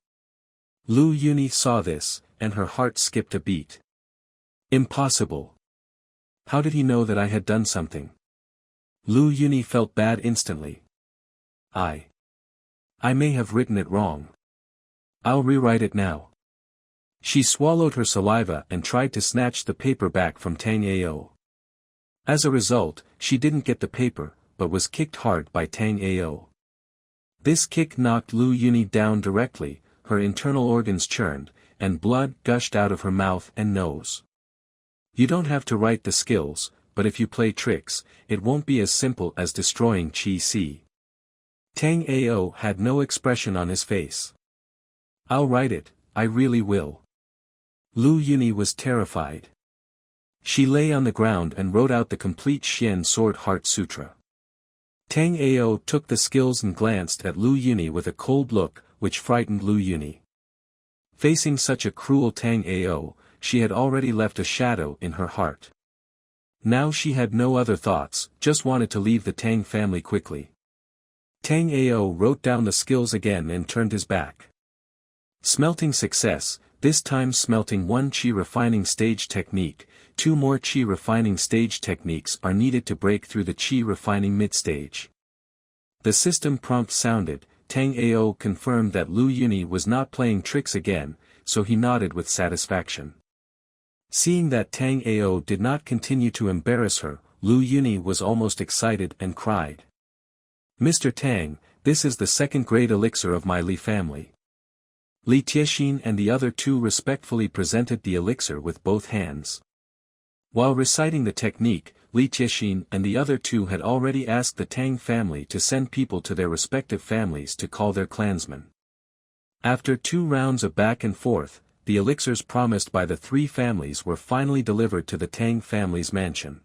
Lu Yuni saw this, and her heart skipped a beat. Impossible. How did he know that I had done something? Lu Yuni felt bad instantly. I may have written it wrong. I'll rewrite it now. She swallowed her saliva and tried to snatch the paper back from Tang Ao. As a result, she didn't get the paper, but was kicked hard by Tang Ao. This kick knocked Lu Yuni down directly, her internal organs churned, and blood gushed out of her mouth and nose. You don't have to write the skills, but if you play tricks, it won't be as simple as destroying Qi Si. Tang Ao had no expression on his face. I'll write it, I really will. Lu Yuni was terrified. She lay on the ground and wrote out the complete Xian Sword Heart Sutra. Tang Ao took the skills and glanced at Lu Yuni with a cold look, which frightened Lu Yuni. Facing such a cruel Tang Ao, she had already left a shadow in her heart. Now she had no other thoughts, just wanted to leave the Tang family quickly. Tang Ao wrote down the skills again and turned his back. Smelting success, this time smelting 1 qi refining stage technique, 2 more qi refining stage techniques are needed to break through the qi refining mid-stage. The system prompt sounded, Tang Ao confirmed that Lu Yuni was not playing tricks again, so he nodded with satisfaction. Seeing that Tang Ao did not continue to embarrass her, Lu Yuni was almost excited and cried. Mr. Tang, this is the second-grade elixir of my Li family. Li Tiexin and the other two respectfully presented the elixir with both hands. While reciting the technique, Li Tiexin and the other two had already asked the Tang family to send people to their respective families to call their clansmen. After 2 rounds of back and forth, the elixirs promised by the 3 families were finally delivered to the Tang family's mansion.